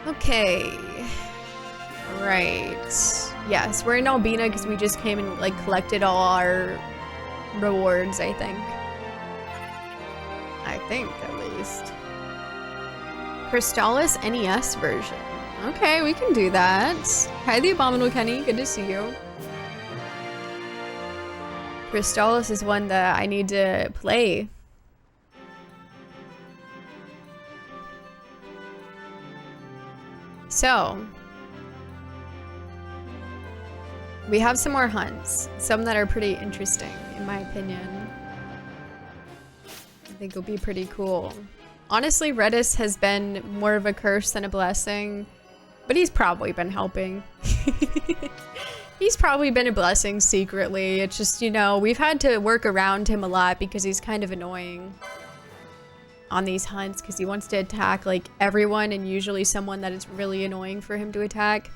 Okay. Right. Yes, we're in Albina because we just came and like collected all our rewards, I think. I think, at least. Crystallis NES version. Okay, we can do that. Hi, the Abominable Kenny. Good to see you. Crystallis is one that I need to play. So, we have some more hunts. Some that are pretty interesting, in my opinion. I think it'll be pretty cool. Honestly, Redis has been more of a curse than a blessing, but he's probably been helping. He's probably been a blessing secretly. It's just, you know, we've had to work around him a lot because he's kind of annoying on these hunts because he wants to attack like everyone and usually someone that is really annoying for him to attack.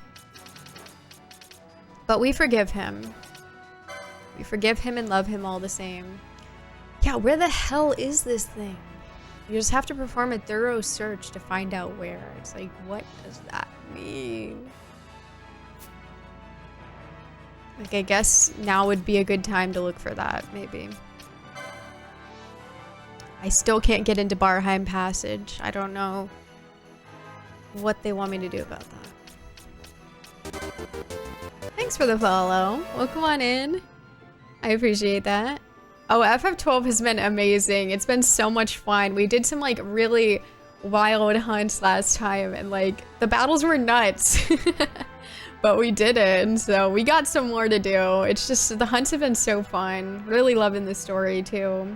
But we forgive him. We forgive him and love him all the same. Yeah, where the hell is this thing? You just have to perform a thorough search to find out where. It's like, what does that mean? Like, I guess now would be a good time to look for that, maybe. I still can't get into Barheim Passage. I don't know what they want me to do about that. Thanks for the follow. Welcome on in. I appreciate that. Oh, FF12 has been amazing. It's been so much fun. We did some like really wild hunts last time and like the battles were nuts. But we did it, and so we got some more to do. It's just, the hunts have been so fun. Really loving the story, too.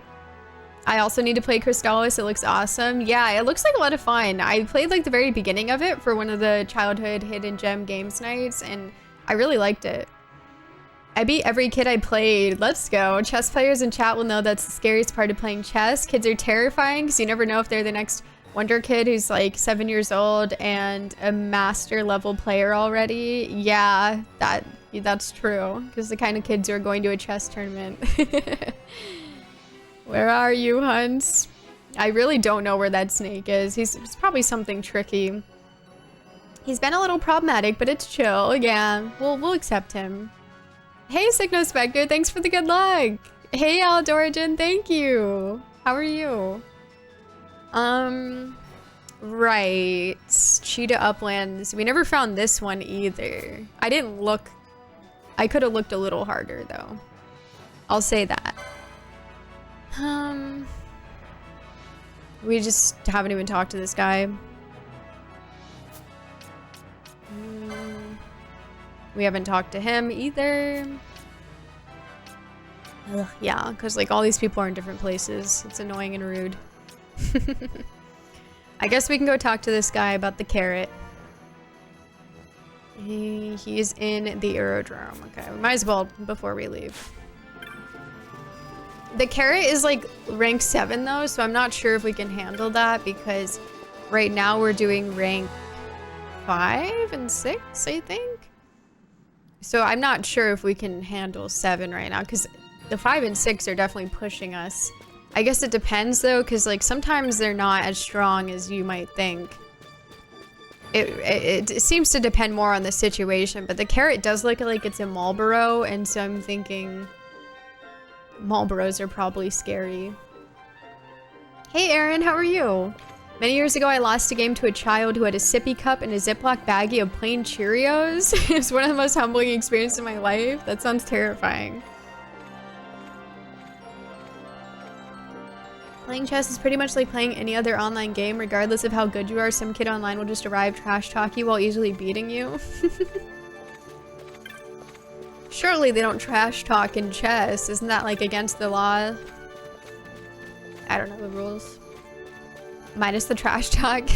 I also need to play Crystallis. It looks awesome. Yeah, it looks like a lot of fun. I played, like, the very beginning of it for one of the childhood hidden gem games nights, and I really liked it. I beat every kid I played. Let's go. Chess players in chat will know that's the scariest part of playing chess. Kids are terrifying, because you never know if they're the next Wonder Kid who's like 7 years old and a master level player already. Yeah, that's true. Because the kind of kids who are going to a chess tournament. Where are you, Hunts? I really don't know where that snake is. It's probably something tricky. He's been a little problematic, but it's chill. Yeah, we'll accept him. Hey, Signo Spectre, thanks for the good luck. Hey, Aldorigen, thank you. How are you? Right. Cheetah Uplands. We never found this one either. I didn't look. I could have looked a little harder though. I'll say that. We just haven't even talked to this guy. We haven't talked to him either. Ugh, yeah, because like all these people are in different places. It's annoying and rude. I guess we can go talk to this guy about the carrot. He's in the aerodrome. Okay, we might as well before we leave. The carrot is like rank 7 though, so I'm not sure if we can handle that because right now we're doing rank 5 and 6, I think. So I'm not sure if we can handle 7 right now because the 5 and 6 are definitely pushing us. I guess it depends though, because like sometimes they're not as strong as you might think. It seems to depend more on the situation, but the carrot does look like it's a Marlboro, and so I'm thinking Marlboros are probably scary. Hey Aaron, how are you? Many years ago, I lost a game to a child who had a sippy cup and a Ziploc baggie of plain Cheerios. It's one of the most humbling experiences in my life. That sounds terrifying. Playing chess is pretty much like playing any other online game. Regardless of how good you are, some kid online will just arrive, trash talk you while easily beating you. Surely they don't trash talk in chess. Isn't that like against the law? I don't know the rules. Minus the trash talk.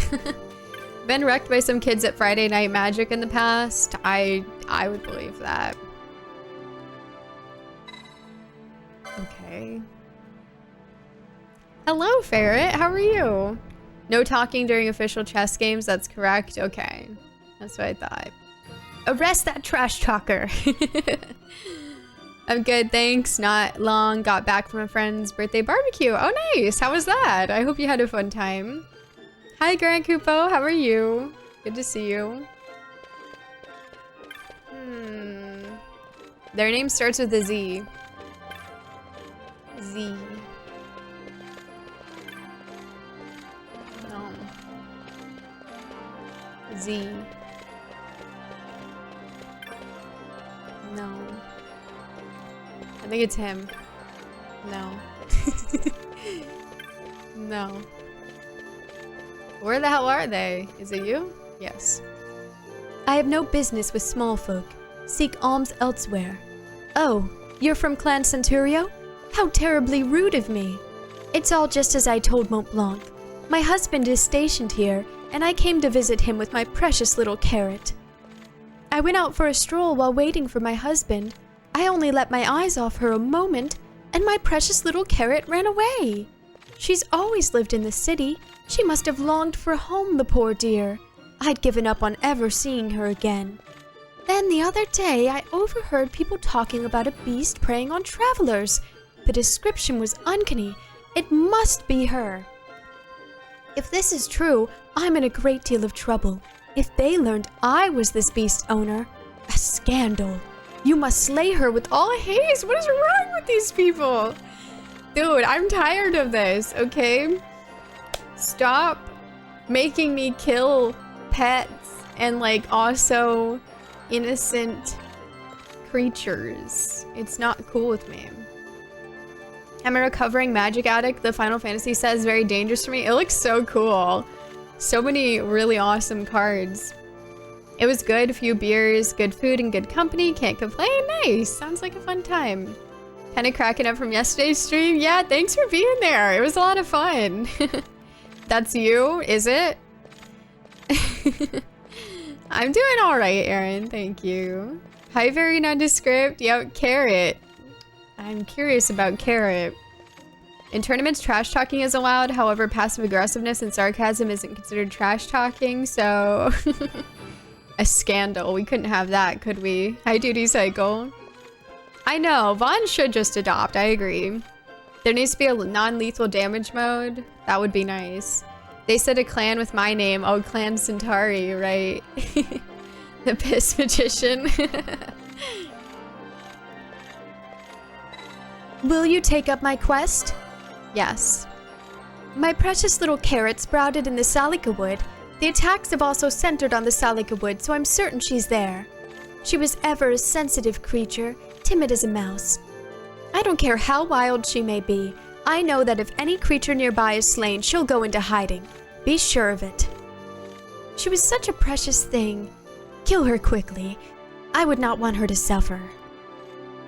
Been wrecked by some kids at Friday Night Magic in the past. I would believe that. Okay. Hello, Ferret. How are you? No talking during official chess games. That's correct. Okay. That's what I thought. Arrest that trash talker. I'm good, thanks. Not long. Got back from a friend's birthday barbecue. Oh, nice. How was that? I hope you had a fun time. Hi, Grand Kupo. How are you? Good to see you. Their name starts with a Z. Z. No. Z. No. I think it's him. No. No. Where the hell are they? Is it you? Yes. I have no business with small folk. Seek alms elsewhere. Oh, you're from Clan Centurio? How terribly rude of me. It's all just as I told Mont Blanc. My husband is stationed here, and I came to visit him with my precious little carrot. I went out for a stroll while waiting for my husband. I only let my eyes off her a moment, and my precious little carrot ran away. She's always lived in the city. She must have longed for home, the poor dear. I'd given up on ever seeing her again. Then the other day, I overheard people talking about a beast preying on travelers. The description was uncanny. It must be her. If this is true, I'm in a great deal of trouble. If they learned I was this beast's owner, a scandal. You must slay her with all haste. What is wrong with these people? Dude, I'm tired of this, okay? Stop making me kill pets and like also innocent creatures. It's not cool with me. I'm a recovering magic addict. The Final Fantasy set is very dangerous for me. It looks so cool. So many really awesome cards. It was good. A few beers, good food, and good company. Can't complain. Nice. Sounds like a fun time. Kind of cracking up from yesterday's stream. Yeah, thanks for being there. It was a lot of fun. That's you, is it? I'm doing all right, Aaron. Thank you. Hi, very nondescript. Yep, Carrot. I'm curious about Carrot. In tournaments, trash talking is allowed. However, passive aggressiveness and sarcasm isn't considered trash talking, so... A scandal. We couldn't have that, could we? Hi, Duty Cycle. I know. Vaughn should just adopt. I agree. There needs to be a non-lethal damage mode. That would be nice. They said a clan with my name. Oh, Clan Centauri, right? The Piss Magician. Will you take up my quest? Yes. My precious little carrot sprouted in the Salika Wood. The attacks have also centered on the Salika Wood, so I'm certain she's there. She was ever a sensitive creature, timid as a mouse. I don't care how wild she may be. I know that if any creature nearby is slain, she'll go into hiding. Be sure of it. She was such a precious thing. Kill her quickly. I would not want her to suffer.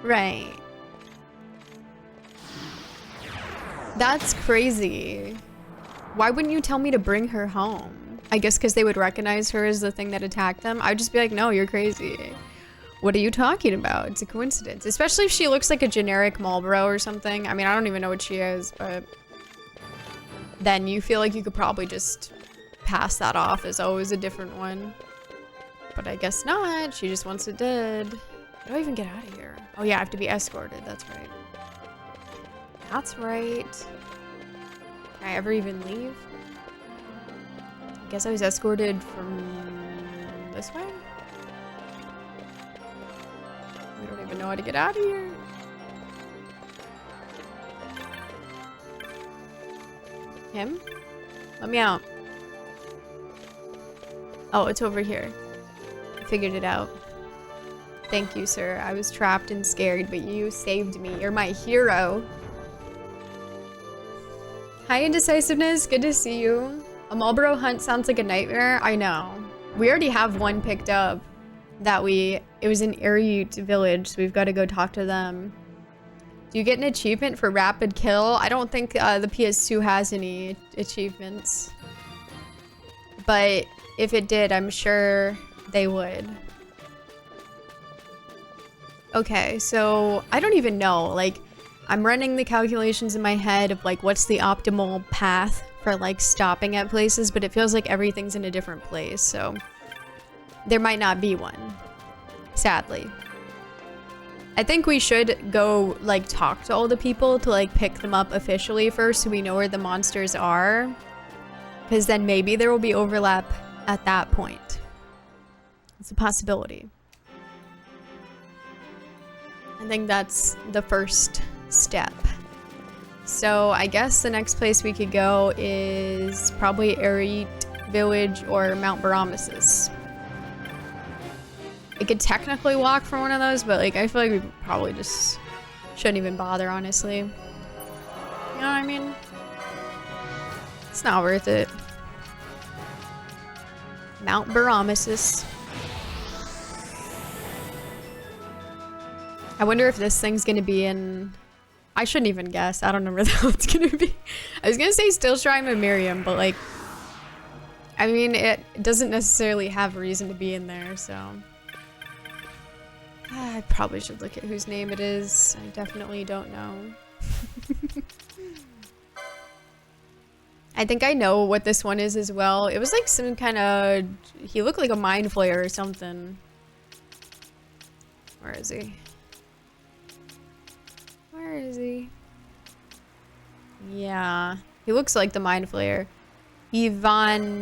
Right. That's crazy. Why wouldn't you tell me to bring her home? I guess because they would recognize her as the thing that attacked them. I'd just be like, no, you're crazy. What are you talking about? It's a coincidence. Especially if she looks like a generic Marlboro or something. I mean, I don't even know what she is, but... Then you feel like you could probably just pass that off as always a different one. But I guess not. She just wants it dead. How do I even get out of here? Oh yeah, I have to be escorted. That's right. That's right. Can I ever even leave? I guess I was escorted from this way? I don't even know how to get out of here. Him? Let me out. Oh, it's over here. I figured it out. Thank you, sir. I was trapped and scared, but you saved me. You're my hero. Hi, Indecisiveness. Good to see you. A Marlboro hunt sounds like a nightmare. I know. We already have one picked up that it was in Ariut village, so we've got to go talk to them. Do you get an achievement for rapid kill? I don't think the PS2 has any achievements. But if it did, I'm sure they would. Okay, so I don't even know. Like, I'm running the calculations in my head of like what's the optimal path for like stopping at places, but it feels like everything's in a different place, so there might not be one, sadly. I think we should go like talk to all the people to like pick them up officially first so we know where the monsters are, because then maybe there will be overlap at that point. It's a possibility. I think that's the first step. So I guess the next place we could go is probably Aerite Village or Mount Baromesis. I could technically walk from one of those, but like I feel like we probably just shouldn't even bother, honestly. You know what I mean? It's not worth it. Mount Baromesis. I wonder if this thing's gonna be in... I shouldn't even guess. I don't know where the hell it's gonna be. I was gonna say Still Shrine of Miriam, but like... I mean, it doesn't necessarily have a reason to be in there, so... I probably should look at whose name it is. I definitely don't know. I think I know what this one is as well. It was like some kind of... He looked like a mind flayer or something. Where is he? Where is he? Yeah. He looks like the mind flayer. Ivaness.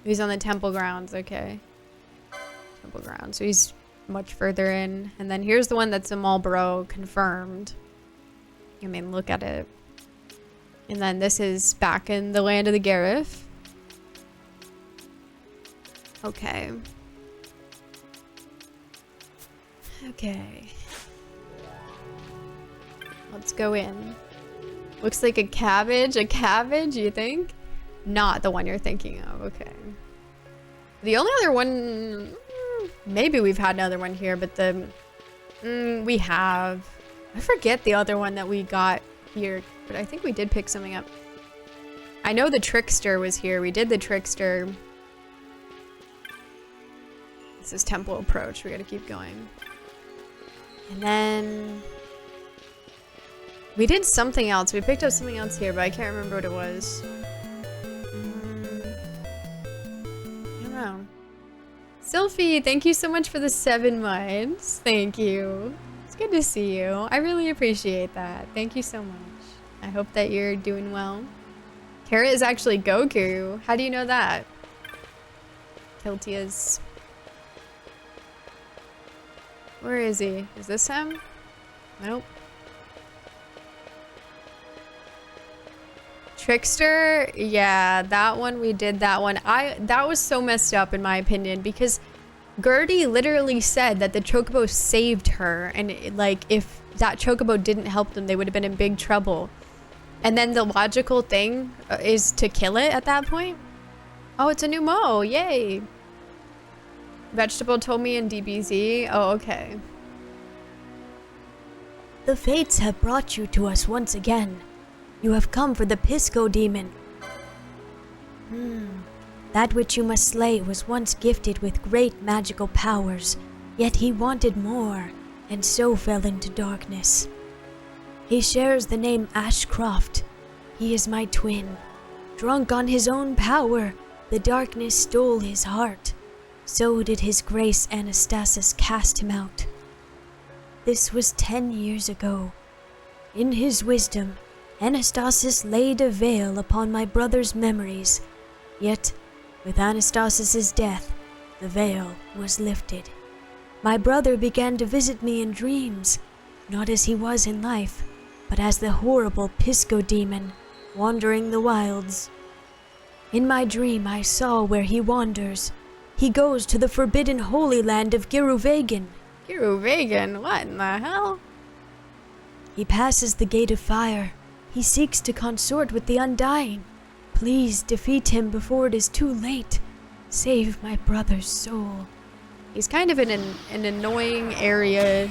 He's on the temple grounds. Okay. Temple grounds. So he's much further in. And then here's the one that's a Marlborough confirmed. I mean, look at it. And then this is back in the land of the Gareth. Okay. Okay. Let's go in. Looks like a cabbage. A cabbage, you think? Not the one you're thinking of. Okay. The only other one... Maybe we've had another one here, but the... we have... I forget the other one that we got here, but I think we did pick something up. I know the Trickster was here. We did the Trickster. This is Temple Approach. We gotta keep going. And then... we did something else. We picked up something else here, but I can't remember what it was. I don't know. Sylphie, thank you so much for the 7 months. Thank you. It's good to see you. I really appreciate that. Thank you so much. I hope that you're doing well. Carrot is actually Goku. How do you know that? Kiltia's. Where is he? Is this him? Nope. Trickster, yeah, that one, we did that one. That was so messed up in my opinion because Gertie literally said that the Chocobo saved her and like if that Chocobo didn't help them, they would have been in big trouble. And then the logical thing is to kill it at that point. Oh, it's a new Mo, yay. Vegetable told me in DBZ, oh, okay. The fates have brought you to us once again. You have come for the Pisco demon. That which you must slay was once gifted with great magical powers, yet he wanted more, and so fell into darkness. He shares the name Ashcroft. He is my twin. Drunk on his own power, the darkness stole his heart. So did his grace Anastasis cast him out. This was 10 years ago. In his wisdom, Anastasis laid a veil upon my brother's memories, yet, with Anastasis's death, the veil was lifted. My brother began to visit me in dreams, not as he was in life, but as the horrible Pisco demon, wandering the wilds. In my dream I saw where he wanders. He goes to the forbidden holy land of Giruvegan. Giruvegan? What in the hell? He passes the gate of fire. He seeks to consort with the Undying. Please defeat him before it is too late. Save my brother's soul. He's kind of in an annoying area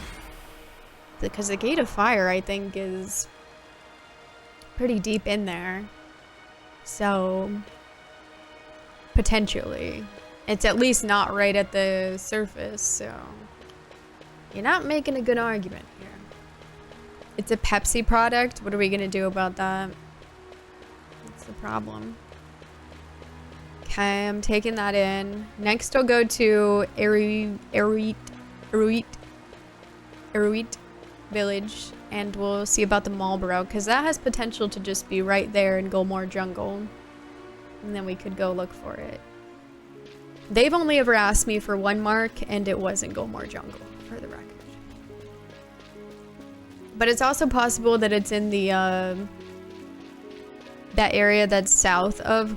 because the Gate of Fire, I think, is pretty deep in there. So, potentially. It's at least not right at the surface, so you're not making a good argument here. It's a Pepsi product. What are we gonna do about that? That's the problem. Okay, I'm taking that in. Next, I'll go to Aerite Village, and we'll see about the Marlborough, because that has potential to just be right there in Gulmore Jungle. And then we could go look for it. They've only ever asked me for one mark, and it wasn't Gulmore Jungle, for the record. But it's also possible that it's in the, that area that's south of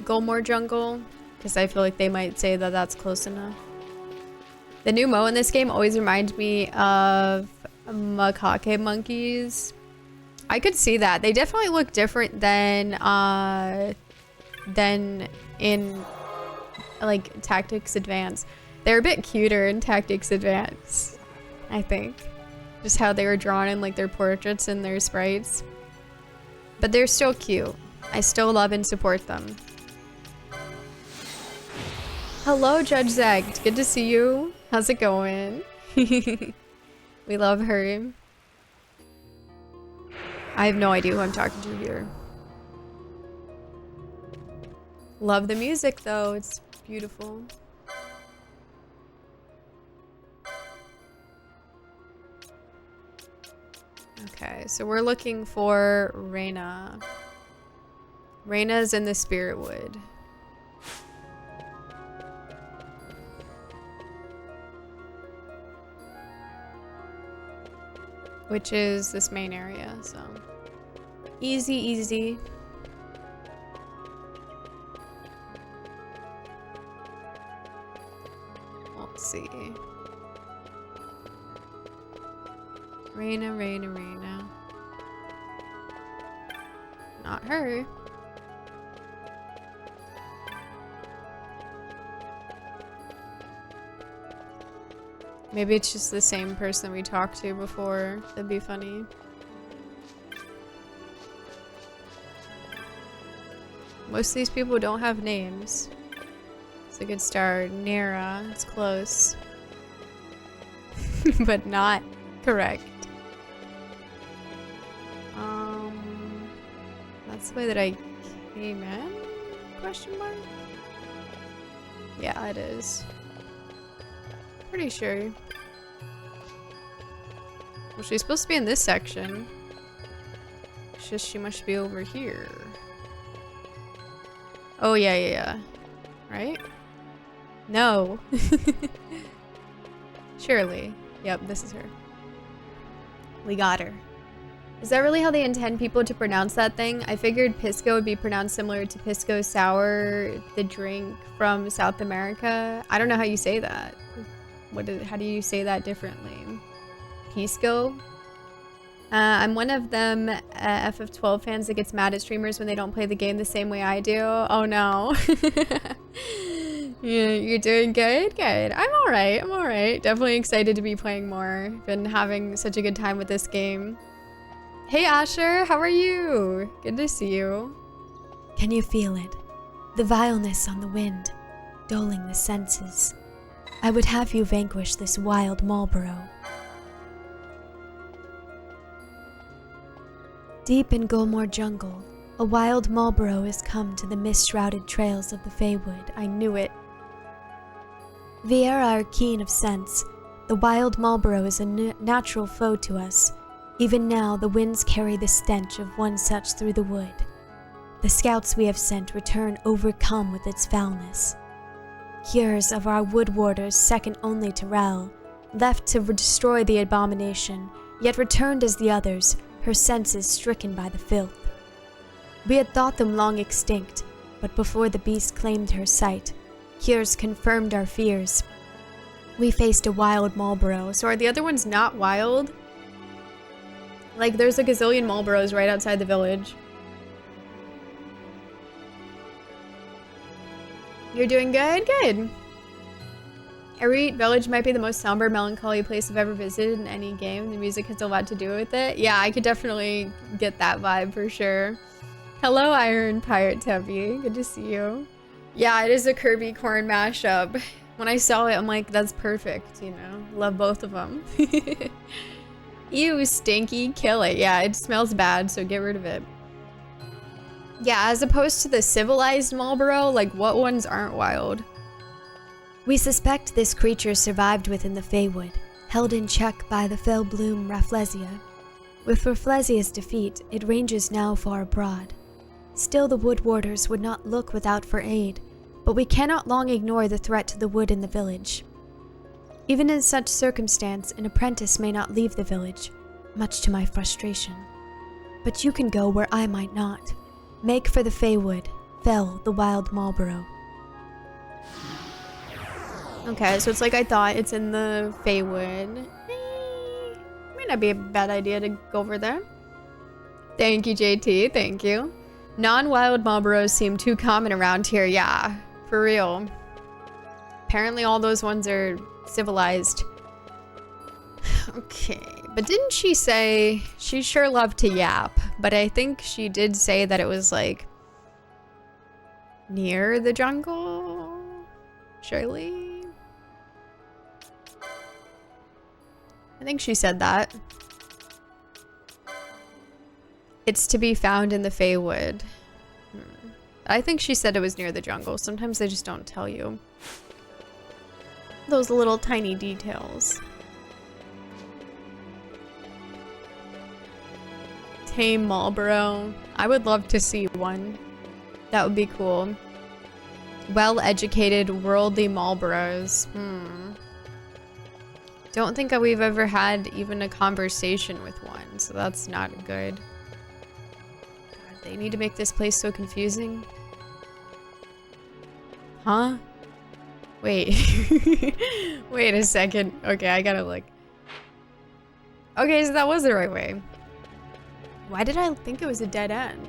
Gulmore Jungle, because I feel like they might say that that's close enough. The new Mo in this game always reminds me of macaque monkeys. I could see that. They definitely look different than in like Tactics Advance. They're a bit cuter in Tactics Advance, I think. Just how they were drawn in like their portraits and their sprites. But they're still cute. I still love and support them. Hello, Judge Zag. Good to see you. How's it going? We love her. I have no idea who I'm talking to here. Love the music though. It's beautiful. Okay, so we're looking for Reyna. Reyna's in the Spirit Wood. Which is this main area, so. Easy, easy. Let's see. Reyna, Reyna, Reyna. Not her. Maybe it's just the same person we talked to before. That'd be funny. Most of these people don't have names. It's a good start. Nera, it's close. But not correct. That's the way that I came in? Question mark? Yeah, it is. Pretty sure. Well, she's supposed to be in this section. It's just she must be over here. Oh, yeah. Right? No. Surely. Yep, this is her. We got her. Is that really how they intend people to pronounce that thing? I figured Pisco would be pronounced similar to Pisco Sour, the drink from South America. I don't know how you say that. How do you say that differently? Pisco? I'm one of them FF12 fans that gets mad at streamers when they don't play the game the same way I do. Oh no. Yeah, you're doing good? Good. I'm alright. Definitely excited to be playing more. Been having such a good time with this game. Hey Asher, how are you? Good to see you. Can you feel it? The vileness on the wind, dulling the senses. I would have you vanquish this wild Marlborough. Deep in Gulmore Jungle, a wild Marlborough has come to the mist-shrouded trails of the Feywood. I knew it. Viera are keen of sense. The wild Marlborough is a natural foe to us. Even now, the winds carry the stench of one such through the wood. The scouts we have sent return overcome with its foulness. Cures of our wood warders, second only to Rel, left to destroy the abomination, yet returned as the others, her senses stricken by the filth. We had thought them long extinct, but before the beast claimed her sight, Cures confirmed our fears. We faced a wild Marlborough. So are the other ones not wild? Like, there's a gazillion Marlboroughs right outside the village. You're doing good? Good. Every village might be the most somber, melancholy place I've ever visited in any game. The music has a lot to do with it. Yeah, I could definitely get that vibe for sure. Hello, Iron Pirate Tubby. Good to see you. Yeah, it is a Kirby corn mashup. When I saw it, I'm like, that's perfect, you know? Love both of them. Ew, stinky, kill it. Yeah, it smells bad, so get rid of it. Yeah, as opposed to the civilized Marlborough, like what ones aren't wild? We suspect this creature survived within the Feywood, held in check by the fell bloom Rafflesia. With Rafflesia's defeat, it ranges now far abroad. Still the wood warders would not look without for aid, but we cannot long ignore the threat to the wood in the village. Even in such circumstance, an apprentice may not leave the village, much to my frustration. But you can go where I might not. Make for the Feywood, fell the wild Marlborough. Okay, so it's like I thought. It's in the Feywood. Might not be a bad idea to go over there. Thank you, JT. Thank you. Non-wild Marlboroughs seem too common around here. Yeah, for real. Apparently all those ones are civilized. Okay, but didn't she say she sure loved to yap? But I think she did say that it was like near the jungle. Surely, I think she said that. It's to be found in the Feywood. I think she said it was near the jungle. Sometimes they just don't tell you those little tiny details. Tame Marlborough. I would love to see one. That would be cool. Well-educated, worldly Marlboroughs. Don't think that we've ever had even a conversation with one, so that's not good. God, they need to make this place so confusing. Huh? Wait. Wait a second. Okay, I gotta look. Okay, so that was the right way. Why did I think it was a dead end?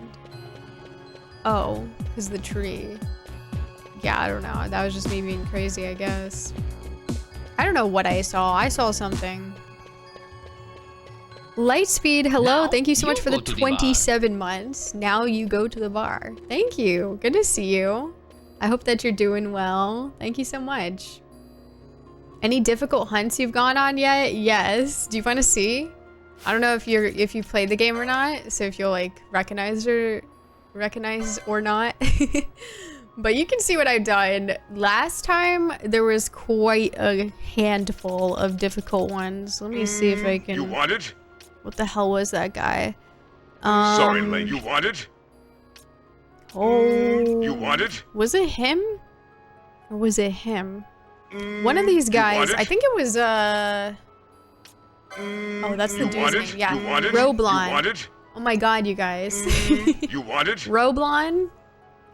Oh, because the tree. Yeah, I don't know. That was just me being crazy, I guess. I don't know what I saw. I saw something. Lightspeed, hello. Now, thank you so much for the go to the 27 months. Now you go to the bar. Thank you. Good to see you. I hope that you're doing well. Thank you so much. Any difficult hunts you've gone on yet? Yes. Do you want to see? I don't know if you played the game or not, so if you'll like recognize or not. But you can see what I've done. Last time there was quite a handful of difficult ones. Let me see if I can. You want it? What the hell was that guy? Sorry, Lane. You want it? Oh. You want it? Was it him? Or was it him? One of these guys. I think it was oh, that's the dude's name. Yeah. You want it? Roblon. You want it? Oh my god, you guys. You want it? Roblon,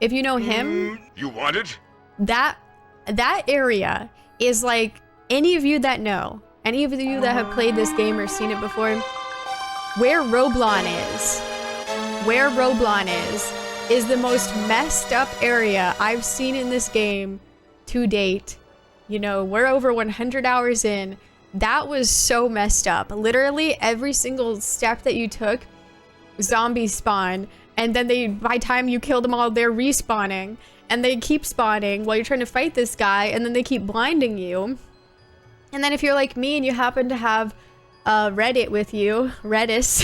if you know him, You want it? that area is like, any of you that know, any of you that have played this game or seen it before, where Roblon is the most messed up area I've seen in this game to date. You know, we're over 100 hours in. That was so messed up. Literally every single step that you took, zombies spawn, and then by time you kill them all, they're respawning, and they keep spawning while you're trying to fight this guy, and then they keep blinding you. And then if you're like me and you happen to have Reddit with you, Redis,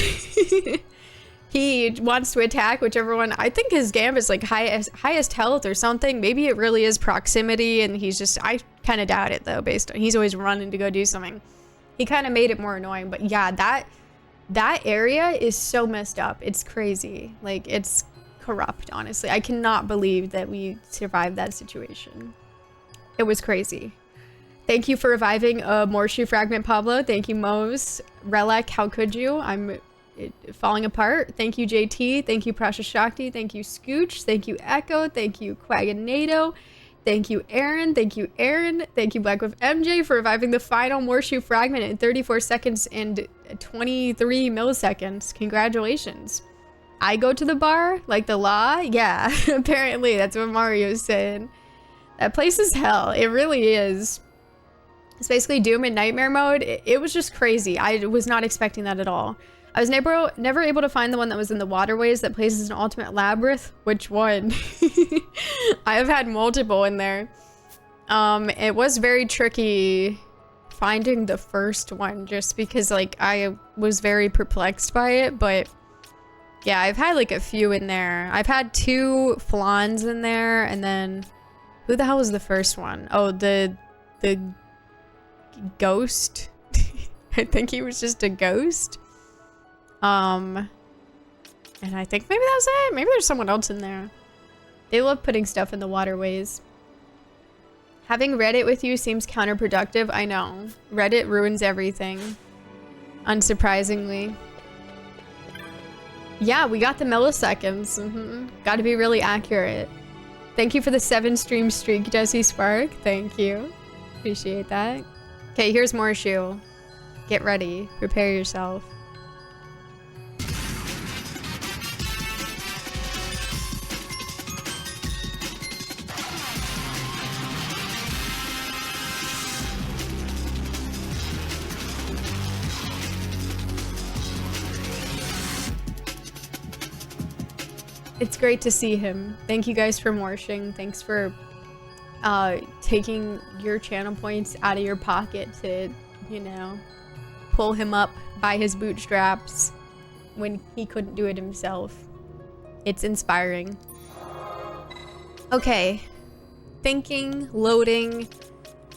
he wants to attack whichever one. I think his Gam is like highest health or something. Maybe it really is proximity, and he's just, I kind of doubt it though, based on he's always running to go do something. He kind of made it more annoying, but yeah, that area is so messed up. It's crazy. Like, it's corrupt, honestly. I cannot believe that we survived that situation. It was crazy. Thank you for reviving a Morshu fragment, Pablo. Thank you, Mose. Relic, how could you? I'm falling apart. Thank you, JT. Thank you, Precious Shakti. Thank you, Scooch. Thank you, Echo. Thank you, Quaganado. Thank you, Aaron. Thank you, Aaron. Thank you, Black with MJ, for reviving the final Morshu fragment in 34 seconds and 23 milliseconds. Congratulations. I go to the bar like the law? Yeah, apparently that's what Mario's saying. That place is hell. It really is. It's basically Doom in nightmare mode. It was just crazy. I was not expecting that at all. I was never able to find the one that was in the waterways that places an ultimate labyrinth. Which one? I have had multiple in there. It was very tricky finding the first one just because like I was very perplexed by it, but yeah, I've had like a few in there. I've had 2 flans in there, and then who the hell was the first one? Oh, the ghost. I think he was just a ghost. And I think maybe that's it. Maybe there's someone else in there. They love putting stuff in the waterways. Having Reddit with you seems counterproductive. I know. Reddit ruins everything. Unsurprisingly. Yeah, we got the milliseconds. Got to be really accurate. Thank you for the 7 stream streak, Jesse Spark. Thank you. Appreciate that. Okay, here's more shoe. Get ready. Prepare yourself. It's great to see him. Thank you guys for morshing. Thanks for taking your channel points out of your pocket to, you know, pull him up by his bootstraps when he couldn't do it himself. It's inspiring. Okay. Thinking, loading,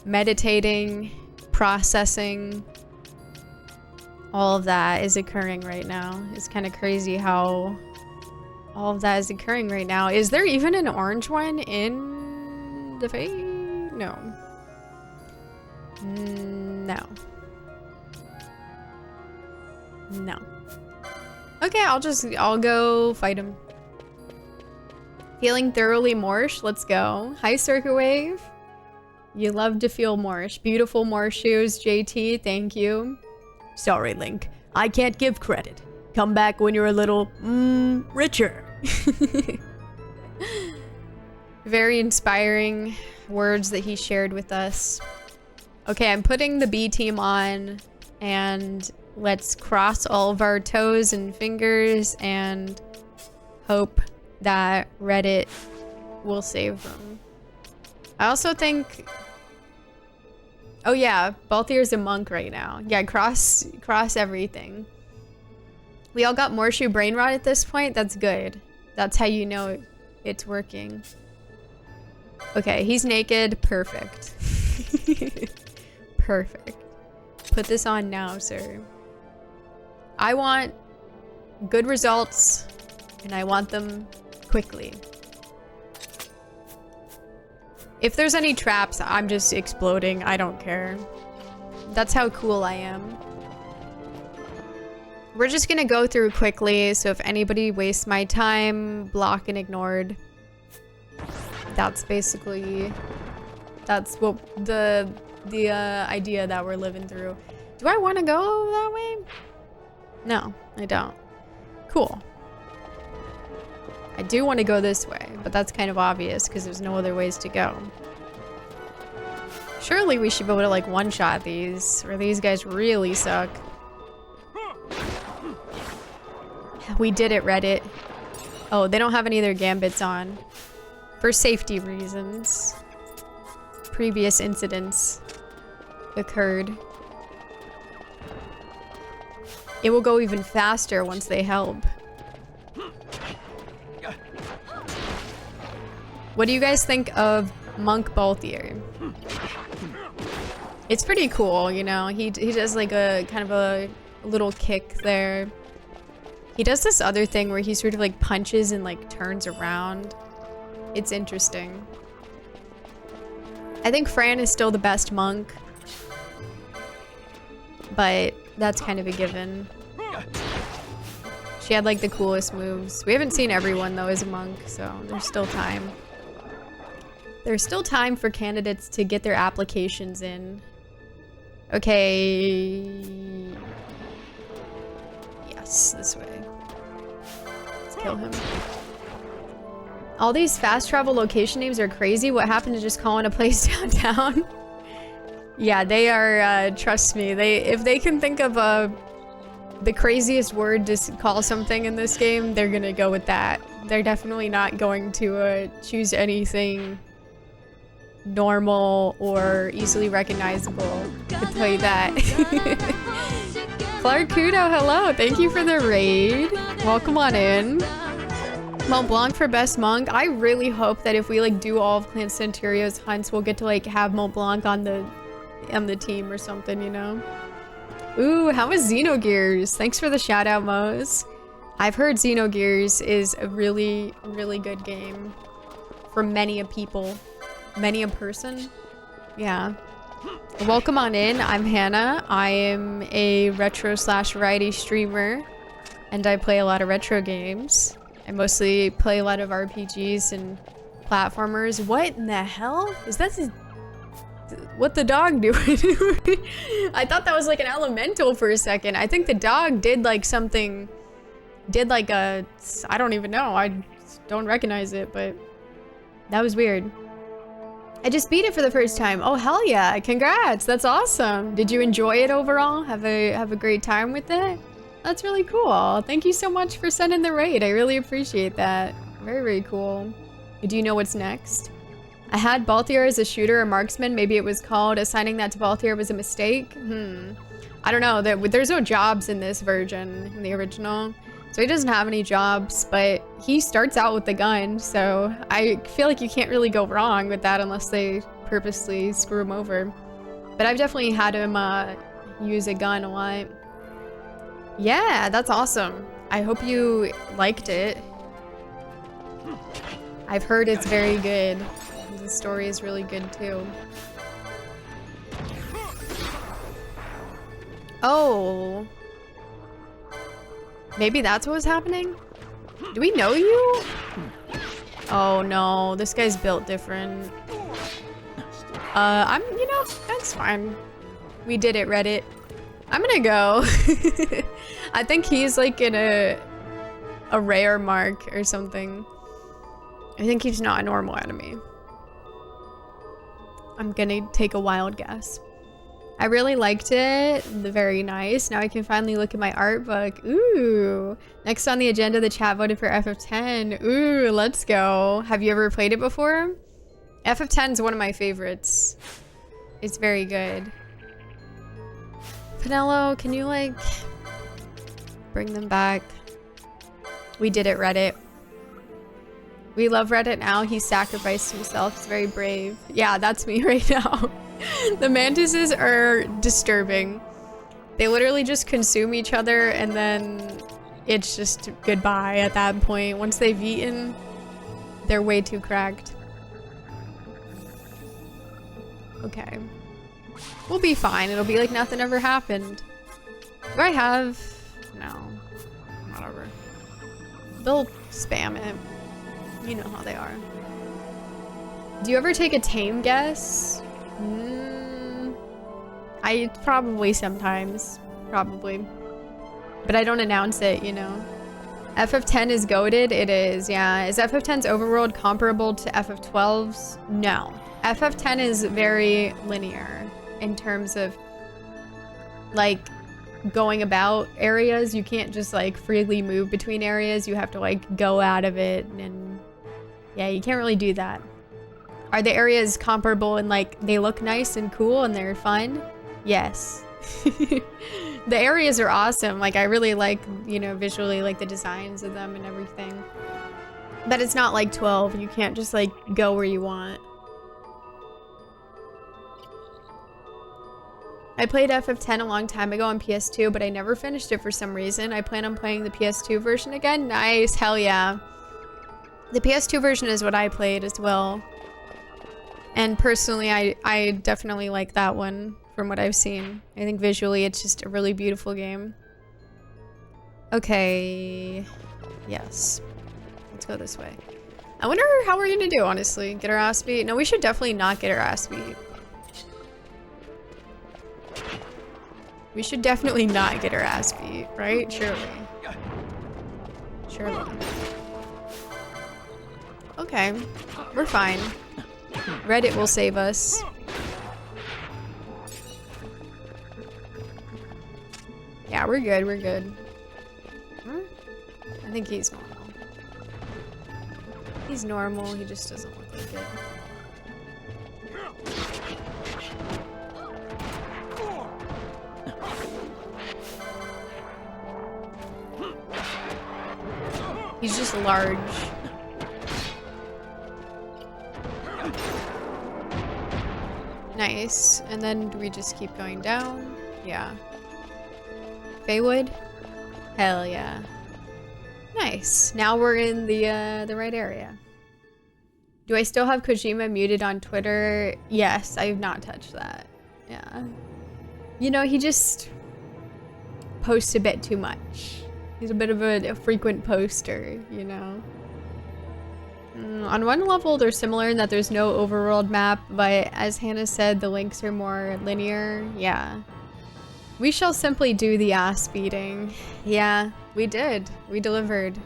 meditating, processing. All of that is occurring right now. It's kind of crazy how all of that is occurring right now. Is there even an orange one in the face? No. No. No. Okay, I'll go fight him. Feeling thoroughly morsh? Let's go. Hi, Circuit Wave. You love to feel morsh. Beautiful morsh shoes, JT. Thank you. Sorry, Link. I can't give credit. Come back when you're a little, richer. Very inspiring words that he shared with us. Okay, I'm putting the B team on, and let's cross all of our toes and fingers and hope that Reddit will save them. I also think... Oh yeah, Balthier's a monk right now. Yeah, cross everything. We all got Morshu brain rot at this point. That's good. That's how you know it's working. Okay, he's naked. Perfect. Perfect. Put this on now, sir. I want good results, and I want them quickly. If there's any traps, I'm just exploding. I don't care. That's how cool I am. We're just gonna go through quickly, so if anybody wastes my time, block and ignored. That's basically... That's what the idea that we're living through. Do I want to go that way? No, I don't. Cool. I do want to go this way, but that's kind of obvious because there's no other ways to go. Surely we should be able to like one-shot these, or these guys really suck. We did it, Reddit. Oh, they don't have any of their gambits on. For safety reasons. Previous incidents occurred. It will go even faster once they help. What do you guys think of Monk Balthier? It's pretty cool, you know. He does like a kind of a little kick there. He does this other thing where he sort of like punches and like turns around. It's interesting. I think Fran is still the best monk, but that's kind of a given. She had like the coolest moves. We haven't seen everyone though as a monk, so there's still time. There's still time for candidates to get their applications in. Okay. Yes, this way. Let's kill him. All these fast travel location names are crazy. What happened to just calling a place downtown? Yeah, they are, trust me, if they can think of the craziest word to call something in this game, they're gonna go with that. They're definitely not going to choose anything normal or easily recognizable. I can tell you that. Clark Kudo, hello. Thank you for the raid. Welcome on in. Mont Blanc for best monk. I really hope that if we like do all of Clan Centurio's hunts, we'll get to like have Mont Blanc on the team or something, you know? Ooh, how was Xenogears? Thanks for the shout out, Mose. I've heard Xenogears is a really, really good game for many a people. Many a person? Yeah. Welcome on in. I'm Hannah. I am a retro/variety streamer, and I play a lot of retro games. I mostly play a lot of RPGs and platformers. What in the hell? Is that what the dog doing? I thought that was like an elemental for a second. I think the dog did like something, did like a, I don't even know. I don't recognize it, but that was weird. I just beat it for the first time. Oh, hell yeah. Congrats. That's awesome. Did you enjoy it overall? Have a great time with it? That's really cool. Thank you so much for sending the raid. I really appreciate that. Very, very cool. Do you know what's next? I had Balthier as a shooter or marksman. Maybe it was called. Assigning that to Balthier was a mistake. I don't know. There's no jobs in this version, in the original. So he doesn't have any jobs, but he starts out with the gun, so I feel like you can't really go wrong with that unless they purposely screw him over. But I've definitely had him use a gun a lot. Yeah, that's awesome. I hope you liked it. I've heard it's very good. The story is really good too. Oh. Maybe that's what was happening? Do we know you? Oh no, this guy's built different. You know, that's fine. We did it, Reddit. I'm gonna go. I think he's like in a rare mark or something. I think he's not a normal enemy. I'm gonna take a wild guess. I really liked it. Very nice. Now I can finally look at my art book. Ooh. Next on the agenda, the chat voted for FF10. Ooh, let's go. Have you ever played it before? FF10 is one of my favorites. It's very good. Pinello, can you like bring them back? We did it, Reddit. We love Reddit now. He sacrificed himself. He's very brave. Yeah, that's me right now. The mantises are disturbing. They literally just consume each other and then it's just goodbye at that point. Once they've eaten, they're way too cracked. Okay. We'll be fine. It'll be like nothing ever happened. Do I have... No. Whatever. They'll spam it. You know how they are. Do you ever take a tame guess? I probably sometimes. Probably. But I don't announce it, you know. FF10 is goated? It is, yeah. Is FF10's overworld comparable to FF12's? No. FF10 is very linear in terms of like going about areas. You can't just like freely move between areas. You have to like go out of it and yeah, you can't really do that. Are the areas comparable and like they look nice and cool and they're fun? Yes. The areas are awesome. Like I really like, you know, visually like the designs of them and everything. But it's not like 12. You can't just like go where you want. I played FF10 a long time ago on PS2, but I never finished it for some reason. I plan on playing the PS2 version again. Nice, hell yeah. The PS2 version is what I played as well. And personally, I definitely like that one from what I've seen. I think visually it's just a really beautiful game. Okay, yes. Let's go this way. I wonder how we're gonna do, honestly. Get our ass beat? No, we should definitely not get our ass beat. We should definitely not get our ass beat, right? Surely. Surely. Okay, we're fine. Reddit will save us. Yeah, we're good, we're good. I think he's normal. He's normal, he just doesn't look like it. He's just large. Nice. And then do we just keep going down? Yeah. Feywood? Hell yeah. Nice. Now we're in the right area. Do I still have Kojima muted on Twitter? Yes, I have not touched that. Yeah. You know, he just posts a bit too much. He's a bit of a frequent poster, you know. On one level, they're similar in that there's no overworld map, but as Hannah said, the links are more linear. Yeah. We shall simply do the ass beating. Yeah, we did. We delivered.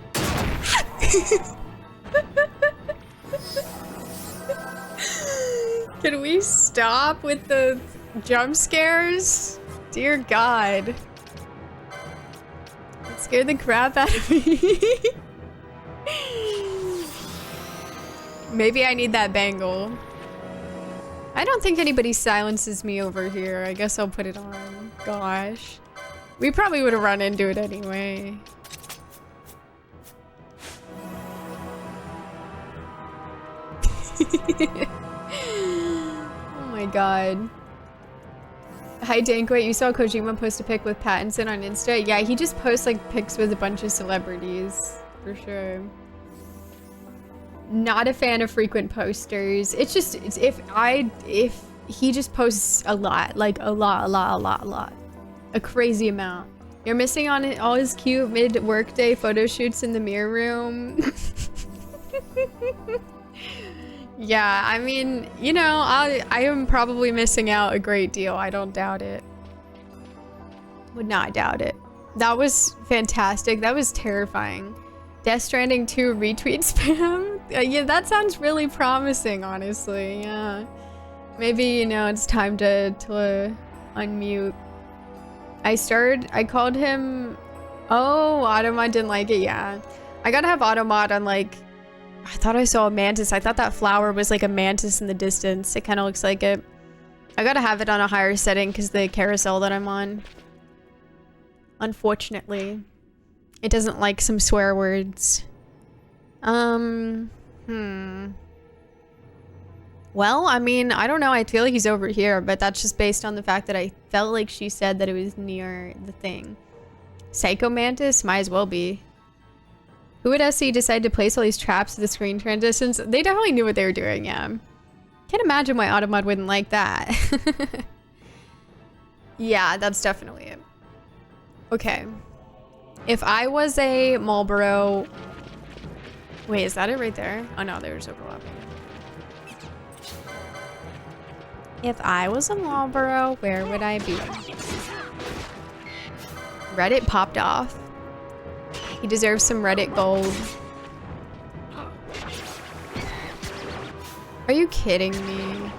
Can we stop with the jump scares? Dear God. It scared the crap out of me. Maybe I need that bangle. I don't think anybody silences me over here. I guess I'll put it on. Gosh. We probably would have run into it anyway. Oh my god. Hi Dankwait, you saw Kojima post a pic with Pattinson on Insta? Yeah, he just posts like pics with a bunch of celebrities. For sure. Not a fan of frequent posters. It's just, if he just posts a lot, like a lot. A crazy amount. You're missing on it all his cute mid-workday photo shoots in the mirror room. Yeah, I mean, you know, I am probably missing out a great deal. I don't doubt it. Would not doubt it. That was fantastic. That was terrifying. Death Stranding 2 retweet spam? Yeah, that sounds really promising, honestly. Yeah. Maybe, you know, it's time to unmute. I called him... Oh, Automod didn't like it, yeah. I gotta have Automod on, like... I thought I saw a mantis. I thought that flower was like a mantis in the distance. It kind of looks like it. I gotta have it on a higher setting because the carousel that I'm on. Unfortunately. It doesn't like some swear words. Well, I mean, I don't know. I feel like he's over here, but that's just based on the fact that I felt like she said that it was near the thing. Psycho Mantis? Might as well be. Who would SE decide to place all these traps to the screen transitions? They definitely knew what they were doing, yeah. Can't imagine why Automod wouldn't like that. Yeah, that's definitely it. Okay. If I was a Marlboro... Wait, is that it right there? Oh no, there's overlapping. If I was a Marlboro, where would I be? Reddit popped off. He deserves some Reddit gold. Are you kidding me?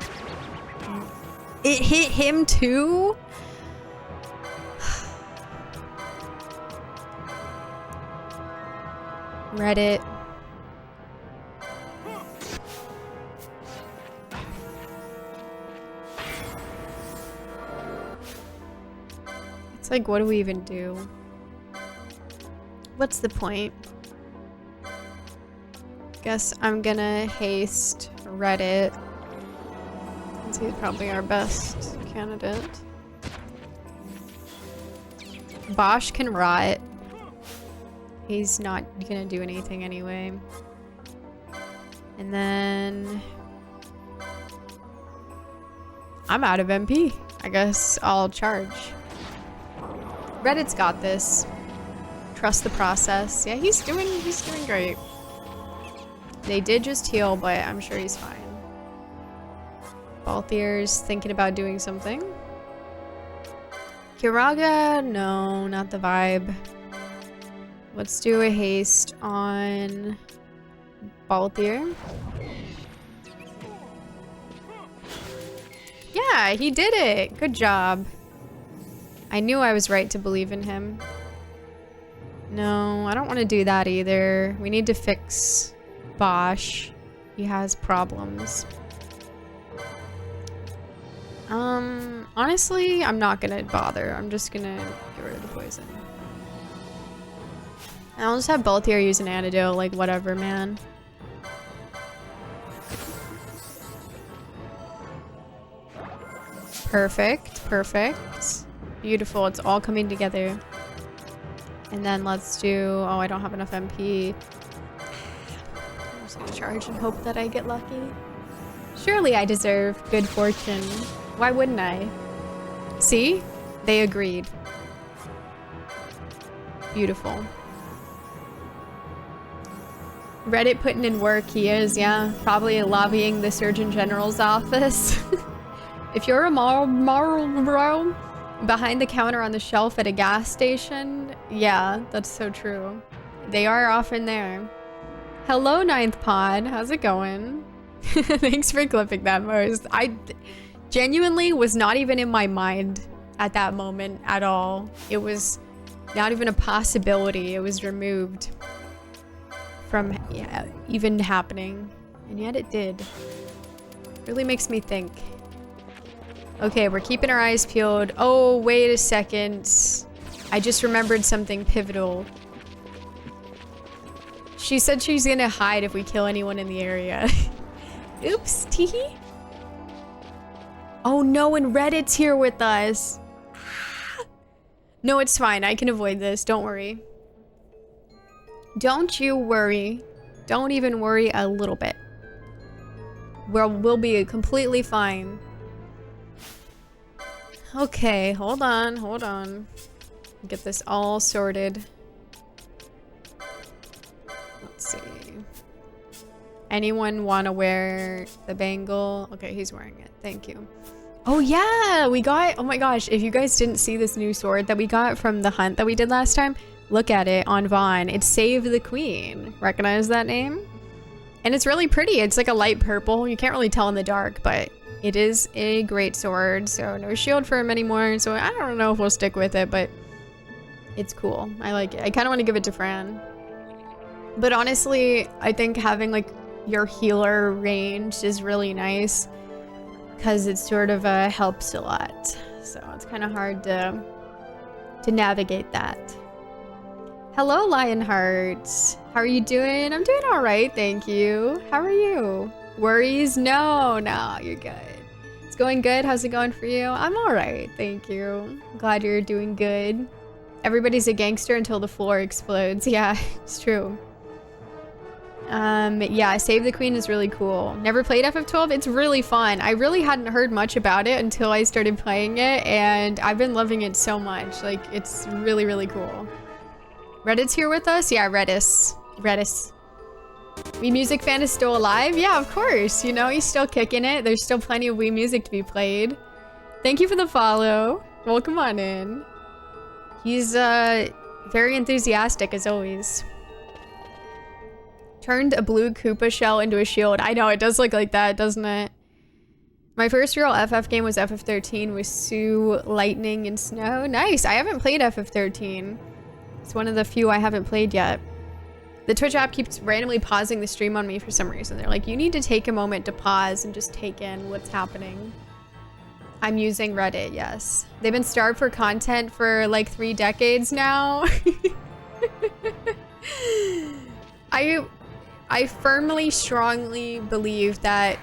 It hit him too? Reddit. It's like, what do we even do? What's the point? Guess I'm gonna haste Reddit. Since he's probably our best candidate. Bosch can rot. He's not gonna do anything anyway. And then... I'm out of MP. I guess I'll charge. Reddit's got this. Trust the process. Yeah, he's doing great. They did just heal, but I'm sure he's fine. Balthier's thinking about doing something. Kiraga, no, not the vibe. Let's do a haste on Balthier. Yeah, he did it. Good job. I knew I was right to believe in him. No, I don't want to do that either. We need to fix Bosch. He has problems. Honestly, I'm not gonna bother. I'm just gonna get rid of the poison. And I'll just have Balthier use an antidote, like whatever, man. Perfect, perfect. Beautiful, it's all coming together. And then let's do... Oh, I don't have enough MP. I'm just gonna charge and hope that I get lucky. Surely I deserve good fortune. Why wouldn't I? See? They agreed. Beautiful. Reddit putting in work, he is, yeah. Probably lobbying the Surgeon General's office. If you're a Marlboro behind the counter on the shelf at a gas station, yeah, that's so true. They are often there. Hello, Ninth Pod. How's it going? Thanks for clipping that, Mars. I genuinely was not even in my mind at that moment at all. It was not even a possibility. It was removed from even happening. And yet it did. Really makes me think. Okay, we're keeping our eyes peeled. Oh, wait a second. I just remembered something pivotal. She said she's gonna hide if we kill anyone in the area. Oops, teehee. Oh no, and Reddit's here with us. No, it's fine. I can avoid this. Don't worry. Don't you worry. Don't even worry a little bit. We'll be completely fine. Okay, hold on, hold on. Get this all sorted. Let's see. Anyone want to wear the bangle? Okay, he's wearing it. Thank you. Oh yeah, we got, oh my gosh, if you guys didn't see this new sword that we got from the hunt that we did last time, look at it on Vaughn. It's Save the Queen. Recognize that name? And it's really pretty. It's like a light purple. You can't really tell in the dark, but it is a great sword. So no shield for him anymore. So I don't know if we'll stick with it, but it's cool. I like it. I kind of want to give it to Fran. But honestly, I think having like your healer range is really nice because it sort of helps a lot. So it's kind of hard to navigate that. Hello, Lionheart. How are you doing? I'm doing all right, thank you. How are you? Worries? No, you're good. It's going good. How's it going for you? I'm all right, thank you. Glad you're doing good. Everybody's a gangster until the floor explodes. Yeah, it's true. Yeah, Save the Queen is really cool. Never played FF12? It's really fun. I really hadn't heard much about it until I started playing it, and I've been loving it so much. Like, it's really, really cool. Reddit's here with us? Yeah, Redis. Wii Music fan is still alive? Yeah, of course. You know, he's still kicking it. There's still plenty of Wii Music to be played. Thank you for the follow. Welcome on in. He's, very enthusiastic as always. Turned a blue Koopa shell into a shield. I know, it does look like that, doesn't it? My first real FF game was FF13 with Sue, Lightning, and Snow. Nice! I haven't played FF13. It's one of the few I haven't played yet. The Twitch app keeps randomly pausing the stream on me for some reason. They're like, you need to take a moment to pause and just take in what's happening. I'm using Reddit, yes. They've been starved for content for like 3 decades now. I firmly, strongly believe that,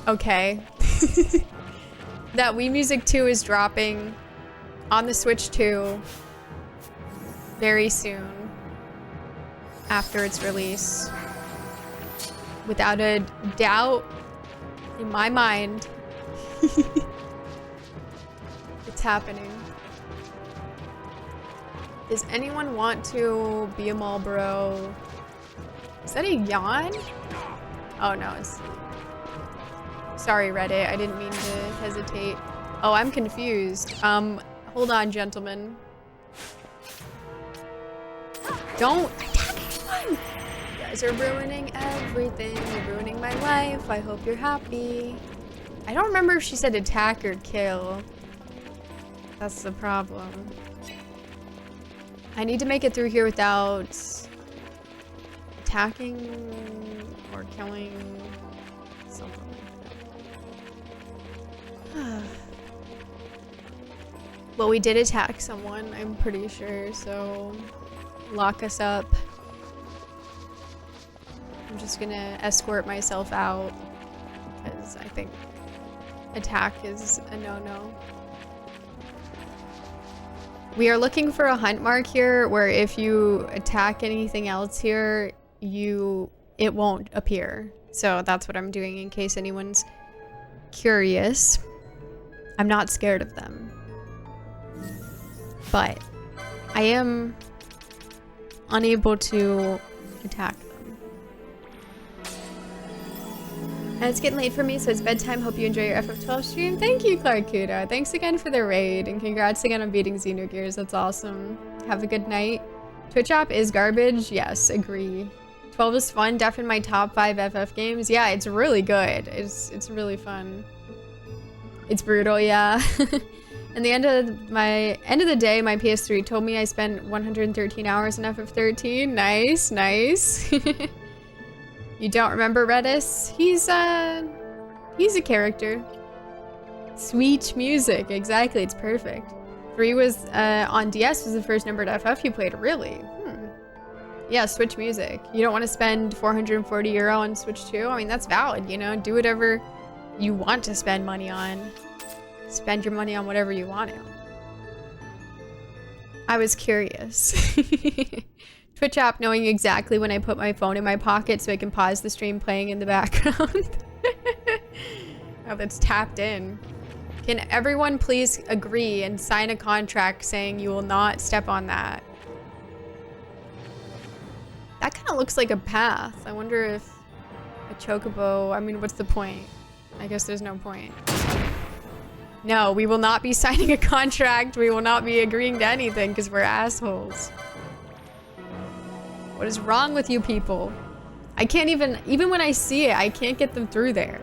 okay, that Wii Music 2 is dropping on the Switch 2 very soon after its release. Without a doubt in my mind, it's happening. Does anyone want to be a Marlboro? Is that a yawn? Oh no, it's... Sorry, Reddit. I didn't mean to hesitate. Oh, I'm confused. Hold on, gentlemen. Don't attack anyone! You guys are ruining everything. You're ruining my life. I hope you're happy. I don't remember if she said attack or kill. That's the problem. I need to make it through here without attacking or killing, something like that. Well, we did attack someone, I'm pretty sure, so lock us up. I'm just gonna escort myself out because I think attack is a no-no. We are looking for a hunt mark here where if you attack anything else here, it won't appear. So that's what I'm doing in case anyone's curious. I'm not scared of them. But I am unable to attack them. And it's getting late for me, so it's bedtime. Hope you enjoy your FF12 stream. Thank you, Clark Kuda. Thanks again for the raid, and congrats again on beating Xenogears. That's awesome. Have a good night. Twitch app is garbage. Yes, agree. 12 is fun. Definitely my top 5 FF games. Yeah, it's really good. It's really fun. It's brutal, yeah. And the end of the day, my PS3 told me I spent 113 hours in FF13. Nice, nice. You don't remember Redis? He's a character. Sweet music, exactly. It's perfect. 3 was on DS was the first numbered FF you played. Really? Yeah, Switch music. You don't want to spend 440 euro on Switch 2? I mean, that's valid, you know? Do whatever you want to spend money on. Spend your money on whatever you want to. I was curious. Twitch app knowing exactly when I put my phone in my pocket so I can pause the stream playing in the background. Oh, that's tapped in. Can everyone please agree and sign a contract saying you will not step on that? That kind of looks like a path. I wonder if a chocobo... I mean, what's the point? I guess there's no point. No, we will not be signing a contract. We will not be agreeing to anything because we're assholes. What is wrong with you people? I can't even when I see it, I can't get them through there.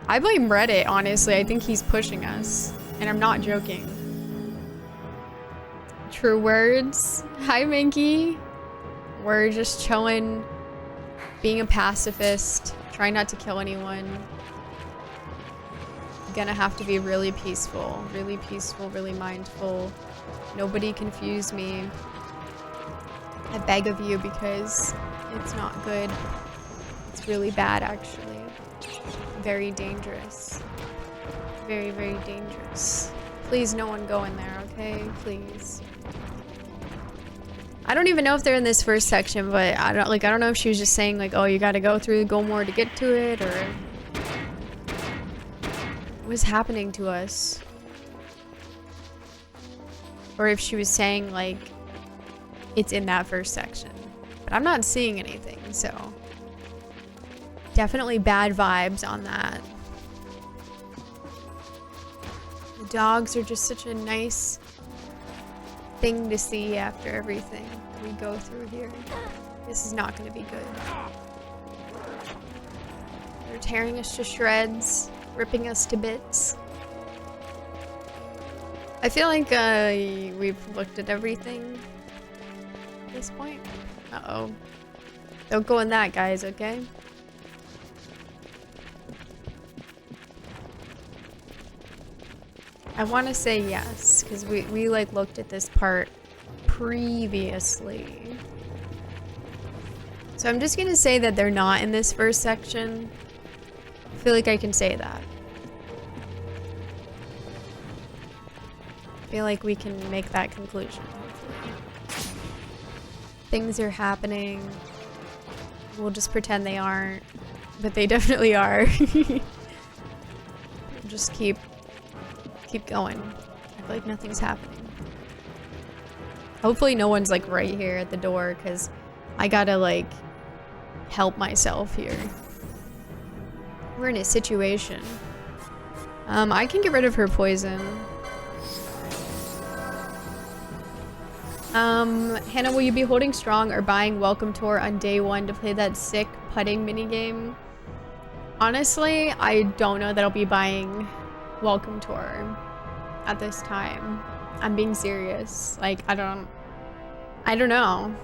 I blame Reddit, honestly. I think he's pushing us. And I'm not joking. True words. Hi, Minky. We're just chilling, being a pacifist, trying not to kill anyone. Gonna have to be really peaceful, really mindful. Nobody confuse me. I beg of you because it's not good. It's really bad, actually. Very dangerous. Very, very dangerous. Please, no one go in there, okay? Please. I don't even know if they're in this first section, but I don't know if she was just saying like, oh, you gotta go through Gomor to get to it, or what was happening to us. Or if she was saying like, it's in that first section. But I'm not seeing anything, so definitely bad vibes on that. The dogs are just such a nice thing to see after everything we go through here. This is not going to be good. They're tearing us to shreds, ripping us to bits. I feel like we've looked at everything at this point. Uh-oh. Don't go in that, guys, okay? I want to say yes, because we like looked at this part previously. So I'm just gonna say that they're not in this first section. I feel like I can say that. I feel like we can make that conclusion, hopefully. Things are happening. We'll just pretend they aren't, but they definitely are. Just keep going. I feel like nothing's happening. Hopefully no one's like right here at the door, because I gotta like help myself here. We're in a situation. I can get rid of her poison. Hannah, will you be holding strong or buying Welcome Tour on day 1 to play that sick putting minigame? Honestly, I don't know that I'll be buying Welcome Tour at this time. I'm being serious. Like, I don't know.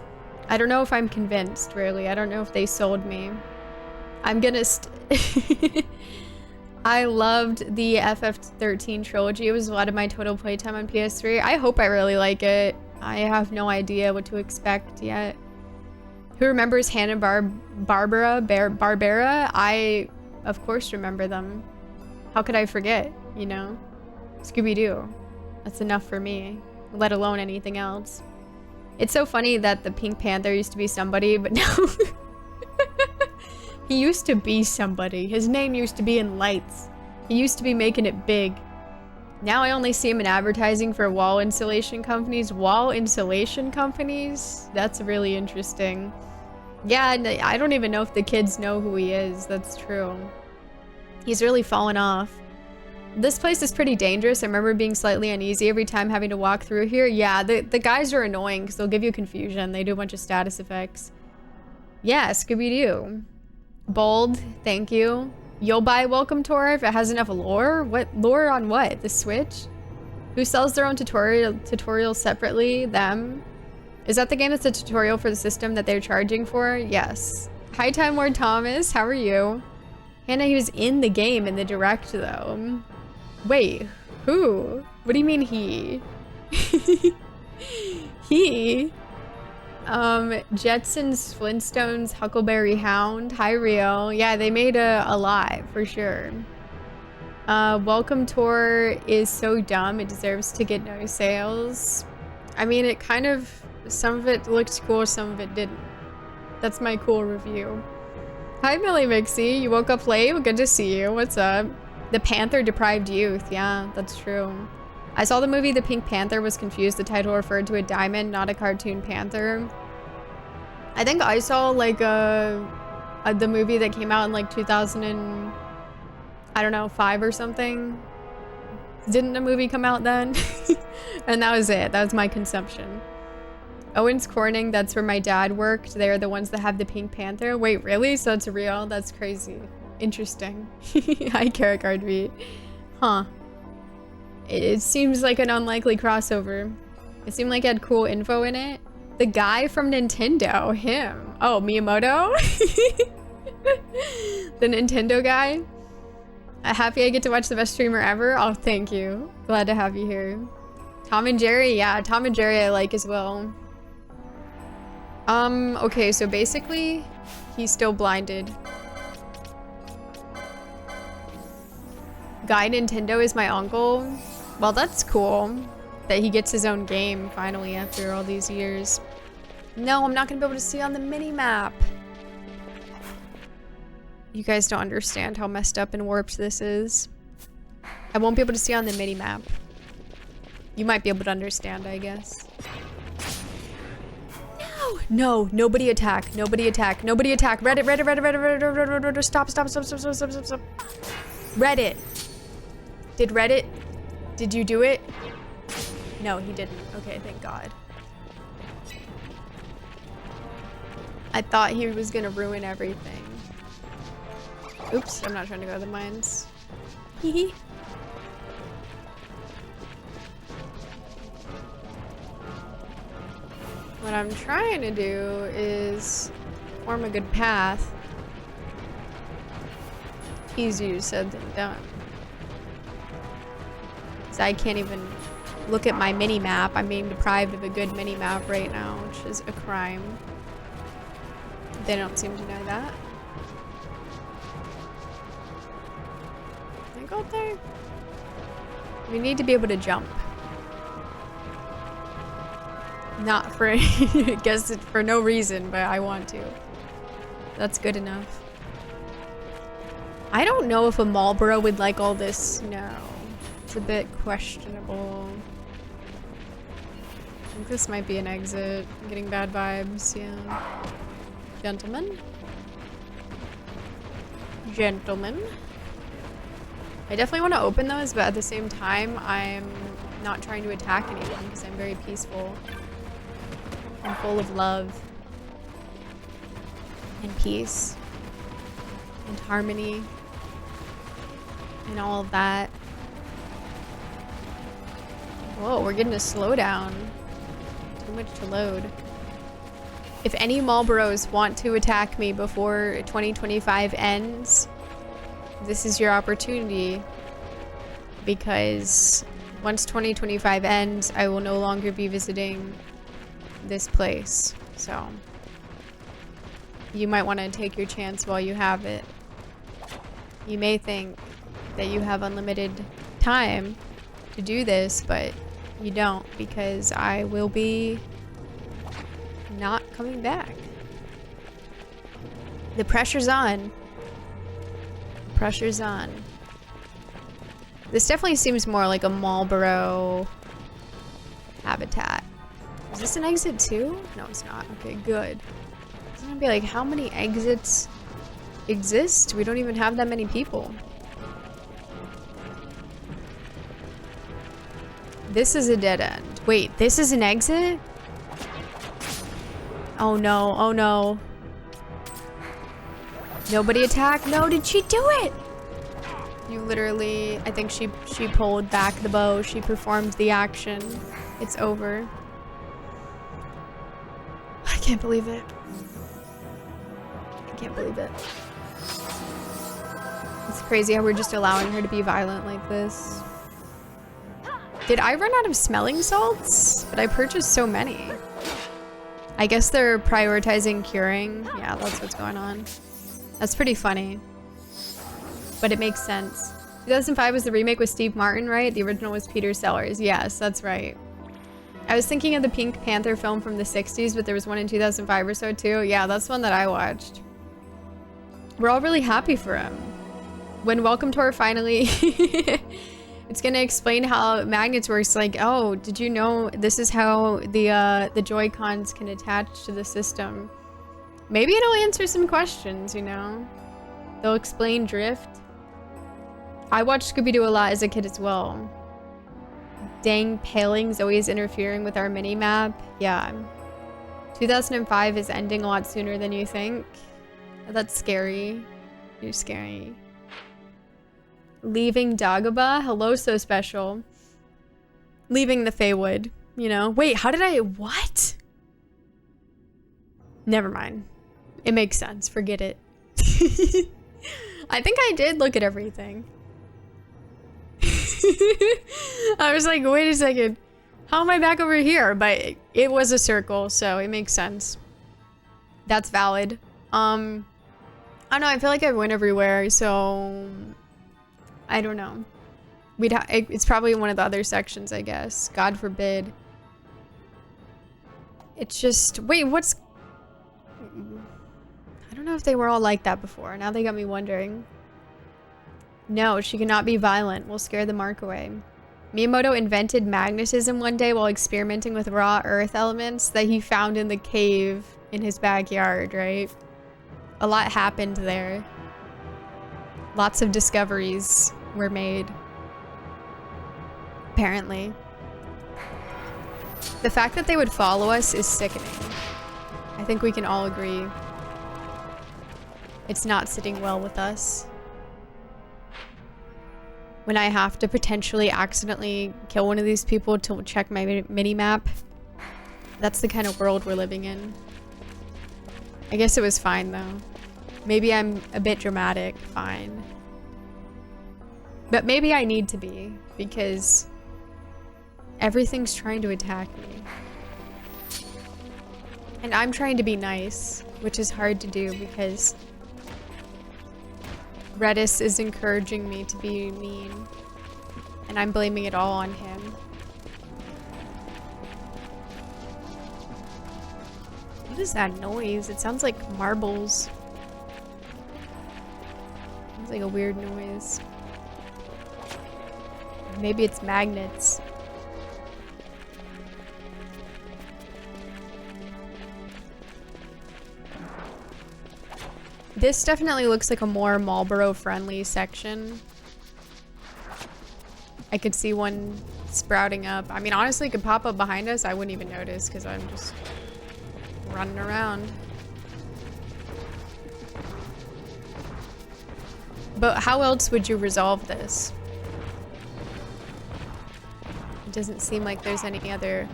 I don't know if I'm convinced, really. I don't know if they sold me. I'm gonna I loved the FF13 trilogy. It was a lot of my total playtime on PS3. I hope I really like it. I have no idea what to expect yet. Who remembers Barbara? I, of course, remember them. How could I forget, you know? Scooby-Doo. That's enough for me. let alone anything else. It's so funny that the Pink Panther used to be somebody, but now he used to be somebody. His name used to be in lights. He used to be making it big. Now I only see him in advertising for wall insulation companies. Wall insulation companies? That's really interesting. Yeah, I don't even know if the kids know who he is. That's true. He's really fallen off. This place is pretty dangerous. I remember being slightly uneasy every time having to walk through here. Yeah, the guys are annoying because they'll give you confusion. They do a bunch of status effects. Yeah, Scooby-Doo. Bold, thank you. You'll buy Welcome Tour if it has enough lore? What lore on what? The Switch? Who sells their own tutorials separately? Them? Is that the game that's a tutorial for the system that they're charging for? Yes. Hi, Time Lord Thomas. How are you? Hannah, he was in the game in the direct though. Wait, who? What do you mean he? He? Jetsons, Flintstones, Huckleberry Hound. Hi, Rio. Yeah, they made a lot, for sure. Welcome Tour is so dumb, it deserves to get no sales. I mean, it kind of, some of it looked cool, some of it didn't. That's my cool review. Hi, Millie Mixie. You woke up late? Well, good to see you. What's up? The Panther deprived youth. Yeah, that's true. I saw the movie The Pink Panther, was confused. The title referred to a diamond, not a cartoon panther. I think I saw like the movie that came out in like 2000 and I don't know, 5 or something. Didn't a movie come out then? And that was it. That was my consumption. Owens Corning, that's where my dad worked. They're the ones that have the Pink Panther. Wait, really? So it's real? That's crazy. Interesting. Hi, Carrot Guard Beat. Huh. It seems like an unlikely crossover. It seemed like it had cool info in it. The guy from Nintendo, him. Oh, Miyamoto? The Nintendo guy? Happy I get to watch the best streamer ever? Oh, thank you. Glad to have you here. Tom and Jerry? Yeah, Tom and Jerry I like as well. Okay, so basically, he's still blinded. Guy Nintendo is my uncle. Well, that's cool that he gets his own game finally after all these years. No, I'm not gonna be able to see on the mini-map. You guys don't understand how messed up and warped this is. I won't be able to see on the mini-map. You might be able to understand, I guess. No, nobody attack, nobody attack, nobody attack. Reddit, Reddit, Reddit, Reddit, Reddit, Reddit, Reddit, stop, stop, stop, stop, stop, stop, stop, stop. Reddit. Did Reddit? Did you do it? No, he didn't. Okay, thank God. I thought he was gonna ruin everything. Oops, I'm not trying to go to the mines. Hee. What I'm trying to do is form a good path. Easier said than done. So I can't even look at my mini-map. I'm being deprived of a good mini-map right now, which is a crime. They don't seem to know that. Can I go up there? We need to be able to jump. Not for, I guess it's for no reason, but I want to. That's good enough. I don't know if a Marlboro would like all this snow. It's a bit questionable. I think this might be an exit. I'm getting bad vibes, yeah. Gentlemen. Gentlemen. I definitely want to open those, but at the same time, I'm not trying to attack anyone because I'm very peaceful. I'm full of love and peace and harmony and all of that. Whoa, we're getting a slowdown. Too much to load. If any Marlboros want to attack me before 2025 ends, this is your opportunity, because once 2025 ends, I will no longer be visiting this place. So you might want to take your chance while you have it. You may think that you have unlimited time to do this, but You don't, because I will be not coming back. The pressure's on. Pressure's on. This definitely seems more like a Marlboro habitat. Is this an exit too? No, it's not. Okay, good. It's gonna be like, how many exits exist? We don't even have that many people. This is a dead end. Wait, this is an exit? Oh no, oh no. Nobody attack? No, did she do it? You literally, I think she pulled back the bow. She performed the action. It's over. I can't believe it. I can't believe it. It's crazy how we're just allowing her to be violent like this. Did I run out of smelling salts? But I purchased so many. I guess they're prioritizing curing. Yeah, that's what's going on. That's pretty funny. But it makes sense. 2005 was the remake with Steve Martin, right? The original was Peter Sellers. Yes, that's right. I was thinking of the Pink Panther film from the 60s, but there was one in 2005 or so too. Yeah, that's one that I watched. We're all really happy for him. When Welcome Tour finally... It's gonna explain how magnets works. Like, oh, did you know this is how the Joy-Cons can attach to the system? Maybe it'll answer some questions, you know? They'll explain drift. I watched Scooby-Doo a lot as a kid as well. Dang palings always interfering with our mini-map. Yeah. 2005 is ending a lot sooner than you think. That's scary. You're scary. Leaving Dagobah? Hello, so special. Leaving the Feywood, you know? Wait, how did I... What? Never mind. It makes sense. Forget it. I think I did look at everything. I was like, wait a second. How am I back over here? But it was a circle, so it makes sense. That's valid. I don't know. I feel like I went everywhere, so... I don't know. It's probably one of the other sections, I guess. God forbid. It's just... Wait, what's... I don't know if they were all like that before. Now they got me wondering. No, she cannot be violent. We'll scare the mark away. Miyamoto invented magnetism one day while experimenting with raw earth elements that he found in the cave in his backyard, right? A lot happened there. Lots of discoveries were made. Apparently. The fact that they would follow us is sickening. I think we can all agree. It's not sitting well with us. When I have to potentially accidentally kill one of these people to check my mini-map. That's the kind of world we're living in. I guess it was fine though. Maybe I'm a bit dramatic, fine. But maybe I need to be, because everything's trying to attack me. And I'm trying to be nice, which is hard to do because Redis is encouraging me to be mean. And I'm blaming it all on him. What is that noise? It sounds like marbles. Sounds like a weird noise. Maybe it's magnets. This definitely looks like a more Marlboro-friendly section. I could see one sprouting up. I mean, honestly, it could pop up behind us. I wouldn't even notice because I'm just running around. But how else would you resolve this? It doesn't seem like there's any other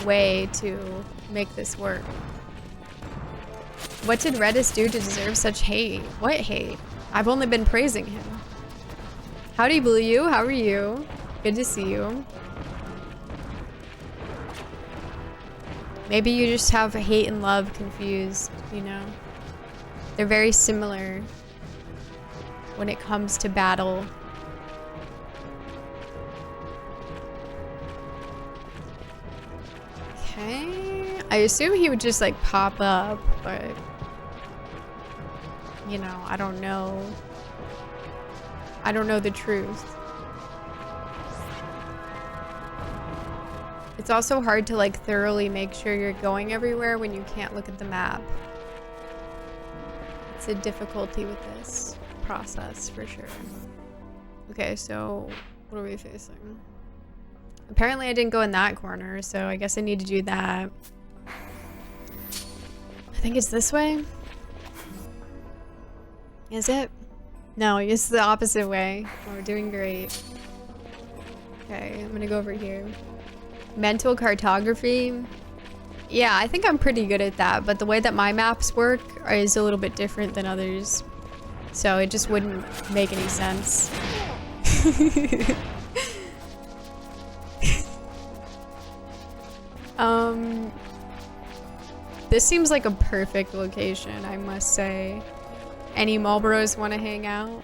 way to make this work. What did Redis do to deserve such hate? What hate? I've only been praising him. Howdy, Blue You. How are you? Good to see you. Maybe you just have hate and love confused, you know? They're very similar when it comes to battle. Okay. I assume he would just like pop up, but you know, I don't know. I don't know the truth. It's also hard to like thoroughly make sure you're going everywhere when you can't look at the map. It's a difficulty with this process for sure. Okay, so what are we facing? Apparently I didn't go in that corner, so I guess I need to do that. I think it's this way. Is it? No, it's the opposite way. Oh, we're doing great. Okay, I'm gonna go over here. Mental cartography. Yeah, I think I'm pretty good at that, but the way that my maps work is a little bit different than others. So it just wouldn't make any sense. This seems like a perfect location, I must say. Any Marlboros want to hang out?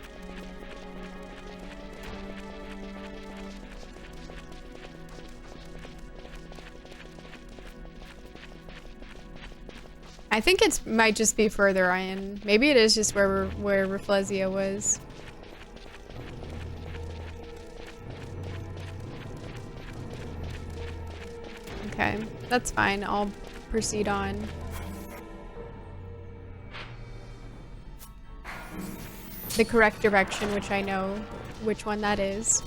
I think it might just be further in. Maybe it is just where Rafflesia was. Okay, that's fine. I'll proceed on. The correct direction, which I know which one that is.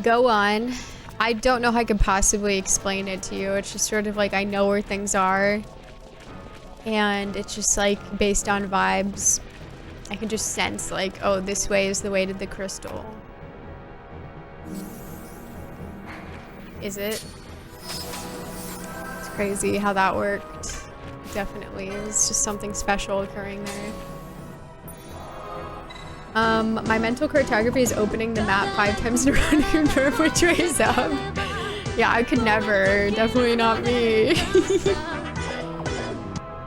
Go on. I don't know how I could possibly explain it to you. It's just sort of like I know where things are. And it's just like based on vibes. I can just sense like, oh, this way is the way to the crystal. Is it? It's crazy how that worked. Definitely. It was just something special occurring there. My mental cartography is opening the map 5 times in a row to confirm which way is up. Yeah, I could never. Definitely not me.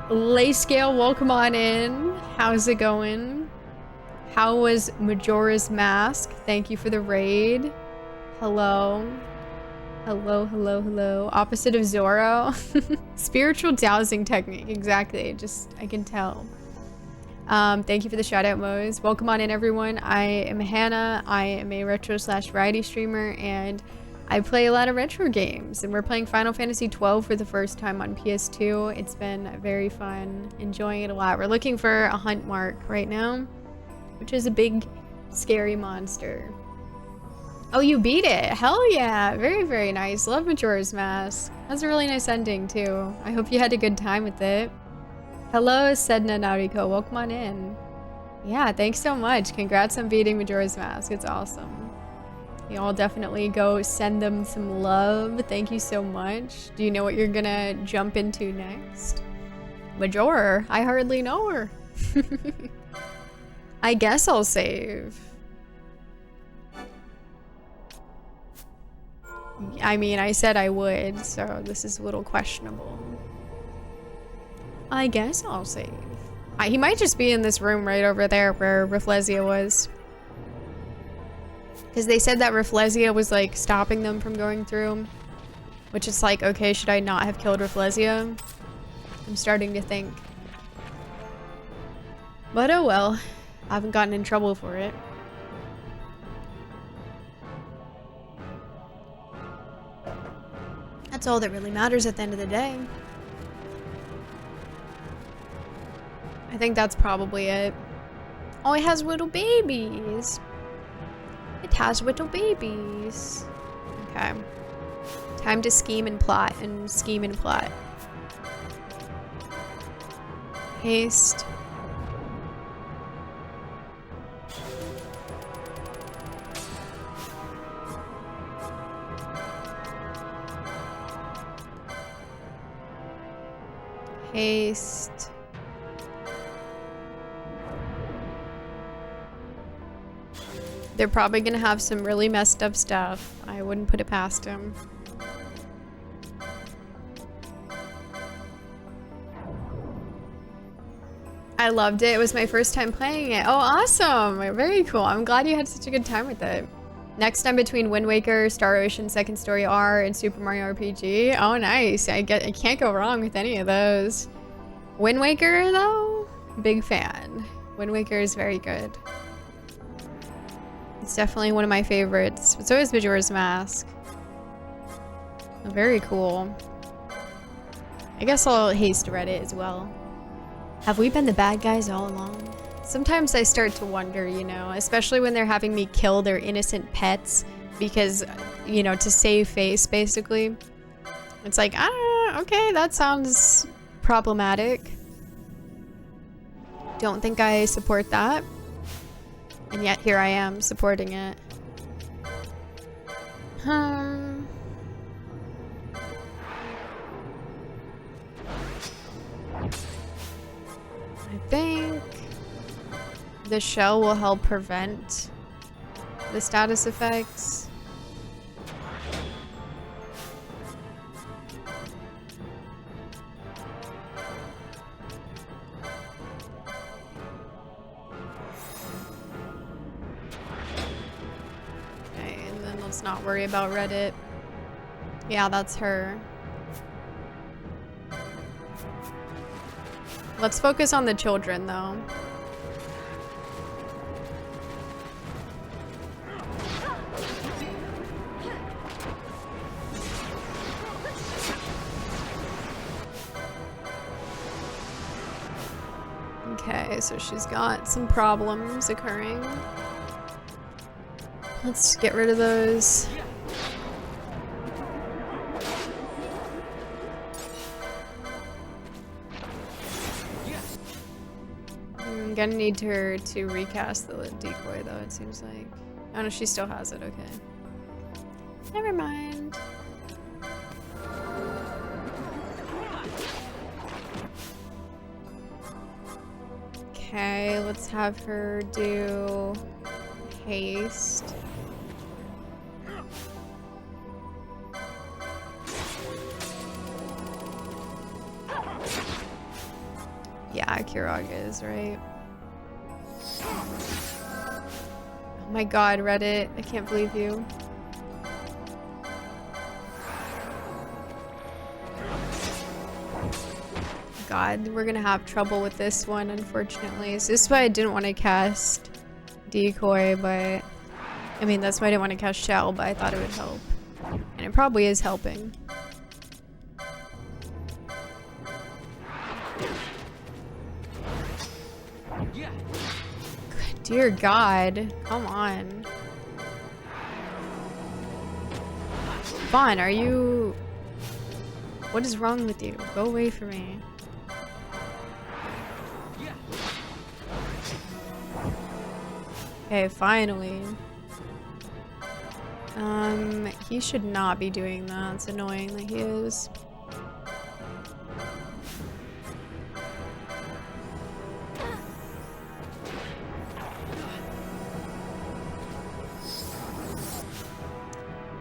Layscale, welcome on in. How's it going? How was Majora's Mask? Thank you for the raid. Hello. Hello, hello, hello. Opposite of Zoro. Spiritual dowsing technique. Exactly. Just, I can tell. Thank you for the shout out, Mo's. Welcome on in, everyone. I am Hannah. I am a retro/variety streamer, and I play a lot of retro games. And we're playing Final Fantasy XII for the first time on PS2. It's been very fun. Enjoying it a lot. We're looking for a hunt mark right now, which is a big, scary monster. Oh, you beat it. Hell yeah. Very, very nice. Love Majora's Mask. Has a really nice ending, too. I hope you had a good time with it. Hello, Sedna Nariko. Welcome on in. Yeah, thanks so much. Congrats on beating Majora's Mask. It's awesome. You all definitely go send them some love. Thank you so much. Do you know what you're gonna jump into next? Majora? I hardly know her. I guess I'll save. I mean, I said I would, so this is a little questionable. I guess I'll save. He might just be in this room right over there where Rafflesia was. Because they said that Rafflesia was like stopping them from going through. Which is like, okay, should I not have killed Rafflesia? I'm starting to think. But oh well. I haven't gotten in trouble for it. That's all that really matters at the end of the day. I think that's probably it. Oh, it has little babies. It has little babies. Okay. Time to scheme and plot and scheme and plot. Haste. Haste. They're probably gonna have some really messed up stuff. I wouldn't put it past them. I loved it. It was my first time playing it. Oh, awesome. Very cool. I'm glad you had such a good time with it. Next time between Wind Waker, Star Ocean Second Story R, and Super Mario RPG. Oh, nice. I can't go wrong with any of those. Wind Waker, though, big fan. Wind Waker is very good. It's definitely one of my favorites. It's always Majora's Mask. Very cool. I guess I'll haste Reddit as well. Have we been the bad guys all along? Sometimes I start to wonder, you know, especially when they're having me kill their innocent pets because, you know, to save face, basically. It's like, okay, that sounds problematic. Don't think I support that. And yet here I am supporting it. I think the shell will help prevent the status effects. Okay, and then let's not worry about Reddit. Yeah, that's her. Let's focus on the children, though. Okay, so she's got some problems occurring. Let's get rid of those. I'm gonna need her to recast the decoy, though, it seems like. Oh no, she still has it, okay. Never mind. Okay, let's have her do haste. Yeah, Kiraga is right. Oh my god, Reddit. I can't believe you. God, we're gonna have trouble with this one, unfortunately. So this is why I didn't want to cast Decoy, but... I mean, that's why I didn't want to cast Shell, but I thought it would help. And it probably is helping. Dear God, come on. Vaughn, are you... What is wrong with you? Go away from me. Okay, finally. He should not be doing that. It's annoying that he is.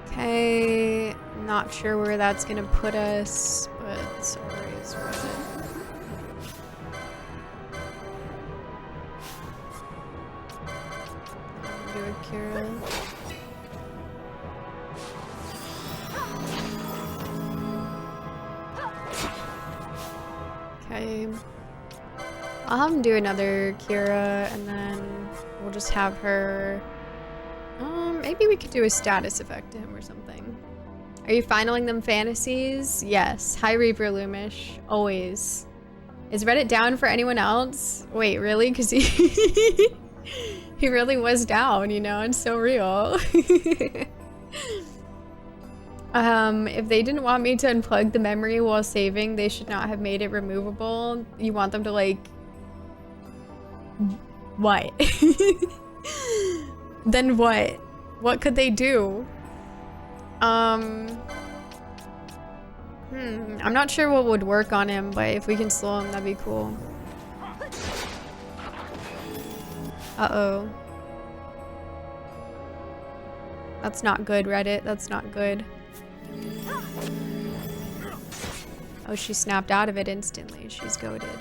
Okay, not sure where that's gonna put us, but sorry, it's worth it. Do a Kira. Okay. I'll have him do another Kira, and then we'll just have her... maybe we could do a status effect to him or something. Are you finaling them fantasies? Yes. Hi, Reaper Loomish. Always. Is Reddit down for anyone else? Wait, really? Because he... he really was down, you know? It's so real. If they didn't want me to unplug the memory while saving, they should not have made it removable. You want them to, like... What? Then what? What could they do? I'm not sure what would work on him, but if we can slow him, that'd be cool. Uh-oh. That's not good, Reddit. That's not good. Oh, she snapped out of it instantly. She's goated.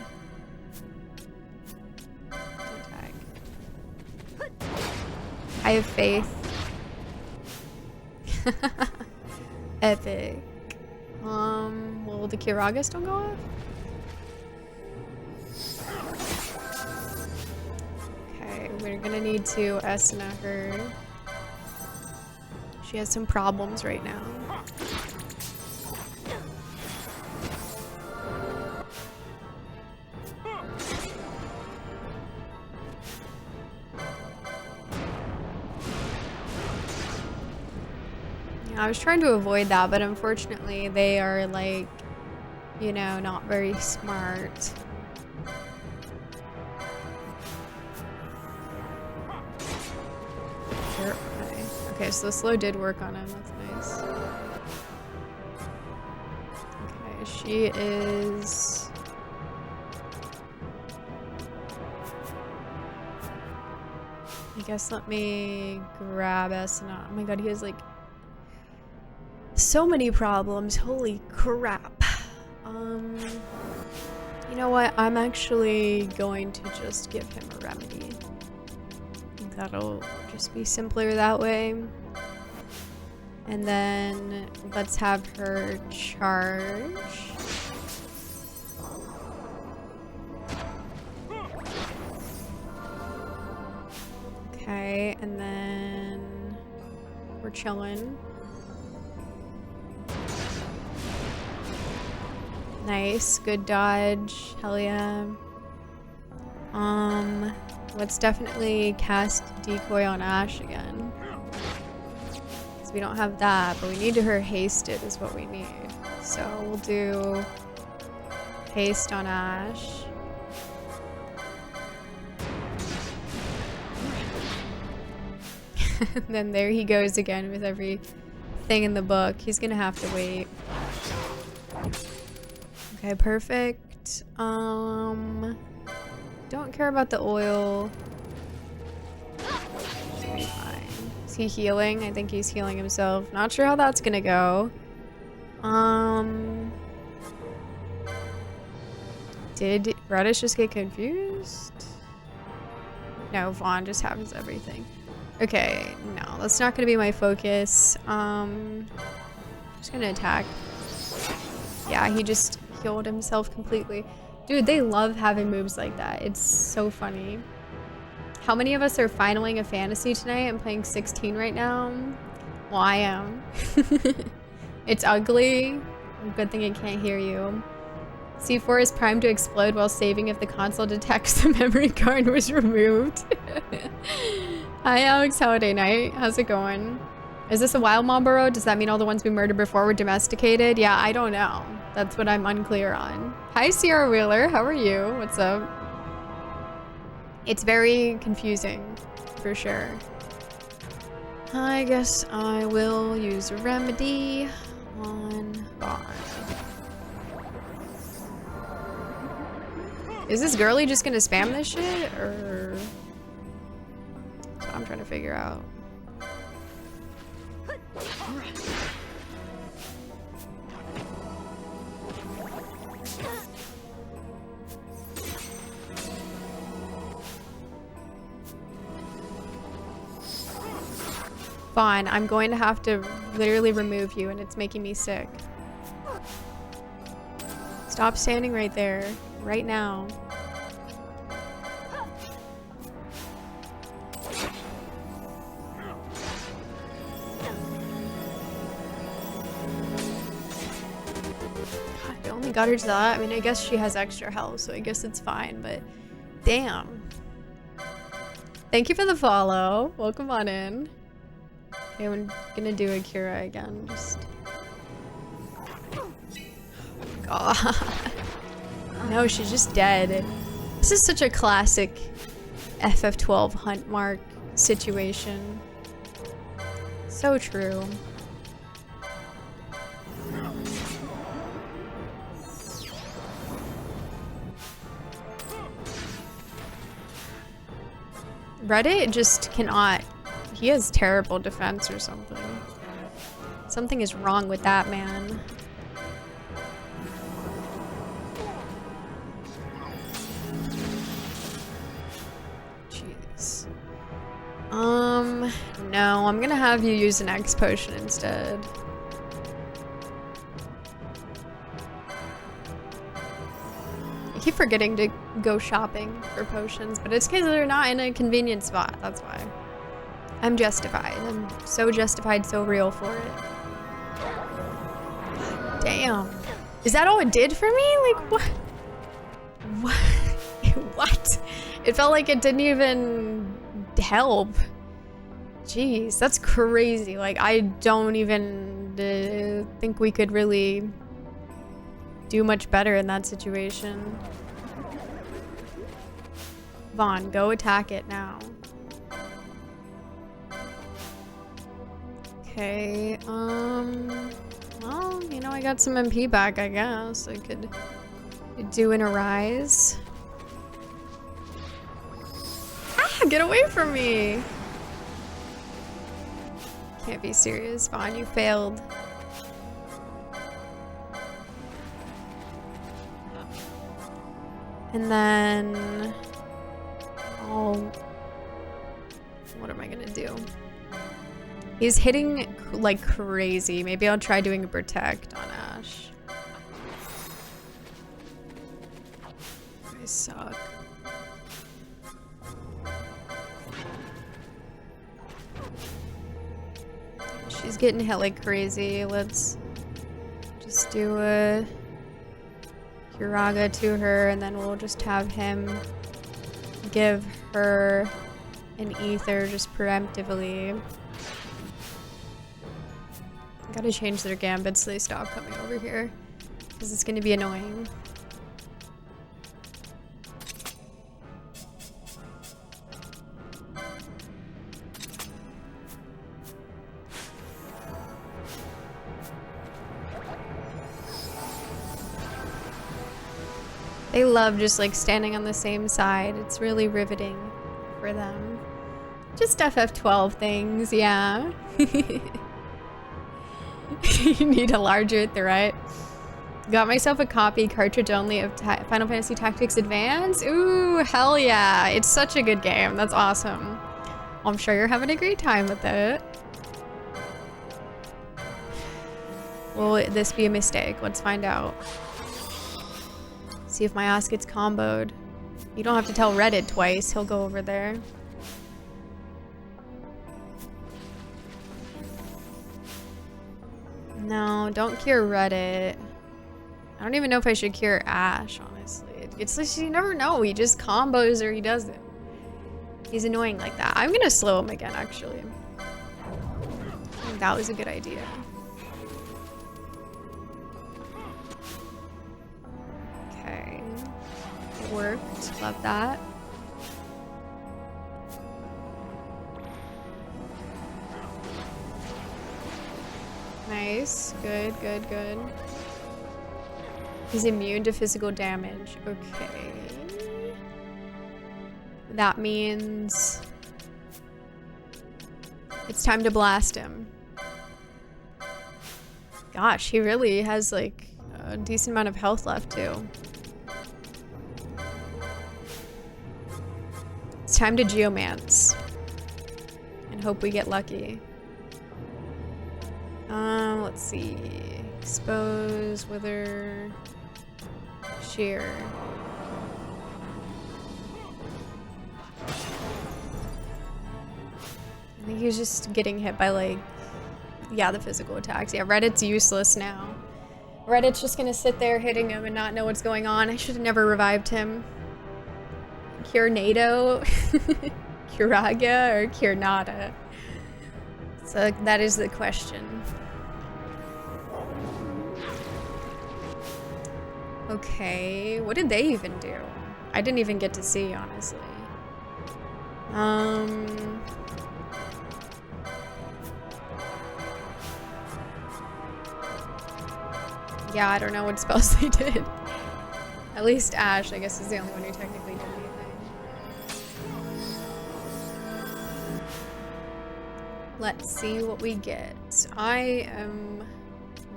Attack. I have faith. Epic. Will the Kiraga still go off? Okay, we're gonna need to Esna her. She has some problems right now. I was trying to avoid that, but unfortunately they are like, you know, not very smart. Sure, okay. Okay, so the slow did work on him, that's nice. Okay, she is... I guess let me grab Esna. Oh my god, he has like so many problems. Holy crap. You know what? I'm actually going to just give him a remedy. I think that'll just be simpler that way. And then let's have her charge. Okay, and then we're chilling. Nice, good dodge, hell yeah. Let's definitely cast Decoy on Ash again. Because we don't have that, but we need her hasted is what we need. So we'll do haste on Ash. And then there he goes again with everything in the book. He's gonna have to wait. Okay, perfect. Don't care about the oil. Should be fine. Is he healing? I think he's healing himself. Not sure how that's gonna go. Did Reddish just get confused? No, Vaughn just has everything. Okay, no, that's not gonna be my focus. I'm just gonna attack. Yeah, he just healed himself completely. Dude, they love having moves like that. It's so funny. How many of us are finaling a fantasy tonight? I'm playing 16 right now. Well, I am. It's ugly. Good thing I can't hear you. C4 is primed to explode while saving if the console detects the memory card was removed. Hi Alex, holiday night. How's it going? Is this a wild Marlboro? Does that mean all the ones we murdered before were domesticated? Yeah, I don't know. That's what I'm unclear on. Hi Sierra Wheeler, how are you? What's up? It's very confusing, for sure. I guess I will use a remedy on Vaughn. Is this girly just gonna spam this shit, or... That's what I'm trying to figure out. Fine, I'm going to have to literally remove you and it's making me sick. Stop standing right there, right now. God, I only got her to that. I mean, I guess she has extra health, so I guess it's fine, but damn. Thank you for the follow. Welcome on in. Okay, I'm gonna do Akira again, just... God. No, she's just dead. This is such a classic FF12 hunt mark situation. So true. Reddit just cannot... He has terrible defense or something. Something is wrong with that man. Jeez. No, I'm gonna have you use an X potion instead. I keep forgetting to go shopping for potions, but it's because they're not in a convenient spot, that's why. I'm justified. I'm so justified, so real for it. Damn. Is that all it did for me? Like, what? What? What? It felt like it didn't even help. Jeez, that's crazy. Like, I don't even think we could really do much better in that situation. Vaughn, go attack it now. Okay, well, you know, I got some MP back, I guess. I could do an arise. Ah, get away from me! Can't be serious, Vaughn, you failed. And then what am I gonna do? He's hitting like crazy. Maybe I'll try doing a protect on Ash. I suck. She's getting hit like crazy. Let's just do a Kiraga to her, and then we'll just have him give her an ether just preemptively. Gotta change their gambits so they stop coming over here, because it's gonna be annoying. They love just like standing on the same side. It's really riveting for them. Just FF12 things, yeah. You need a larger threat. Got myself a copy cartridge only of Final Fantasy Tactics Advance. Ooh, hell yeah. It's such a good game. That's awesome. I'm sure you're having a great time with it. Will this be a mistake? Let's find out. See if my ass gets comboed. You don't have to tell Reddit twice. He'll go over there. No, don't cure Reddit. I don't even know if I should cure Ash, honestly. It's like you never know. He just combos or he doesn't. He's annoying like that. I'm gonna slow him again, actually. I think that was a good idea. Okay. It worked. Love that. Nice. Good, good, good. He's immune to physical damage. Okay. That means it's time to blast him. Gosh, he really has like a decent amount of health left too. It's time to Geomance and hope we get lucky. Let's see. Expose, Wither, Shear. I think he's just getting hit by like, yeah, the physical attacks. Yeah, Reddit's useless now. Reddit's just gonna sit there hitting him and not know what's going on. I should have never revived him. Cure NATO, Kiraga, or Cure Nada? So that is the question. Okay, what did they even do? I didn't even get to see, honestly. Yeah, I don't know what spells they did. At least Ash, I guess, is the only one who technically did anything. Let's see what we get. I am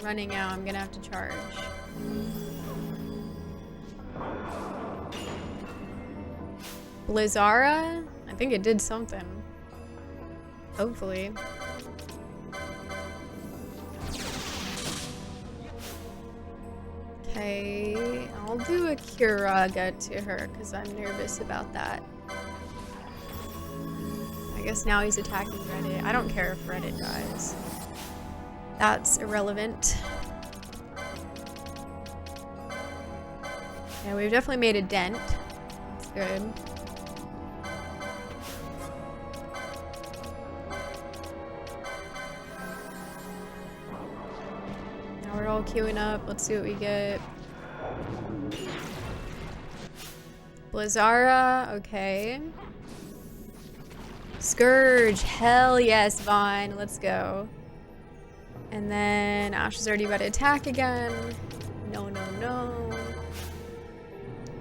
running out. I'm gonna have to charge. Blizzara? I think it did something. Hopefully. Okay, I'll do a Kiraga to her because I'm nervous about that. I guess now he's attacking Reddit. I don't care if Reddit dies. That's irrelevant. Yeah, we've definitely made a dent. That's good. Now we're all queuing up. Let's see what we get. Blizzara, okay. Scourge, hell yes, Vaughn, let's go. And then Ash is already about to attack again. No, no, no.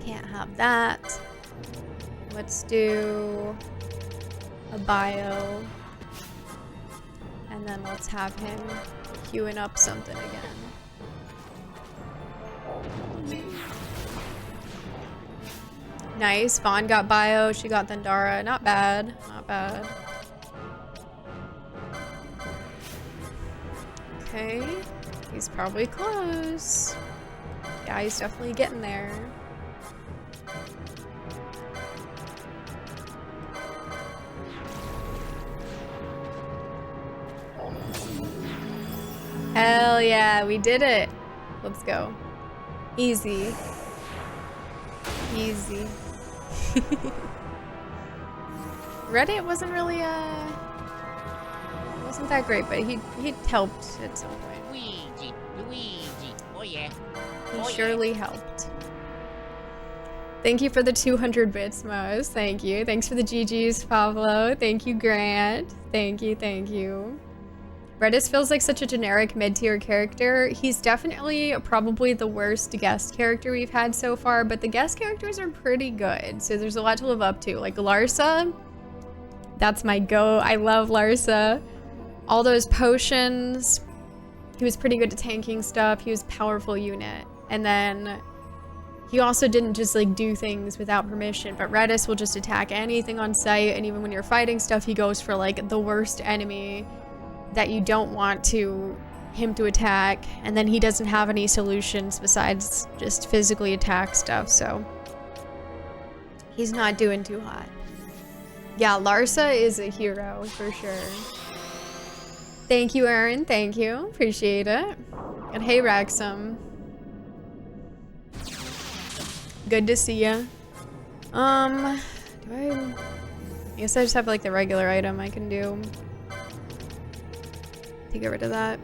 Can't have that. Let's do a bio. And then let's have him queuing up something again. Nice. Vaughn got bio. She got Thundara. Not bad. Not bad. Okay. He's probably close. Yeah, he's definitely getting there. Hell yeah, we did it. Let's go. Easy. Easy. Reddit wasn't really wasn't that great, but he helped at some point. Luigi, oh yeah. He surely helped. Thank you for the 200 bits, Mose. Thank you. Thanks for the GGs, Pablo. Thank you, Grant. Thank you, thank you. Redis feels like such a generic mid-tier character. He's definitely probably the worst guest character we've had so far, but the guest characters are pretty good, so there's a lot to live up to. Like Larsa, that's my go. I love Larsa. All those potions, he was pretty good at tanking stuff. He was a powerful unit. And then he also didn't just like do things without permission, but Redis will just attack anything on sight, and even when you're fighting stuff, he goes for like the worst enemy that you don't want him to attack, and then he doesn't have any solutions besides just physically attack stuff, so he's not doing too hot. Yeah, Larsa is a hero for sure. Thank you, Aaron. Thank you. Appreciate it. And hey, Raxum. Good to see ya. I guess I just have like the regular item I can do to get rid of that.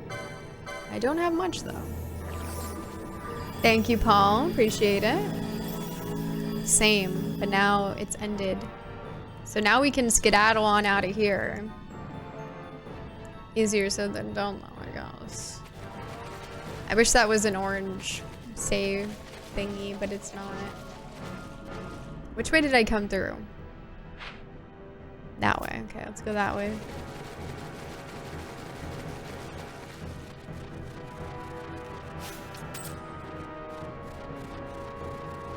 I don't have much though. Thank you, Paul. Appreciate it. Same, but now it's ended. So now we can skedaddle on out of here. Easier said than done though, I guess. I wish that was an orange save thingy, but it's not. Which way did I come through? That way. Okay, let's go that way.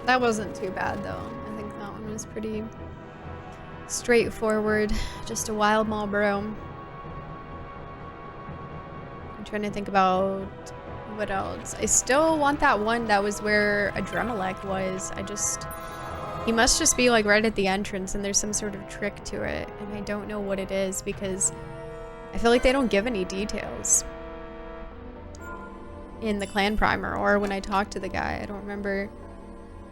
That wasn't too bad though. I think that one was pretty straightforward. Just a wild Marlboro. I'm trying to think about what else. I still want that one that was where Adremalek was. He must just be like right at the entrance and there's some sort of trick to it. And I don't know what it is because I feel like they don't give any details in the clan primer or when I talk to the guy. I don't remember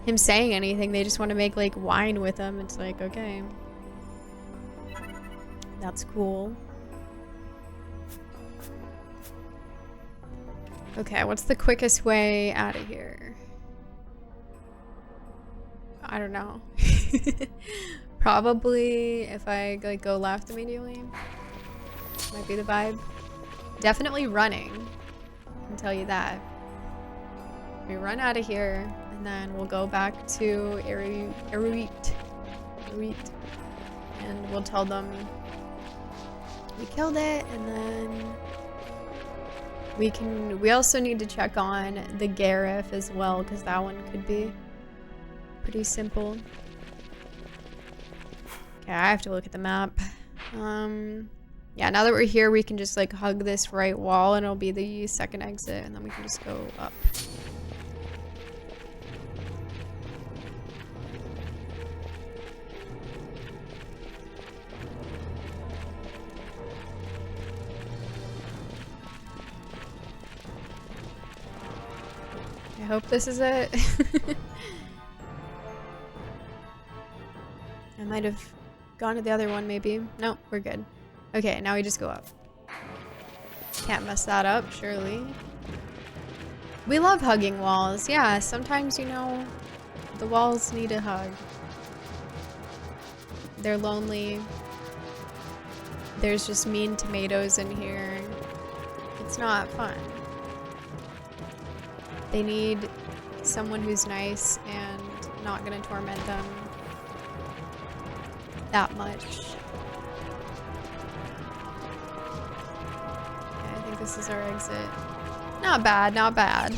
him saying anything. They just want to make like wine with him. It's like, okay, that's cool. Okay, what's the quickest way out of here? I don't know. Probably if I like go left immediately. Might be the vibe. Definitely running. I can tell you that. We run out of here. And then we'll go back to Eruit. And we'll tell them we killed it, and then we also need to check on the Gareth as well, because that one could be pretty simple. Okay, I have to look at the map. Yeah, now that we're here, we can just like hug this right wall and it'll be the second exit, and then we can just go up. I hope this is it. I might have gone to the other one, maybe. No, we're good. Okay, now we just go up. Can't mess that up, surely. We love hugging walls. Yeah, sometimes, you know, the walls need a hug. They're lonely. There's just mean tomatoes in here. It's not fun. They need someone who's nice and not gonna torment them that much. Okay, I think this is our exit. Not bad, not bad.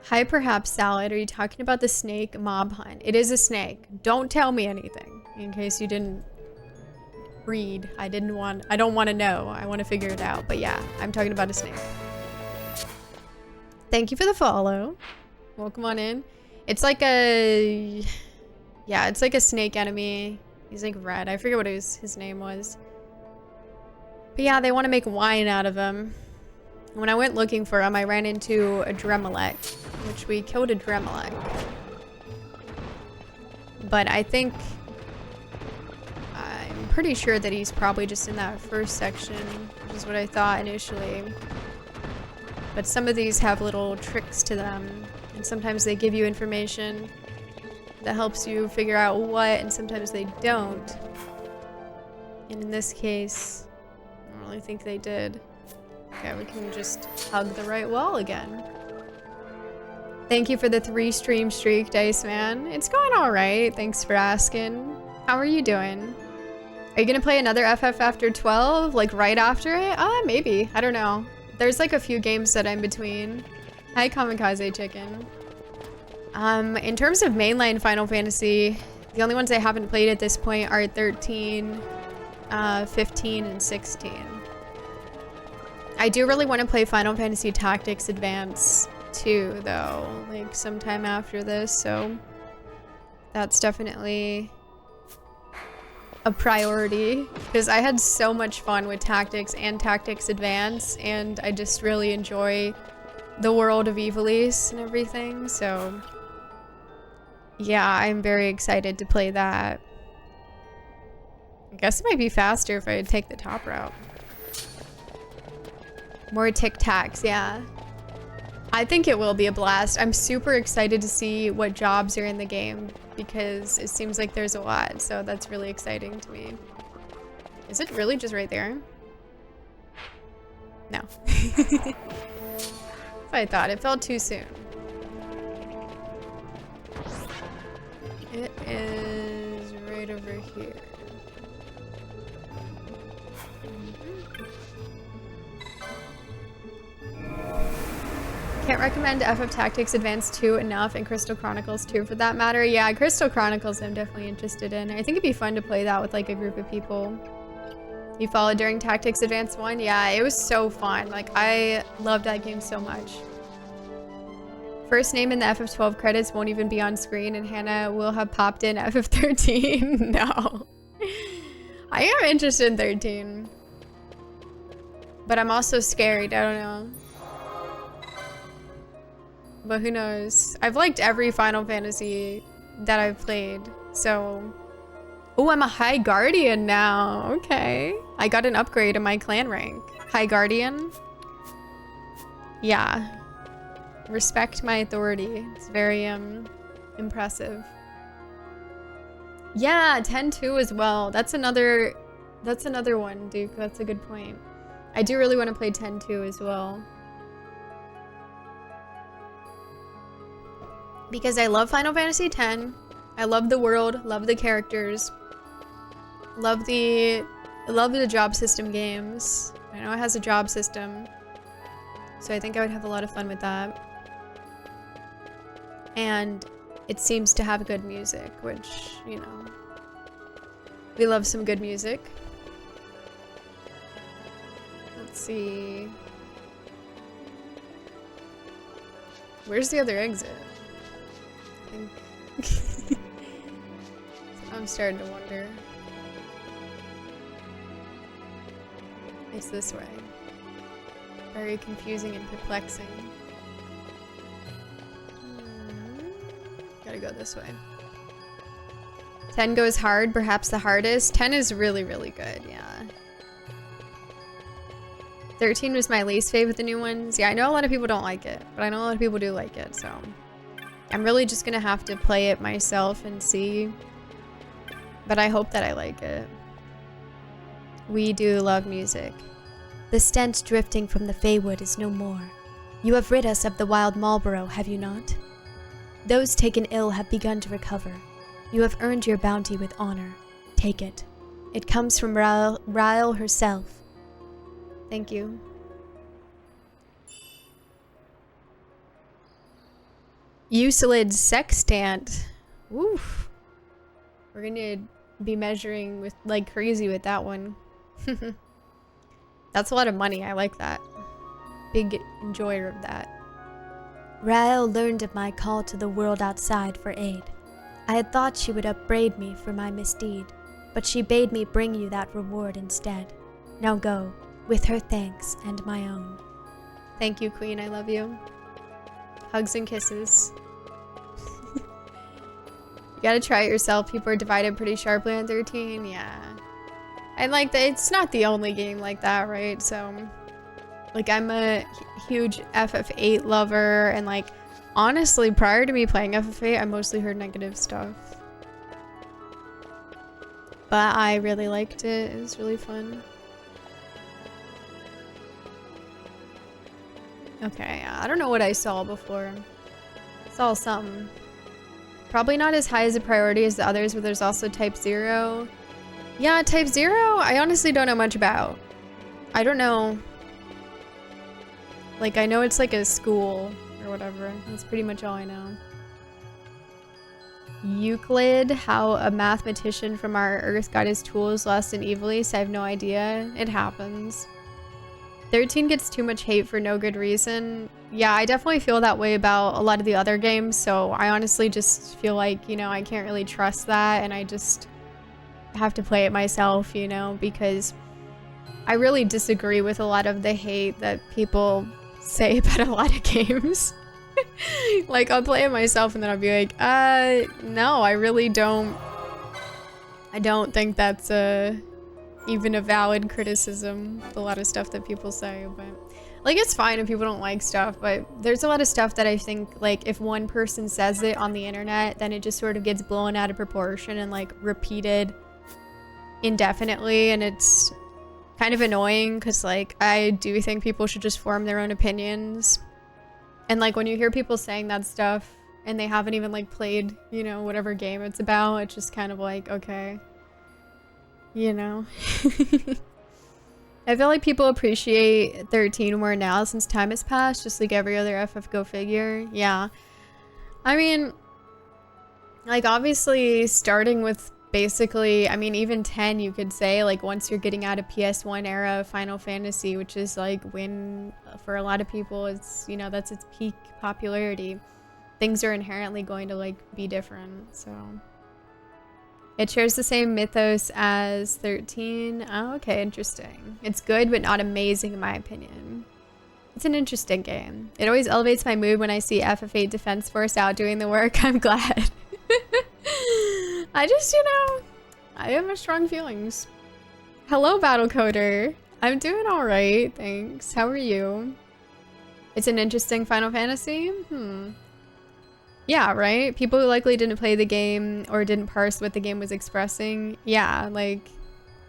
Hi, perhaps salad. Are you talking about the snake mob hunt? It is a snake. Don't tell me anything in case you didn't read. I don't want to know. I want to figure it out. But yeah, I'm talking about a snake. Thank you for the follow. Welcome on in. It's like a... Yeah, it's like a snake enemy. He's like red. I forget what his name was. But yeah, they want to make wine out of him. When I went looking for him, I ran into a Dremelec, which we killed a Dremelec. But I think... I'm pretty sure that he's probably just in that first section, which is what I thought initially. But some of these have little tricks to them, and sometimes they give you information that helps you figure out what, and sometimes they don't. And in this case, I don't really think they did. Okay, we can just hug the right wall again. Thank you for the 3 stream streak, Dice Man. It's going alright, thanks for asking. How are you doing? Are you gonna play another FF after 12? Like right after it? Maybe. I don't know. There's like a few games that I'm between. Hi, Kamikaze Chicken. In terms of mainline Final Fantasy, the only ones I haven't played at this point are 13, 15, and 16. I do really want to play Final Fantasy Tactics Advance 2, though, like sometime after this, so that's definitely a priority, because I had so much fun with Tactics and Tactics Advance, and I just really enjoy the world of Ivalice and everything, so yeah, I'm very excited to play that. I guess it might be faster if I take the top route. More tic-tacs, yeah. I think it will be a blast. I'm super excited to see what jobs are in the game, because it seems like there's a lot, so that's really exciting to me. Is it really just right there? No. That's what I thought. It felt too soon. It is right over here. Can't recommend FF Tactics Advance 2 enough, and Crystal Chronicles 2 for that matter. Yeah, Crystal Chronicles I'm definitely interested in. I think it'd be fun to play that with like a group of people. You followed during Tactics Advance 1? Yeah, it was so fun. Like, I loved that game so much. First name in the FF12 credits won't even be on screen, and Hannah will have popped in FF13. No. I am interested in 13. But I'm also scared, I don't know. But who knows? I've liked every Final Fantasy that I've played, so... Oh, I'm a High Guardian now. Okay. I got an upgrade in my clan rank. High Guardian? Yeah. Respect my authority. It's very, impressive. Yeah, 10-2 as well. That's another one, Duke. That's a good point. I do really want to play 10-2 as well. Because I love Final Fantasy X. I love the world, love the characters. Love the job system games. I know it has a job system. So I think I would have a lot of fun with that. And it seems to have good music, which, you know, We love some good music. Let's see. Where's the other exit? I think. I'm starting to wonder. It's this way. Very confusing and perplexing. Gotta go this way. 10 goes hard, perhaps the hardest. 10 is really, really good, yeah. 13 was my least favorite, the new ones. Yeah, I know a lot of people don't like it, but I know a lot of people do like it, so. I'm really just gonna have to play it myself and see. But I hope that I like it. We do love music. The stench drifting from the Feywood is no more. You have rid us of the wild Marlborough, have you not? Those taken ill have begun to recover. You have earned your bounty with honor. Take it. It comes from Ryle herself. Thank you. Euclid sextant. Oof. We're gonna be measuring with like crazy with that one. That's a lot of money. I like that. Big enjoyer of that. Ryle learned of my call to the world outside for aid. I had thought she would upbraid me for my misdeed, but she bade me bring you that reward instead. Now go, with her thanks and my own. Thank you, Queen. I love you. Hugs and kisses. You gotta try it yourself. People are divided pretty sharply on 13. Yeah. And like, it's not the only game like that, right? So, like, I'm a huge FF8 lover, and like, honestly, prior to me playing FF8, I mostly heard negative stuff. But I really liked it. It was really fun. Okay, I don't know what I saw before. I saw something. Probably not as high as a priority as the others, but there's also Type 0. Yeah, Type 0, I honestly don't know much about. I don't know. Like, I know it's like a school or whatever. That's pretty much all I know. Euclid, how a mathematician from our Earth got his tools lost in Evilise. I have no idea. It happens. 13 gets too much hate for no good reason. Yeah, I definitely feel that way about a lot of the other games, so I honestly just feel like, you know, I can't really trust that, and I just have to play it myself, you know, because I really disagree with a lot of the hate that people say about a lot of games. Like, I'll play it myself and then I'll be like, no, I really don't. I don't think that's even a valid criticism, a lot of stuff that people say, but like, it's fine if people don't like stuff, but there's a lot of stuff that I think, like, if one person says it on the internet, then it just sort of gets blown out of proportion and like repeated indefinitely, and it's kind of annoying because, like, I do think people should just form their own opinions. And like, when you hear people saying that stuff and they haven't even like played, you know, whatever game it's about, it's just kind of like, okay, you know. I feel like people appreciate 13 more now since time has passed, just like every other FF, go figure. Yeah. I mean, like, obviously starting with basically, I mean, even 10, you could say, like, once you're getting out of PS1 era Final Fantasy, which is like when, for a lot of people, it's, you know, that's its peak popularity, things are inherently going to like be different, so. It shares the same mythos as 13. Oh, okay, interesting. It's good, but not amazing in my opinion. It's an interesting game. It always elevates my mood when I see FF8 Defense Force out doing the work. I'm glad. I just, you know, I have my strong feelings. Hello, Battle Coder. I'm doing all right, thanks. How are you? It's an interesting Final Fantasy? Yeah, right? People who likely didn't play the game or didn't parse what the game was expressing. Yeah, like,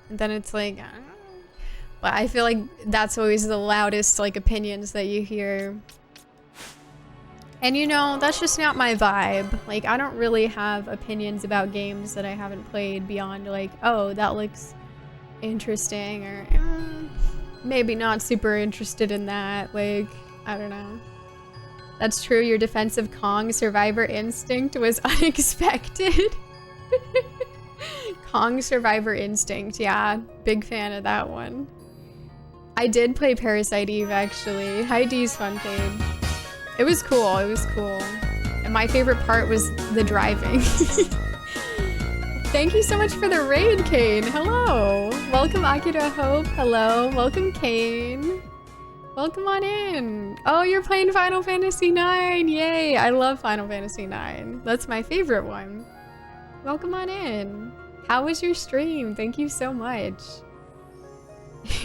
and then it's like, I don't know. But I feel like that's always the loudest, like, opinions that you hear. And, you know, that's just not my vibe. Like, I don't really have opinions about games that I haven't played beyond, like, oh, that looks interesting, or maybe not super interested in that. Like, I don't know. That's true, your defense of Kong survivor instinct was unexpected. Kong Survivor Instinct. Yeah, big fan of that one. I did play Parasite Eve, actually. Hi, D's Fun Page. It was cool. It was cool. And my favorite part was the driving. Thank you so much for the raid, Kane. Hello. Welcome, Akira Hope. Hello. Welcome, Kane. Welcome on in. Oh, you're playing Final Fantasy IX. Yay. I love Final Fantasy IX. That's my favorite one. Welcome on in. How was your stream? Thank you so much.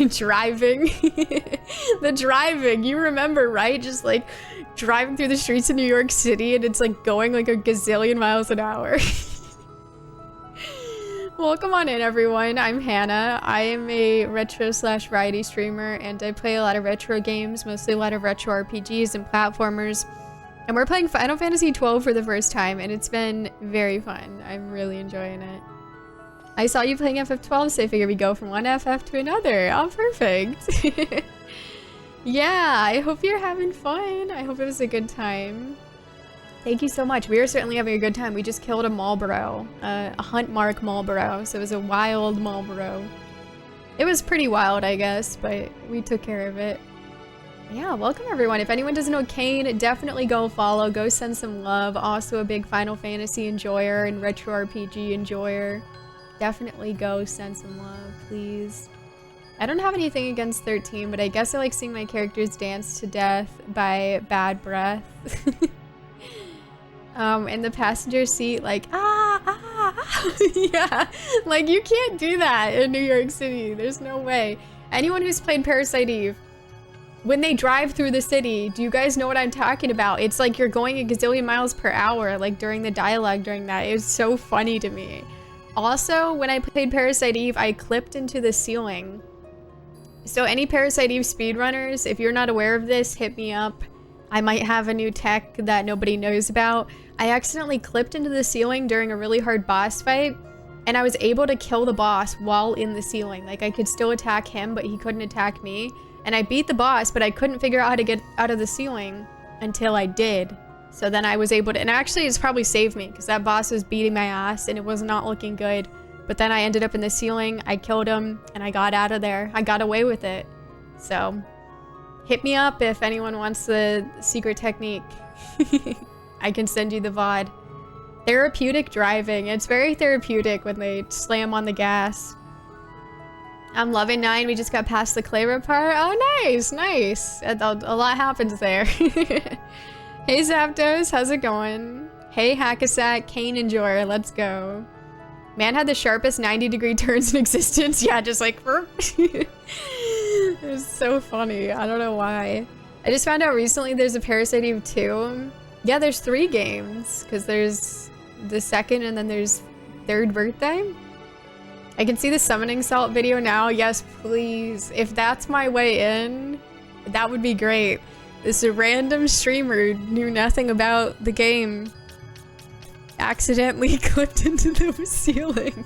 Driving. The driving. You remember, right? Just like driving through the streets of New York City and it's like going like a gazillion miles an hour. Welcome on in, everyone. I'm Hannah. I am a retro/variety streamer, and I play a lot of retro games, mostly a lot of retro RPGs and platformers. And we're playing Final Fantasy XII for the first time, and it's been very fun. I'm really enjoying it. I saw you playing FF12, so I figured we'd go from one FF to another. Oh, perfect. Yeah, I hope you're having fun. I hope it was a good time. Thank you so much. We are certainly having a good time. We just killed a Marlboro, a hunt mark Marlboro, so it was a wild Marlboro. It was pretty wild, I guess, but we took care of it. Yeah, welcome everyone. If anyone doesn't know Kane, definitely go follow, go send some love. Also a big Final Fantasy enjoyer and retro RPG enjoyer. Definitely go send some love, please. I don't have anything against 13, but I guess I like seeing my characters dance to death by bad breath. In the passenger seat, like, yeah, like you can't do that in New York City. There's no way. Anyone who's played Parasite Eve, when they drive through the city, do you guys know what I'm talking about? It's like you're going a gazillion miles per hour, like during the dialogue during that. It was so funny to me. Also, when I played Parasite Eve, I clipped into the ceiling. So any Parasite Eve speedrunners, if you're not aware of this, hit me up. I might have a new tech that nobody knows about. I accidentally clipped into the ceiling during a really hard boss fight, and I was able to kill the boss while in the ceiling. Like, I could still attack him, but he couldn't attack me. And I beat the boss, but I couldn't figure out how to get out of the ceiling until I did. So then I was able to, and actually it's probably saved me, because that boss was beating my ass, and it was not looking good. But then I ended up in the ceiling, I killed him, and I got out of there. I got away with it. So, hit me up if anyone wants the secret technique. I can send you the VOD. Therapeutic driving. It's very therapeutic when they slam on the gas. I'm loving 9. We just got past the Clara part. Oh, nice, nice. A lot happens there. Hey, Zapdos. How's it going? Hey, Hackasack. Kane Enjoyer. Let's go. Man had the sharpest 90-degree turns in existence. Yeah, just like... It was so funny. I don't know why. I just found out recently there's a Parasite Eve 2. Yeah, there's 3 games. Because there's the second and then there's third birthday. I can see the summoning salt video now. Yes, please. If that's my way in, that would be great. This random streamer knew nothing about the game. Accidentally clipped into the ceiling.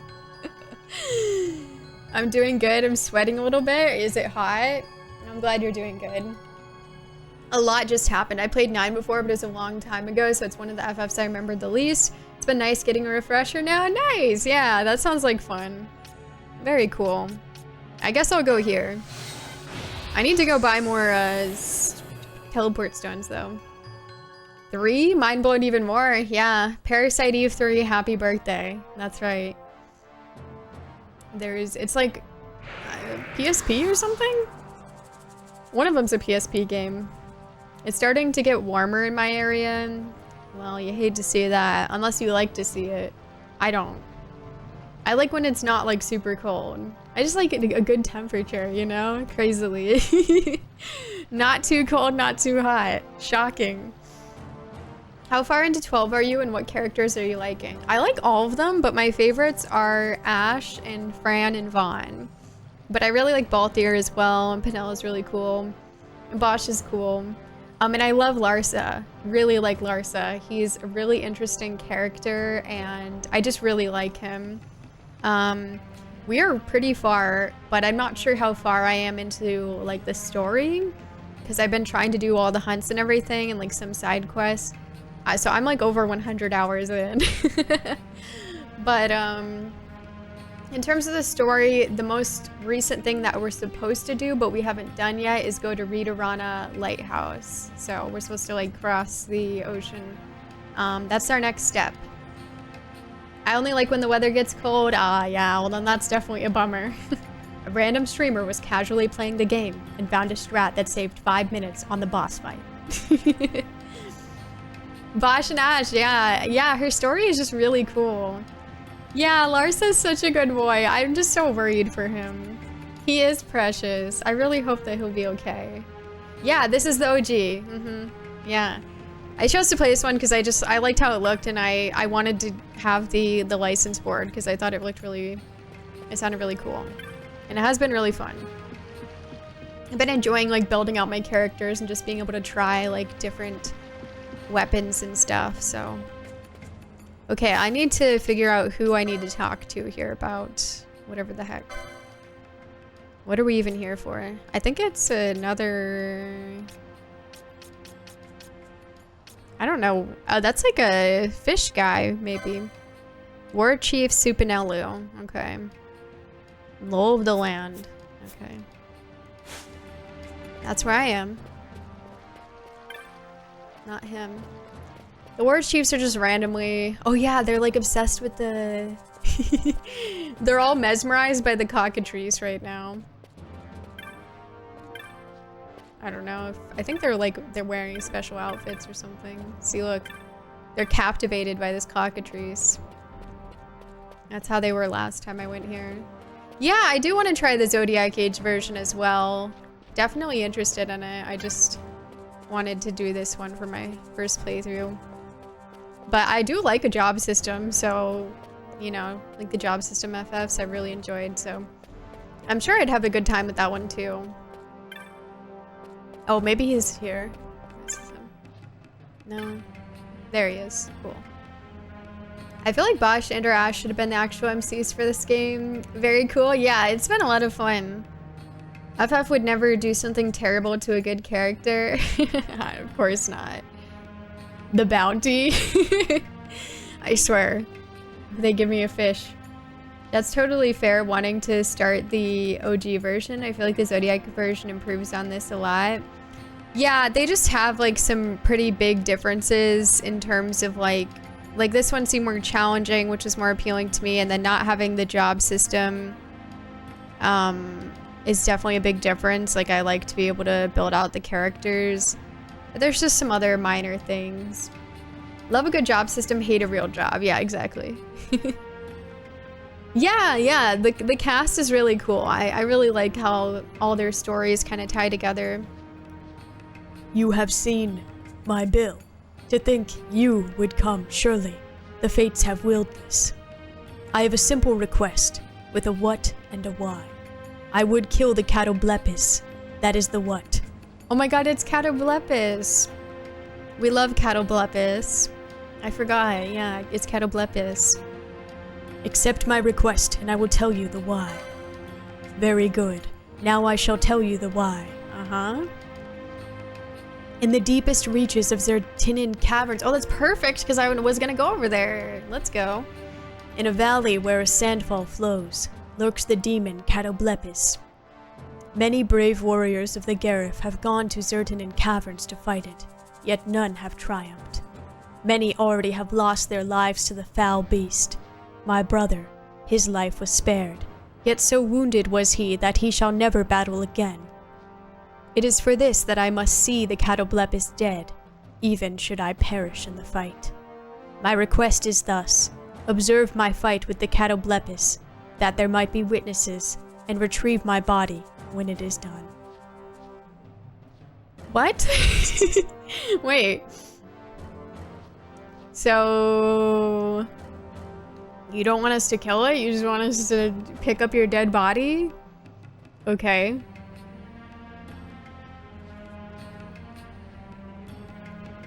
I'm doing good. I'm sweating a little bit. Is it hot? I'm glad you're doing good. A lot just happened. I played 9 before, but it was a long time ago, so it's one of the FFs I remembered the least. It's been nice getting a refresher now. Nice! Yeah, that sounds like fun. Very cool. I guess I'll go here. I need to go buy more teleport stones, though. 3? Mind blown even more. Yeah. Parasite Eve 3, happy birthday. That's right. It's like PSP or something? One of them's a PSP game. It's starting to get warmer in my area. Well, you hate to see that, unless you like to see it. I don't. I like when it's not like super cold. I just like a good temperature, you know? Crazily. Not too cold, not too hot. Shocking. How far into 12 are you and what characters are you liking? I like all of them, but my favorites are Ash and Fran and Vaughn. But I really like Balthier as well, and Penella's really cool. And Bosch is cool. And I love Larsa. Really like Larsa. He's a really interesting character, and I just really like him. We are pretty far, but I'm not sure how far I am into like the story, because I've been trying to do all the hunts and everything and like some side quests. So I'm like over 100 hours in. But In terms of the story, the most recent thing that we're supposed to do, but we haven't done yet, is go to Ritorana Lighthouse. So we're supposed to like cross the ocean. That's our next step. I only like when the weather gets cold. Ah, yeah, well then that's definitely a bummer. A random streamer was casually playing the game and found a strat that saved 5 minutes on the boss fight. Bosh and Ash, yeah. Yeah, her story is just really cool. Yeah, Lars is such a good boy. I'm just so worried for him. He is precious. I really hope that he'll be okay. Yeah, this is the OG. Yeah. I chose to play this one because I liked how it looked, and I wanted to have the license board because I thought it sounded really cool. And it has been really fun. I've been enjoying like building out my characters and just being able to try like different weapons and stuff, so. Okay, I need to figure out who I need to talk to here about whatever the heck. What are we even here for? I think it's another... I don't know. That's like a fish guy, maybe. War Chief Supinelu. Okay. Law of the land. Okay. That's where I am. Not him. The war chiefs are just randomly... Oh yeah, they're like obsessed with the... They're all mesmerized by the cockatrice right now. I don't know if... I think they're like, they're wearing special outfits or something. See, look. They're captivated by this cockatrice. That's how they were last time I went here. Yeah, I do want to try the Zodiac Age version as well. Definitely interested in it. I just wanted to do this one for my first playthrough. But I do like a job system, so, you know, like the job system FFs I really enjoyed, so I'm sure I'd have a good time with that one too. Oh, maybe he's here. This is him. No. There he is. Cool. I feel like Bosh and or Ash should have been the actual MCs for this game. Very cool. Yeah, it's been a lot of fun. FF would never do something terrible to a good character. Of course not. The bounty. I swear. They give me a fish. That's totally fair wanting to start the OG version. I feel like the Zodiac version improves on this a lot. Yeah, they just have like some pretty big differences in terms of like this one seemed more challenging, which is more appealing to me, and then not having the job system is definitely a big difference. Like I like to be able to build out the characters. But there's just some other minor things. Love a good job system, hate a real job. Yeah, exactly. Yeah, the cast is really cool. I really like how all their stories kind of tie together. You have seen my bill. To think you would come, surely. The fates have willed this. I have a simple request, with a what and a why. I would kill the Catoblepis. That is the what. Oh my god, it's Catoblepis. We love Catoblepis. I forgot, yeah, it's Catoblepis. Accept my request, and I will tell you the why. Very good. Now I shall tell you the why. Uh-huh. In the deepest reaches of Zertinin caverns. Oh, that's perfect, because I was gonna go over there. Let's go. In a valley where a sandfall flows, lurks the demon Catoblepis. Many brave warriors of the Gareth have gone to Zertinin caverns to fight it, yet none have triumphed. Many already have lost their lives to the foul beast. My brother, his life was spared, yet so wounded was he that he shall never battle again. It is for this that I must see the Catoblepis dead, even should I perish in the fight. My request is thus: observe my fight with the Catoblepis, that there might be witnesses, and retrieve my body when it is done. What? Wait. So... you don't want us to kill it? You just want us to pick up your dead body? Okay.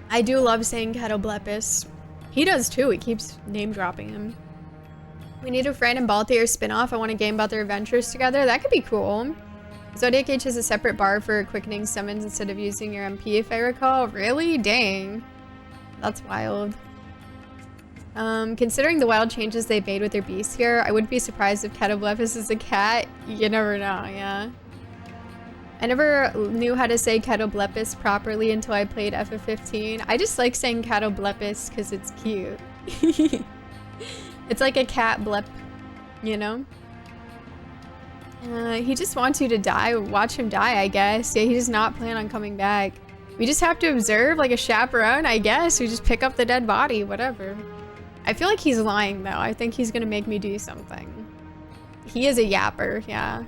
I do love saying Catoblepis. He does too, he keeps name dropping him. We need a Fran and Balthier spin-off. I want a game about their adventures together. That could be cool. Zodiac Age has a separate bar for quickening summons instead of using your MP, if I recall. Really? Dang. That's wild. Considering the wild changes they made with their beasts here, I wouldn't be surprised if Catoblephus is a cat. You never know, yeah. I never knew how to say Catoblephus properly until I played FF15. I just like saying Catoblephus because it's cute. It's like a cat blep, you know? He just wants you to die. Watch him die, I guess. Yeah, he does not plan on coming back. We just have to observe like a chaperone, I guess. We just pick up the dead body, whatever. I feel like he's lying, though. I think he's gonna make me do something. He is a yapper, yeah.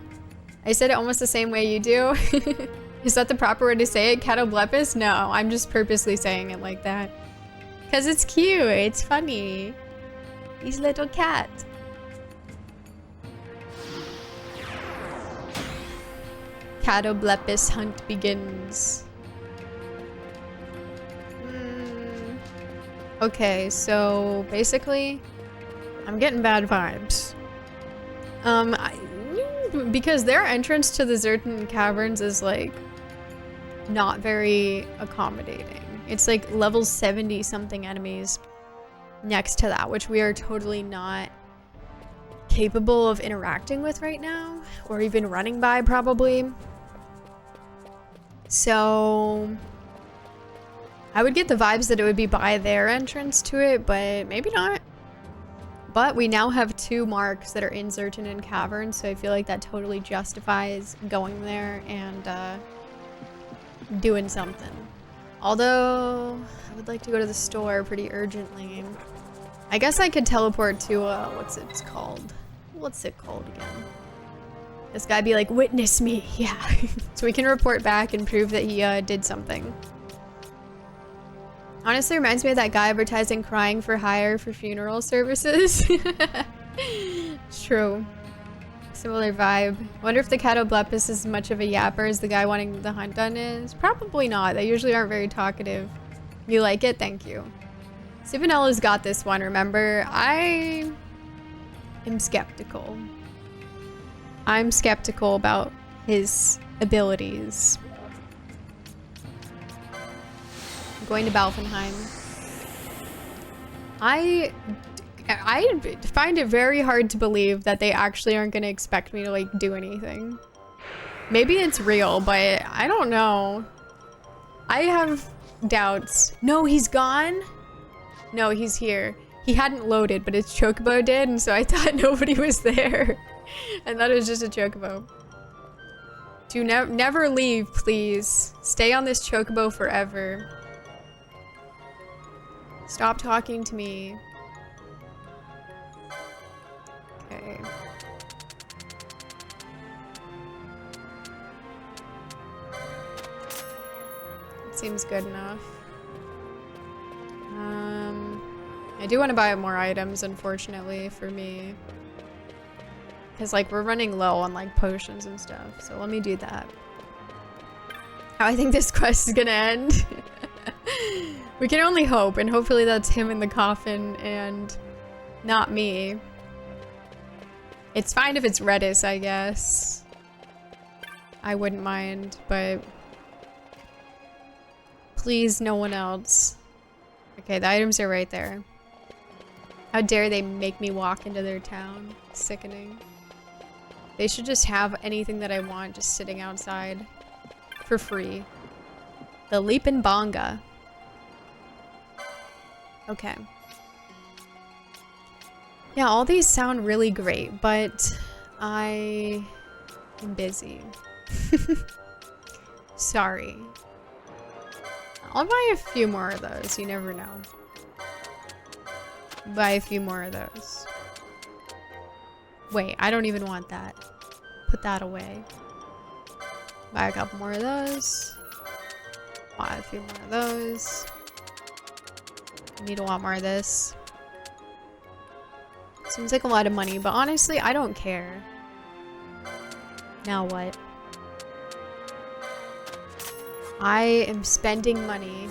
I said it almost the same way you do. Is that the proper way to say it? Catoblephus? No, I'm just purposely saying it like that. Because it's cute. It's funny. He's a little cat. Catoblephus hunt begins. Okay, so basically, I'm getting bad vibes. Because their entrance to the Zertan Caverns is like not very accommodating. It's like level 70 something enemies next to that, which we are totally not capable of interacting with right now, or even running by probably. So I would get the vibes that it would be by their entrance to it, but maybe not. But we now have 2 marks that are in Zertan Caverns, so I feel like that totally justifies going there and doing something. Although, I would like to go to the store pretty urgently. I guess I could teleport to, what's it called? What's it called again? This guy be like, witness me, yeah. So we can report back and prove that he did something. Honestly, reminds me of that guy advertising crying for hire for funeral services. It's true. Similar vibe. Wonder if the Catoblephus is as much of a yapper as the guy wanting the hunt done is. Probably not. They usually aren't very talkative. You like it? Thank you. Sivanella's got this one, remember? I am skeptical. I'm skeptical about his abilities. Going to Balfenheim. I find it very hard to believe that they actually aren't going to expect me to like do anything. Maybe it's real, but I don't know. I have doubts. No, he's gone? No, he's here. He hadn't loaded, but his chocobo did, and so I thought nobody was there. And that was just a chocobo. Do never leave, please. Stay on this chocobo forever. Stop talking to me. Okay. It seems good enough. I do want to buy more items, unfortunately, for me. Because, like, we're running low on, like, potions and stuff. So let me do that. How I think this quest is gonna end. We can only hope, and hopefully that's him in the coffin and not me. It's fine if it's Redis, I guess. I wouldn't mind, but please no one else. Okay, the items are right there. How dare they make me walk into their town? Sickening. They should just have anything that I want just sitting outside for free. The Leapin' Bonga. Okay. Yeah, all these sound really great, but I am busy. Sorry. I'll buy a few more of those, you never know. Buy a few more of those. Wait, I don't even want that. Put that away. Buy a couple more of those. Buy a few more of those. Need a lot more of this. Seems like a lot of money, but honestly, I don't care. Now what? I am spending money.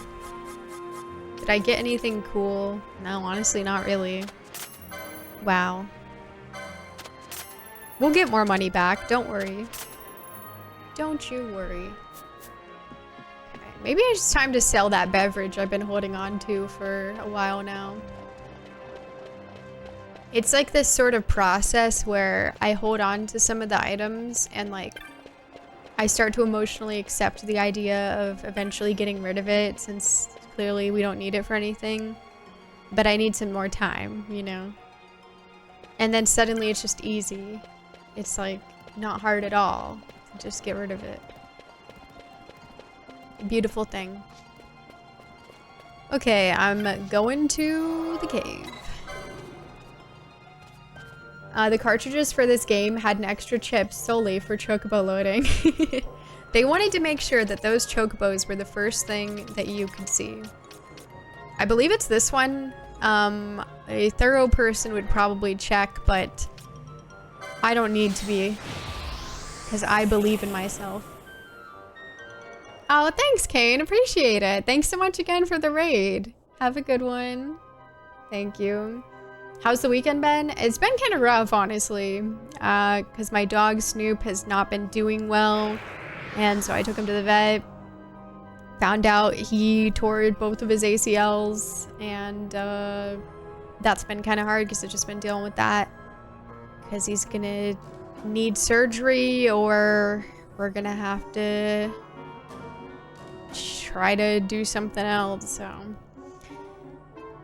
Did I get anything cool? No, honestly, not really. Wow. We'll get more money back, don't worry. Don't you worry. Okay, maybe it's time to sell that beverage I've been holding on to for a while now. It's like this sort of process where I hold on to some of the items and like I start to emotionally accept the idea of eventually getting rid of it since clearly we don't need it for anything. But I need some more time, you know? And then suddenly it's just easy. It's like not hard at all to just get rid of it. Beautiful thing. Okay, I'm going to the cave. The cartridges for this game had an extra chip solely for chocobo loading. They wanted to make sure that those chocobos were the first thing that you could see. I believe it's this one. A thorough person would probably check, but I don't need to be, because I believe in myself. Oh, thanks, Kane. Appreciate it. Thanks so much again for the raid. Have a good one. Thank you. How's the weekend been? It's been kind of rough, honestly, because my dog Snoop has not been doing well, and so I took him to the vet. Found out he tore both of his ACLs, and that's been kind of hard because I've just been dealing with that. Because he's gonna need surgery, or we're gonna have to try to do something else, so.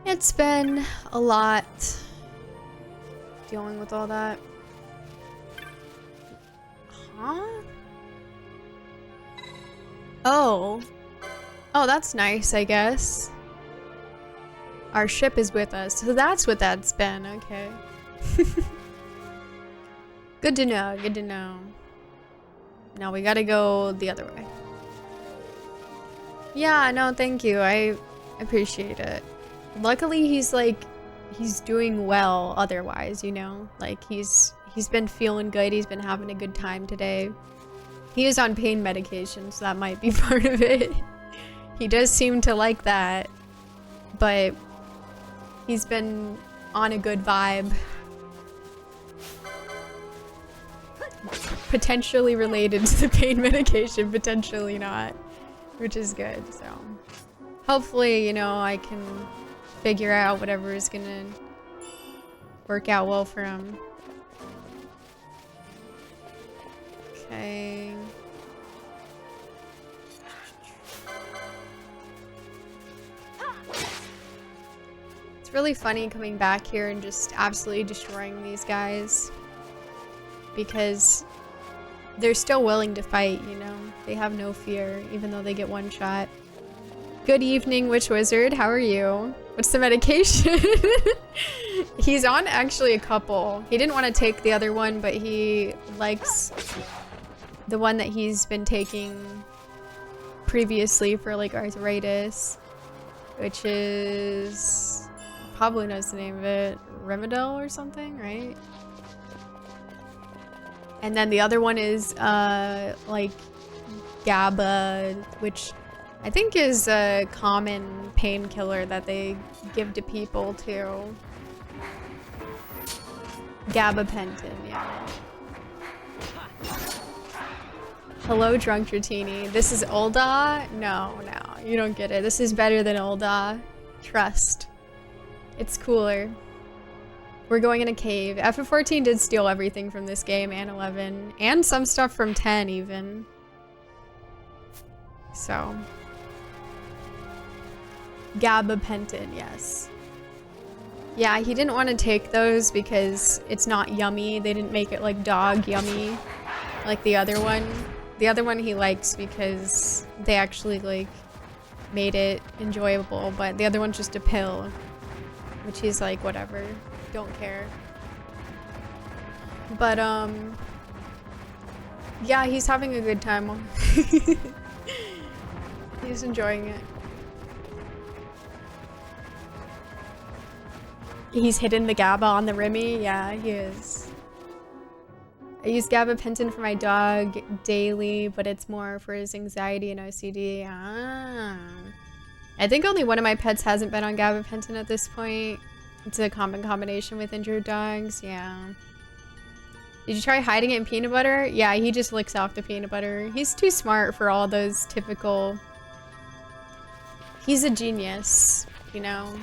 It's been a lot dealing with all that. Huh? Oh. Oh, that's nice, I guess. Our ship is with us, so that's what that's been, okay. Good to know, good to know. Now we gotta go the other way. Yeah, no, thank you. I appreciate it. Luckily, he's doing well otherwise, you know? Like, he's been feeling good. He's been having a good time today. He is on pain medication, so that might be part of it. He does seem to like that, but he's been on a good vibe. Potentially related to the pain medication, potentially not, which is good, so. Hopefully, you know, I can figure out whatever is gonna work out well for him. Okay. It's really funny coming back here and just absolutely destroying these guys. Because they're still willing to fight, you know? They have no fear, even though they get one shot. Good evening, Witch Wizard. How are you? What's the medication? He's on actually a couple. He didn't want to take the other one, but he likes the one that he's been taking previously for like arthritis, which is, probably knows the name of it, Remedel or something, right? And then the other one is like GABA, which I think is a common painkiller that they give to people too. Gabapentin, yeah. Hello, Drunk Dratini. This is Ulda? No, you don't get it. This is better than Ulda. Trust. It's cooler. We're going in a cave. FF14 did steal everything from this game, and 11. And some stuff from 10, even. So. Gabapentin, yes. Yeah, he didn't want to take those because it's not yummy. They didn't make it like dog yummy like the other one. The other one he likes because they actually like made it enjoyable, but the other one's just a pill, which he's like, whatever, don't care. But yeah, he's having a good time. He's enjoying it. He's hidden the GABA on the Remy. Yeah, he is. I use gabapentin for my dog daily, but it's more for his anxiety and OCD. Ah. I think only one of my pets hasn't been on gabapentin at this point. It's a common combination with injured dogs. Yeah. Did you try hiding it in peanut butter? Yeah, he just licks off the peanut butter. He's too smart for all those typical... He's a genius, you know?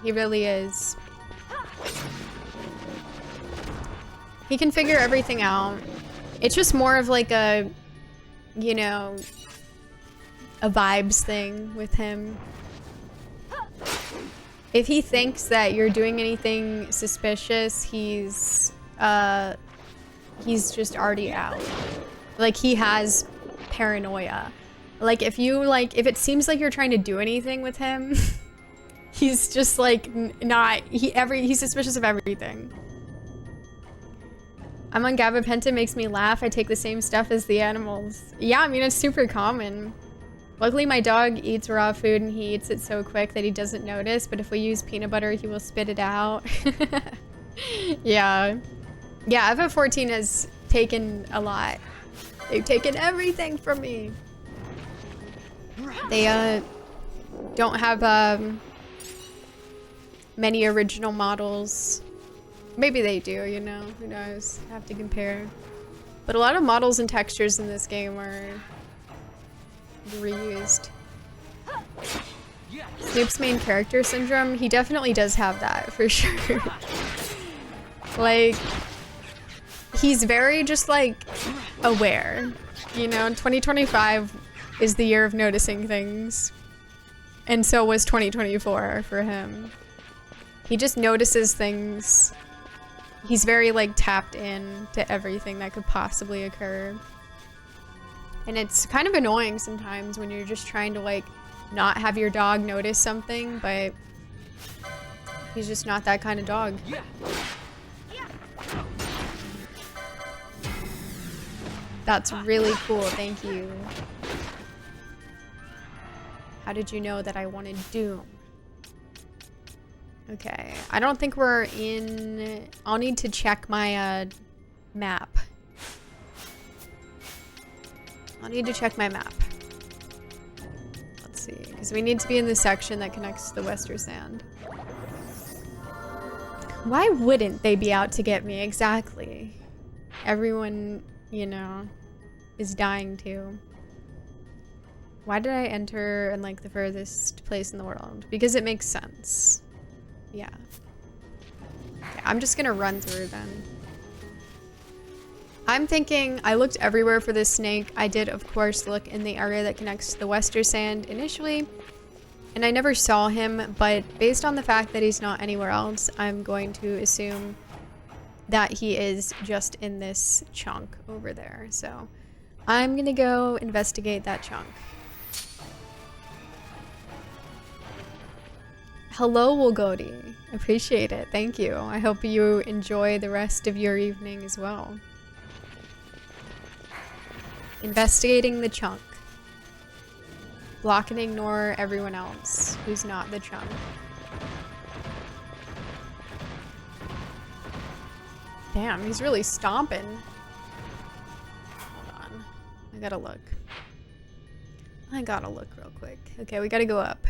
He really is. He can figure everything out. It's just more of like a, you know, a vibes thing with him. If he thinks that you're doing anything suspicious, he's just already out. Like, he has paranoia. Like, if it seems like you're trying to do anything with him, he's just like he's suspicious of everything. I'm on gabapentin, makes me laugh. I take the same stuff as the animals. Yeah, I mean, it's super common. Luckily, my dog eats raw food and he eats it so quick that he doesn't notice, but if we use peanut butter, he will spit it out. Yeah. Yeah, FF14 has taken a lot. They've taken everything from me. They, don't have, many original models. Maybe they do, you know? Who knows? Have to compare. But a lot of models and textures in this game are reused. Snoop's main character syndrome, he definitely does have that, for sure. Like, he's very just, like, aware. You know, 2025 is the year of noticing things. And so was 2024 for him. He just notices things. He's very, like, tapped in to everything that could possibly occur. And it's kind of annoying sometimes when you're just trying to, like, not have your dog notice something, but he's just not that kind of dog. That's really cool, thank you. How did you know that I wanted Doom? Okay, I don't think we're in... I'll need to check my map. I'll need to check my map. Let's see, because we need to be in the section that connects to the Western Sand. Why wouldn't they be out to get me? Exactly. Everyone, you know, is dying to. Why did I enter in, like, the furthest place in the world? Because it makes sense. Yeah. Okay, I'm just gonna run through then. I'm thinking, I looked everywhere for this snake. I did, of course, look in the area that connects to the Western Sand initially, and I never saw him, but based on the fact that he's not anywhere else, I'm going to assume that he is just in this chunk over there. So I'm gonna go investigate that chunk. Hello, Wolgodi. Appreciate it. Thank you. I hope you enjoy the rest of your evening as well. Investigating the chunk. Block and ignore everyone else who's not the chunk. Damn, he's really stomping. Hold on. I gotta look. I gotta look real quick. Okay, we gotta go up.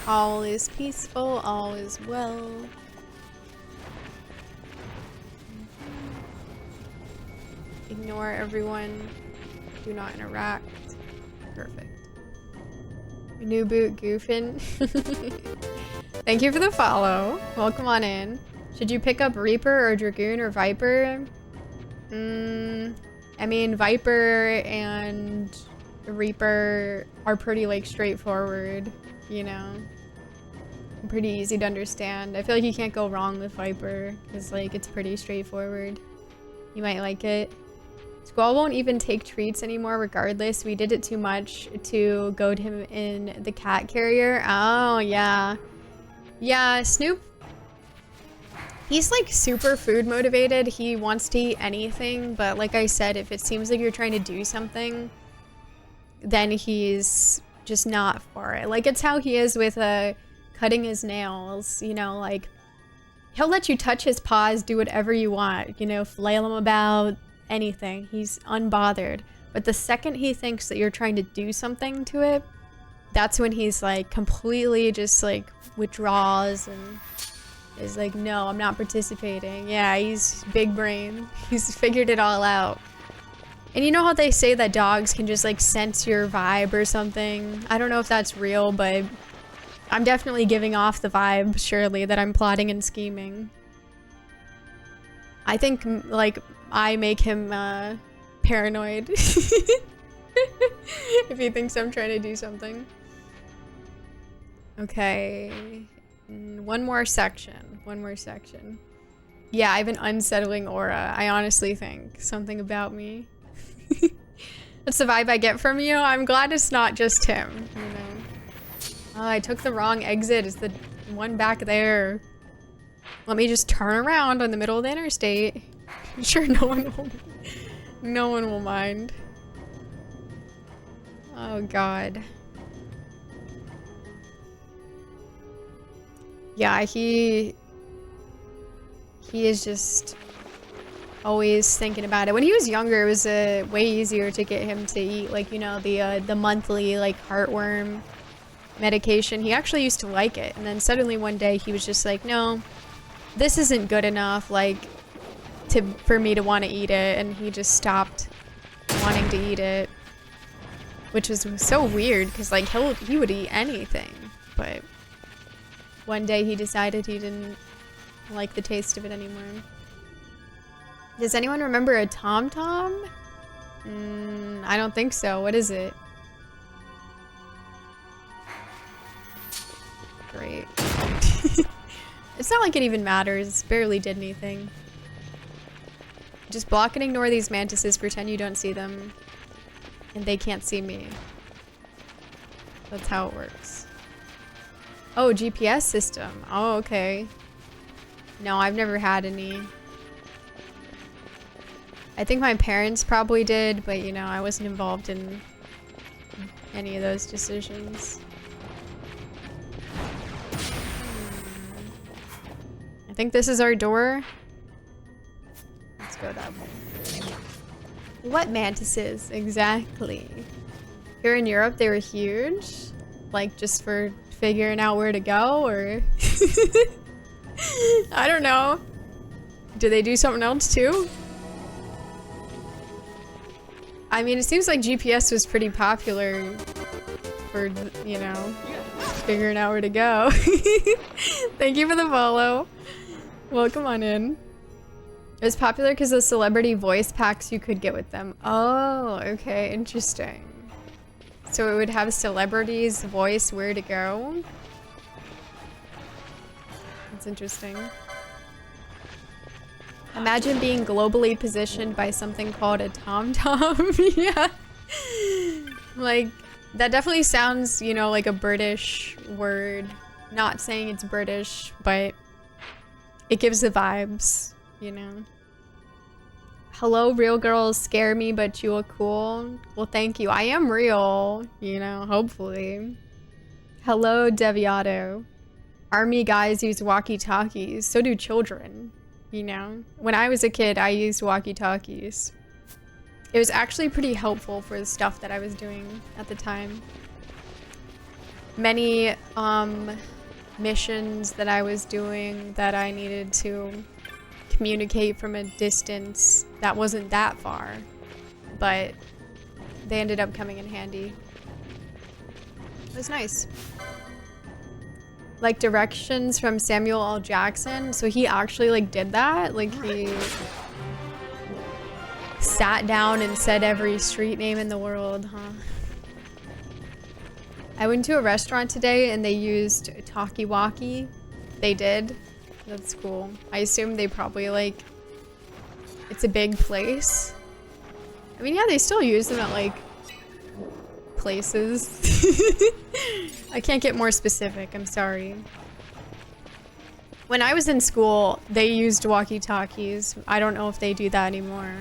All is peaceful, all is well. Ignore everyone. Do not interact. Perfect. New boot goofing. Thank you for the follow. Welcome on in. Should you pick up Reaper or Dragoon or Viper? I mean, Viper and Reaper are pretty, like, straightforward, you know? Pretty easy to understand. I feel like you can't go wrong with Viper because, like, it's pretty straightforward. You might like it. Squall won't even take treats anymore regardless. We did it too much to goad him in the cat carrier. Oh, yeah. Yeah, Snoop, he's, like, super food motivated. He wants to eat anything, but like I said, if it seems like you're trying to do something, then he's just not for it. Like, it's how he is with cutting his nails, you know, like, he'll let you touch his paws, do whatever you want, you know, flail him about, anything. He's unbothered. But the second he thinks that you're trying to do something to it, that's when he's, like, completely just, like, withdraws and is like, no, I'm not participating. Yeah, he's big brain. He's figured it all out. And you know how they say that dogs can just like sense your vibe or something? I don't know if that's real, but I'm definitely giving off the vibe, surely, that I'm plotting and scheming. I think, like, I make him paranoid. If he thinks I'm trying to do something. Okay. One more section. One more section. Yeah, I have an unsettling aura. I honestly think something about me. That's the vibe I get from you. I'm glad it's not just him, you know. Oh, I took the wrong exit. It's the one back there. Let me just turn around in the middle of the interstate. I'm sure no one will mind. Oh god. Yeah, he is just always thinking about it. When he was younger, it was way easier to get him to eat, like, you know, the monthly like heartworm medication. He actually used to like it, and then suddenly one day he was just like, no, this isn't good enough, like, for me to want to eat it, and he just stopped wanting to eat it, which was so weird because like he would eat anything, but one day he decided he didn't like the taste of it anymore. Does anyone remember a tom-tom? I don't think so. What is it? Great. It's not like it even matters. Barely did anything. Just block and ignore these mantises. Pretend you don't see them. And they can't see me. That's how it works. Oh, GPS system. Oh, okay. No, I've never had any. I think my parents probably did, but you know, I wasn't involved in any of those decisions. I think this is our door. Let's go that way. What mantises? Exactly. Here in Europe, they were huge. Like, just for figuring out where to go, or... I don't know. Do they do something else too? I mean, it seems like GPS was pretty popular for, you know, figuring out where to go. Thank you for the follow. Welcome on in. It was popular because of celebrity voice packs you could get with them. Oh, okay, interesting. So it would have celebrities voice where to go. That's interesting. Imagine being globally positioned by something called a tom-tom. Yeah. Like, that definitely sounds, you know, like a British word. Not saying it's British, but it gives the vibes, you know. Hello, real girls scare me, but you look cool. Well, thank you. I am real, you know, hopefully. Hello, Deviato. Army guys use walkie-talkies. So do children. You know, when I was a kid, I used walkie-talkies. It was actually pretty helpful for the stuff that I was doing at the time. Many missions that I was doing that I needed to communicate from a distance that wasn't that far, but they ended up coming in handy. It was nice. Like directions from Samuel L. Jackson. So he actually like did that. Like he sat down and said every street name in the world, huh? I went to a restaurant today and they used talkie-walkie. They did. That's cool. I assume they probably like, it's a big place. I mean, yeah, they still use them at like places. I can't get more specific, I'm sorry. When I was in school, they used walkie-talkies. I don't know if they do that anymore.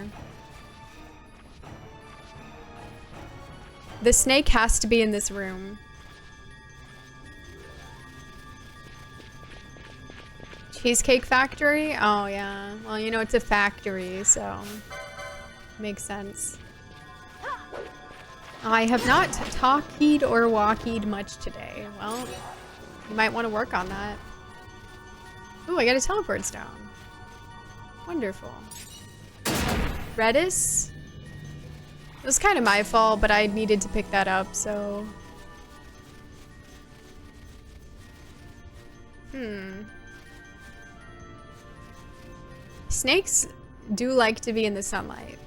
The snake has to be in this room. Cheesecake Factory? Oh yeah. Well, you know, it's a factory, so makes sense. I have not talkied or walkied much today. Well, you might want to work on that. Ooh, I got a teleport stone. Wonderful. Redis? It was kind of my fault, but I needed to pick that up, so... Snakes do like to be in the sunlight.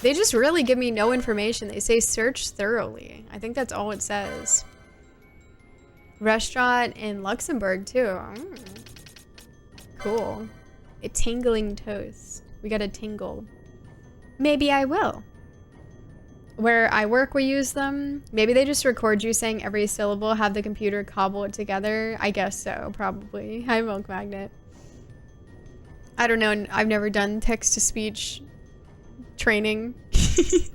They just really give me no information. They say search thoroughly. I think that's all it says. Restaurant in Luxembourg, too. Cool. A tingling toast. We got a tingle. Maybe I will. Where I work, we use them. Maybe they just record you saying every syllable, have the computer cobble it together. I guess so, probably. Hi, Milk Magnet. I don't know. I've never done text-to-speech training. It's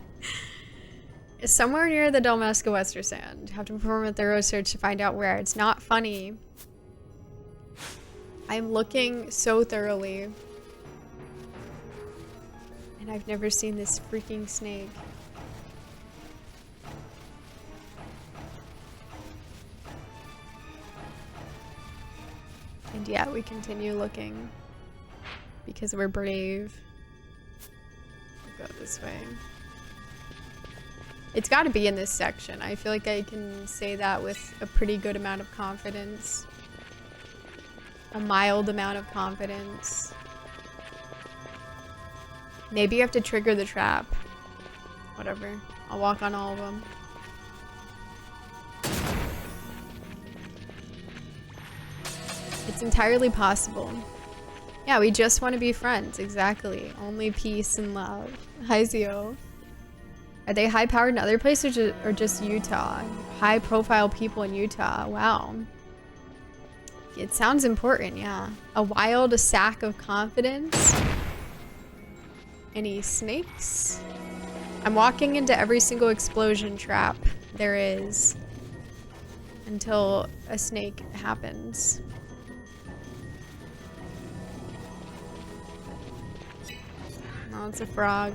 somewhere near the Dalmasca Wester Sand. Have to perform a thorough search to find out where. It's not funny. I'm looking so thoroughly. And I've never seen this freaking snake. And yeah, we continue looking. Because we're brave. We'll go this way. It's got to be in this section. I feel like I can say that with a pretty good amount of confidence. A mild amount of confidence. Maybe you have to trigger the trap. Whatever. I'll walk on all of them. It's entirely possible. Yeah, we just want to be friends. Exactly. Only peace and love. Hi, Zio. Are they high-powered in other places or just Utah? High-profile people in Utah. Wow. It sounds important, yeah. A wild sack of confidence. Any snakes? I'm walking into every single explosion trap there is. Until a snake happens. No, it's a frog.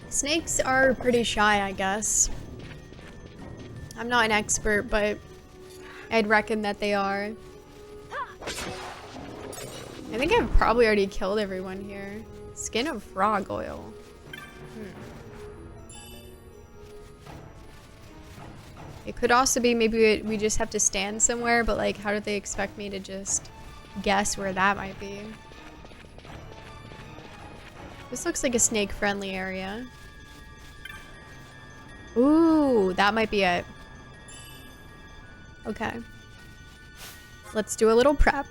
Snakes are pretty shy, I guess. I'm not an expert, but I'd reckon that they are. I think I've probably already killed everyone here. Skin of frog oil. It could also be maybe we just have to stand somewhere, but like, how do they expect me to just guess where that might be? This looks like a snake-friendly area. Ooh, that might be it. Okay. Let's do a little prep.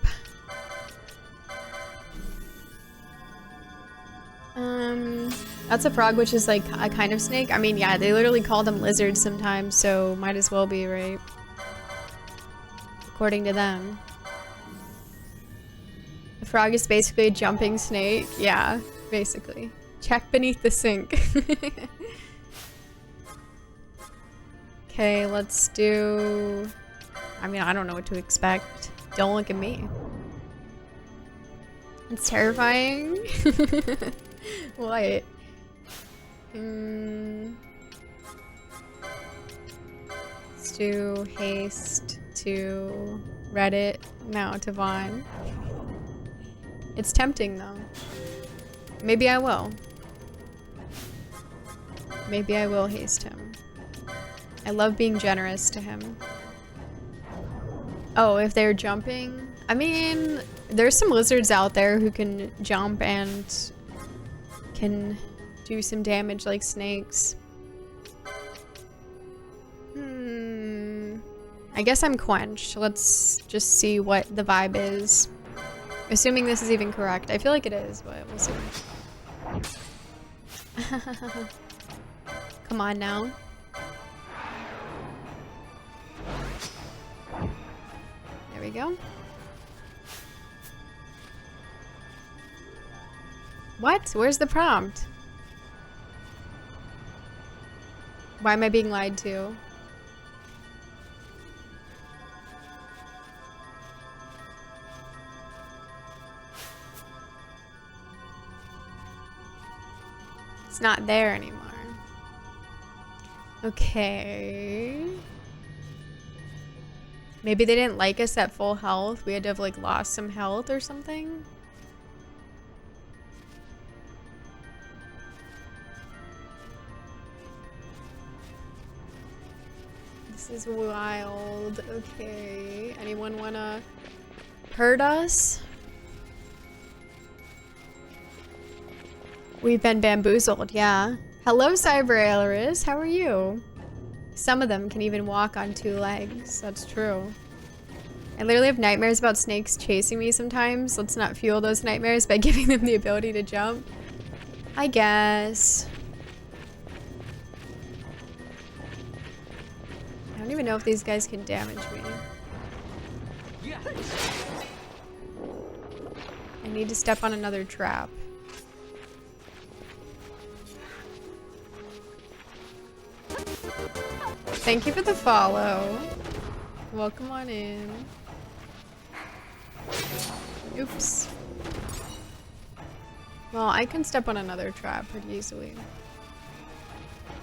That's a frog, which is like a kind of snake. I mean, yeah, they literally call them lizards sometimes, so might as well be, right? According to them. The frog is basically a jumping snake. Yeah, basically. Check beneath the sink. Okay, let's do... I mean, I don't know what to expect. Don't look at me. It's terrifying. What? Let's do haste to Reddit. No, to Vaughn. It's tempting though. Maybe I will. Maybe I will haste him. I love being generous to him. Oh, if they're jumping? I mean, there's some lizards out there who can jump and can do some damage like snakes. I guess I'm quenched. Let's just see what the vibe is. Assuming this is even correct. I feel like it is, but we'll see. Come on now. There we go. What? Where's the prompt? Why am I being lied to? It's not there anymore. Okay. Maybe they didn't like us at full health. We had to have like lost some health or something. This is wild. Okay. Anyone wanna hurt us? We've been bamboozled, yeah. Hello, Cyber Ailerus. How are you? Some of them can even walk on 2 legs. That's true. I literally have nightmares about snakes chasing me sometimes. Let's not fuel those nightmares by giving them the ability to jump. I guess. I don't even know if these guys can damage me. I need to step on another trap. Thank you for the follow. Welcome on in. Oops. Well, I can step on another trap pretty easily.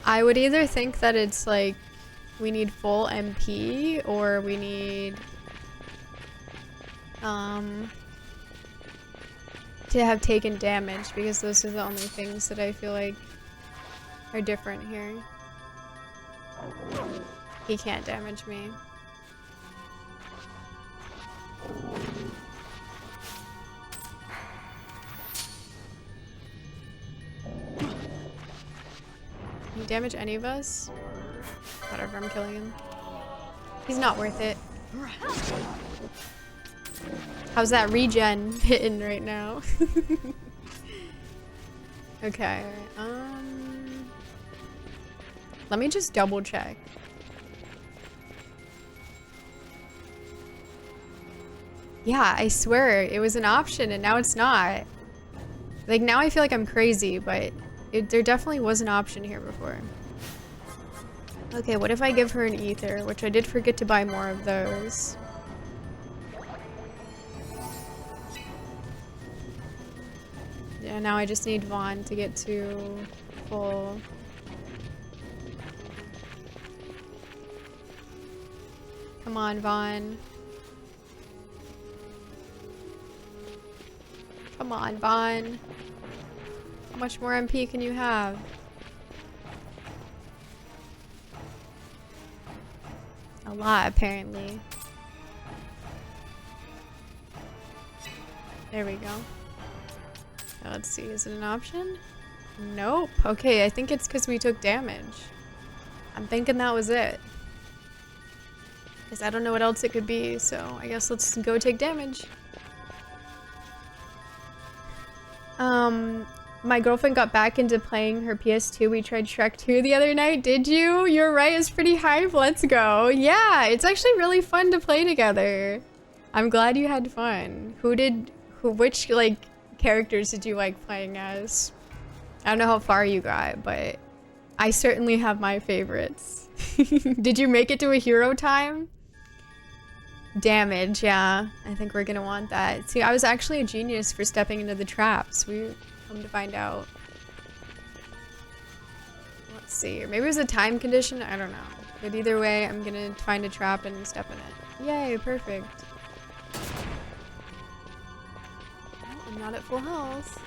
I would either think that it's like we need full MP or we need to have taken damage, because those are the only things that I feel like are different here. He can't damage me. Can you damage any of us? Whatever, I'm killing him. He's not worth it. How's that regen hitting right now? Okay, let me just double check. Yeah, I swear it was an option and now it's not. Like, now I feel like I'm crazy, but there definitely was an option here before. Okay, what if I give her an ether, which I did forget to buy more of those. Yeah, now I just need Vaughn to get to full. Come on, Vaughn. Come on, Vaughn. How much more MP can you have? A lot, apparently. There we go. Now let's see, is it an option? Nope. Okay, I think it's because we took damage. I'm thinking that was it. Because I don't know what else it could be, so I guess let's go take damage. My girlfriend got back into playing her PS2. We tried Shrek 2 the other night. Did you? You're right, it's pretty hype. Let's go. Yeah, it's actually really fun to play together. I'm glad you had fun. Which, like, characters did you like playing as? I don't know how far you got, but I certainly have my favorites. Did you make it to a hero time? Damage, yeah. I think we're gonna want that. See, I was actually a genius for stepping into the traps. We come to find out. Let's see. Or maybe it was a time condition? I don't know. But either way, I'm gonna find a trap and step in it. Yay, perfect. Well, I'm not at full health.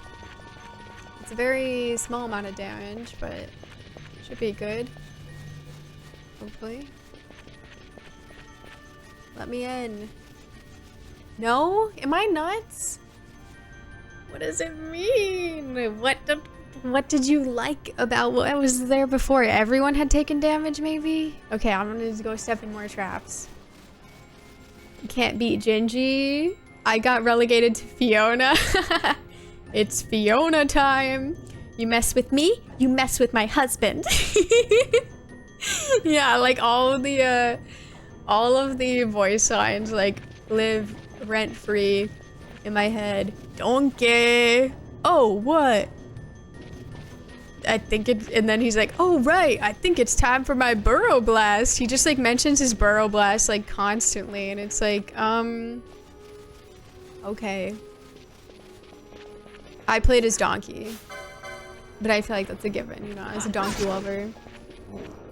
It's a very small amount of damage, but should be good. Hopefully. Let me in. No? Am I nuts? What does it mean? What did you like about what was there before? Everyone had taken damage, maybe? Okay, I'm gonna go step in more traps. Can't beat Gingy. I got relegated to Fiona. It's Fiona time. You mess with me, you mess with my husband. Yeah, like all of the voice lines like live rent-free in my head. Donkey. Oh, what? I think it, and then he's like, oh right, I think it's time for my Burrow Blast. He just like mentions his Burrow Blast like constantly, and it's like, okay. I played as Donkey, but I feel like that's a given, you know, as a Donkey lover.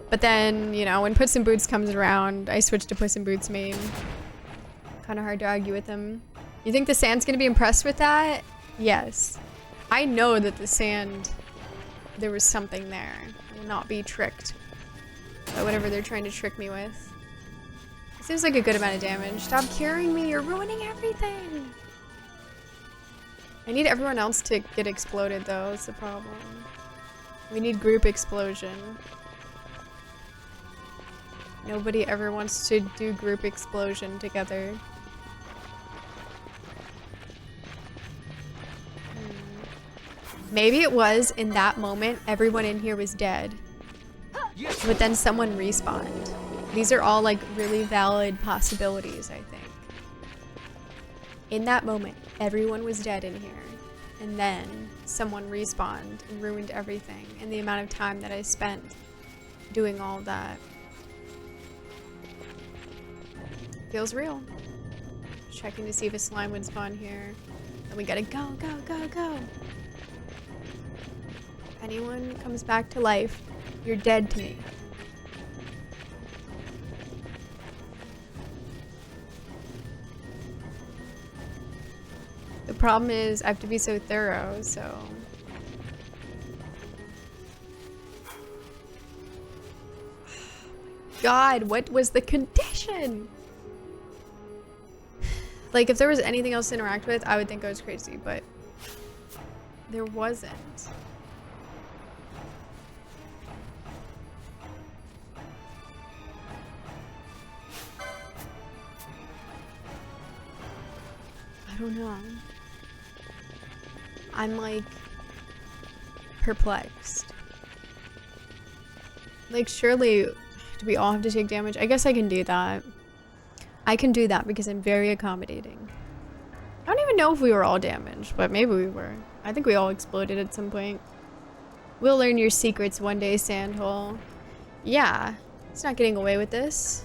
But then, you know, when Puss in Boots comes around, I switch to Puss in Boots main. Kind of hard to argue with him. You think the sand's gonna be impressed with that? Yes. I know that the sand, there was something there. I will not be tricked by whatever they're trying to trick me with. It seems like a good amount of damage. Stop carrying me, you're ruining everything! I need everyone else to get exploded though, is the problem. We need group explosion. Nobody ever wants to do group explosion together. Maybe it was in that moment everyone in here was dead. But then someone respawned. These are all like really valid possibilities, I think. In that moment, everyone was dead in here. And then someone respawned and ruined everything. And the amount of time that I spent doing all that. Feels real. Checking to see if a slime would spawn here. And we gotta go, go, go, go. If anyone comes back to life, you're dead to me. The problem is I have to be so thorough, so... God, what was the condition? Like, if there was anything else to interact with, I would think I was crazy, but there wasn't. I don't know. I'm like perplexed. Like, surely, do we all have to take damage? I guess I can do that. I can do that because I'm very accommodating. I don't even know if we were all damaged, but maybe we were. I think we all exploded at some point. We'll learn your secrets one day, Sandhole. Yeah, it's not getting away with this.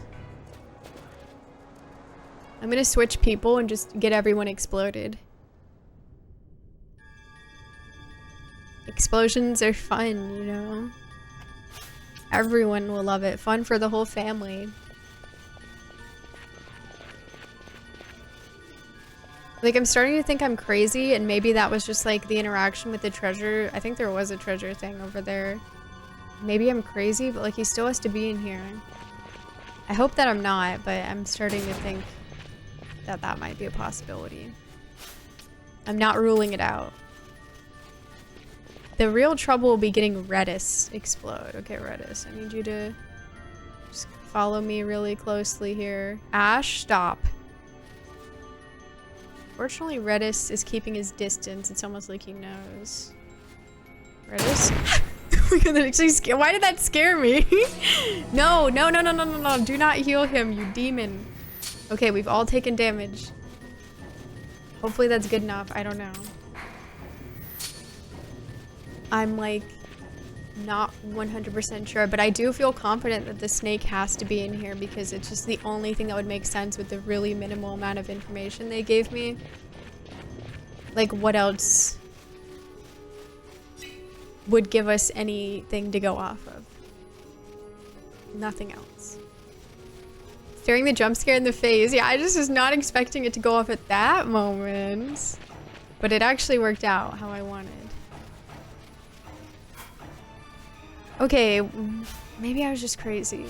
I'm gonna switch people and just get everyone exploded. Explosions are fun, you know? Everyone will love it. Fun for the whole family. Like, I'm starting to think I'm crazy, and maybe that was just like the interaction with the treasure. I think there was a treasure thing over there. Maybe I'm crazy, but like he still has to be in here. I hope that I'm not, but I'm starting to think that that might be a possibility. I'm not ruling it out. The real trouble will be getting Redis explode. Okay, Redis, I need you to just follow me really closely here. Ash, stop. Fortunately, Redis is keeping his distance. It's almost like he knows. Redis? That actually why did that scare me? No, no, no, no, no, no, no. Do not heal him, you demon. Okay, we've all taken damage. Hopefully that's good enough. I don't know. I'm like not 100% sure, but I do feel confident that the snake has to be in here because it's just the only thing that would make sense with the really minimal amount of information they gave me. Like, what else would give us anything to go off of? Nothing else. Staring the jump scare in the face. Yeah, I just was not expecting it to go off at that moment. But it actually worked out how I wanted. Okay, maybe I was just crazy.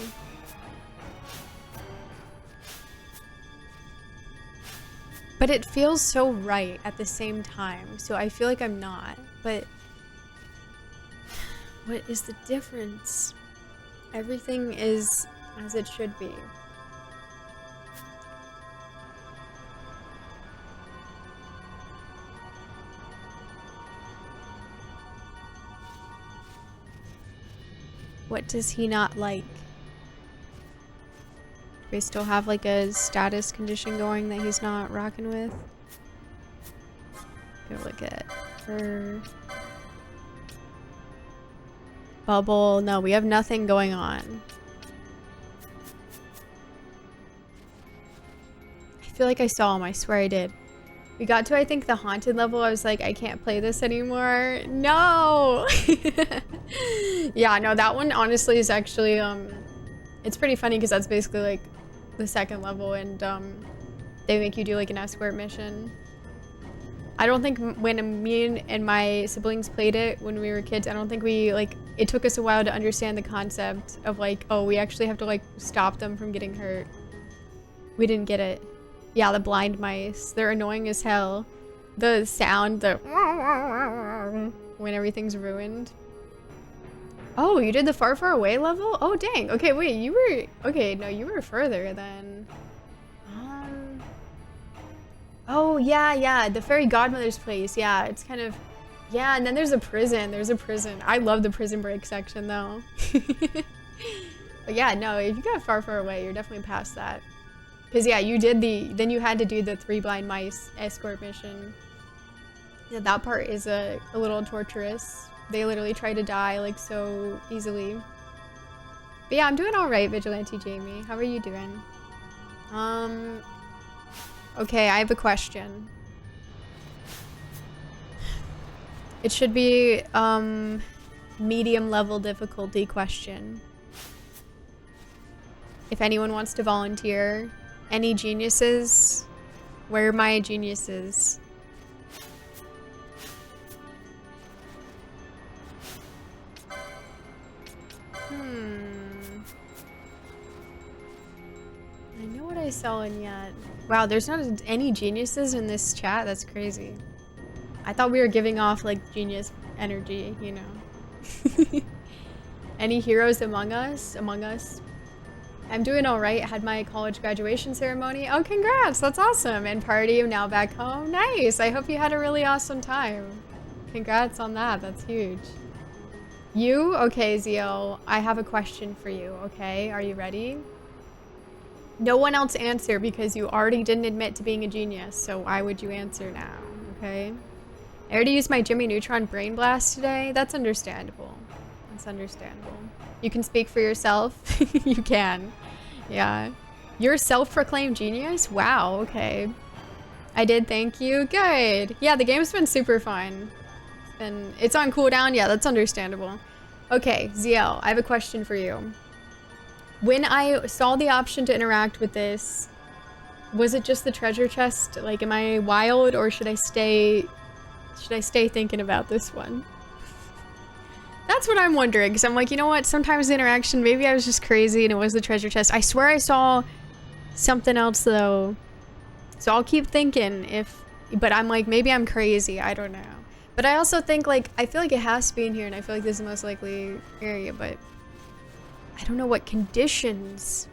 But it feels so right at the same time, so I feel like I'm not. But what is the difference? Everything is as it should be. What does he not like? Do we still have like a status condition going that he's not rocking with? Go look at her. Bubble. No, we have nothing going on. I feel like I saw him. I swear I did. We got to, I think, the haunted level. I was like, I can't play this anymore. No! Yeah, no, that one honestly is actually, it's pretty funny because that's basically like the second level, and They make you do like an escort mission. I don't think when me and my siblings played it when we were kids, I don't think we like, it took us a while to understand the concept of like, oh, we actually have to like stop them from getting hurt. We didn't get it. Yeah, the blind mice. They're annoying as hell. The sound, the when everything's ruined. Oh, you did the far, far away level? Oh, dang. Okay, wait, you were, okay, no, you were further then. Oh, yeah, the fairy godmother's place. Yeah, it's kind of, yeah, and then there's a prison. There's a prison. I love the prison break section though. But yeah, no, if you got far, far away, you're definitely past that. Because yeah, you did then you had to do the 3 blind mice escort mission. Yeah, that part is a little torturous. They literally try to die like so easily. But yeah, I'm doing all right, Vigilante Jamie. How are you doing? Okay, I have a question. It should be, medium level difficulty question. If anyone wants to volunteer. Any geniuses? Where are my geniuses? I know what I saw in yet. Wow, there's not any geniuses in this chat? That's crazy. I thought we were giving off like genius energy, you know. Any heroes among us? I'm doing all right. I had my college graduation ceremony. Oh, congrats. That's awesome. And party now back home. Nice. I hope you had a really awesome time. Congrats on that. That's huge. You? Okay, Zio. I have a question for you, okay? Are you ready? No one else answer because you already didn't admit to being a genius, so why would you answer now, okay? I already used my Jimmy Neutron Brain Blast today. That's understandable. That's understandable. You can speak for yourself. You can. Yeah. You're a self-proclaimed genius? Wow, okay. I did, thank you. Good. Yeah, the game's been super fun. It's on cooldown. Yeah, that's understandable. Okay, Ziel, I have a question for you. When I saw the option to interact with this, was it just the treasure chest? Like, am I wild or should I stay thinking about this one? That's what I'm wondering, because I'm like, you know what? Sometimes the interaction, maybe I was just crazy and it was the treasure chest. I swear I saw something else though. So I'll keep thinking but I'm like, maybe I'm crazy. I don't know. But I also think like, I feel like it has to be in here and I feel like this is the most likely area, but I don't know what conditions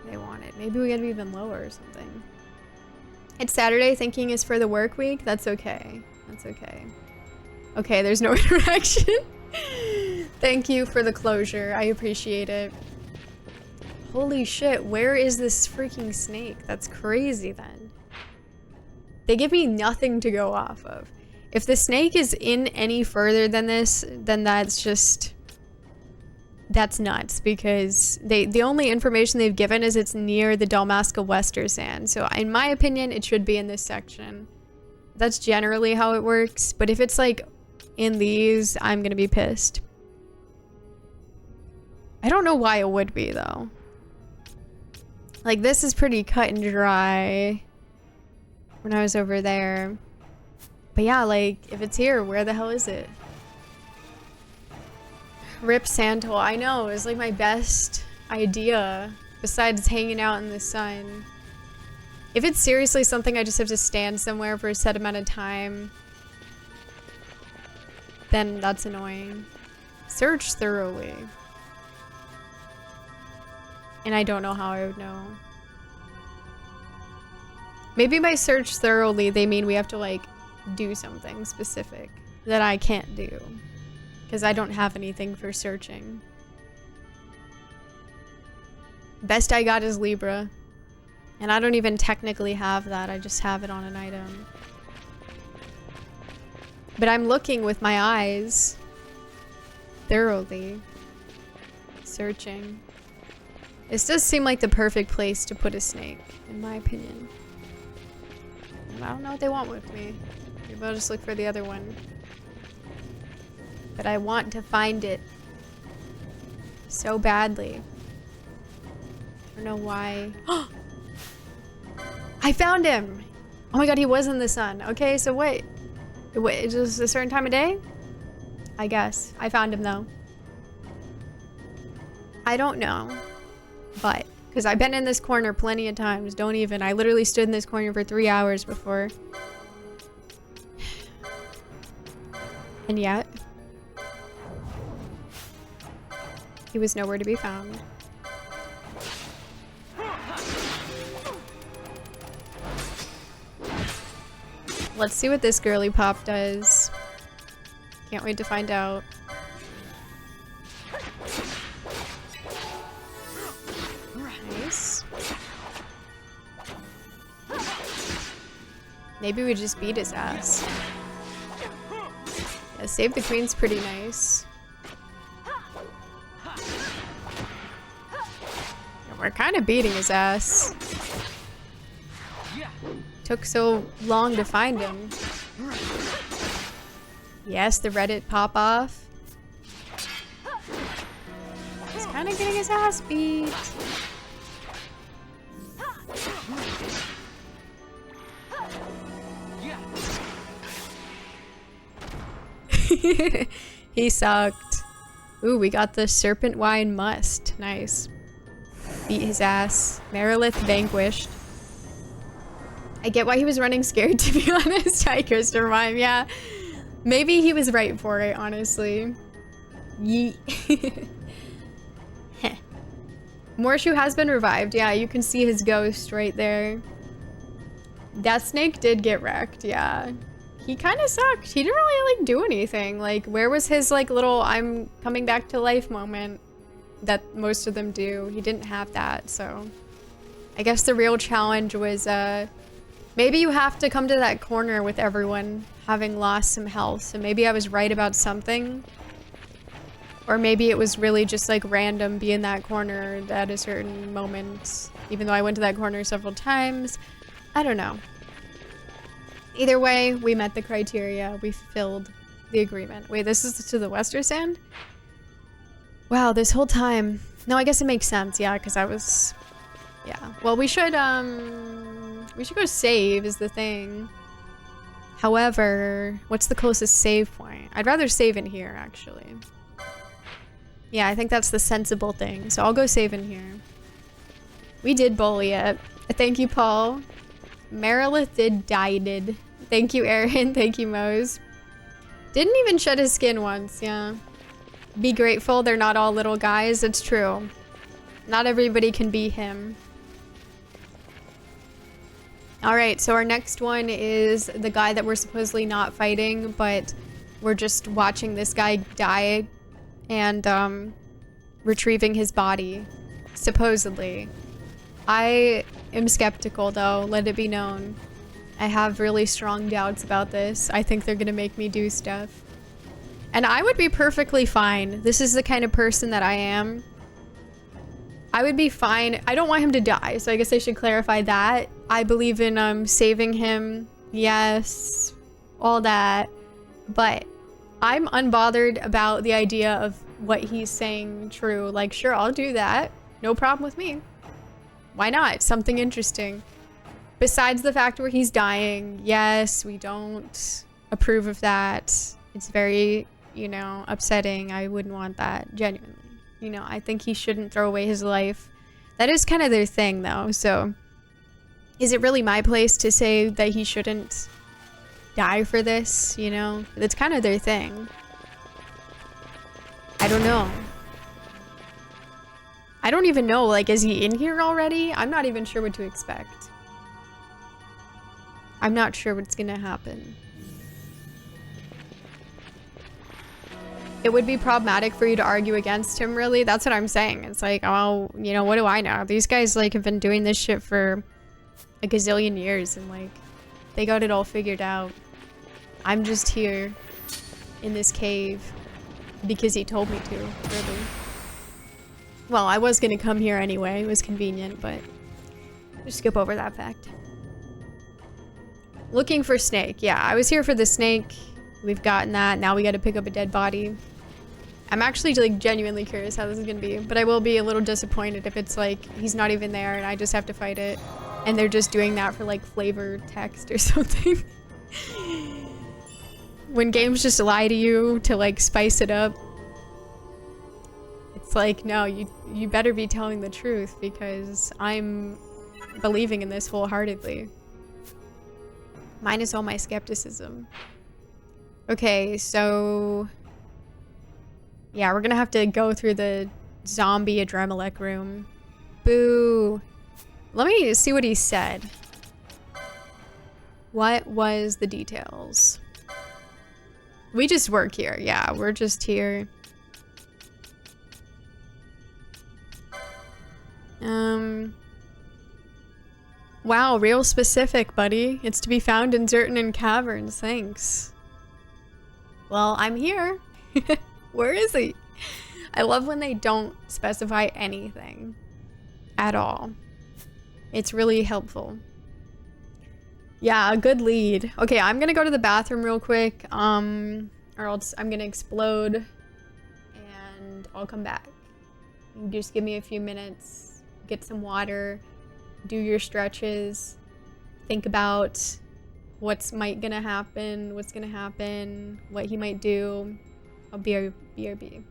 they wanted. Maybe we gotta be even lower or something. It's Saturday, thinking is for the work week. That's okay. That's okay. Okay, there's no interaction. Thank you for the closure. I appreciate it. Holy shit, where is this freaking snake? That's crazy then. They give me nothing to go off of. If the snake is in any further than this, then that's nuts because the only information they've given is it's near the Dalmasca Wester Sand. So in my opinion, it should be in this section. That's generally how it works. But if it's like in these, I'm gonna be pissed. I don't know why it would be though. Like this is pretty cut and dry when I was over there. But yeah, like if it's here, where the hell is it? Rip Sandhole. I know, it was like my best idea besides hanging out in the sun. If it's seriously something I just have to stand somewhere for a set amount of time, then that's annoying. Search thoroughly. And I don't know how I would know. Maybe by search thoroughly, they mean we have to like do something specific that I can't do. Because I don't have anything for searching. Best I got is Libra. And I don't even technically have that. I just have it on an item. But I'm looking with my eyes. Thoroughly. Searching. This does seem like the perfect place to put a snake, in my opinion. I don't know what they want with me. Maybe I'll just look for the other one. But I want to find it so badly. I don't know why. I I found him! Oh my god, he was in the sun. Okay, so wait. Wait, is this a certain time of day? I guess. I found him though. I don't know. But, because I've been in this corner plenty of times. Don't even. I literally stood in this corner for 3 hours before. And yet, he was nowhere to be found. Let's see what this girly pop does. Can't wait to find out. Nice. Maybe we just beat his ass. Yeah, Save the Queen's pretty nice. Yeah, we're kind of beating his ass. Took so long to find him. Yes, the Reddit pop off. He's kind of getting his ass beat. He sucked. Ooh, we got the Serpent Wine Must. Nice. Beat his ass. Merilith vanquished. I get why he was running scared, to be honest. Hi, Christopher Mime. Yeah. Maybe he was right for it, honestly. Yeet. Morshu has been revived. Yeah, you can see his ghost right there. That snake did get wrecked, yeah. He kind of sucked. He didn't really, like, do anything. Like, where was his, like, little I'm coming back to life moment that most of them do? He didn't have that, so... I guess the real challenge was, maybe you have to come to that corner with everyone having lost some health. So maybe I was right about something. Or maybe it was really just like random be in that corner at a certain moment. Even though I went to that corner several times. I don't know. Either way, we met the criteria. We fulfilled the agreement. Wait, this is to the Western Sand? Wow, this whole time. No, I guess it makes sense. Yeah, because I was... Yeah. Well, we should go save is the thing. However, what's the closest save point? I'd rather save in here, actually. Yeah, I think that's the sensible thing. So I'll go save in here. We did bully it. Thank you, Paul. Merilith did dieted. Thank you, Aaron. Thank you, Mose. Didn't even shed his skin once, yeah. Be grateful they're not all little guys. It's true. Not everybody can be him. Alright, so our next one is the guy that we're supposedly not fighting, but we're just watching this guy die and retrieving his body, supposedly. I am skeptical though, let it be known. I have really strong doubts about this. I think they're gonna make me do stuff. And I would be perfectly fine. This is the kind of person that I am. I would be fine. I don't want him to die, so I guess I should clarify that. I believe in saving him. Yes, all that. But I'm unbothered about the idea of what he's saying true. Like, sure, I'll do that. No problem with me. Why not? Something interesting. Besides the fact where he's dying, yes, we don't approve of that. It's very, you know, upsetting. I wouldn't want that, genuinely. You know, I think he shouldn't throw away his life. That is kind of their thing, though, so... Is it really my place to say that he shouldn't die for this, you know? It's kind of their thing. I don't know. I don't even know, like, is he in here already? I'm not even sure what to expect. I'm not sure what's gonna happen. It would be problematic for you to argue against him, really. That's what I'm saying. It's like, oh, you know, what do I know? These guys, like, have been doing this shit for a gazillion years, and, like, they got it all figured out. I'm just here in this cave because he told me to, really. Well, I was gonna come here anyway. It was convenient, but just skip over that fact. Looking for snake. Yeah, I was here for the snake. We've gotten that. Now we gotta pick up a dead body. I'm actually, like, genuinely curious how this is gonna be, but I will be a little disappointed if it's like he's not even there and I just have to fight it. And they're just doing that for like flavor text or something. When games just lie to you to like spice it up. It's like, no, you better be telling the truth because I'm believing in this wholeheartedly. Minus all my skepticism. Okay, so yeah, we're gonna have to go through the zombie Adremelec room. Boo. Let me see what he said. What was the details? We just work here. Yeah, we're just here. Wow, real specific, buddy. It's to be found in Zertanen Caverns. Thanks. Well, I'm here. Where is he? I love when they don't specify anything at all. It's really helpful. Yeah, a good lead. Okay, I'm gonna go to the bathroom real quick, or else I'm gonna explode, and I'll come back. You just give me a few minutes, get some water, do your stretches, think about what's gonna happen, what he might do. I'll BRB.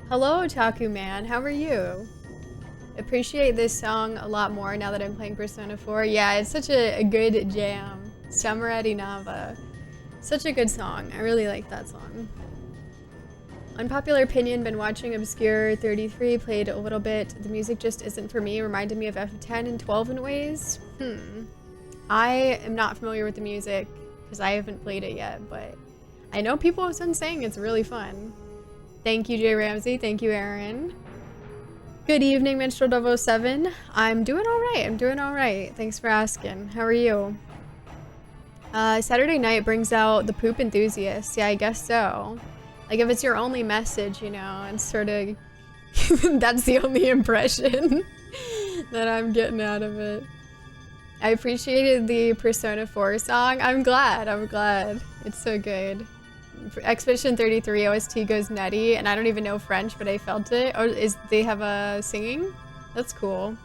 Hello, Otaku Man, how are you? Appreciate this song a lot more now that I'm playing Persona 4. Yeah, it's such a good jam. Samurai Nava. Such a good song. I really like that song. Unpopular opinion, been watching Obscure 33, played a little bit. The music just isn't for me. Reminded me of FF10 and 12 in ways. I am not familiar with the music because I haven't played it yet, but I know people have been saying it's really fun. Thank you, Jay Ramsey. Thank you, Aaron. Good evening, Minstrel 007. I'm doing all right. Thanks for asking. How are you? Saturday night brings out the poop enthusiasts. Yeah, I guess so. Like, if it's your only message, you know, and sort of that's the only impression that I'm getting out of it. I appreciated the Persona 4 song. I'm glad. It's so good. Expedition 33 OST goes nutty, and I don't even know French, but I felt it. Oh, they have a singing? That's cool.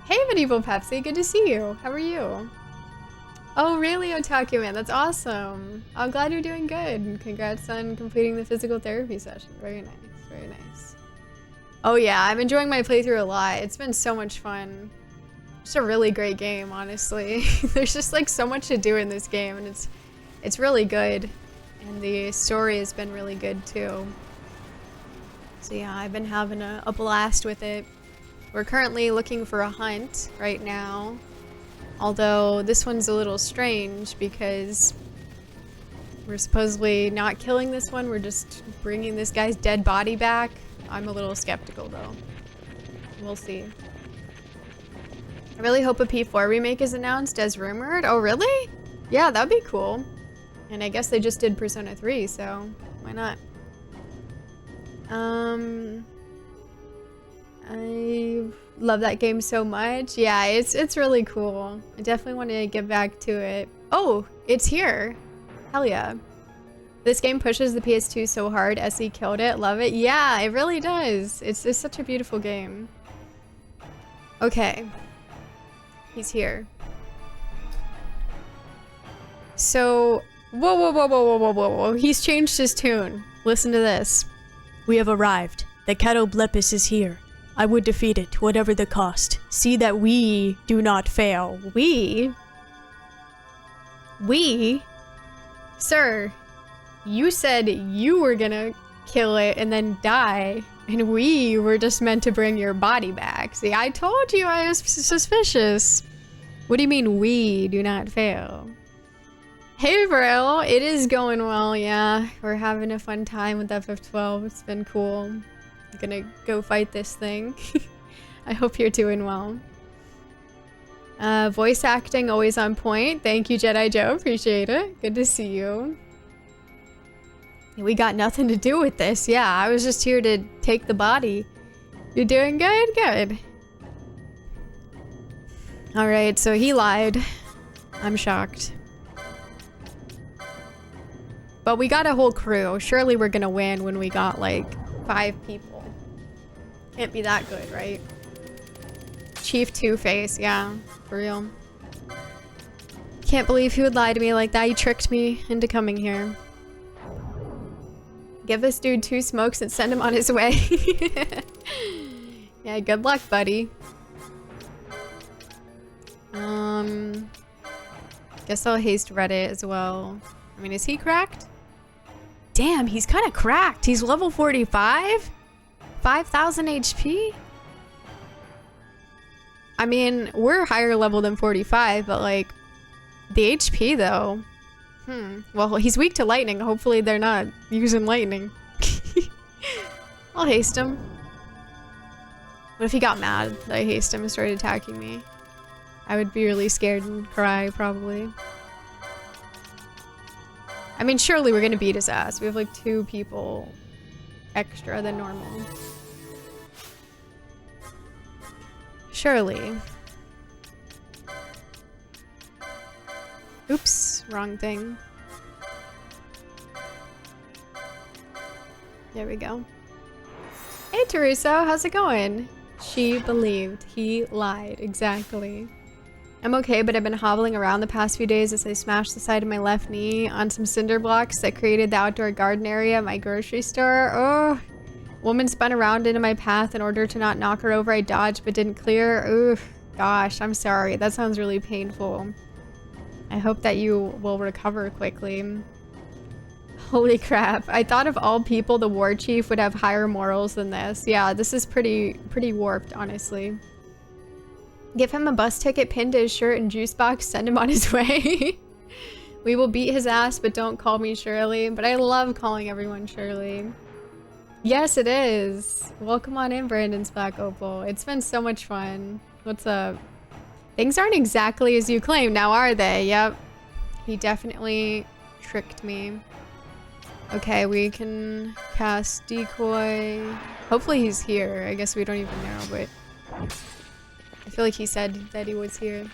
Hey, Medieval Pepsi, good to see you. How are you? Oh, really, Otaku Man? That's awesome. I'm glad you're doing good. And congrats on completing the physical therapy session. Very nice, very nice. Oh yeah, I'm enjoying my playthrough a lot. It's been so much fun. It's a really great game, honestly. There's just like so much to do in this game, and it's really good. And the story has been really good too. So yeah, I've been having a blast with it. We're currently looking for a hunt right now. Although this one's a little strange because we're supposedly not killing this one. We're just bringing this guy's dead body back. I'm a little skeptical though. We'll see. I really hope a P4 remake is announced as rumored. Oh really? Yeah, that'd be cool. And I guess they just did Persona 3, so why not? I love that game so much. Yeah, it's really cool. I definitely want to get back to it. Oh, it's here. Hell yeah. This game pushes the PS2 so hard. SE killed it. Love it. Yeah, it really does. It's such a beautiful game. Okay. He's here. So, whoa. He's changed his tune. Listen to this. We have arrived. The Catoblepis is here. I would defeat it, whatever the cost. See that we do not fail. We? Sir, you said you were gonna kill it and then die, and we were just meant to bring your body back. See, I told you I was suspicious. What do you mean we do not fail? Hey, bro, it is going well, yeah. We're having a fun time with FF12. It's been cool. I'm gonna go fight this thing. I hope you're doing well. Voice acting always on point. Thank you, Jedi Joe. Appreciate it. Good to see you. We got nothing to do with this. Yeah, I was just here to take the body. You're doing good? Good. Alright, so he lied. I'm shocked. But we got a whole crew. Surely we're gonna win when we got like 5 people. Can't be that good, right? Chief Two-Face, yeah, for real. Can't believe he would lie to me like that. He tricked me into coming here. Give this dude 2 smokes and send him on his way. Yeah, good luck, buddy. Guess I'll haste Reddit as well. I mean, is he cracked? Damn, he's kind of cracked. He's level 45? 5,000 HP? I mean, we're higher level than 45, but like, the HP though. Well, he's weak to lightning. Hopefully they're not using lightning. I'll haste him. What if he got mad that I haste him and started attacking me? I would be really scared and cry, probably. I mean, surely we're gonna beat his ass. We have like 2 people extra than normal. Surely. Oops, wrong thing. There we go. Hey Teresa, how's it going? She believed. He lied. Exactly. I'm okay, but I've been hobbling around the past few days as I smashed the side of my left knee on some cinder blocks that created the outdoor garden area at my grocery store. Oh, woman spun around into my path in order to not knock her over. I dodged but didn't clear. Oof, gosh, I'm sorry. That sounds really painful. I hope that you will recover quickly. Holy crap. I thought of all people, the war chief would have higher morals than this. Yeah, this is pretty warped, honestly. Give him a bus ticket pinned to his shirt and juice box. Send him on his way. We will beat his ass, but don't call me Shirley. But I love calling everyone Shirley. Yes, it is. Welcome on in, Brandon's Black Opal. It's been so much fun. What's up? Things aren't exactly as you claim now, are they? Yep. He definitely tricked me. Okay, we can cast decoy. Hopefully he's here. I guess we don't even know, but I feel like he said that he was here.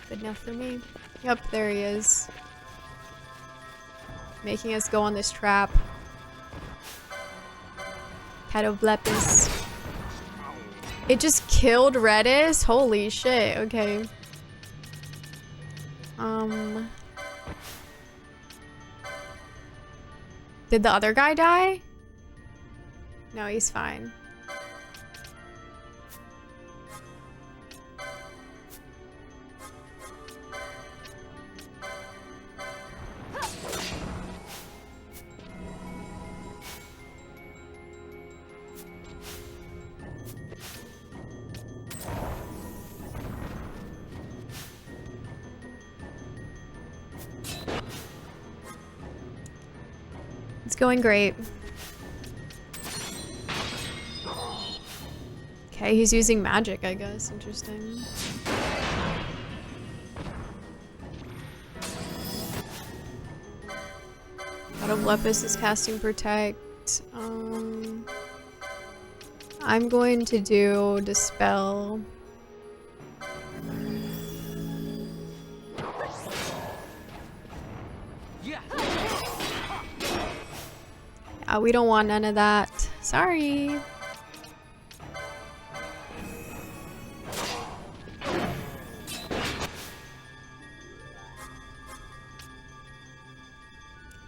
Good enough for me. Yep, there he is. Making us go on this trap. Catoblepis. It just killed Redis? Holy shit, okay. Did the other guy die? No, he's fine. It's going great. Okay, he's using magic, I guess. Interesting. Catoblepis is casting Protect. I'm going to do Dispel. We don't want none of that. Sorry.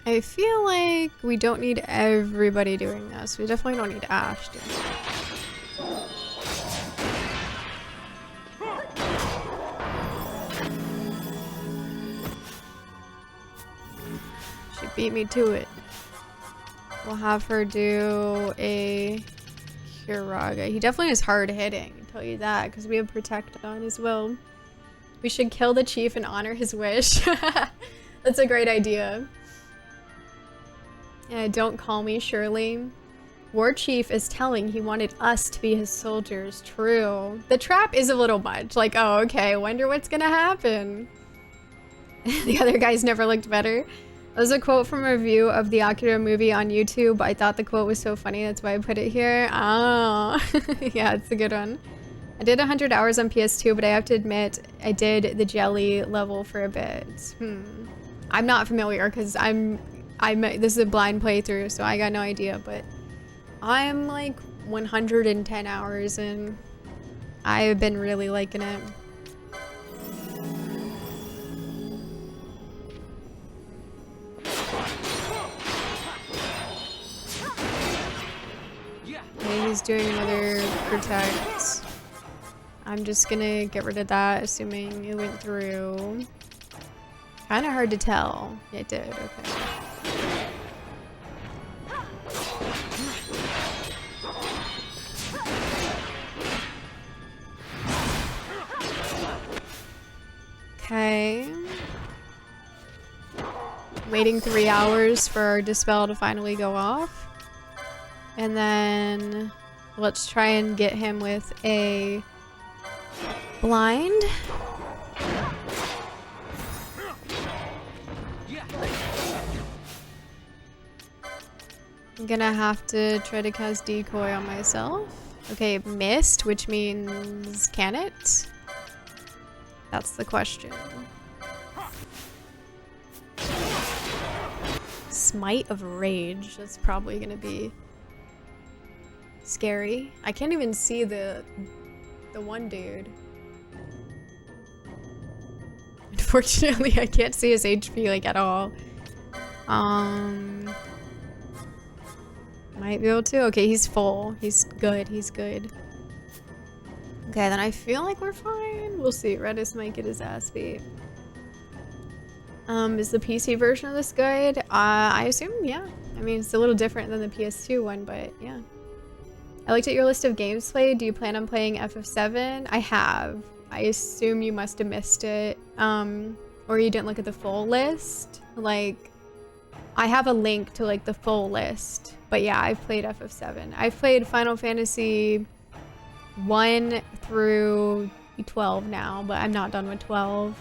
I feel like we don't need everybody doing this. We definitely don't need Ash doing it. She beat me to it. We'll have her do a Kiraga. He definitely is hard hitting, I'll tell you that, because we have Protect on as well. We should kill the chief and honor his wish. That's a great idea. Yeah, don't call me Shirley. War Chief is telling he wanted us to be his soldiers. True. The trap is a little much. Like, oh, okay, wonder what's gonna happen. The other guys never looked better. That was a quote from a review of the Akira movie on YouTube. I thought the quote was so funny, that's why I put it here. Oh, yeah, it's a good one. I did 100 hours on PS2, but I have to admit, I did the jelly level for a bit. I'm not familiar, because this is a blind playthrough, so I got no idea, but I'm like 110 hours and I've been really liking it. Okay, he's doing another protect. I'm just gonna get rid of that, assuming it went through. Kind of hard to tell. It did, okay. Okay. Waiting 3 hours for our dispel to finally go off. And then let's try and get him with a blind. I'm gonna have to try to cast decoy on myself. Okay, missed, which means can it? That's the question. Smite of Rage. That's probably gonna be scary. I can't even see the one dude. Unfortunately, I can't see his HP like at all. Might be able to. Okay, he's full. He's good. He's good. Okay, then I feel like we're fine. We'll see. Redis might get his ass beat. Is the PC version of this good? I assume, yeah. I mean, it's a little different than the PS2 one, but yeah. I looked at your list of games played. Do you plan on playing FF7? I have. I assume you must have missed it. Or you didn't look at the full list. Like, I have a link to like the full list. But yeah, I've played FF7. I've played Final Fantasy 1 through 12 now, but I'm not done with 12.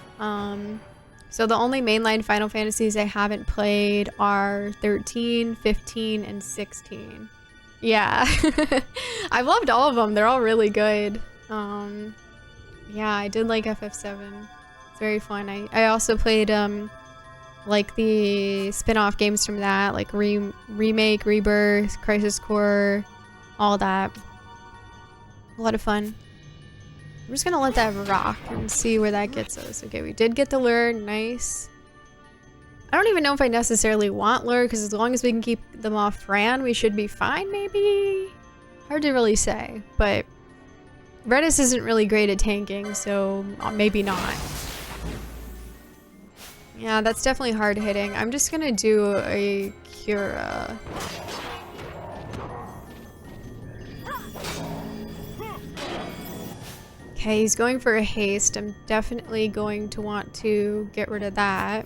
So the only mainline Final Fantasies I haven't played are 13, 15, and 16. Yeah. I've loved all of them. They're all really good. Yeah, I did like FF7. It's very fun. I also played like the spin-off games from that, like Remake, Rebirth, Crisis Core, all that. A lot of fun. I'm just gonna let that rock and see where that gets us. Okay, we did get the lure. Nice. I don't even know if I necessarily want lure, because as long as we can keep them off Fran, we should be fine, maybe? Hard to really say, but Redis isn't really great at tanking, so maybe not. Yeah, that's definitely hard hitting. I'm just gonna do a Cura. Okay, he's going for a haste. I'm definitely going to want to get rid of that.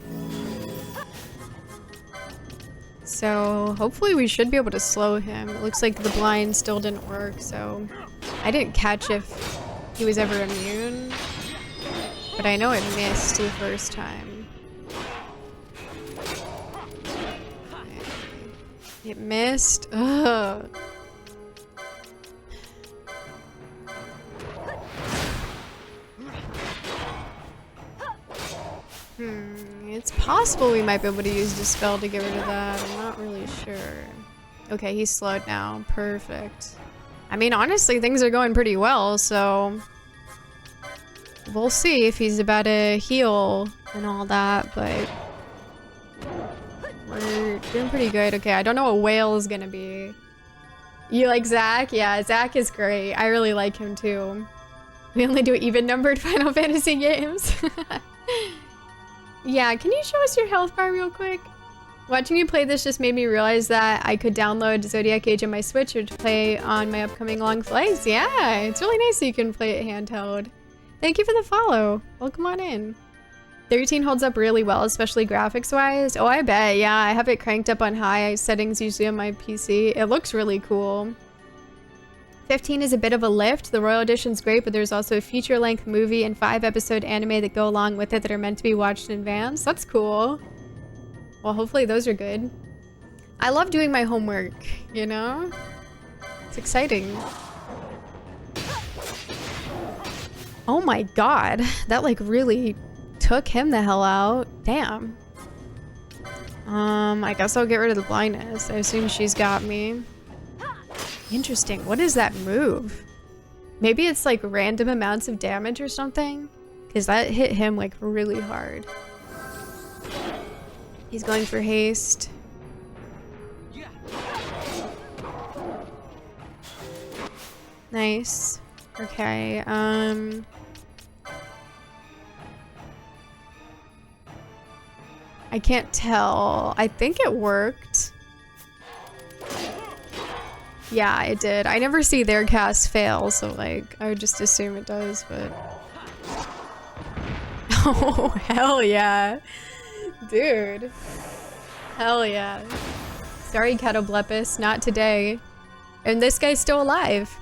So hopefully we should be able to slow him. It looks like the blind still didn't work, so I didn't catch if he was ever immune, but I know it missed the first time. It missed. Ugh. It's possible we might be able to use Dispel to get rid of that. I'm not really sure. Okay, he's slowed now. Perfect. I mean, honestly, things are going pretty well, so we'll see if he's about to heal and all that, but we're doing pretty good. Okay, I don't know what whale is gonna be. You like Zach? Yeah, Zach is great. I really like him too. We only do even-numbered Final Fantasy games. Yeah, can you show us your health bar real quick? Watching you play this just made me realize that I could download Zodiac Age on my Switch or to play on my upcoming long flights. Yeah, it's really nice that you can play it handheld. Thank you for the follow. Welcome on in. 13 holds up really well, especially graphics-wise. Oh, I bet. Yeah, I have it cranked up on high settings usually on my PC. It looks really cool. 15 is a bit of a lift. The Royal Edition's great, but there's also a feature-length movie and 5-episode anime that go along with it that are meant to be watched in advance. That's cool. Well, hopefully those are good. I love doing my homework, you know? It's exciting. Oh my god. That, like, really took him the hell out. Damn. I guess I'll get rid of the blindness. I assume she's got me. Interesting. What is that move? Maybe it's like random amounts of damage or something? Because that hit him like really hard. He's going for haste. Nice. Okay, I can't tell. I think it worked. Yeah, it did. I never see their cast fail, so like, I would just assume it does, but... Oh, hell yeah. Dude. Hell yeah. Sorry, Catoblepis, not today. And this guy's still alive.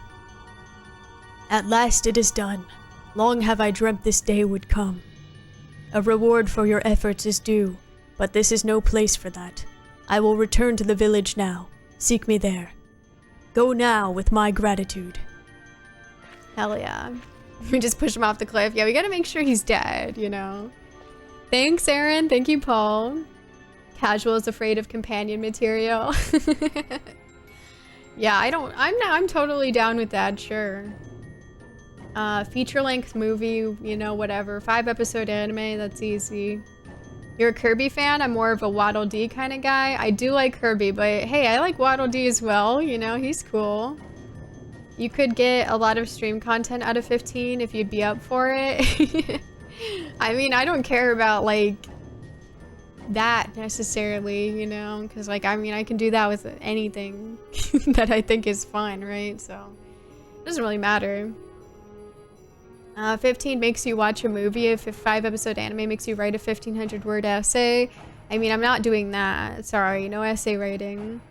At last it is done. Long have I dreamt this day would come. A reward for your efforts is due, but this is no place for that. I will return to the village now. Seek me there. Go now with my gratitude. Hell yeah. We just push him off the cliff. Yeah, we gotta make sure he's dead, you know. Thanks, Aaron. Thank you, Paul. Casual is afraid of companion material. Yeah, I'm totally down with that, sure. Feature-length movie, you know, whatever. 5-episode anime, that's easy. You're a Kirby fan? I'm more of a Waddle Dee kind of guy. I do like Kirby, but hey, I like Waddle Dee as well, you know, he's cool. You could get a lot of stream content out of 15 if you'd be up for it. I mean, I don't care about, like, that necessarily, you know, because, like, I mean, I can do that with anything that I think is fun, right? So, it doesn't really matter. 15 makes you watch a movie. If a 5-episode anime makes you write a 1,500-word essay. I mean, I'm not doing that. Sorry, no essay writing.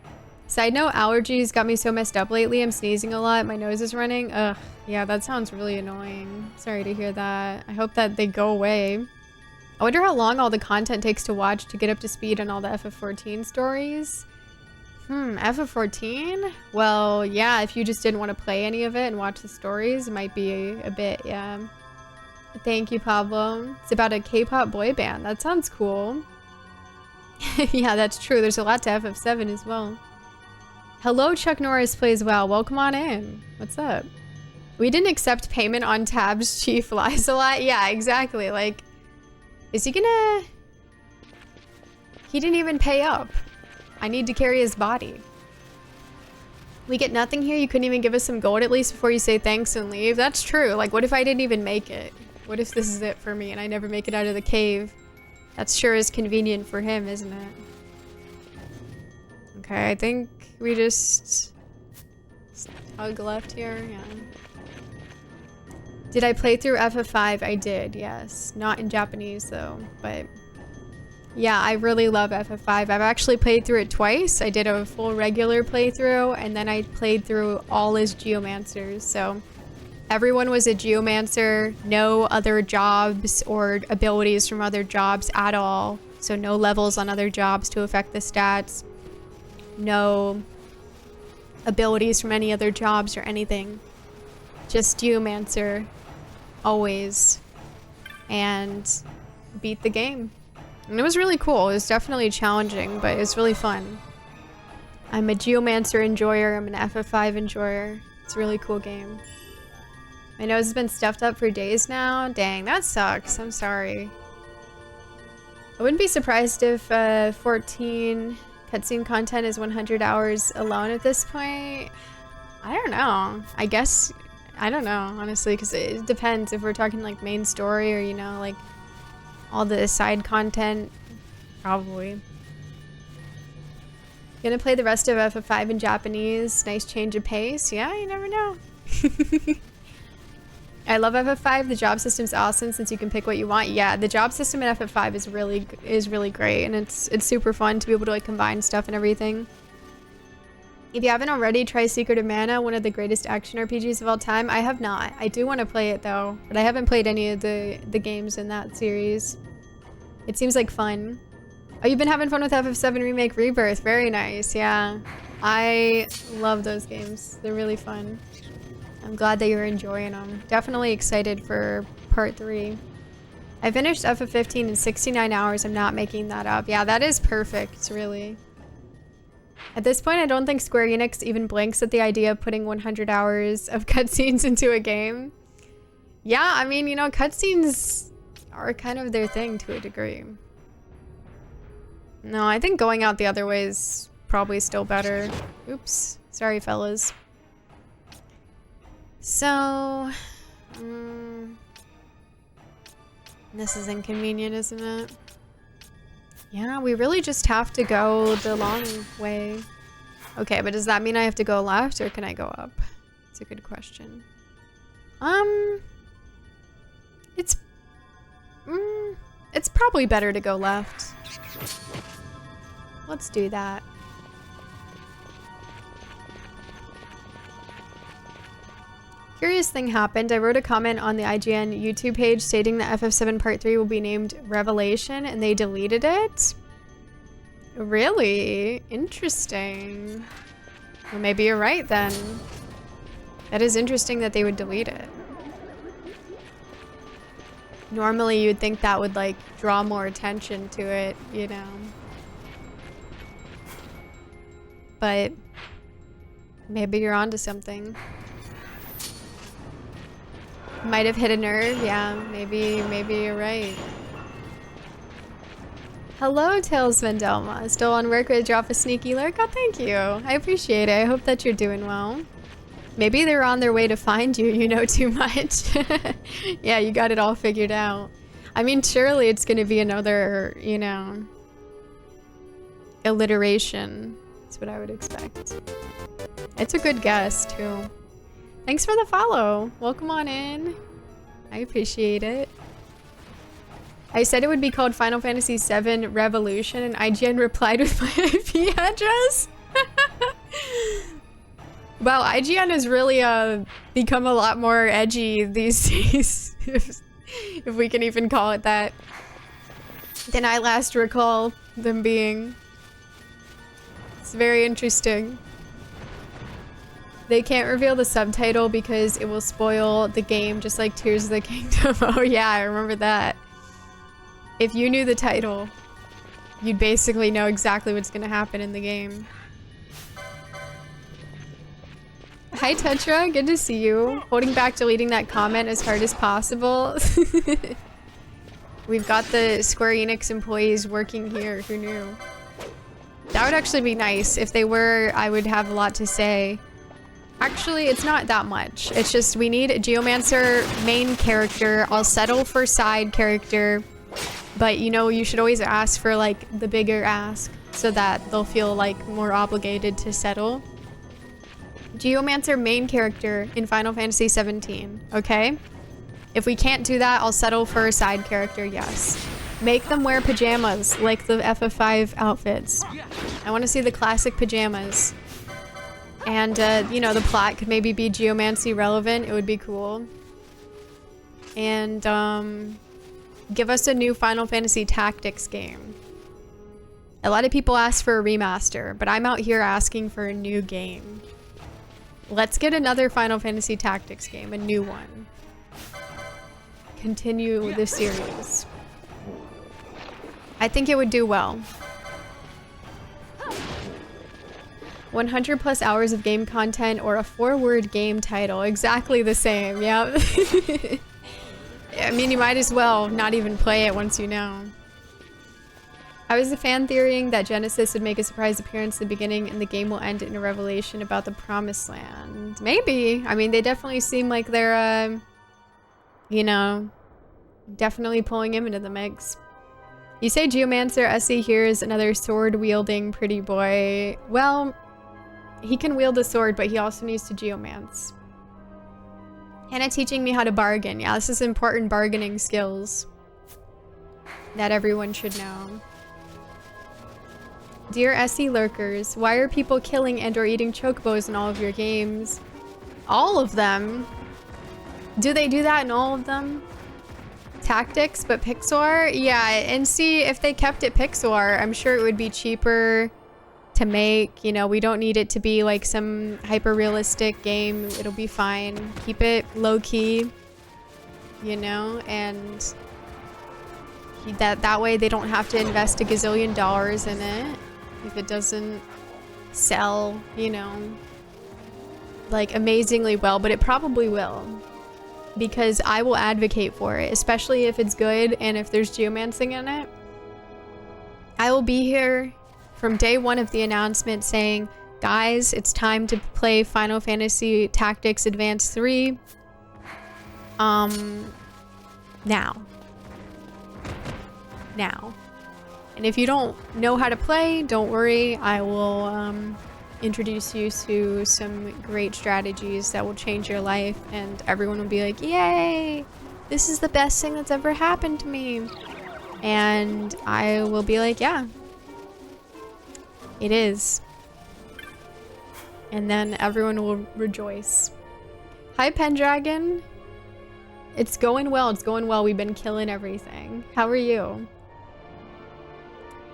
Side note, allergies got me so messed up lately. I'm sneezing a lot. My nose is running. Ugh, yeah, that sounds really annoying. Sorry to hear that. I hope that they go away. I wonder how long all the content takes to watch to get up to speed on all the FF14 stories. FF14? Well, yeah, if you just didn't want to play any of it and watch the stories, it might be a bit, yeah. Thank you, Pablo. It's about a K-pop boy band. That sounds cool. Yeah, that's true. There's a lot to FF7 as well. Hello, Chuck Norris plays well. Welcome on in. What's up? We didn't accept payment on tabs. Chief lies a lot. Yeah, exactly. Like, is he gonna... He didn't even pay up. I need to carry his body. We get nothing here? You couldn't even give us some gold at least before you say thanks and leave? That's true. Like, what if I didn't even make it? What if this is it for me and I never make it out of the cave? That sure is convenient for him, isn't it? Okay, I think we just... hug left here, yeah. Did I play through FF5? I did, yes. Not in Japanese though, but... Yeah, I really love FF5. I've actually played through it twice. I did a full regular playthrough, and then I played through all as Geomancers. So everyone was a Geomancer, no other jobs or abilities from other jobs at all. So no levels on other jobs to affect the stats. No abilities from any other jobs or anything. Just Geomancer, always. And beat the game. And it was really cool. It was definitely challenging, but it was really fun. I'm a Geomancer enjoyer. I'm an FF5 enjoyer. It's a really cool game. My nose has been stuffed up for days now. Dang, that sucks. I'm sorry. I wouldn't be surprised if 14 cutscene content is 100 hours alone at this point. I don't know. I guess, I don't know, honestly, because it depends if we're talking like main story or, you know, like all the side content, probably. Gonna play the rest of FF5 in Japanese. Nice change of pace. Yeah, you never know. I love FF5. The job system's awesome since you can pick what you want. Yeah, the job system in FF5 is really great, and it's super fun to be able to like combine stuff and everything. If you haven't already, try Secret of Mana, one of the greatest action RPGs of all time. I have not. I do want to play it though, but I haven't played any of the games in that series. It seems like fun. Oh, you've been having fun with FF7 Remake Rebirth. Very nice, yeah. I love those games. They're really fun. I'm glad that you're enjoying them. Definitely excited for part 3. I finished FF15 in 69 hours. I'm not making that up. Yeah, that is perfect, really. At this point, I don't think Square Enix even blinks at the idea of putting 100 hours of cutscenes into a game. Yeah, I mean, you know, cutscenes are kind of their thing to a degree. No, I think going out the other way is probably still better. Oops. Sorry, fellas. So... this is inconvenient, isn't it? Yeah, we really just have to go the long way. Okay, but does that mean I have to go left or can I go up? It's a good question. It's probably better to go left. Let's do that. Curious thing happened. I wrote a comment on the IGN YouTube page stating that FF7 Part 3 will be named Revelation, and they deleted it? Really? Interesting. Well, maybe you're right then. That is interesting that they would delete it. Normally you'd think that would like draw more attention to it, you know. But maybe you're onto something. Might have hit a nerve, yeah, maybe you're right. Hello, Tails Vendelma. Still on work with drop a sneaky lurk? Oh, thank you. I appreciate it. I hope that you're doing well. Maybe they're on their way to find you. You know too much. Yeah, you got it all figured out. I mean, surely it's gonna be another, you know, alliteration. That's what I would expect. It's a good guess, too. Thanks for the follow. Welcome on in. I appreciate it. I said it would be called Final Fantasy VII Revolution, and IGN replied with my IP address. Wow, IGN has really become a lot more edgy these days, if we can even call it that, than I last recall them being. It's very interesting. They can't reveal the subtitle because it will spoil the game, just like Tears of the Kingdom. Oh yeah, I remember that. If you knew the title, you'd basically know exactly what's gonna happen in the game. Hi Tetra, good to see you. Holding back deleting that comment as hard as possible. We've got the Square Enix employees working here, who knew? That would actually be nice. If they were, I would have a lot to say. Actually, it's not that much. It's just we need a Geomancer main character. I'll settle for side character. But, you know, you should always ask for, like, the bigger ask so that they'll feel, like, more obligated to settle. Geomancer main character in Final Fantasy XVII, okay? If we can't do that, I'll settle for a side character, yes. Make them wear pajamas, like the FF5 outfits. I want to see the classic pajamas. And, you know, the plot could maybe be geomancy relevant. It would be cool. And, give us a new Final Fantasy Tactics game. A lot of people ask for a remaster, but I'm out here asking for a new game. Let's get another Final Fantasy Tactics game, a new one. Continue the series. I think it would do well. 100 plus hours of game content or a 4-word game title. Exactly the same, yeah. I mean, you might as well not even play it once you know. I was a fan theorying that Genesis would make a surprise appearance at the beginning and the game will end in a revelation about the Promised Land. Maybe. I mean, they definitely seem like they're, you know, definitely pulling him into the mix. You say Geomancer, SE here is another sword-wielding pretty boy. Well, he can wield a sword, but he also needs to geomance. Hannah teaching me how to bargain. Yeah, this is important bargaining skills that everyone should know. Dear SE lurkers, why are people killing and or eating chocobos in all of your games? All of them? Do they do that in all of them? Tactics, but Pixar? Yeah, and see, if they kept it Pixar, I'm sure it would be cheaper to make. You know, we don't need it to be like some hyper-realistic game. It'll be fine. Keep it low-key, you know, and that way they don't have to invest a gazillion dollars in it if it doesn't sell, you know, like amazingly well, but it probably will. Because I will advocate for it, especially if it's good and if there's geomancing in it. I will be here from day one of the announcement saying, guys, it's time to play Final Fantasy Tactics Advance 3. Now. And if you don't know how to play, don't worry. I will introduce you to some great strategies that will change your life, and everyone will be like, yay! This is the best thing that's ever happened to me. And I will be like, yeah. It is. And then everyone will rejoice. Hi, Pendragon. It's going well. It's going well. We've been killing everything. How are you?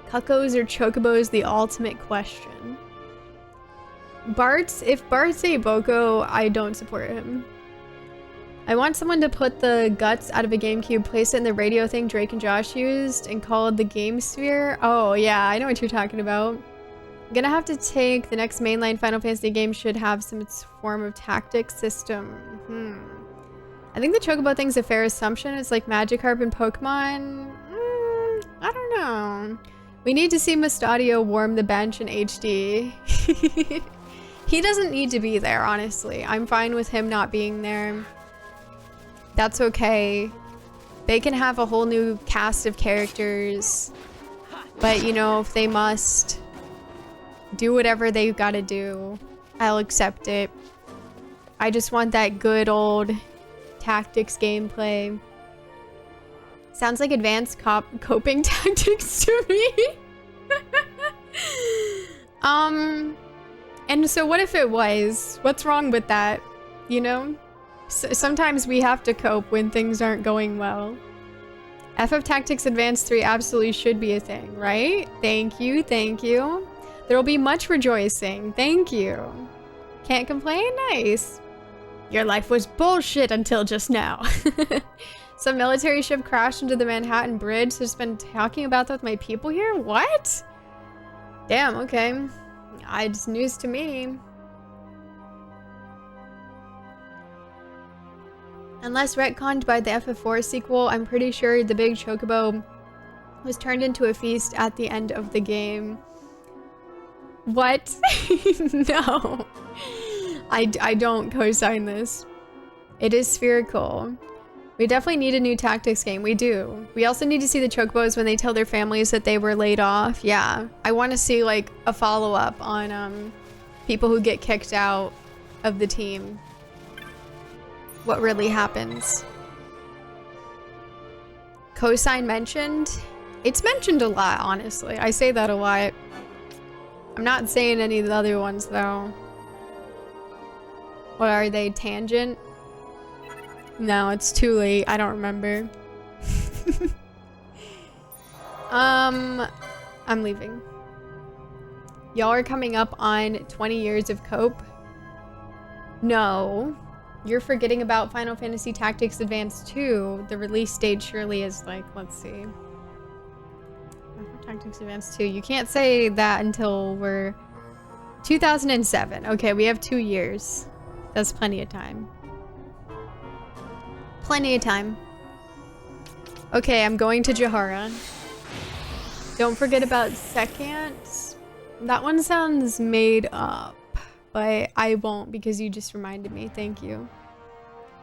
Cuccos or Chocobos? The ultimate question. If Bart's a Boko, I don't support him. I want someone to put the guts out of a GameCube, place it in the radio thing Drake and Josh used, and call it the Game Sphere. Oh, yeah, I know what you're talking about. I'm gonna have to take the next mainline Final Fantasy game should have some form of tactics system. I think the Chocobo thing's a fair assumption. It's like Magikarp and Pokemon. I don't know. We need to see Mustadio warm the bench in HD. He doesn't need to be there, honestly. I'm fine with him not being there. That's okay. They can have a whole new cast of characters. But, you know, if they must do whatever they've got to do, I'll accept it. I just want that good old tactics gameplay. Sounds like advanced coping tactics to me. And so what if it was? What's wrong with that? You know? Sometimes we have to cope when things aren't going well. FF Tactics Advance 3 absolutely should be a thing, right? Thank you, thank you. There will be much rejoicing. Thank you. Can't complain? Nice. Your life was bullshit until just now. Some military ship crashed into the Manhattan Bridge. So just been talking about that with my people here? What? Damn, okay. It's news to me. Unless retconned by the FF4 sequel, I'm pretty sure the big chocobo was turned into a feast at the end of the game. What? No. I don't co-sign this. It is spherical. We definitely need a new tactics game. We do. We also need to see the chocobos when they tell their families that they were laid off. Yeah. I want to see like a follow-up on people who get kicked out of the team. What really happens. Cosign mentioned? It's mentioned a lot, honestly. I say that a lot. I'm not saying any of the other ones, though. What are they? Tangent? No, it's too late. I don't remember. I'm leaving. Y'all are coming up on 20 years of Cope? No. You're forgetting about Final Fantasy Tactics Advance 2. The release date surely is like, let's see. Tactics Advance 2. You can't say that until we're 2007. Okay, we have 2 years. That's plenty of time. Plenty of time. Okay, I'm going to Jahara. Don't forget about Second. That one sounds made up. But I won't because you just reminded me. Thank you.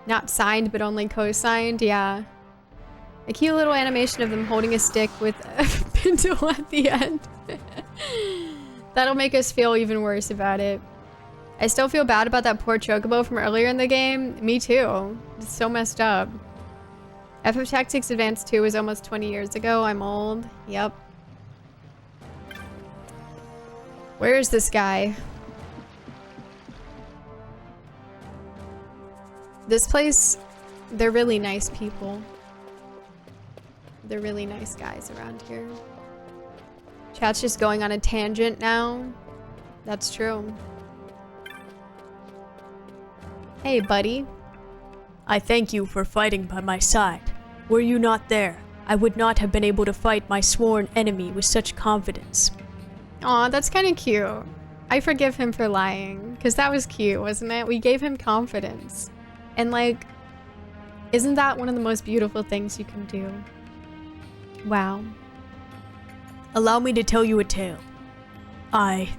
Not signed, but only co-signed. Yeah. A cute little animation of them holding a stick with a pintle at the end. That'll make us feel even worse about it. I still feel bad about that poor chocobo from earlier in the game. Me too. It's so messed up. FF Tactics Advance 2 was almost 20 years ago. I'm old. Yep. Where is this guy? This place, they're really nice people. They're really nice guys around here. Chat's just going on a tangent now. That's true. Hey, buddy. I thank you for fighting by my side. Were you not there, I would not have been able to fight my sworn enemy with such confidence. Aw, that's kind of cute. I forgive him for lying, because that was cute, wasn't it? We gave him confidence. And like, isn't that one of the most beautiful things you can do? Wow. Allow me to tell you a tale. I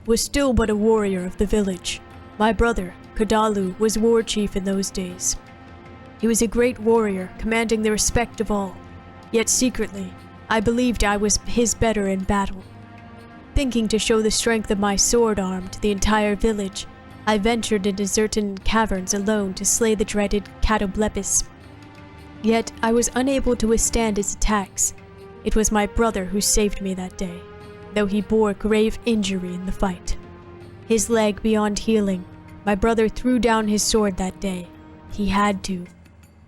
was still but a warrior of the village. My brother, Kadalu, was war chief in those days. He was a great warrior, commanding the respect of all. Yet secretly, I believed I was his better in battle. Thinking to show the strength of my sword arm to the entire village, I ventured into certain caverns alone to slay the dreaded Catoblepis. Yet I was unable to withstand his attacks. It was my brother who saved me that day, though he bore grave injury in the fight. His leg beyond healing, my brother threw down his sword that day. He had to.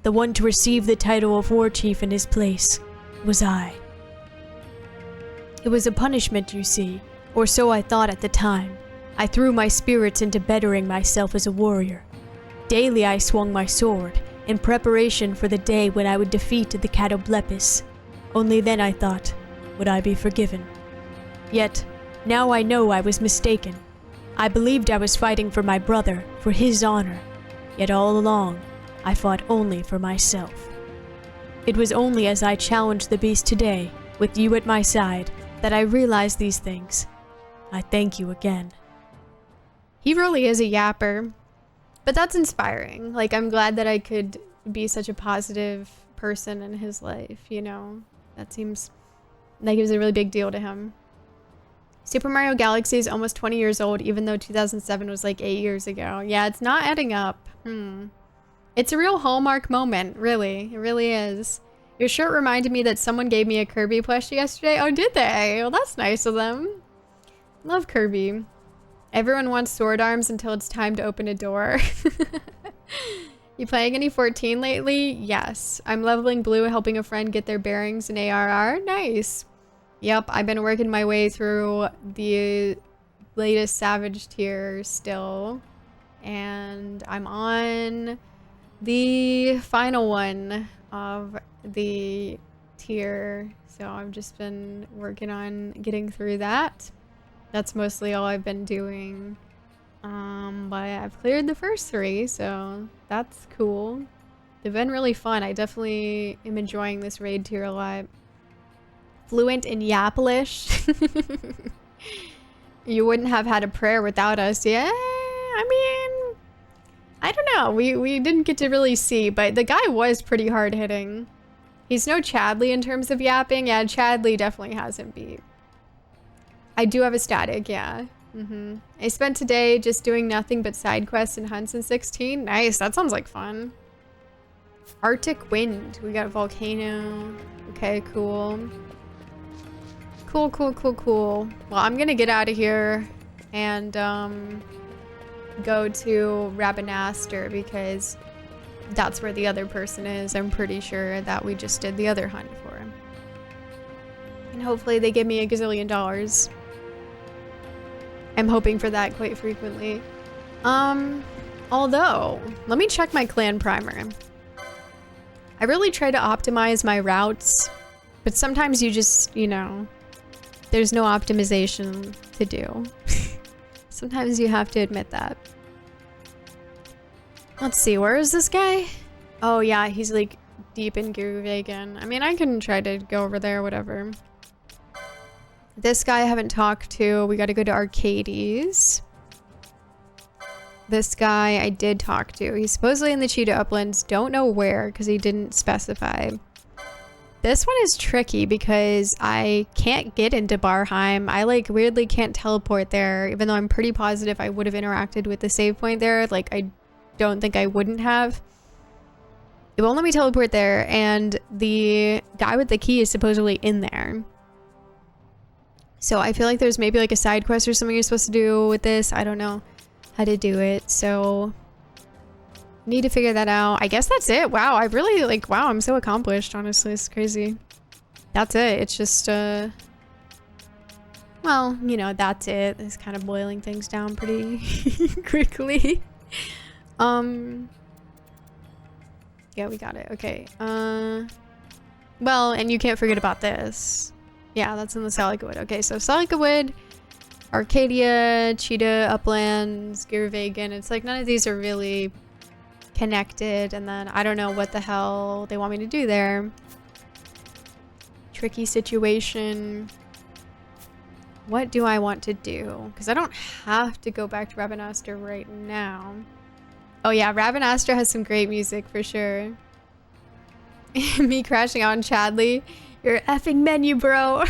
The one to receive the title of war chief in his place was I. It was a punishment, you see, or so I thought at the time. I threw my spirits into bettering myself as a warrior. Daily I swung my sword, in preparation for the day when I would defeat the Catoblepis. Only then I thought, would I be forgiven? Yet, now I know I was mistaken. I believed I was fighting for my brother, for his honor. Yet all along, I fought only for myself. It was only as I challenged the beast today, with you at my side, that I realized these things. I thank you again. He really is a yapper. But that's inspiring. Like, I'm glad that I could be such a positive person in his life, you know? That seems like it was a really big deal to him. Super Mario Galaxy is almost 20 years old, even though 2007 was like 8 years ago. Yeah, it's not adding up. It's a real Hallmark moment, really. It really is. Your shirt reminded me that someone gave me a Kirby plushie yesterday. Oh, did they? Well, that's nice of them. Love Kirby. Everyone wants sword arms until it's time to open a door. You playing any 14 lately? Yes. I'm leveling blue, helping a friend get their bearings in ARR. Nice. Yep, I've been working my way through the latest Savage tier still. And I'm on the final one of the tier. So I've just been working on getting through that. That's mostly all I've been doing. But I've cleared the first 3, so that's cool. They've been really fun. I definitely am enjoying this raid tier a lot. Fluent in Yaplish. You wouldn't have had a prayer without us. Yeah, I mean, I don't know. We didn't get to really see, but the guy was pretty hard hitting. He's no Chadley in terms of yapping. Yeah, Chadley definitely has him beat. I do have a static, yeah. I spent today just doing nothing but side quests and hunts in 16. Nice, that sounds like fun. Arctic Wind. We got Volcano. Okay, cool. Cool. Well, I'm gonna get out of here and go to Rabanaster because that's where the other person is. I'm pretty sure that we just did the other hunt for him. And hopefully they give me a gazillion dollars. I'm hoping for that quite frequently. Although, let me check my clan primer. I really try to optimize my routes, but sometimes you just, you know, there's no optimization to do. Sometimes you have to admit that. Let's see, where is this guy? Oh yeah, he's like deep in Guruvegan. I mean, I can try to go over there, whatever. This guy I haven't talked to. We gotta go to Arcades. This guy I did talk to. He's supposedly in the Cheetah Uplands. Don't know where because he didn't specify. This one is tricky because I can't get into Barheim. I like weirdly can't teleport there, even though I'm pretty positive I would have interacted with the save point there. Like, I don't think I wouldn't have. It won't let me teleport there, and the guy with the key is supposedly in there. So I feel like there's maybe like a side quest or something you're supposed to do with this. I don't know how to do it, so need to figure that out. I guess that's it. Wow, I really like, wow, I'm so accomplished, honestly. It's crazy. That's it. It's just, well, you know, that's it. It's kind of boiling things down pretty quickly. Yeah, we got it. Okay. Well, and you can't forget about this. Yeah, that's in the Celica Wood. Okay, so Celica Wood, Arcadia, Cheetah, Uplands, Gearvagan. It's like none of these are really connected, and then I don't know what the hell they want me to do there. Tricky situation. What do I want to do? Because I don't have to go back to Rabanastre right now. Oh yeah, Rabanastre has some great music for sure. Me crashing out on Chadley. Your effing menu, bro.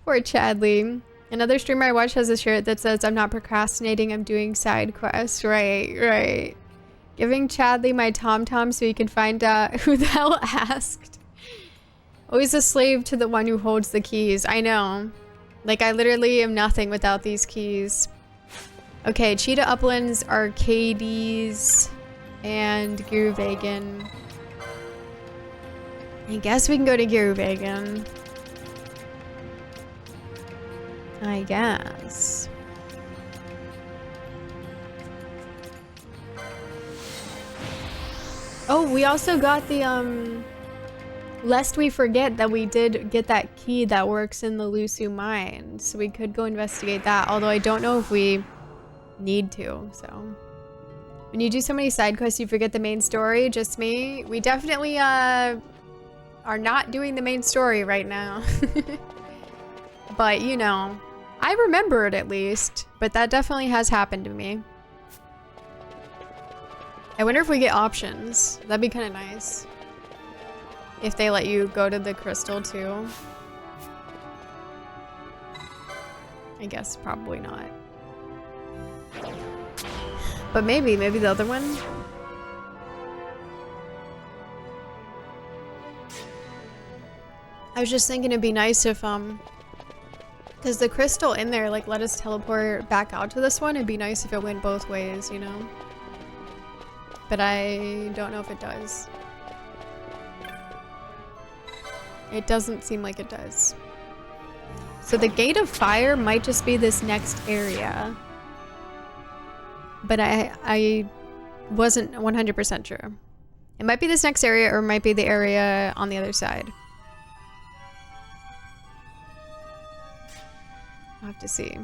Poor Chadley. Another streamer I watch has a shirt that says, "I'm not procrastinating, I'm doing side quests." Right, right. Giving Chadley my TomTom so he can find out who the hell asked. Always a slave to the one who holds the keys. I know. Like, I literally am nothing without these keys. Okay, Cheetah Uplands, Arcades, and Gearvagan. I guess we can go to Gearvagan. I guess. Oh, we also got the, lest we forget that we did get that key that works in the Lusu mine. So we could go investigate that, although I don't know if we need to, so. When you do so many side quests, you forget the main story. Just me. We definitely, are not doing the main story right now. But, you know, I remember it at least, but that definitely has happened to me. I wonder if we get options. That'd be kind of nice. If they let you go to the crystal too. I guess probably not. But maybe the other one. I was just thinking it'd be nice if, because the crystal in there, like, let us teleport back out to this one. It'd be nice if it went both ways, you know? But I don't know if it does. It doesn't seem like it does. So the Gate of Fire might just be this next area. But I wasn't 100% sure. It might be this next area, or it might be the area on the other side. I'll have to see.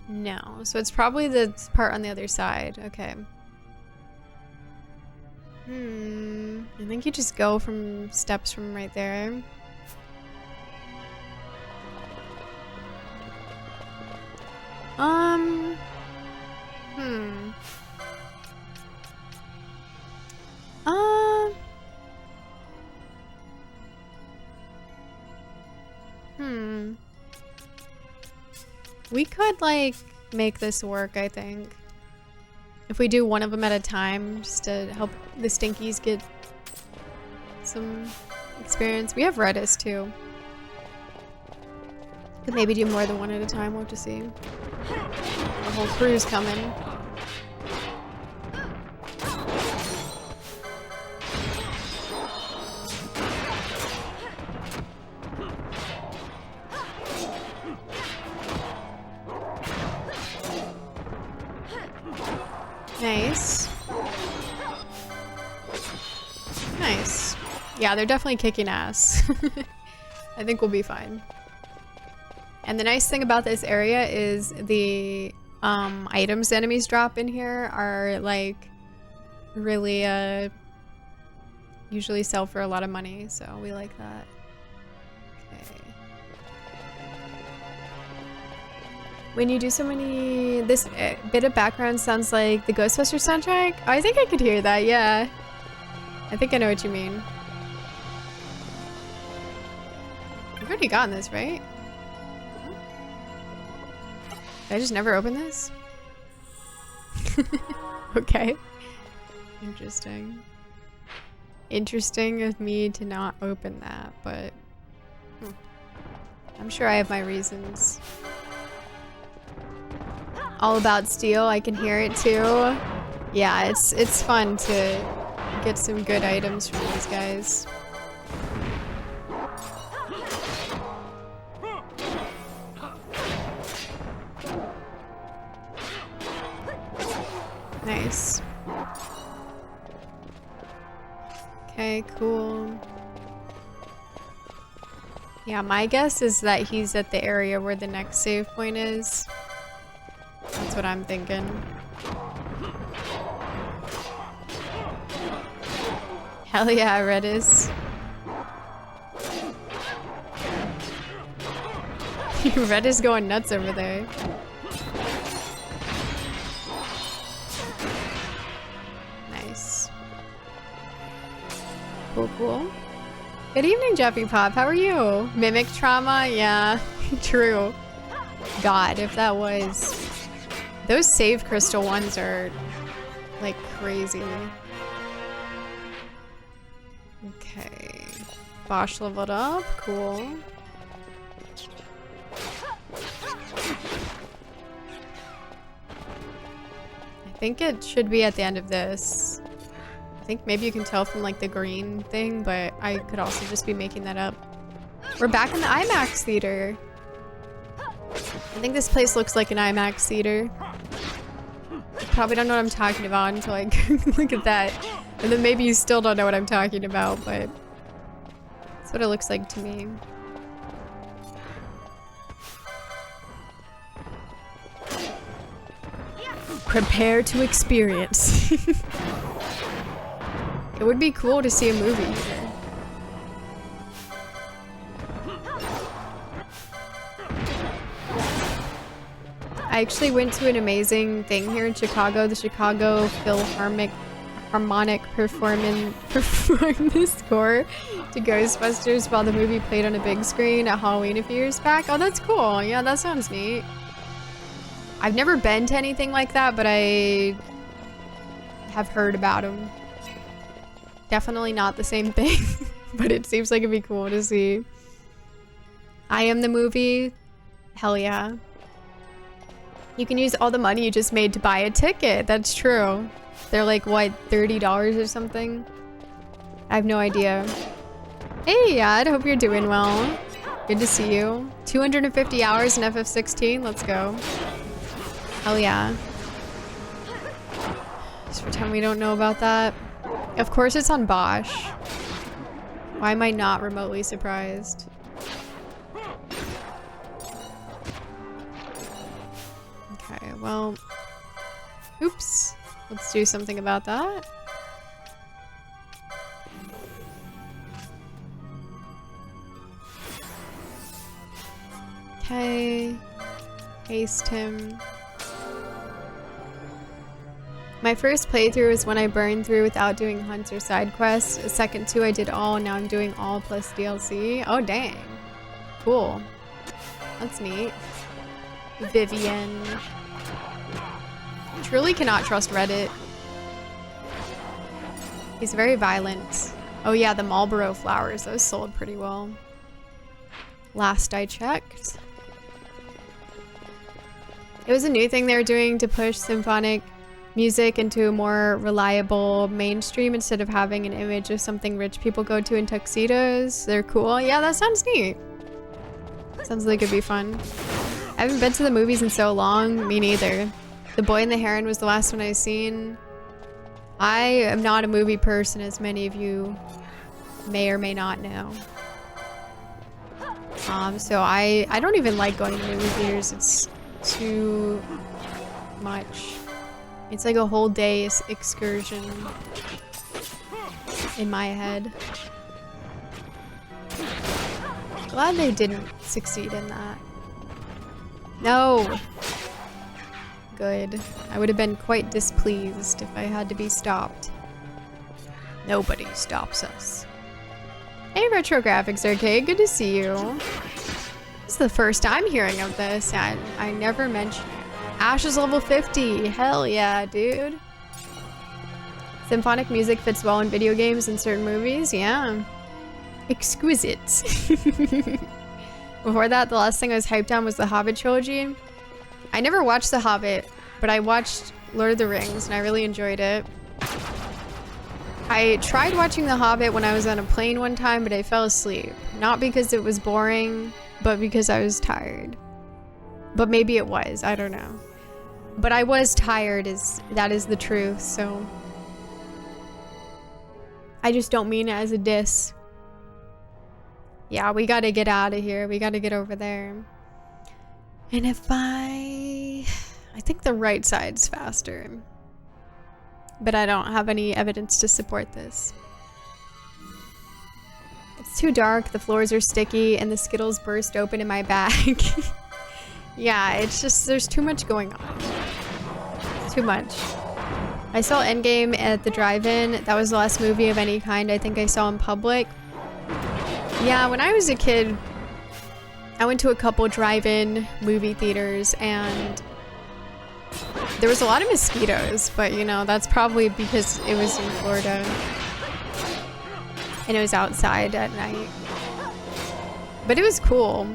No. So it's probably the part on the other side. Okay. I think you just go from steps from right there. We could, like, make this work, I think. If we do one of them at a time, just to help the Stinkies get some experience. We have Redis, too. Could maybe do more than one at a time, we'll have to see. The whole crew's coming. Nice. Nice. Yeah, they're definitely kicking ass. I think we'll be fine. And the nice thing about this area is the items the enemies drop in here are, like, really usually sell for a lot of money, so we like that. Okay. When you do so many... This bit of background sounds like the Ghostbusters soundtrack? Oh, I think I could hear that, yeah. I think I know what you mean. We've already gotten this, right? Did I just never open this? Okay. Interesting. Interesting of me to not open that, but... I'm sure I have my reasons. All About Steel, I can hear it too. Yeah, it's fun to get some good items from these guys. Nice. Okay, cool. Yeah, my guess is that he's at the area where the next save point is. That's what I'm thinking. Hell yeah, Redis. Red is going nuts over there. Nice. Cool, cool. Good evening, Jeffy Pop. How are you? Mimic trauma? Yeah, true. God, if that was... Those save crystal ones are, like, crazy. Okay. Bosch leveled up. Cool. I think it should be at the end of this. I think maybe you can tell from like the green thing, but I could also just be making that up. We're back in the IMAX theater. I think this place looks like an IMAX theater. You probably don't know what I'm talking about until I look at that. And then maybe you still don't know what I'm talking about, but that's what it looks like to me. Prepare to experience. It would be cool to see a movie here. I actually went to an amazing thing here in Chicago. The Chicago Philharmonic performed the score to Ghostbusters while the movie played on a big screen at Halloween a few years back. Oh, that's cool. Yeah, that sounds neat. I've never been to anything like that, but I have heard about them. Definitely not the same thing, but it seems like it'd be cool to see. I Am the Movie. Hell yeah. You can use all the money you just made to buy a ticket. That's true. They're like, what, $30 or something? I have no idea. Hey, Yad. Hope you're doing well. Good to see you. 250 hours in FF16. Let's go. Hell yeah. Just pretend we don't know about that. Of course it's on Bosch. Why am I not remotely surprised? Okay, well... Oops. Let's do something about that. Okay. Haste him. My first playthrough was when I burned through without doing hunts or side quests. The second two I did all, now I'm doing all plus DLC. Oh dang. Cool. That's neat. Vivian. Truly cannot trust Reddit. He's very violent. Oh yeah, the Marlboro flowers. Those sold pretty well. Last I checked. It was a new thing they were doing to push symphonic music into a more reliable mainstream instead of having an image of something rich people go to in tuxedos. They're cool. Yeah, that sounds neat. Sounds like it'd be fun. I haven't been to the movies in so long. Me neither. The Boy and the Heron was the last one I've seen. I am not a movie person, as many of you may or may not know. So I don't even like going to movie theaters. It's too much. It's like a whole day excursion in my head. Glad they didn't succeed in that. No! Good. I would have been quite displeased if I had to be stopped. Nobody stops us. Hey, Retro Graphics Arcade, good to see you. This is the first time hearing of this. I never mentioned it. Ash is level 50. Hell yeah, dude. Symphonic music fits well in video games and certain movies. Yeah. Exquisite. Before that, the last thing I was hyped on was the Hobbit trilogy. I never watched The Hobbit, but I watched Lord of the Rings and I really enjoyed it. I tried watching The Hobbit when I was on a plane one time, but I fell asleep. Not because it was boring, but because I was tired. But maybe it was, I don't know. But I was tired, that is the truth, so. I just don't mean it as a diss. Yeah, we gotta get out of here. We gotta get over there. And if I think the right side's faster. But I don't have any evidence to support this. It's too dark, the floors are sticky, and the Skittles burst open in my bag. Yeah, it's just, there's too much going on. Too much. I saw Endgame at the drive-in. That was the last movie of any kind I think I saw in public. Yeah, when I was a kid, I went to a couple drive-in movie theaters, and there was a lot of mosquitoes, but you know, that's probably because it was in Florida. And it was outside at night. But it was cool.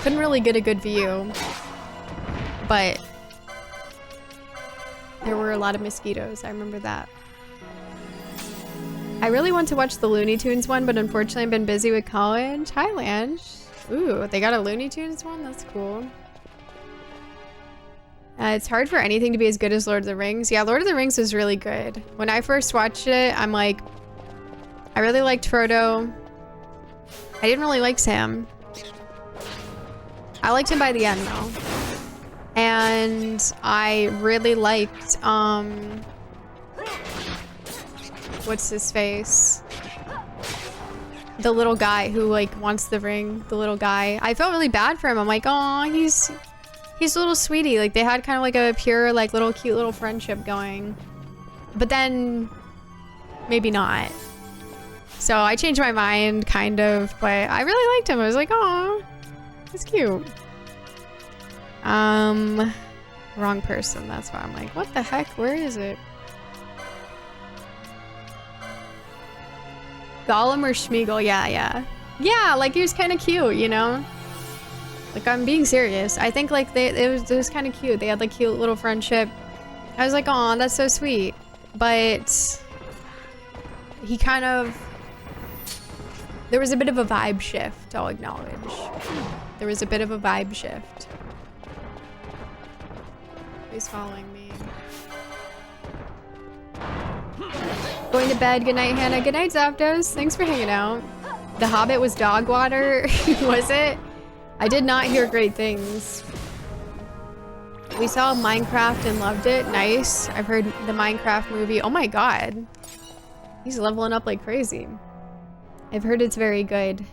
Couldn't really get a good view. But there were a lot of mosquitoes, I remember that. I really want to watch the Looney Tunes one, but unfortunately I've been busy with college. Hi, Lange. Ooh, they got a Looney Tunes one? That's cool. It's hard for anything to be as good as Lord of the Rings. Yeah, Lord of the Rings was really good. When I first watched it, I'm like, I really liked Frodo. I didn't really like Sam. I liked him by the end though. And I really liked, what's his face? The little guy who like wants the ring, the little guy. I felt really bad for him. I'm like, oh, he's a little sweetie. Like they had kind of like a pure, like little cute little friendship going. But then maybe not. So I changed my mind kind of, but I really liked him. I was like, oh, he's cute. Wrong person. That's why I'm like, what the heck? Where is it? Gollum or Schmeagol? Yeah. Yeah, like he was kind of cute, you know? Like I'm being serious. I think like it was kind of cute. They had like cute little friendship. I was like, oh, that's so sweet. But he kind of, there was a bit of a vibe shift, I'll acknowledge. There was a bit of a vibe shift. He's following me. Going to bed. Good night, Hannah. Good night, Zapdos. Thanks for hanging out. The Hobbit was dog water. Was it? I did not hear great things. We saw Minecraft and loved it. Nice. I've heard the Minecraft movie. Oh my god. He's leveling up like crazy. I've heard it's very good.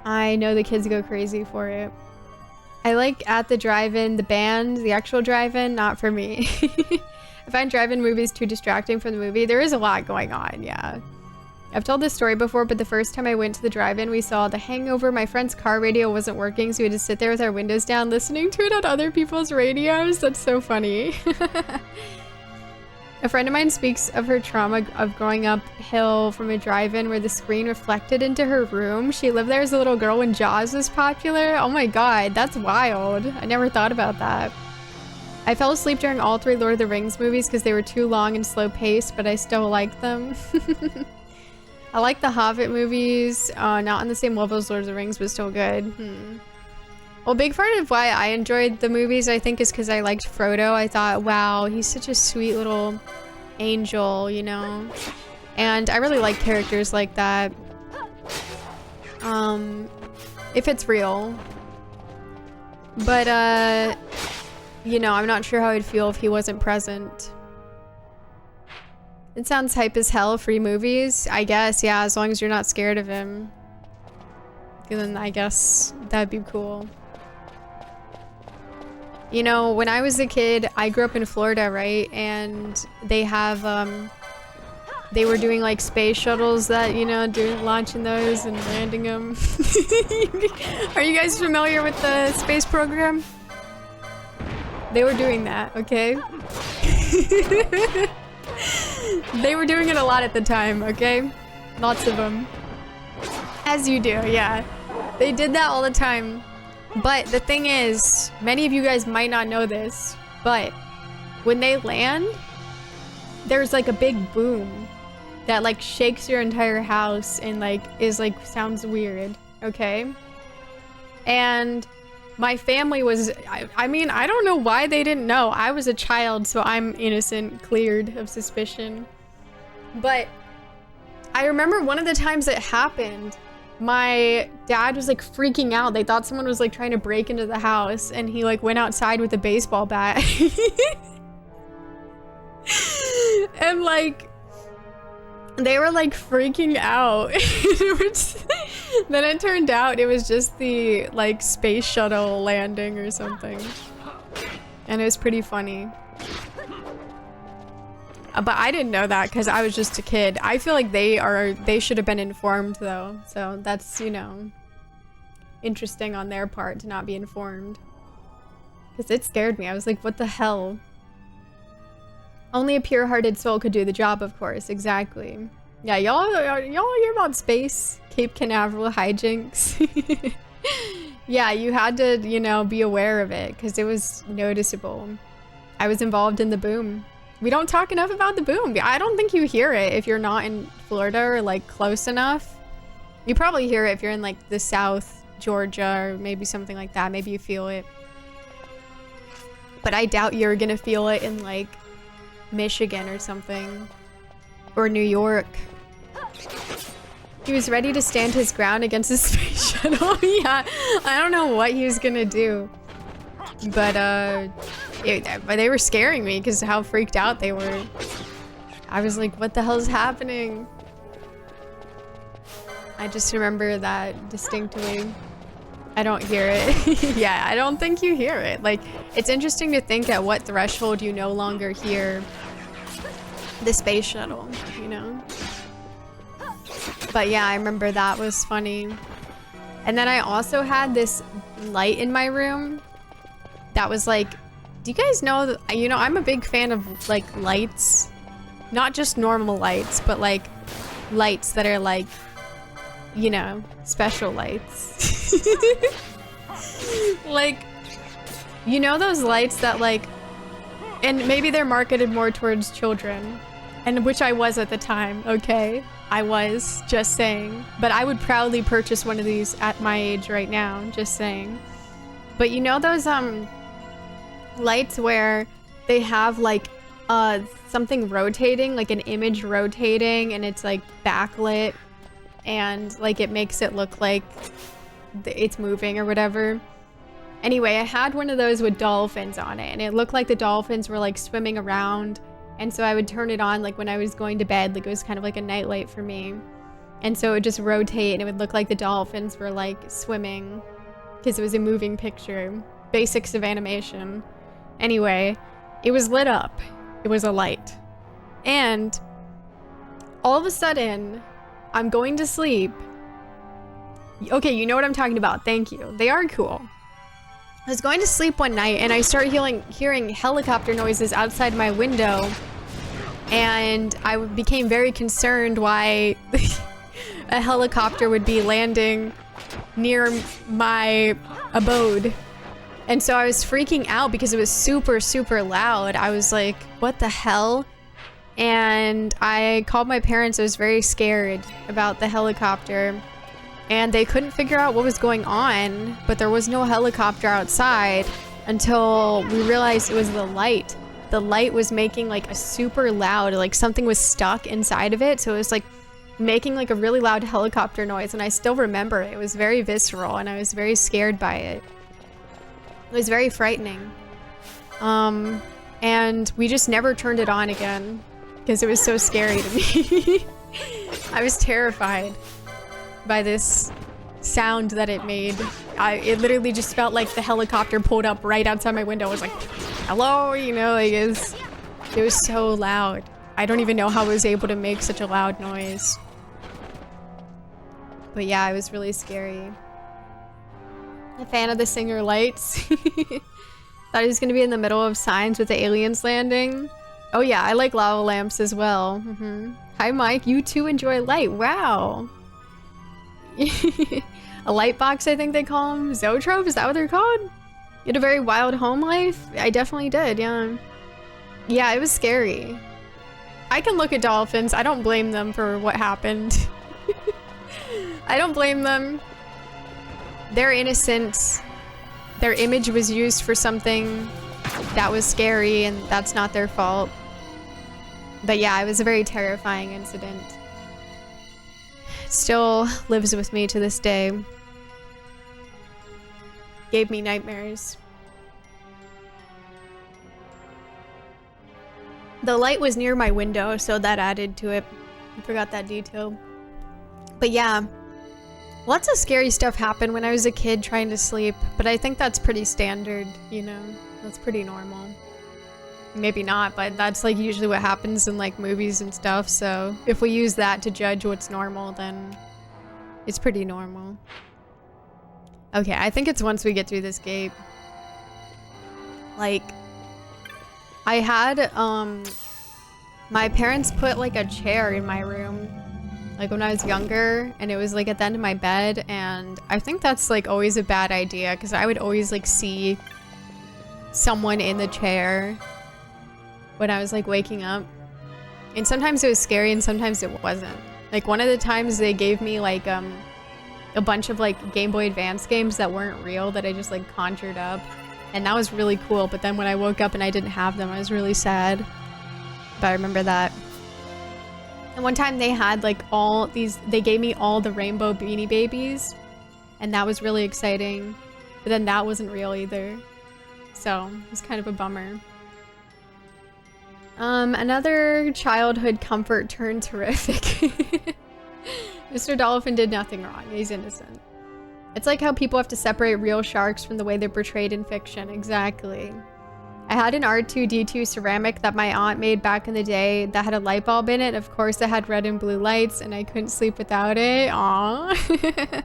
I know the kids go crazy for it. I like At the Drive-In, the band, the actual drive-in, not for me. I find drive-in movies too distracting from the movie. There is a lot going on, yeah. I've told this story before, but the first time I went to the drive-in, we saw The Hangover. My friend's car radio wasn't working, so we had to sit there with our windows down listening to it on other people's radios. That's so funny. A friend of mine speaks of her trauma of growing uphill from a drive-in where the screen reflected into her room. She lived there as a little girl when Jaws was popular. Oh my god, that's wild. I never thought about that. I fell asleep during all 3 Lord of the Rings movies because they were too long and slow-paced, but I still like them. I like the Hobbit movies, not on the same level as Lord of the Rings, but still good. Well, big part of why I enjoyed the movies, I think, is because I liked Frodo. I thought, wow, he's such a sweet little angel, you know? And I really like characters like that. If it's real. But, you know, I'm not sure how I'd feel if he wasn't present. It sounds hype as hell, free movies. I guess, yeah, as long as you're not scared of him. Then I guess that'd be cool. You know, when I was a kid, I grew up in Florida, right? And they have, they were doing like space shuttles that, you know, launching those and landing them. Are you guys familiar with the space program? They were doing that, okay? They were doing it a lot at the time, okay? Lots of them. As you do, yeah. They did that all the time. But the thing is, many of you guys might not know this, but when they land, there's like a big boom that like shakes your entire house and like is like sounds weird, okay? And my family was, I mean, I don't know why they didn't know. I was a child, so I'm innocent, cleared of suspicion. But I remember one of the times it happened, my dad was like freaking out. They thought someone was like trying to break into the house, and he like went outside with a baseball bat. And like they were like freaking out. Then it turned out it was just the like space shuttle landing or something, and it was pretty funny. But I didn't know that because I was just a kid. I feel like they should have been informed though. So that's, you know, interesting on their part to not be informed. Because it scared me. I was like, what the hell? Only a pure-hearted soul could do the job, of course. Exactly. Yeah, y'all hear about space? Cape Canaveral hijinks? Yeah, you had to, you know, be aware of it because it was noticeable. I was involved in the boom. We don't talk enough about the boom. I don't think you hear it if you're not in Florida or like close enough. You probably hear it if you're in like the South, Georgia, or maybe something like that. Maybe you feel it. But I doubt you're gonna feel it in like Michigan or something. Or New York. He was ready to stand his ground against the space shuttle. Yeah, I don't know what he was gonna do. But they were scaring me because how freaked out they were. I was like, what the hell is happening? I just remember that distinctly. I don't hear it. Yeah, I don't think you hear it. Like, it's interesting to think at what threshold you no longer hear the space shuttle, you know? But yeah, I remember that was funny. And then I also had this light in my room that was like, do you guys know that, you know, I'm a big fan of like lights, not just normal lights, but like lights that are like, you know, special lights. Like, you know those lights that like, and maybe they're marketed more towards children, and which I was at the time, okay? I was, just saying. But I would proudly purchase one of these at my age right now, just saying. But you know those lights where they have like something rotating, like an image rotating, and it's like backlit, and like it makes it look like it's moving or whatever. Anyway, I had one of those with dolphins on it, and it looked like the dolphins were like swimming around. And so I would turn it on like when I was going to bed, like it was kind of like a nightlight for me. And so it would just rotate and it would look like the dolphins were like swimming because it was a moving picture. Basics of animation. Anyway, it was lit up. It was a light. And all of a sudden, I'm going to sleep. Okay, you know what I'm talking about. Thank you. They are cool. I was going to sleep one night and I started hearing helicopter noises outside my window, and I became very concerned why a helicopter would be landing near my abode. And so I was freaking out because it was super, super loud. I was like, what the hell? And I called my parents. I was very scared about the helicopter. And they couldn't figure out what was going on, but there was no helicopter outside until we realized it was the light. The light was making like a super loud, like something was stuck inside of it. So it was like making like a really loud helicopter noise. And I still remember it. It was very visceral and I was very scared by it. It was very frightening. And we just never turned it on again because it was so scary to me. I was terrified by this sound that it made. It literally just felt like the helicopter pulled up right outside my window. It was like, hello, you know, like it was so loud. I don't even know how it was able to make such a loud noise. But yeah, it was really scary. A fan of the Singer Lights. Thought he was gonna be in the middle of Signs with the aliens landing. Oh yeah, I like lava lamps as well. Hi Mike, you too enjoy light. Wow. A light box, I think they call them. Zoetrope, is that what they're called? You had a very wild home life? I definitely did, yeah. Yeah, it was scary. I can look at dolphins. I don't blame them for what happened. I don't blame them. They're innocent. Their image was used for something that was scary, and that's not their fault. But yeah, it was a very terrifying incident. Still lives with me to this day. Gave me nightmares. The light was near my window, so that added to it. I forgot that detail. But yeah, lots of scary stuff happened when I was a kid trying to sleep, but I think that's pretty standard, you know? That's pretty normal. Maybe not, but that's like usually what happens in like movies and stuff, so if we use that to judge what's normal, then it's pretty normal. Okay, I think it's once we get through this gate. Like, I had, my parents put like a chair in my room, like when I was younger, and it was like at the end of my bed, and I think that's like always a bad idea, because I would always like see someone in the chair when I was like waking up. And sometimes it was scary and sometimes it wasn't. Like one of the times they gave me like a bunch of like Game Boy Advance games that weren't real that I just like conjured up. And that was really cool, but then when I woke up and I didn't have them, I was really sad. But I remember that. And one time they had like all these, they gave me all the rainbow Beanie Babies, and that was really exciting. But then that wasn't real either. So it was kind of a bummer. Another childhood comfort turned horrific. Mr. Dolphin did nothing wrong. He's innocent. It's like how people have to separate real sharks from the way they're portrayed in fiction. Exactly. I had an R2-D2 ceramic that my aunt made back in the day that had a light bulb in it. Of course, it had red and blue lights, and I couldn't sleep without it. Aww.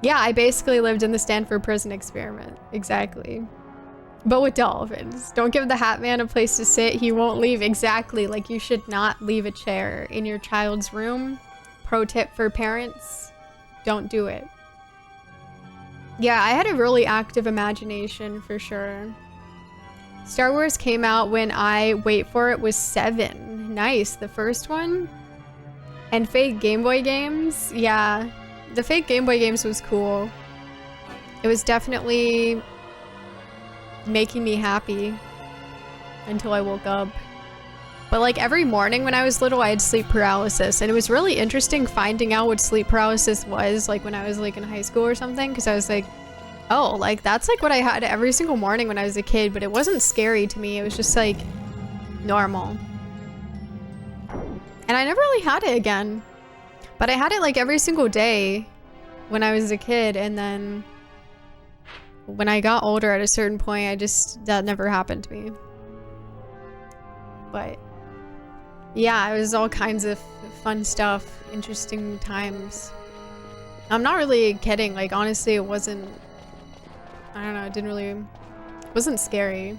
Yeah, I basically lived in the Stanford Prison Experiment. Exactly. But with dolphins. Don't give the Hat Man a place to sit. He won't leave. Exactly. Like, you should not leave a chair in your child's room. Pro tip for parents. Don't do it. Yeah, I had a really active imagination for sure. Star Wars came out when I, wait for it, was 7. Nice. The first one? And fake Game Boy games? Yeah. The fake Game Boy games was cool. It was definitely making me happy until I woke up. But like every morning when I was little, I had sleep paralysis, and it was really interesting finding out what sleep paralysis was like when I was like in high school or something, because I was like, oh, like that's like what I had every single morning when I was a kid, but it wasn't scary to me. It was just like normal. And I never really had it again, but I had it like every single day when I was a kid, and then when I got older at a certain point, that never happened to me. But yeah, it was all kinds of fun stuff, interesting times. I'm not really kidding, like honestly it wasn't, I don't know, it wasn't scary.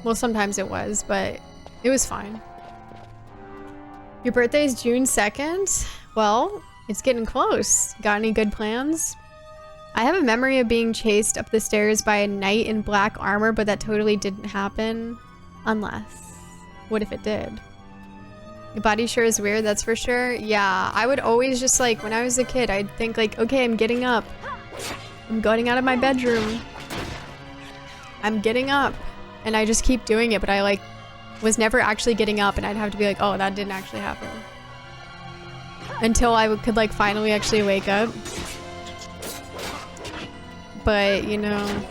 Well, sometimes it was, but it was fine. Your birthday is June 2nd? Well, it's getting close. Got any good plans? I have a memory of being chased up the stairs by a knight in black armor, but that totally didn't happen. Unless, what if it did? Your body sure is weird, that's for sure. Yeah, I would always just like, when I was a kid, I'd think like, okay, I'm getting up. I'm going out of my bedroom. I'm getting up. And I just keep doing it, but I like was never actually getting up, and I'd have to be like, oh, that didn't actually happen. Until I could like finally actually wake up. But, you know,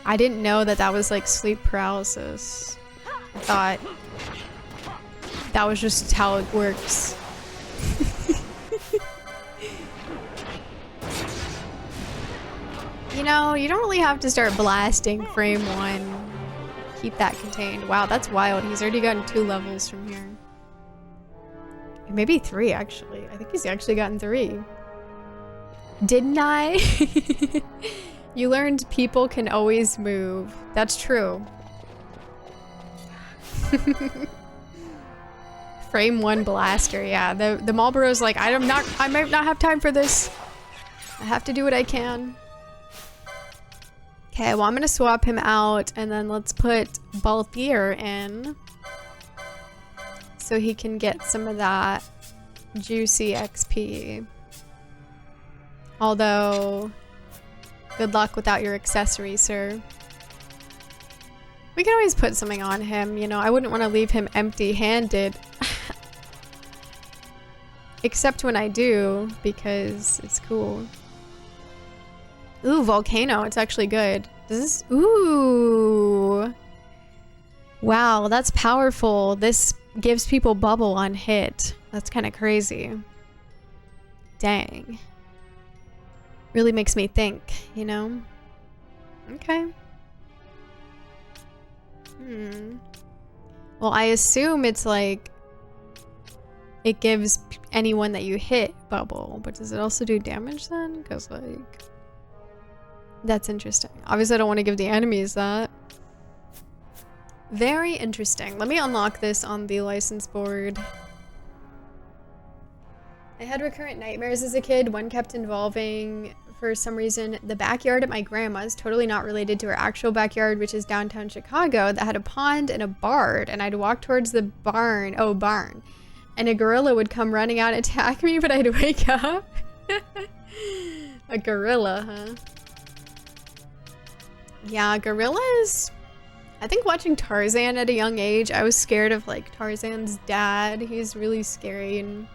I didn't know that that was like sleep paralysis. I thought that was just how it works. You know, you don't really have to start blasting frame 1. Keep that contained. Wow, that's wild. He's already gotten 2 levels from here. Maybe 3, actually. I think he's actually gotten 3. Didn't I? You learned people can always move. That's true. Frame 1 blaster, yeah. The Marlboro's like, I might not have time for this. I have to do what I can. Okay, well I'm gonna swap him out, and then let's put Balthier in. So he can get some of that juicy XP. Although, good luck without your accessory, sir. We can always put something on him, you know. I wouldn't want to leave him empty-handed. Except when I do, because it's cool. Ooh, volcano. It's actually good. Does this... Ooh. Wow, that's powerful. This gives people bubble on hit. That's kind of crazy. Dang. Really makes me think, you know? Okay. Well, I assume it's like... It gives anyone that you hit bubble, but does it also do damage then? Because, like... That's interesting. Obviously, I don't want to give the enemies that. Very interesting. Let me unlock this on the license board. I had recurrent nightmares as a kid. One kept involving, for some reason, the backyard at my grandma's, totally not related to her actual backyard, which is downtown Chicago, that had a pond and a barn. And I'd walk towards the barn. Oh, barn. And a gorilla would come running out and attack me, but I'd wake up. A gorilla, huh? Yeah, gorillas. I think watching Tarzan at a young age, I was scared of like Tarzan's dad. He's really scary, and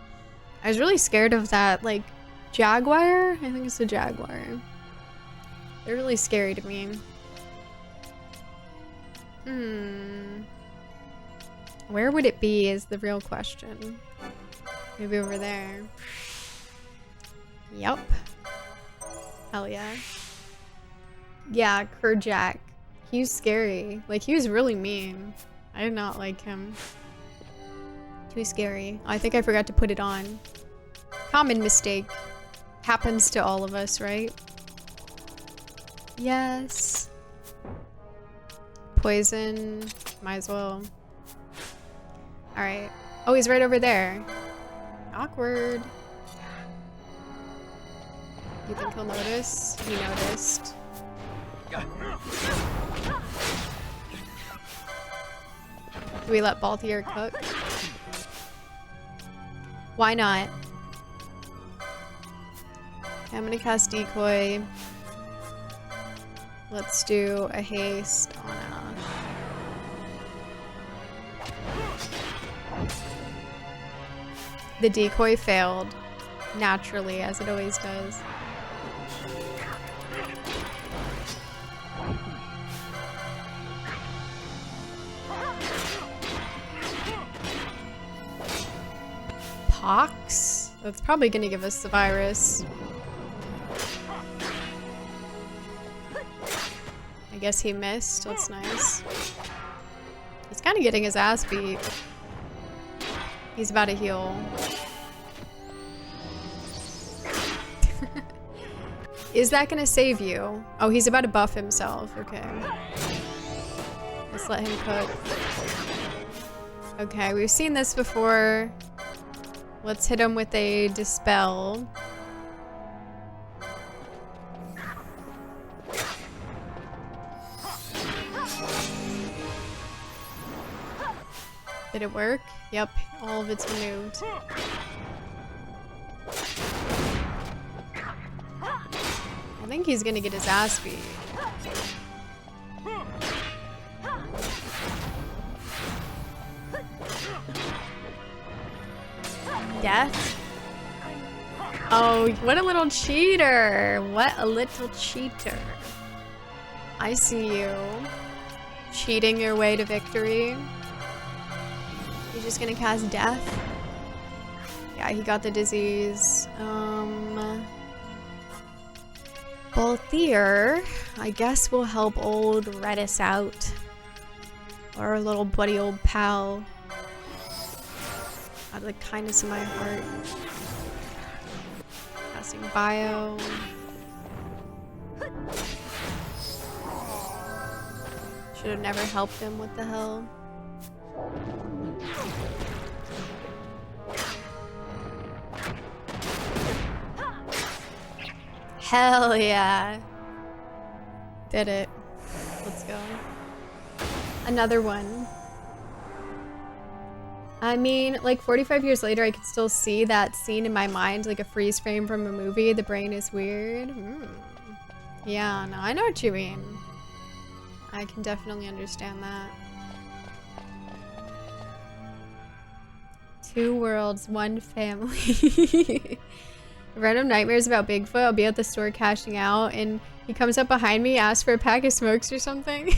I was really scared of that like jaguar. I think it's a jaguar. They're really scary to me. Where would it be is the real question. Maybe over there. Yup. Hell yeah. Yeah, Kerjack. He was scary. Like, he was really mean. I did not like him. Too scary. I think I forgot to put it on. Common mistake. Happens to all of us, right? Yes. Poison. Might as well. Alright. Oh, he's right over there. Awkward. You think he'll notice? He noticed. Do we let Balthier cook? Why not? Okay, I'm gonna cast Decoy. Let's do a haste on a... The decoy failed. Naturally, as it always does. Pox? That's probably gonna give us the virus. I guess he missed. That's nice. He's kind of getting his ass beat. He's about to heal. Is that gonna save you? Oh, he's about to buff himself. Okay. Let's let him cook. Okay, we've seen this before. Let's hit him with a dispel. Did it work? Yep, all of it's removed. I think he's gonna get his ass beat. Death? Oh, what a little cheater! What a little cheater. I see you. Cheating your way to victory. You're just gonna cast death? Yeah, he got the disease. Balthier, I guess will help old Redis out. Or our little buddy old pal. Out of the kindness of my heart. Casting bio. Should have never helped him, what the hell? Hell yeah. Did it. Let's go. Another one. I mean, like 45 years later, I can still see that scene in my mind, like a freeze frame from a movie. The brain is weird. Yeah, no, I know what you mean. I can definitely understand that. 2 worlds, 1 family. Random nightmares about Bigfoot. I'll be at the store cashing out and he comes up behind me, asks for a pack of smokes or something.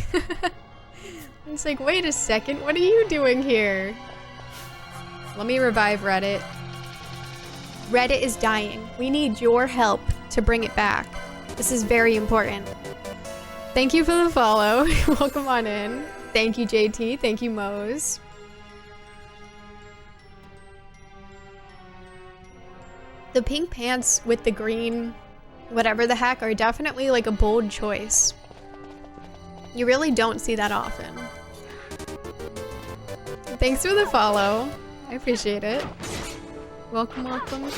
It's like, wait a second, what are you doing here? Let me revive Reddit. Reddit is dying. We need your help to bring it back. This is very important. Thank you for the follow. Welcome on in. Thank you, JT. Thank you, Mose. The pink pants with the green, whatever the heck, are definitely like a bold choice. You really don't see that often. Thanks for the follow. I appreciate it. Welcome, welcome.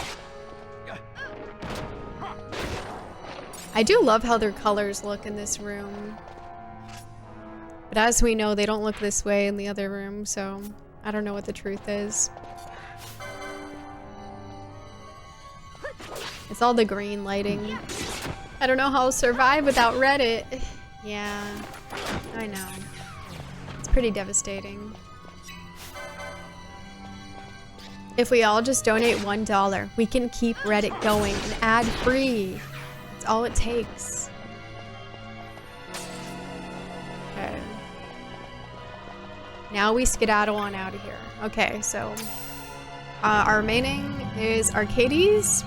I do love how their colors look in this room. But as we know, they don't look this way in the other room, so I don't know what the truth is. It's all the green lighting. I don't know how I'll survive without Reddit. Yeah, I know. It's pretty devastating. If we all just donate $1, we can keep Reddit going and ad-free. That's all it takes. Okay. Now we skedaddle on out of here. Okay, so our remaining is Arcades,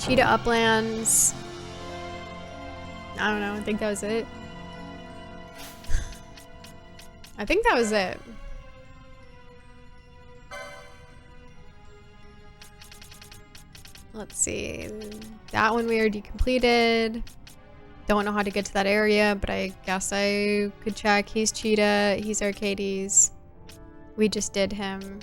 Cheetah Uplands. I don't know, I think that was it. I think that was it. Let's see. That one we already completed. Don't know how to get to that area, but I guess I could check. He's Cheetah, he's Arcades. We just did him.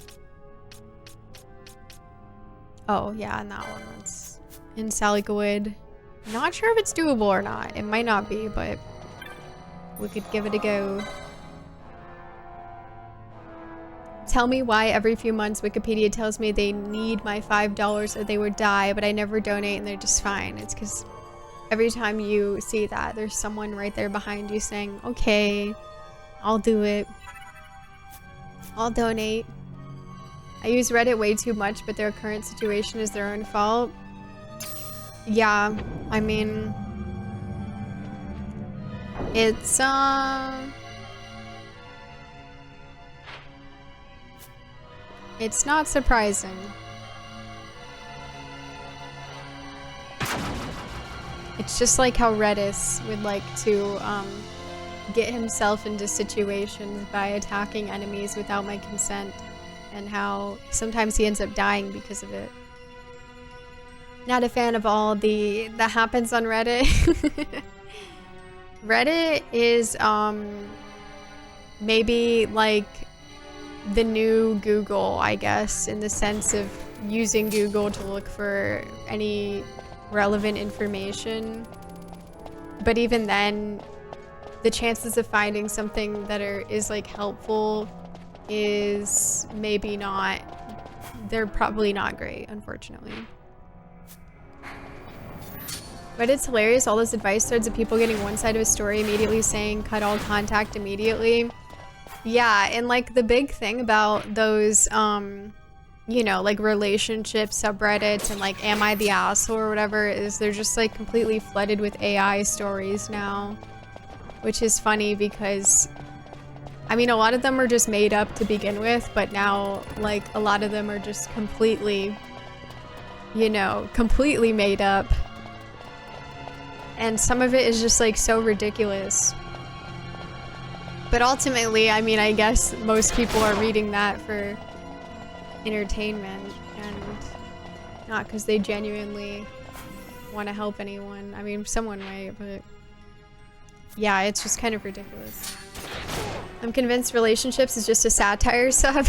Oh, yeah, and that one. That's in Sallygood. Not sure if it's doable or not. It might not be, but we could give it a go. Tell me why every few months Wikipedia tells me they need my $5 or they would die, but I never donate and they're just fine. It's because every time you see that, there's someone right there behind you saying, okay, I'll do it. I'll donate. I use Reddit way too much, but their current situation is their own fault. Yeah, I mean, it's, it's not surprising. It's just like how Redis would like to get himself into situations by attacking enemies without my consent, and how sometimes he ends up dying because of it. Not a fan of all that happens on Reddit. Reddit is maybe like the new Google, I guess, in the sense of using Google to look for any relevant information. But even then, the chances of finding something that is like helpful is maybe not, they're probably not great, unfortunately. Reddit's hilarious, all those advice threads of people getting one side of a story immediately saying cut all contact immediately. Yeah, and like the big thing about those, you know, like relationship subreddits and like am I the asshole or whatever, is they're just like completely flooded with AI stories now. Which is funny because, I mean, a lot of them are just made up to begin with, but now like a lot of them are just completely, you know, completely made up. And some of it is just like so ridiculous. But ultimately, I mean, I guess most people are reading that for entertainment and not because they genuinely want to help anyone. I mean, someone might, but yeah, it's just kind of ridiculous. I'm convinced relationships is just a satire sub.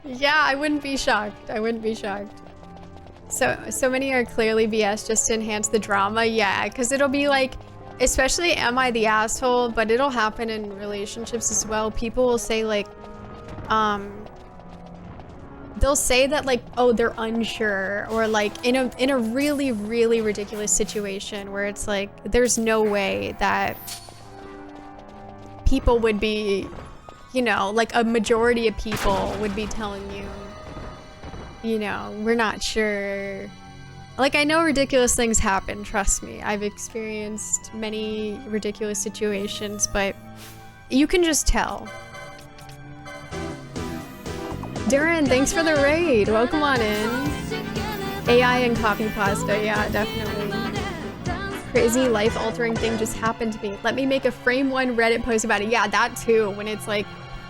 Yeah, I wouldn't be shocked. I wouldn't be shocked. So many are clearly BS just to enhance the drama. Yeah, because it'll be like, especially am I the asshole, but it'll happen in relationships as well. People will say like, they'll say that like, oh, they're unsure, or like in a really, really ridiculous situation where it's like, there's no way that people would be, you know, like a majority of people would be telling you, you know, we're not sure. Like, I know ridiculous things happen, trust me. I've experienced many ridiculous situations, but you can just tell. Duran, thanks for the raid. Welcome on in. AI and copy pasta, yeah, definitely. Crazy life-altering thing just happened to me. Let me make a frame one Reddit post about it. Yeah, that too, when it's like,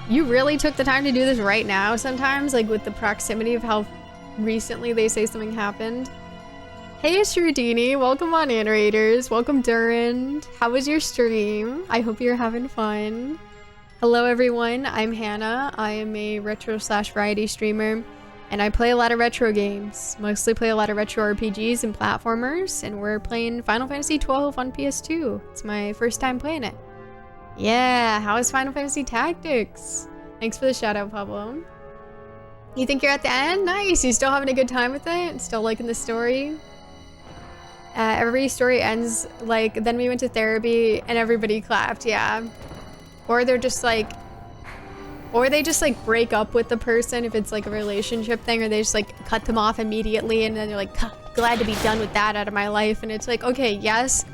you really took the time to do this right now sometimes, like with the proximity of how recently they say something happened. Hey Shrudini, welcome on in, Raiders. Welcome Duran. How was your stream? I hope you're having fun. Hello everyone, I'm Hannah. I am a retro/variety streamer, and I play a lot of retro games. Mostly play a lot of retro RPGs and platformers, and we're playing Final Fantasy XII on PS2. It's my first time playing it. Yeah, how is Final Fantasy Tactics? Thanks for the shout out, Pablo. You think you're at the end? Nice, you still having a good time with it? Still liking the story? Every story ends like, then we went to therapy and everybody clapped, yeah. Or they're just like, or they just like break up with the person if it's like a relationship thing, or they just like cut them off immediately and then they're like, glad to be done with that out of my life. And it's like, okay, yes,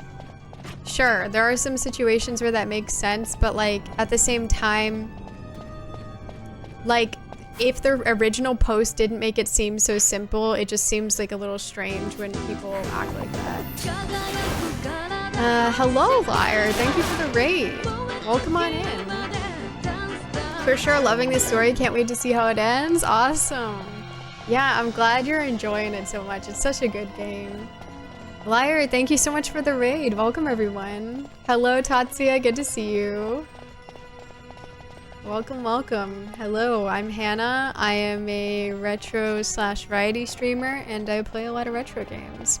sure, there are some situations where that makes sense, but like at the same time, like if the original post didn't make it seem so simple, it just seems like a little strange when people act like that. Hello, Liar. Thank you for the raid. Welcome on in. For sure, loving this story. Can't wait to see how it ends. Awesome. Yeah, I'm glad you're enjoying it so much. It's such a good game. Liar, thank you so much for the raid. Welcome, everyone. Hello, Tatsuya. Good to see you. Welcome, welcome. Hello, I'm Hannah. I am a retro/variety streamer, and I play a lot of retro games.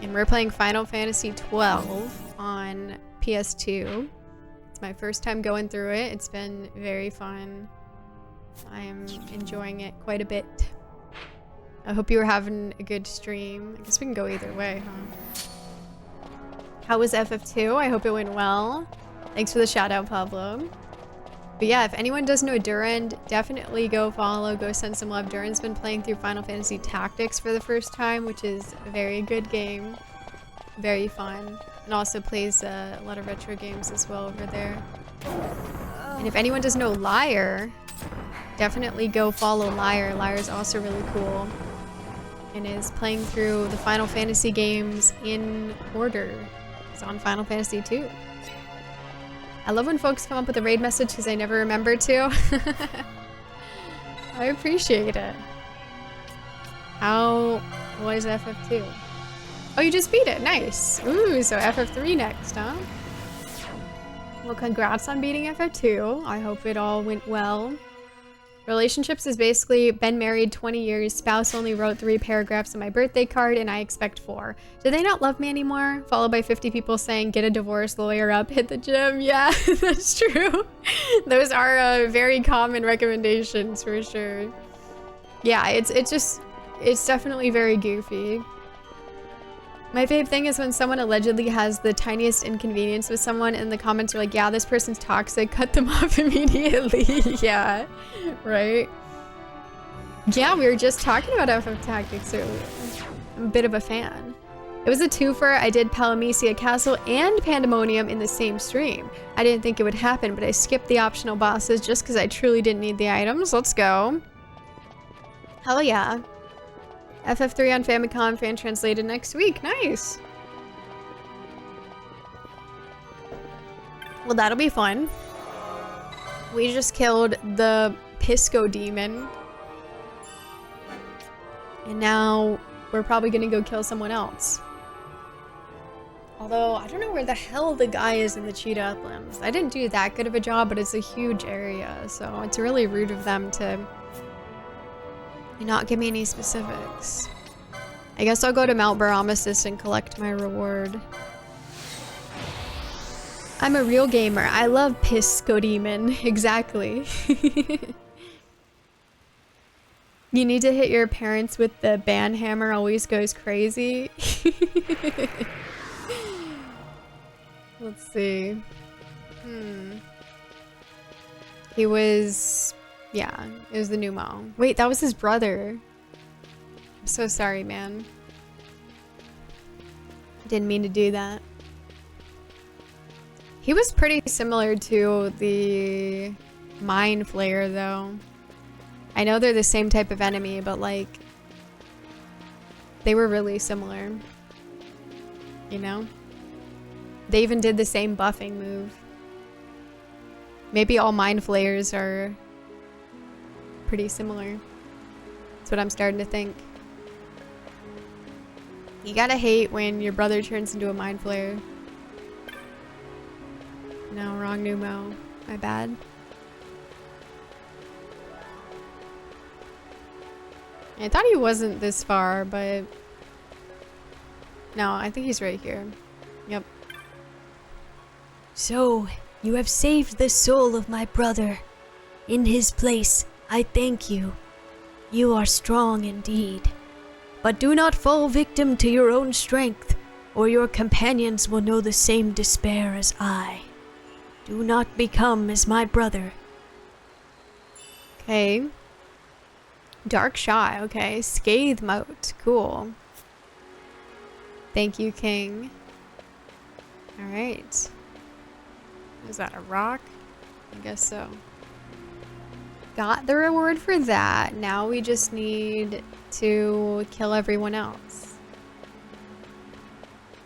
And we're playing Final Fantasy XII on PS2. It's my first time going through it. It's been very fun. I am enjoying it quite a bit. I hope you were having a good stream. I guess we can go either way, huh? How was FF2? I hope it went well. Thanks for the shout out, Pablo. But yeah, if anyone does know Durand, definitely go follow, go send some love. Durand's been playing through Final Fantasy Tactics for the first time, which is a very good game. Very fun. And also plays a lot of retro games as well over there. And if anyone does know Liar, definitely go follow Liar. Liar's also really cool. And is playing through the Final Fantasy games in order. It's on Final Fantasy II. I love when folks come up with a raid message because I never remember to. I appreciate it. How was FF2? Oh, you just beat it. Nice. Ooh, so FF3 next, huh? Well, congrats on beating FF2. I hope it all went well. Relationships is basically been married 20 years, spouse only wrote 3 paragraphs on my birthday card, and I expect 4. Do they not love me anymore? Followed by 50 people saying, get a divorce, lawyer up, hit the gym. Yeah, that's true. Those are very common recommendations for sure. Yeah, it's definitely very goofy. My fave thing is when someone allegedly has the tiniest inconvenience with someone and the comments are like, yeah, this person's toxic, cut them off immediately. Yeah, right? Yeah, we were just talking about FF Tactics earlier. I'm a bit of a fan. It was a twofer. I did Palamecia Castle and Pandemonium in the same stream. I didn't think it would happen, but I skipped the optional bosses just because I truly didn't need the items. Let's go. Hell yeah. FF3 on Famicom, fan translated next week. Nice. Well, that'll be fun. We just killed the Pisco demon. And now we're probably gonna go kill someone else. Although, I don't know where the hell the guy is in the Cheetah Uplands. I didn't do that good of a job, but it's a huge area, so it's really rude of them to not give me any specifics. I guess I'll go to Mount Baramesis and collect my reward. I'm a real gamer. I love Pisco Demon. Exactly. You need to hit your parents with the ban hammer, always goes crazy. Let's see. He was... Yeah, it was the Numo. Wait, that was his brother. I'm so sorry, man. Didn't mean to do that. He was pretty similar to the Mind Flayer, though. I know they're the same type of enemy, but like... They were really similar. You know? They even did the same buffing move. Maybe all Mind Flayers are pretty similar. That's what I'm starting to think. You gotta hate when your brother turns into a Mind Flayer. No, wrong Numo. My bad. I thought he wasn't this far, but... No, I think he's right here. Yep. So, you have saved the soul of my brother. In his place, I thank you. You are strong indeed. But do not fall victim to your own strength, or your companions will know the same despair as I. Do not become as my brother. Okay. Dark Shot, okay. Scathe Moat, cool. Thank you, King. Alright. Is that a rock? I guess so. Got the reward for that. Now we just need to kill everyone else.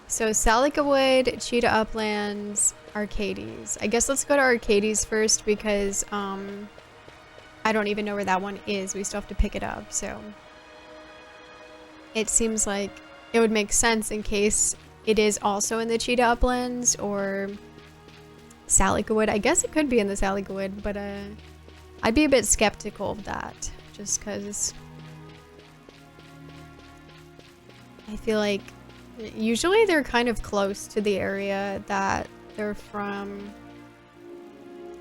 So Salika Wood, Cheetah Uplands, Arcades. I guess let's go to Arcades first because I don't even know where that one is. We still have to pick it up, so it seems like it would make sense in case it is also in the Cheetah Uplands or Salika Wood. I guess it could be in the Salika Wood, but I'd be a bit skeptical of that just because I feel like usually they're kind of close to the area that they're from.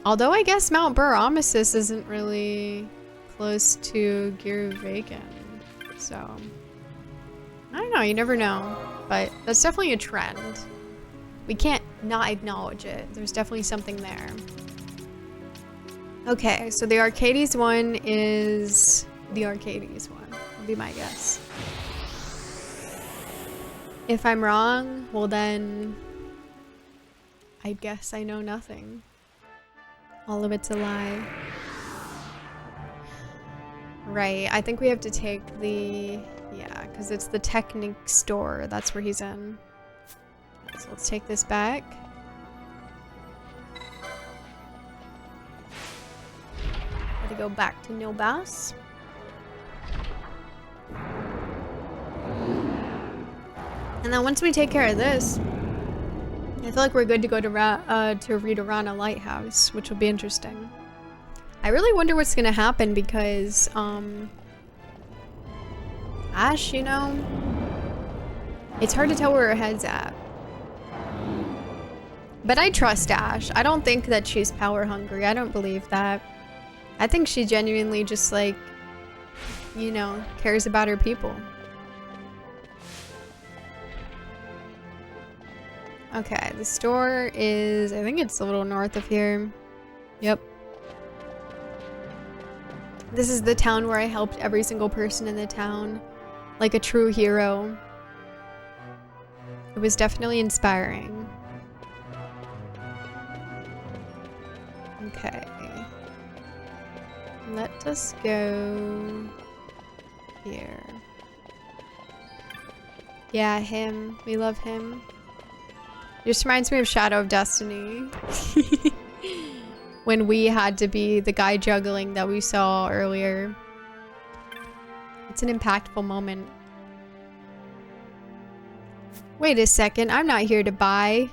Although I guess Mount Bur-Amesis isn't really close to Giruvagan, so I don't know, you never know, but that's definitely a trend. We can't not acknowledge it. There's definitely something there. Okay, so the Arcades one is the Arcades one, would be my guess. If I'm wrong, well then I guess I know nothing. All of it's a lie. Right, I think we have to take the... Yeah, because it's the Technic store. That's where he's in. So let's take this back. Gotta go back to Nilbas. And then once we take care of this, I feel like we're good to go to Ridorana Lighthouse, which will be interesting. I really wonder what's gonna happen because, Ash, you know, it's hard to tell where her head's at. But I trust Ash. I don't think that she's power hungry. I don't believe that. I think she genuinely just, like, you know, cares about her people. Okay, the store is, I think it's a little north of here. Yep. This is the town where I helped every single person in the town. Like a true hero. It was definitely inspiring. Okay. Let us go here. Yeah, him. We love him. Just reminds me of Shadow of Destiny. When we had to be the guy juggling that we saw earlier. It's an impactful moment. Wait a second, I'm not here to buy.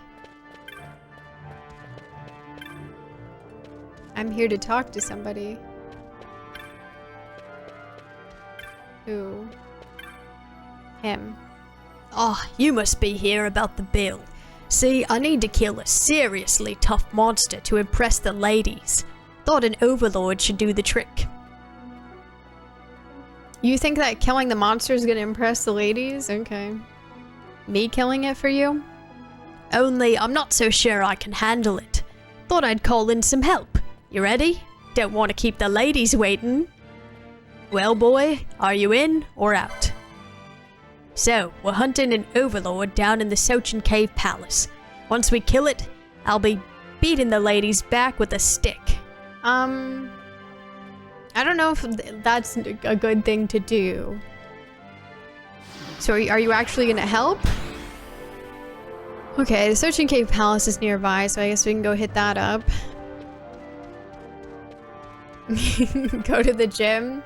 I'm here to talk to somebody. Who? Him. Oh, you must be here about the bill. See, I need to kill a seriously tough monster to impress the ladies. Thought an overlord should do the trick. You think that killing the monster is gonna impress the ladies? Okay. Me killing it for you? Only I'm not so sure I can handle it. Thought I'd call in some help. You ready? Don't want to keep the ladies waiting. Well, boy, are you in or out? So, we're hunting an overlord down in the Sochin Cave Palace. Once we kill it, I'll be beating the ladies back with a stick. I don't know if that's a good thing to do. So are you actually gonna help? Okay, the Sochin Cave Palace is nearby, so I guess we can go hit that up. Go to the gym.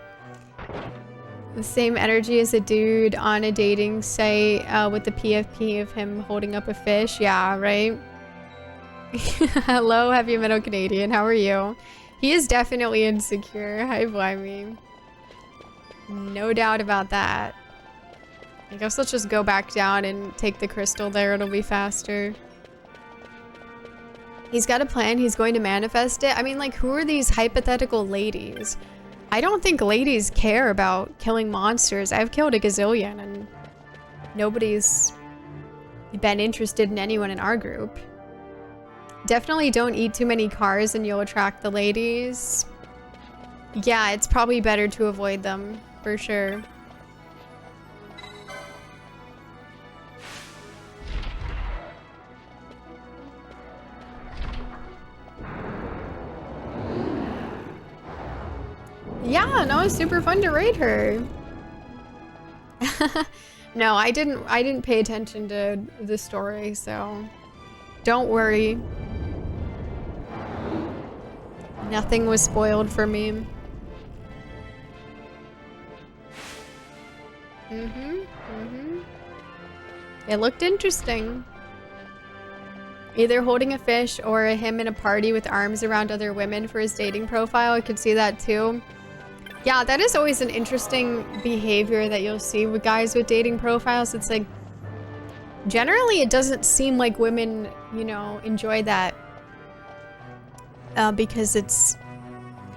The same energy as a dude on a dating site with the PFP of him holding up a fish. Yeah, right? Hello, Heavy Metal Canadian. How are you? He is definitely insecure. Hi, Blimey. No doubt about that. I guess let's just go back down and take the crystal there. It'll be faster. He's got a plan. He's going to manifest it. I mean, like, who are these hypothetical ladies? I don't think ladies care about killing monsters. I've killed a gazillion and nobody's been interested in anyone in our group. Definitely don't eat too many cars and you'll attract the ladies. Yeah, it's probably better to avoid them, for sure. Yeah, no, it's super fun to raid her. No, I didn't pay attention to the story, so don't worry. Nothing was spoiled for me. It looked interesting. Either holding a fish or him in a party with arms around other women for his dating profile. I could see that too. Yeah, that is always an interesting behavior that you'll see with guys with dating profiles. It's like, generally it doesn't seem like women, you know, enjoy that. Because it's,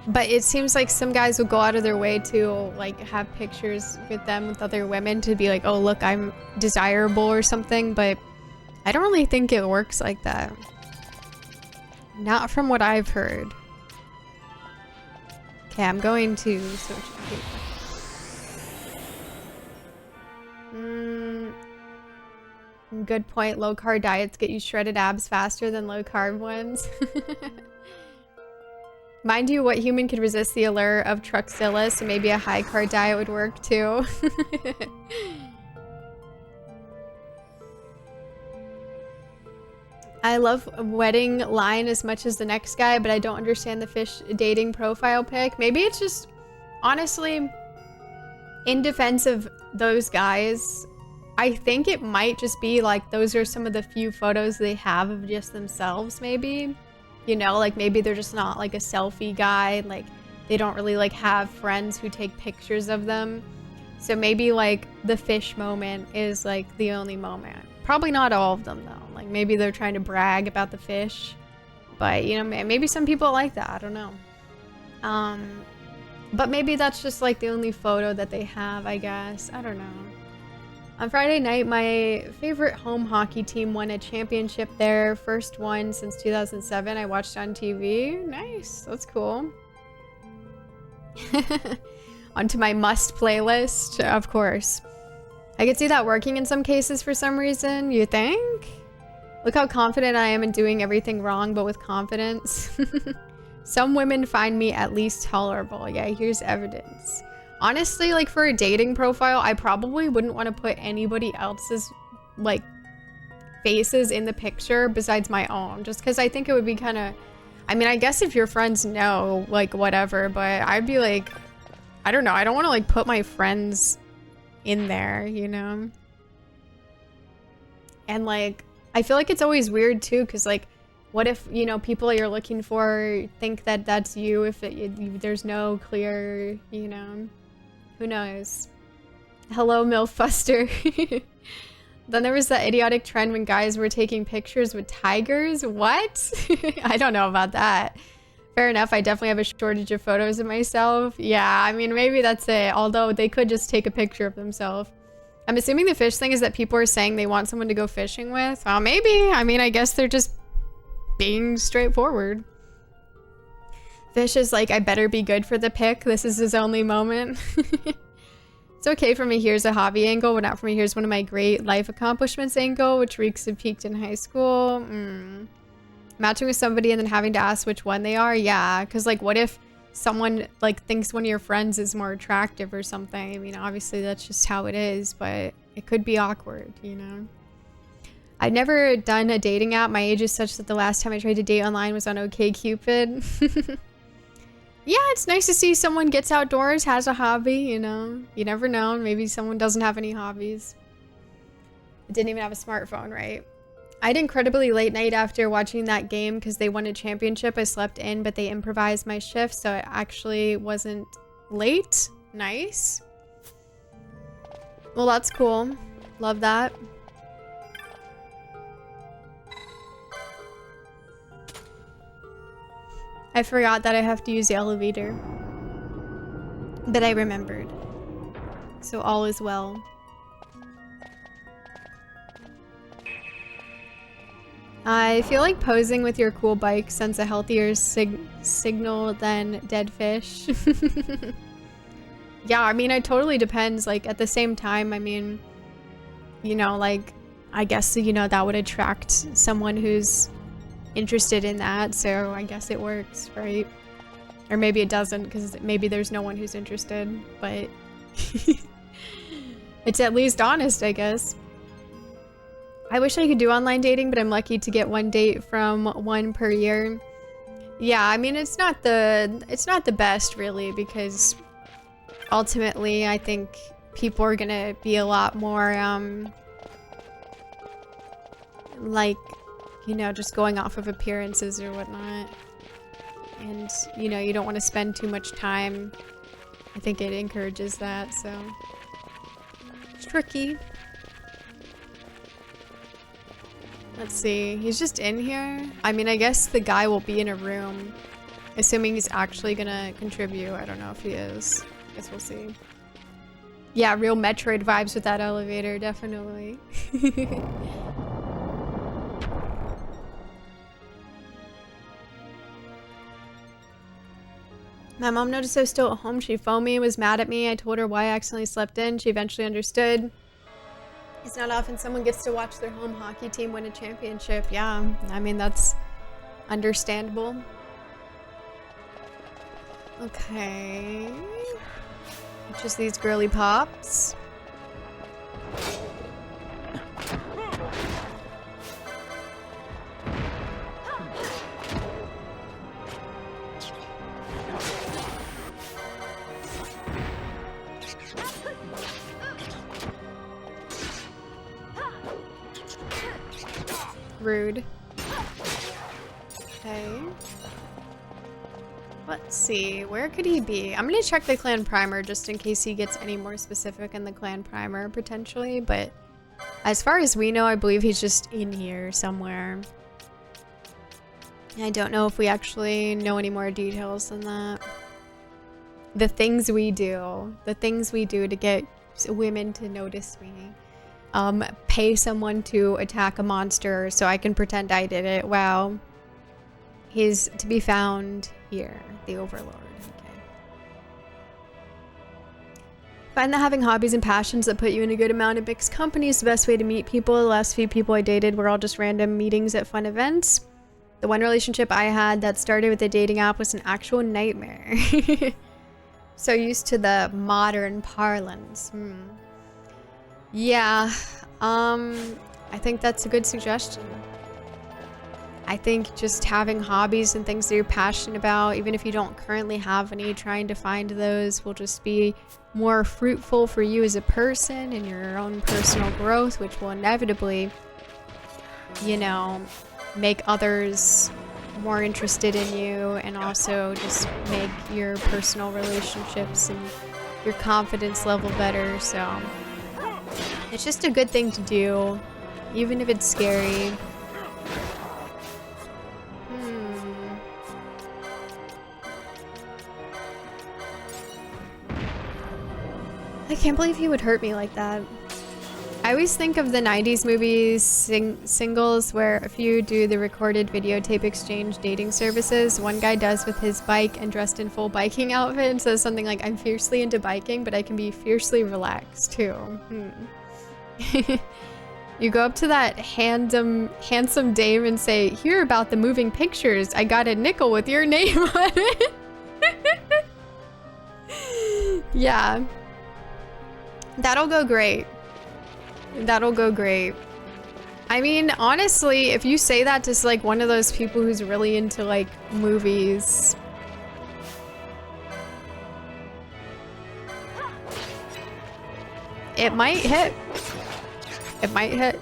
but it seems like some guys will go out of their way to like have pictures with them with other women to be like, oh look, I'm desirable or something, but I don't really think it works like that. Not from what I've heard. Okay, I'm going to switch. Good point. Low carb diets get you shredded abs faster than low carb ones. Mind you, what human could resist the allure of Truxilla? So maybe a high carb diet would work too. I love wedding line as much as the next guy, but I don't understand the fish dating profile pic. Maybe it's just, honestly, in defense of those guys, I think it might just be like those are some of the few photos they have of just themselves, maybe. You know, like maybe they're just not like a selfie guy, like they don't really like have friends who take pictures of them. So maybe like the fish moment is like the only moment. Probably not all of them though. Like maybe they're trying to brag about the fish, but you know, maybe some people like that. I don't know. But maybe that's just like the only photo that they have, I guess. I don't know. On Friday night, my favorite home hockey team won a championship there. First one since 2007. I watched on TV. Nice. That's cool. Onto my must playlist, of course. I could see that working in some cases for some reason. You think? Look how confident I am in doing everything wrong, but with confidence. Some women find me at least tolerable. Yeah, here's evidence. Honestly, like for a dating profile, I probably wouldn't want to put anybody else's like faces in the picture besides my own, just because I think it would be kind of, I mean, I guess if your friends know, like whatever, but I'd be like, I don't know. I don't want to like put my friends in there, you know? And like, I feel like it's always weird too, because like, what if, you know, people you're looking for think that that's you if there's no clear, you know, who knows? Hello, Milfuster. Then there was that idiotic trend when guys were taking pictures with tigers. What? I don't know about that. Fair enough, I definitely have a shortage of photos of myself. Yeah, I mean, maybe that's it. Although they could just take a picture of themselves. I'm assuming the fish thing is that people are saying they want someone to go fishing with. Well, maybe. I mean, I guess they're just being straightforward. Fish is like, I better be good for the pick. This is his only moment. It's okay for me, here's a hobby angle, but not for me, here's one of my great life accomplishments angle, which reeks of peaked in high school. Matching with somebody and then having to ask which one they are? Yeah, because like what if someone like thinks one of your friends is more attractive or something? I mean, obviously that's just how it is, but it could be awkward, you know? I've never done a dating app. My age is such that the last time I tried to date online was on OkCupid. Yeah, it's nice to see someone gets outdoors, has a hobby, you know? You never know. Maybe someone doesn't have any hobbies. I didn't even have a smartphone, right? I had incredibly late night after watching that game because they won a championship. I slept in, but they improvised my shift, so it actually wasn't late. Nice. Well, that's cool. Love that. I forgot that I have to use the elevator. But I remembered. So all is well. I feel like posing with your cool bike sends a healthier signal than dead fish. Yeah, I mean, it totally depends. Like, at the same time, I mean, you know, like, I guess, you know, that would attract someone who's interested in that, so I guess it works, right? Or maybe it doesn't, because maybe there's no one who's interested, but it's at least honest, I guess. I wish I could do online dating, but I'm lucky to get one date from one per year. Yeah, I mean, it's not the best, really, because ultimately, I think people are gonna be a lot more, like, you know, just going off of appearances or whatnot. And, you know, you don't want to spend too much time. I think it encourages that, so. It's tricky. Let's see. He's just in here. I mean, I guess the guy will be in a room. Assuming he's actually gonna contribute. I don't know if he is. Guess we'll see. Yeah, real Metroid vibes with that elevator, definitely. My mom noticed I was still at home. She phoned me and was mad at me. I told her why I accidentally slept in. She eventually understood. It's not often someone gets to watch their home hockey team win a championship. Yeah, I mean, that's understandable. Okay. Just these girly pops. Rude. Okay. Let's see. Where could he be? I'm gonna check the clan primer just in case he gets any more specific in the clan primer, potentially. But as far as we know, I believe he's just in here somewhere. I don't know if we actually know any more details than that. The things we do. The things we do to get women to notice me. Pay someone to attack a monster so I can pretend I did it. Wow. He's to be found here, the Overlord. Okay. Find that having hobbies and passions that put you in a good amount of mixed company is the best way to meet people. The last few people I dated were all just random meetings at fun events. The one relationship I had that started with a dating app was an actual nightmare. So used to the modern parlance. Yeah, I think that's a good suggestion. I think just having hobbies and things that you're passionate about, even if you don't currently have any, trying to find those will just be more fruitful for you as a person and your own personal growth, which will inevitably, you know, make others more interested in you and also just make your personal relationships and your confidence level better, so. It's just a good thing to do, even if it's scary. I can't believe he would hurt me like that. I always think of the 90s movies singles where a few do the recorded videotape exchange dating services. One guy does with his bike and dressed in full biking outfit and says something like, I'm fiercely into biking, but I can be fiercely relaxed too. You go up to that handsome dame and say, hear about the moving pictures. I got a nickel with your name on it. Yeah. That'll go great. That'll go great. I mean, honestly, if you say that to like one of those people who's really into like movies. It might hit. It might hit.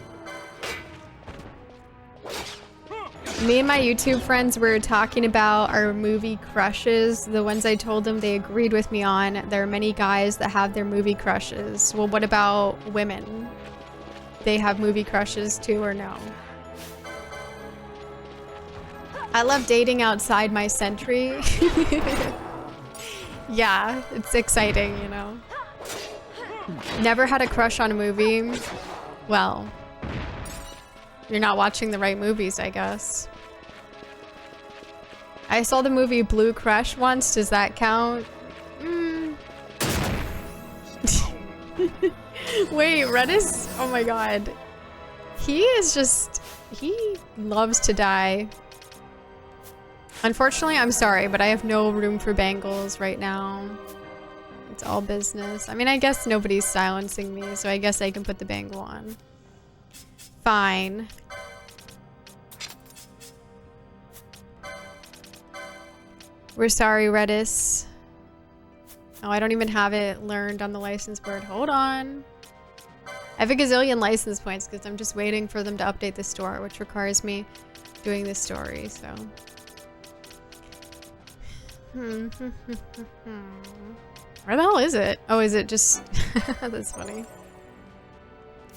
Me and my YouTube friends were talking about our movie crushes. The ones I told them they agreed with me on. There are many guys that have their movie crushes. Well, what about women? They have movie crushes too, or no? I love dating outside my century. Yeah, it's exciting, you know. Never had a crush on a movie. Well, you're not watching the right movies, I guess. I saw the movie Blue Crush once. Does that count? Wait, Redis? Oh my god. He loves to die. Unfortunately, I'm sorry, but I have no room for bangles right now. It's all business. I mean, I guess nobody's silencing me, so I guess I can put the bangle on. Fine. We're sorry, Redis. Oh, I don't even have it learned on the license board. Hold on. I have a gazillion license points because I'm just waiting for them to update the store, which requires me doing this story, so. Where the hell is it? Oh, is it just... That's funny.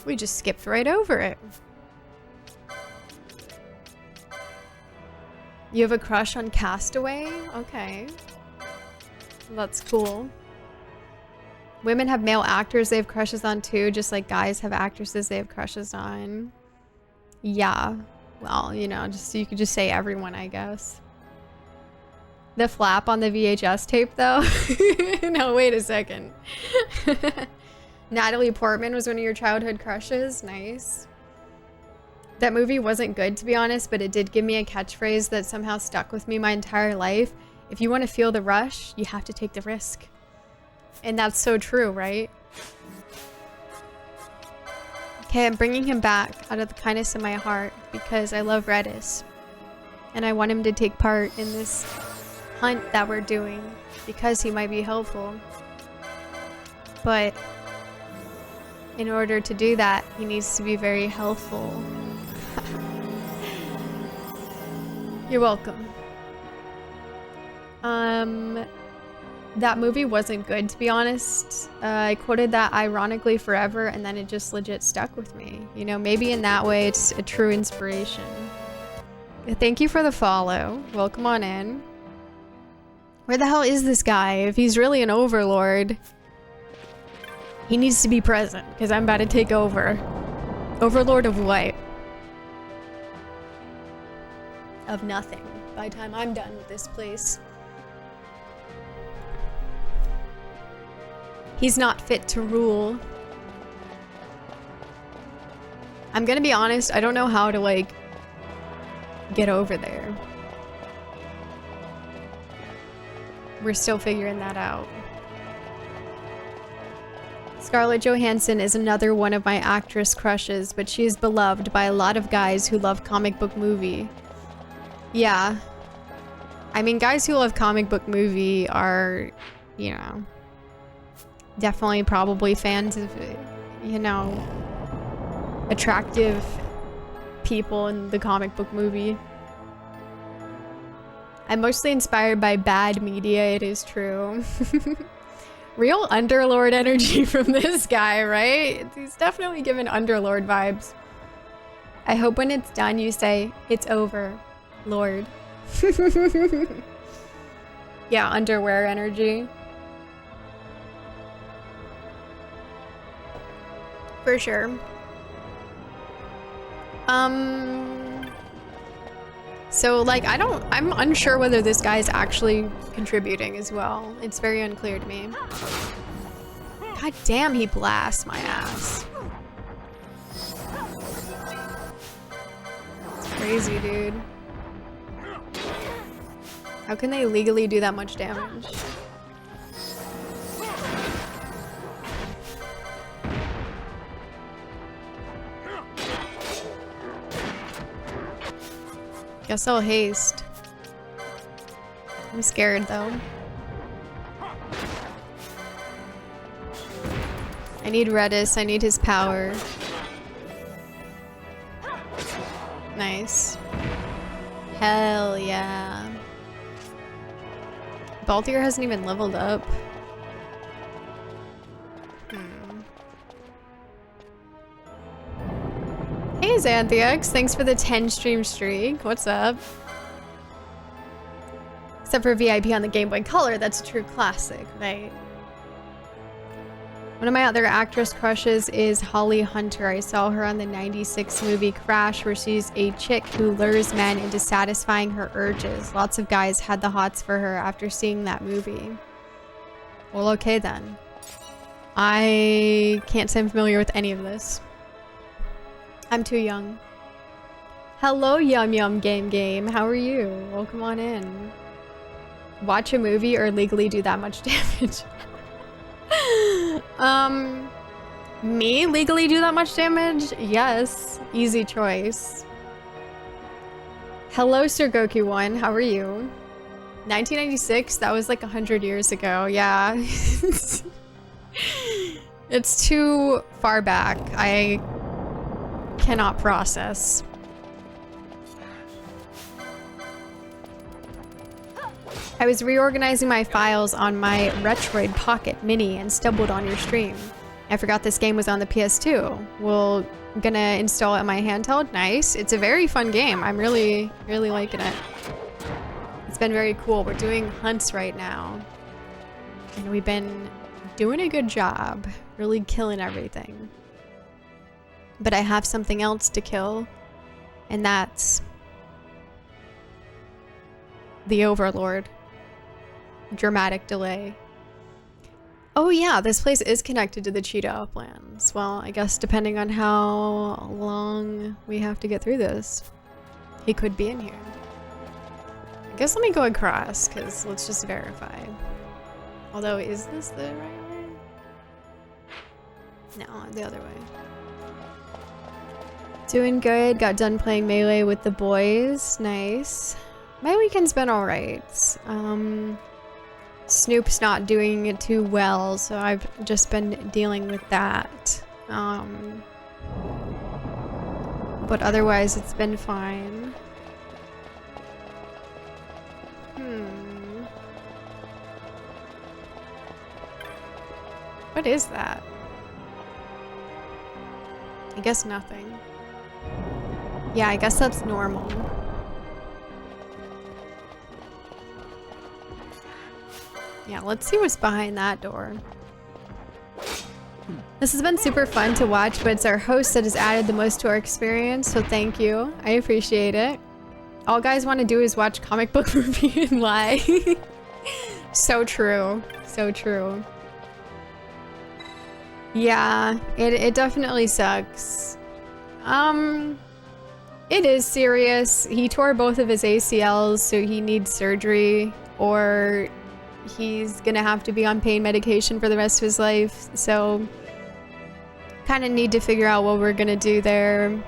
We just skipped right over it. You have a crush on Castaway? Okay. That's cool. Women have male actors they have crushes on too, just like guys have actresses they have crushes on. Yeah. Well, you know, just you could just say everyone, I guess. The flap on the VHS tape though? No, wait a second. Natalie Portman was one of your childhood crushes? Nice. That movie wasn't good, to be honest, but it did give me a catchphrase that somehow stuck with me my entire life. If you want to feel the rush, you have to take the risk. And that's so true, right? Okay, I'm bringing him back out of the kindness of my heart because I love Redis. And I want him to take part in this hunt that we're doing because he might be helpful. But in order to do that, he needs to be very helpful. You're welcome. That movie wasn't good, to be honest. I quoted that ironically forever, and then it just legit stuck with me. You know, maybe in that way, it's a true inspiration. Thank you for the follow. Welcome on in. Where the hell is this guy? If he's really an overlord, he needs to be present, because I'm about to take over. Overlord of what? Of nothing, by the time I'm done with this place. He's not fit to rule. I'm gonna be honest, I don't know how to, like, get over there. We're still figuring that out. Scarlett Johansson is another one of my actress crushes, but she is beloved by a lot of guys who love comic book movie. Yeah. I mean, guys who love comic book movie are, you know, definitely probably fans of, you know, attractive people in the comic book movie. I'm mostly inspired by bad media, it is true. Real Underlord energy from this guy, right? He's definitely giving Underlord vibes. I hope when it's done you say, it's over, Lord. Yeah, underwear energy. For sure. So like I'm unsure whether this guy's actually contributing as well. It's very unclear to me. God damn, he blasts my ass. It's crazy, dude. How can they legally do that much damage? Guess I'll haste. I'm scared though. I need Redis, I need his power. Nice. Hell yeah. Baltier hasn't even leveled up. Hey Xanthiox, thanks for the 10 stream streak. What's up? Except for VIP on the Game Boy Color, that's a true classic, right? One of my other actress crushes is Holly Hunter. I saw her on the 96 movie Crash, where she's a chick who lures men into satisfying her urges. Lots of guys had the hots for her after seeing that movie. Well, okay then. I can't say I'm familiar with any of this. I'm too young. Hello, Yum Yum Game Game. How are you? Welcome on in. Watch a movie or legally do that much damage? Me legally do that much damage? Yes. Easy choice. Hello, Sir Goku 1. How are you? 1996? That was like 100 years ago. Yeah. It's too far back. I cannot process. I was reorganizing my files on my Retroid Pocket Mini and stumbled on your stream. I forgot this game was on the PS2. Well, gonna install it on my handheld. Nice. It's a very fun game. I'm really liking it. It's been very cool. We're doing hunts right now. And we've been doing a good job. Really killing everything. But I have something else to kill, and that's the Overlord. Dramatic delay. Oh yeah, this place is connected to the Cheetah Uplands. Well, I guess depending on how long we have to get through this, he could be in here. I guess let me go across, because let's just verify. Although, is this the right way? No, the other way. Doing good. Got done playing Melee with the boys. Nice. My weekend's been alright. Snoop's not doing it too well, so I've just been dealing with that. But otherwise, it's been fine. What is that? I guess nothing. Yeah, I guess that's normal. Yeah, let's see what's behind that door. This has been super fun to watch, but it's our host that has added the most to our experience, so thank you. I appreciate it. All guys want to do is watch comic book movie and lie. So true. So true. Yeah, it definitely sucks. It is serious. He tore both of his ACLs, so he needs surgery, or he's gonna have to be on pain medication for the rest of his life. So kind of need to figure out what we're gonna do there.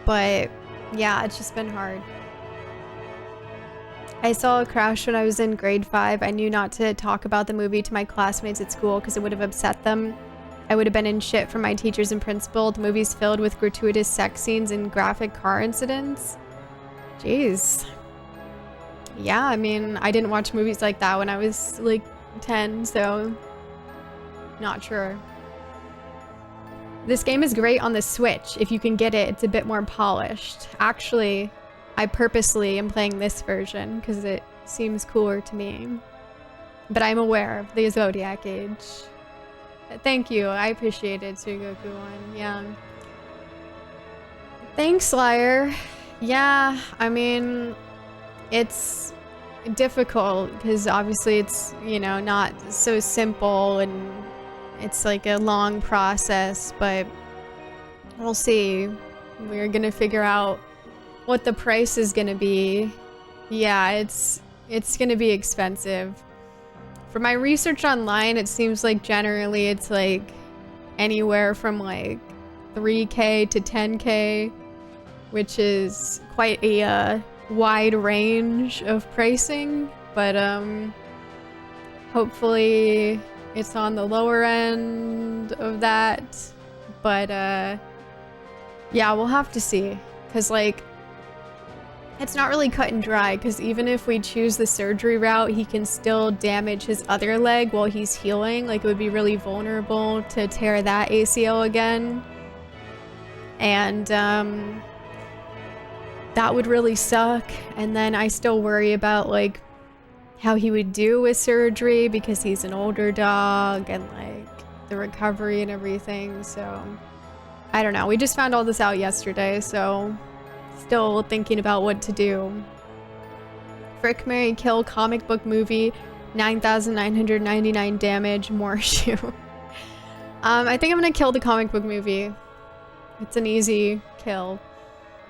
But yeah, it's just been hard. I saw a Crash when I was in grade 5. I knew not to talk about the movie to my classmates at school because it would have upset them. I would have been in shit from my teachers and principal. The movie's filled with gratuitous sex scenes and graphic car incidents. Jeez. Yeah, I mean, I didn't watch movies like that when I was like 10, so not sure. This game is great on the Switch. If you can get it, it's a bit more polished. Actually, I purposely am playing this version because it seems cooler to me. But I'm aware of the Zodiac Age. Thank you. I appreciate it, Sugoku-1. Yeah. Thanks, Liar. Yeah, I mean, it's difficult because obviously it's, you know, not so simple and it's like a long process, but we'll see. We're gonna figure out what the price is gonna be. Yeah, it's gonna be expensive. For my research online, it seems like generally it's like anywhere from like 3K to 10K, which is quite a wide range of pricing, but hopefully it's on the lower end of that. But yeah, we'll have to see, because like it's not really cut and dry, because even if we choose the surgery route, he can still damage his other leg while he's healing. Like, it would be really vulnerable to tear that ACL again. And that would really suck. And then I still worry about like how he would do with surgery, because he's an older dog, and like the recovery and everything. So I don't know. We just found all this out yesterday, so still thinking about what to do. Frick, Marry, Kill comic book movie, 9,999 damage, more shoe. I think I'm gonna kill the comic book movie. It's an easy kill.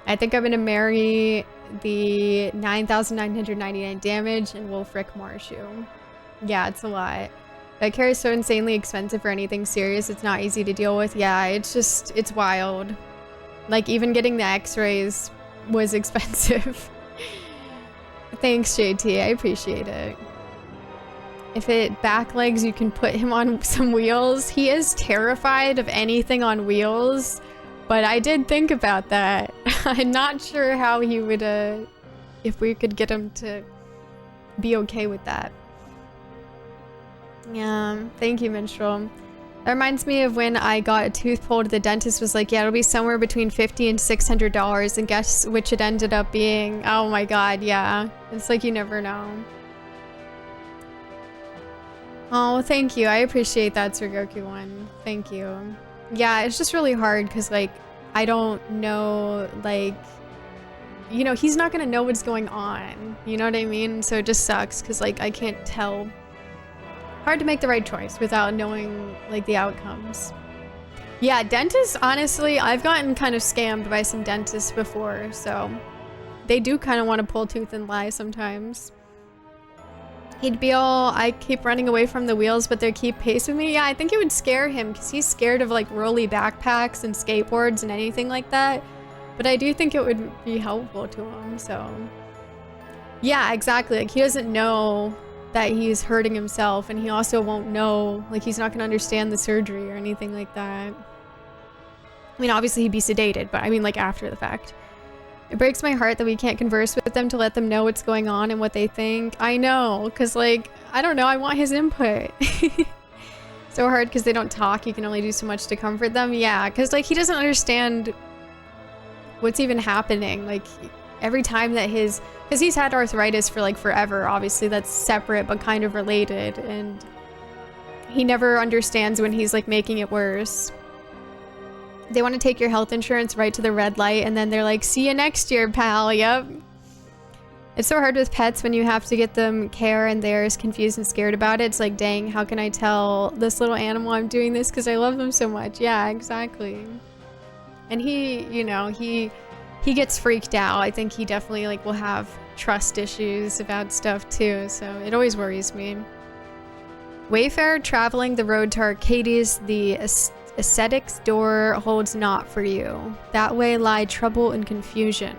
I think I'm gonna marry the 9,999 damage and we'll frick Morshu. Yeah, it's a lot. That carry is so insanely expensive for anything serious. It's not easy to deal with. Yeah, it's just, it's wild. Like, even getting the x-rays was expensive. Thanks, JT. I appreciate it. If it back legs, you can put him on some wheels. He is terrified of anything on wheels, but I did think about that. I'm not sure how he would, if we could get him to be okay with that. Yeah, thank you, Minstrel. That reminds me of when I got a tooth pulled. The dentist was like, yeah, it'll be somewhere between $50 and $600, and guess which it ended up being? Oh my god, yeah. It's like you never know. Oh, thank you. I appreciate that, Surgoku one. Thank you. Yeah, it's just really hard because, like, I don't know, like, you know, he's not gonna know what's going on. You know what I mean? So it just sucks because, like, I can't tell. Hard to make the right choice without knowing, like, the outcomes. Yeah, dentists, honestly, I've gotten kind of scammed by some dentists before, so they do kind of want to pull tooth and lie sometimes. He'd be all, I keep running away from the wheels, but they keep pace with me. Yeah, I think it would scare him because he's scared of, like, rolly backpacks and skateboards and anything like that. But I do think it would be helpful to him, so. Yeah, exactly. Like, he doesn't know that he's hurting himself, and he also won't know, like, he's not gonna understand the surgery or anything like that. I mean, obviously he'd be sedated, but I mean, like, after the fact. It breaks my heart that we can't converse with them to let them know what's going on and what they think. I know, because, like, I don't know, I want his input. So hard because they don't talk, you can only do so much to comfort them. Yeah, because, like, he doesn't understand what's even happening. Like, every time that because he's had arthritis for, like, forever, obviously that's separate but kind of related, and he never understands when he's, like, making it worse. They want to take your health insurance right to the red light, and then they're like, see you next year, pal. Yep. It's so hard with pets when you have to get them care and they're as confused and scared about it. It's like, dang, how can I tell this little animal I'm doing this because I love them so much? Yeah, exactly. And he, you know, he gets freaked out. I think he definitely, like, will have trust issues about stuff too, so it always worries me. Wayfarer traveling the road to Arcades, the ascetics door holds not for you. That way lie trouble and confusion.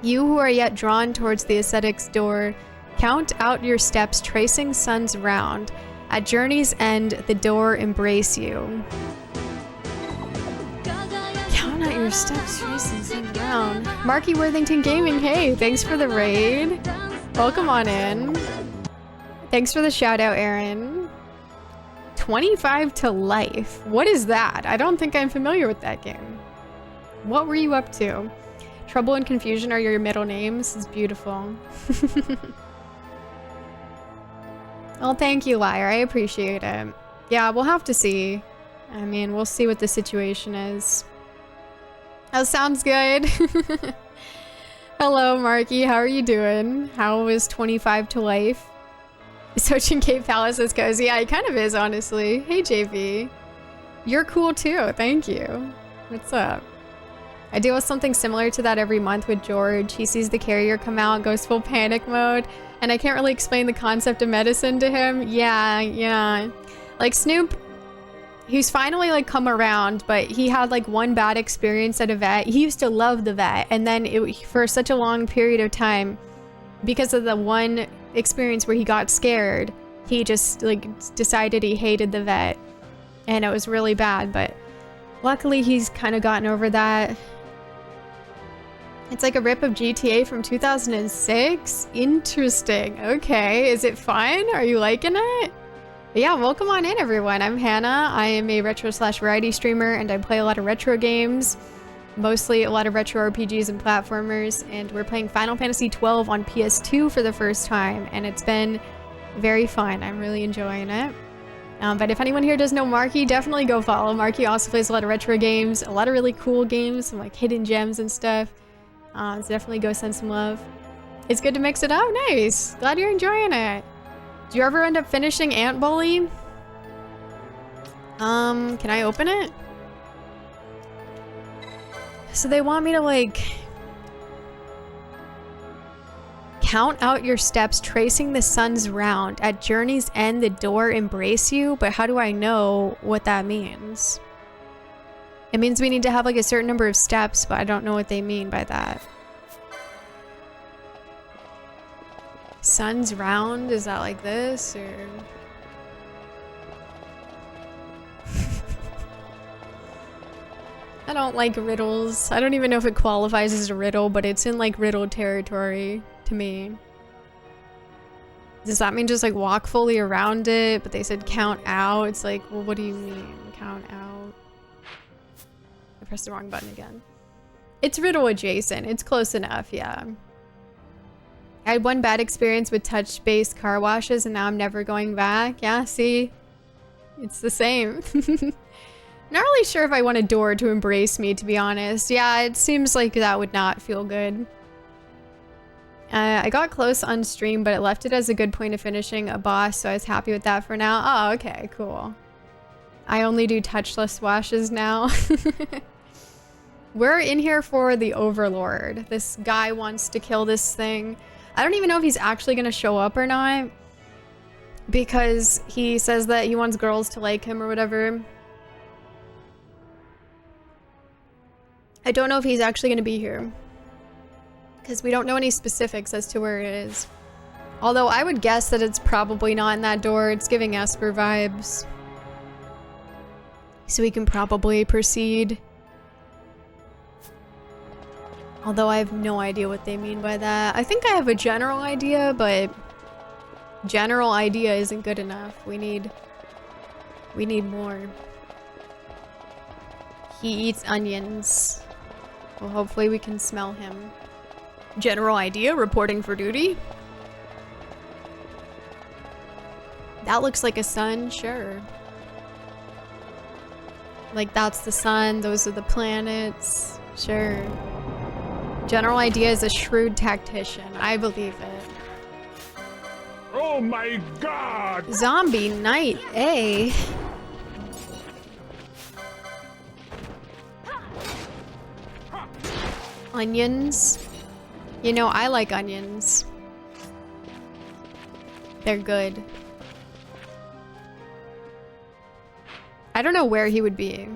You who are yet drawn towards the ascetics door, count out your steps tracing suns round. At journey's end, the door embrace you. Count out your steps tracing suns round. Marky Worthington Gaming, hey, thanks for the raid. Welcome on in. Thanks for the shout out, Aaron. 25 to life. What is that? I don't think I'm familiar with that game. What were you up to? Trouble and confusion are your middle names. It's beautiful. Well, thank you, Liar. I appreciate it. Yeah, we'll have to see. I mean, we'll see what the situation is. That sounds good. Hello, Marky. How are you doing? How was 25 to life? Sochin Cave Palace is cozy. Yeah, it kind of is, honestly. Hey, JV. You're cool, too. Thank you. What's up? I deal with something similar to that every month with George. He sees the carrier come out and goes full panic mode, and I can't really explain the concept of medicine to him. Yeah. Like, Snoop, he's finally, like, come around, but he had, like, one bad experience at a vet. He used to love the vet, and then for such a long period of time, because of the one experience where he got scared, he just, like, decided he hated the vet, and it was really bad, but luckily he's kind of gotten over that. It's like a rip of GTA from 2006? Interesting. Okay, is it fun? Are you liking it? Yeah, welcome on in, everyone. I'm Hannah. I am a retro/variety streamer, and I play a lot of retro games. Mostly a lot of retro RPGs and platformers, and we're playing Final Fantasy XII on PS2 for the first time, and it's been very fun. I'm really enjoying it. But if anyone here does know Marky, definitely go follow. Marky also plays a lot of retro games, a lot of really cool games, some like hidden gems and stuff. So definitely go send some love. It's good to mix it up. Nice. Glad you're enjoying it. Do you ever end up finishing Ant Bully? Can I open it? So they want me to, like, count out your steps tracing the sun's round. At journey's end, the door embrace you, but how do I know what that means? It means we need to have, like, a certain number of steps, but I don't know what they mean by that. Sun's round? Is that like this, or...? I don't like riddles. I don't even know if it qualifies as a riddle, but it's in, like, riddle territory to me. Does that mean just, like, walk fully around it? But they said count out. It's like, well, what do you mean, count out? I pressed the wrong button again. It's riddle adjacent. It's close enough, yeah. I had one bad experience with touch-based car washes, and now I'm never going back. Yeah, see? It's the same. Not really sure if I want a door to embrace me, to be honest. Yeah, it seems like that would not feel good. I got close on stream, but it left it as a good point of finishing a boss, so I was happy with that for now. Oh, okay, cool. I only do touchless washes now. We're in here for the Overlord. This guy wants to kill this thing. I don't even know if he's actually gonna show up or not, because he says that he wants girls to like him or whatever. I don't know if he's actually gonna be here, because we don't know any specifics as to where it is. Although I would guess that it's probably not in that door. It's giving Esper vibes. So we can probably proceed. Although I have no idea what they mean by that. I think I have a general idea, but general idea isn't good enough. We need more. He eats onions. Well, hopefully we can smell him. General idea, reporting for duty. That looks like a sun, sure. Like, that's the sun, those are the planets, sure. General idea is a shrewd tactician, I believe it. Oh my god! Zombie Knight, eh? Onions. You know, I like onions. They're good. I don't know where he would be,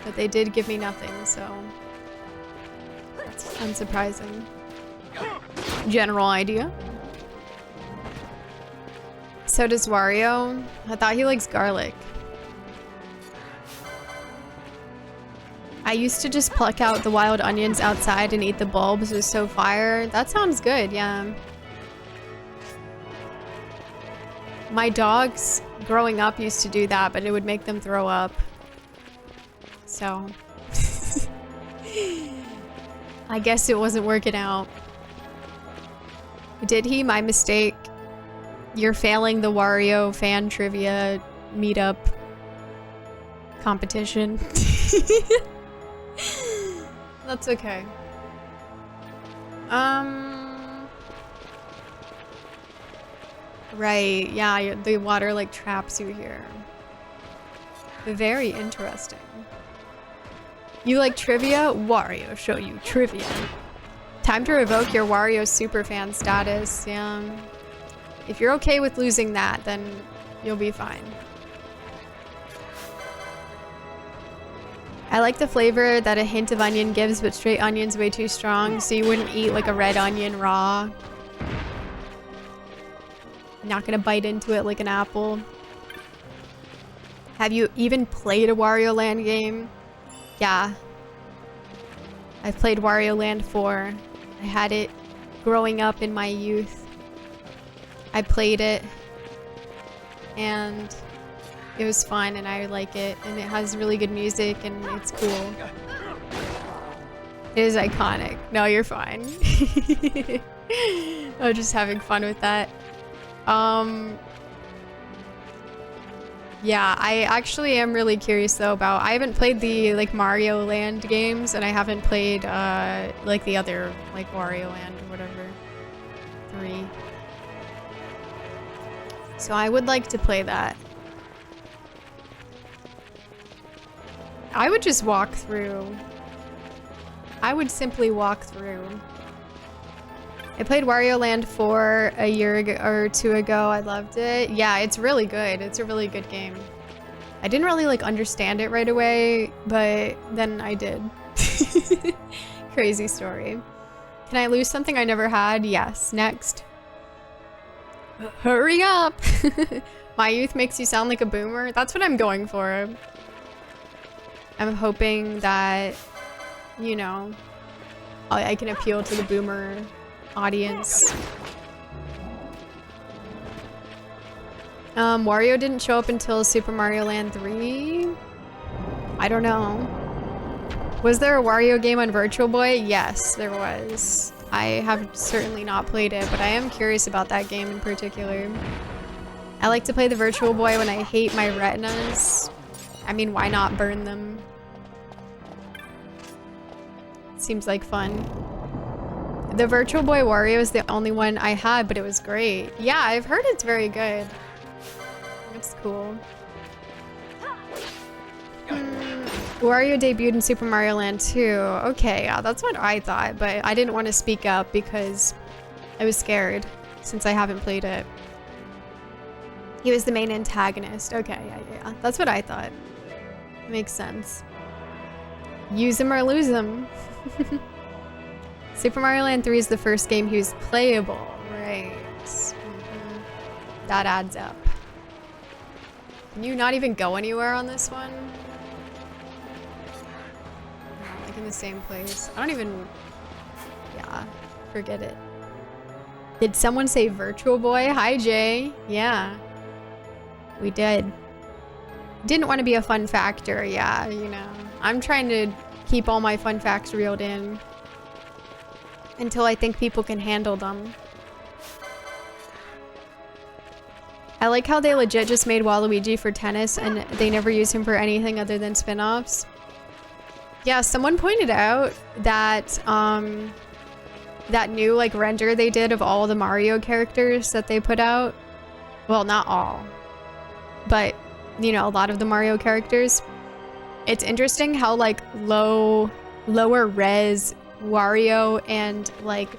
but they did give me nothing, so that's unsurprising. General idea. So does Wario. I thought he likes garlic. I used to just pluck out the wild onions outside and eat the bulbs. It was so fire. That sounds good, yeah. My dogs, growing up, used to do that, but it would make them throw up. So... I guess it wasn't working out. Did he? My mistake. You're failing the Wario fan trivia meetup competition. That's okay. Right, yeah, the water like traps you here. Very interesting. You like trivia? Wario show you trivia. Time to revoke your Wario superfan status, yeah. If you're okay with losing that, then you'll be fine. I like the flavor that a hint of onion gives, but straight onion's way too strong, so you wouldn't eat like a red onion raw. Not gonna bite into it like an apple. Have you even played a Wario Land game? Yeah. I've played Wario Land 4. I had it growing up in my youth. I played it and it was fun and I like it and it has really good music and it's cool. It is iconic. No, you're fine. I was just having fun with that. Yeah, I actually am really curious though about, I haven't played the like Mario Land games and I haven't played like the other like Wario Land or whatever 3. So I would like to play that. I would just walk through. I would simply walk through. I played Wario Land 4 a year ago or 2 ago. I loved it. Yeah, it's really good. It's a really good game. I didn't really like understand it right away, but then I did. Crazy story. Can I lose something I never had? Yes. Next. Hurry up! My youth makes you sound like a boomer. That's what I'm going for. I'm hoping that, you know, I can appeal to the boomer audience. Wario didn't show up until Super Mario Land 3? I don't know. Was there a Wario game on Virtual Boy? Yes, there was. I have certainly not played it, but I am curious about that game in particular. I like to play the Virtual Boy when I hate my retinas. I mean, why not burn them? Seems like fun. The Virtual Boy Wario is the only one I had, but it was great. Yeah, I've heard it's very good. It's cool. Wario debuted in Super Mario Land 2. Okay, yeah, that's what I thought, but I didn't want to speak up because I was scared since I haven't played it. He was the main antagonist. Okay, yeah. That's what I thought. Makes sense. Use him or lose him. Super Mario Land 3 is the first game he was playable. Right. That adds up. Can you not even go anywhere on this one? No, like in the same place. I don't even... Yeah, forget it. Did someone say Virtual Boy? Hi, Jay. Yeah. We did. Didn't want to be a fun factor, yeah, you know. I'm trying to keep all my fun facts reeled in until I think people can handle them. I like how they legit just made Waluigi for tennis and they never use him for anything other than spin-offs. Yeah, someone pointed out that that new like render they did of all the Mario characters that they put out. Well, not all, but you know, a lot of the Mario characters. It's interesting how like lower res Wario and like,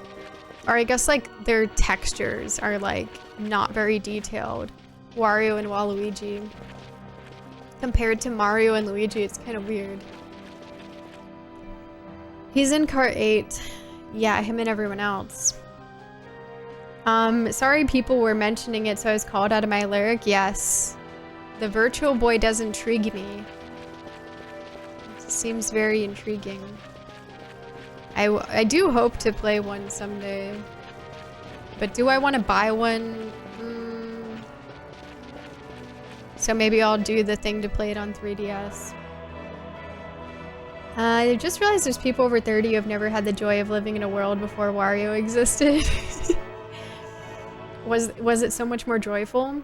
or I guess like their textures are like not very detailed. Wario and Waluigi. Compared to Mario and Luigi, it's kind of weird. He's in Cart 8. Yeah, him and everyone else. Sorry people were mentioning it, so I was called out of my lyric. Yes. The Virtual Boy does intrigue me. It seems very intriguing. I do hope to play one someday. But do I want to buy one? So maybe I'll do the thing to play it on 3DS. I just realized there's people over 30 who have never had the joy of living in a world before Wario existed. Was it so much more joyful?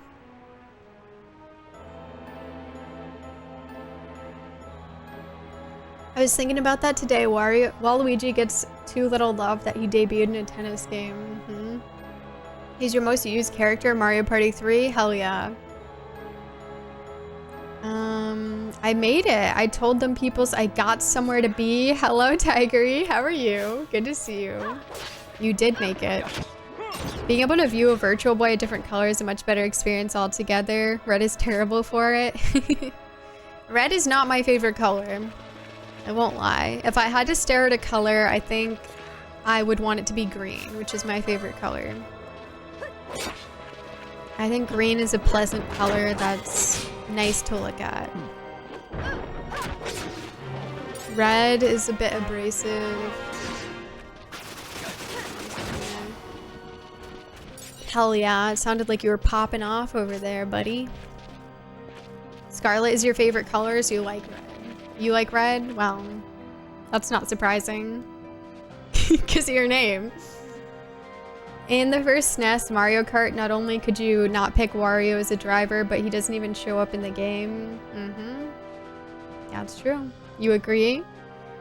I was thinking about that today. Waluigi gets too little love that he debuted in a tennis game. He's your most used character in Mario Party 3? Hell yeah. I made it. I told them peoples I got somewhere to be. Hello, Tigery. How are you? Good to see you. You did make it. Being able to view a Virtual Boy a different color is a much better experience altogether. Red is terrible for it. Red is not my favorite color. I won't lie. If I had to stare at a color, I think I would want it to be green, which is my favorite color. I think green is a pleasant color that's nice to look at. Red is a bit abrasive. Hell yeah, it sounded like you were popping off over there, buddy. Scarlet is your favorite color, so you like red. You like red? Well, that's not surprising. Because of your name. In the first SNES Mario Kart, not only could you not pick Wario as a driver, but he doesn't even show up in the game. That's true. You agree?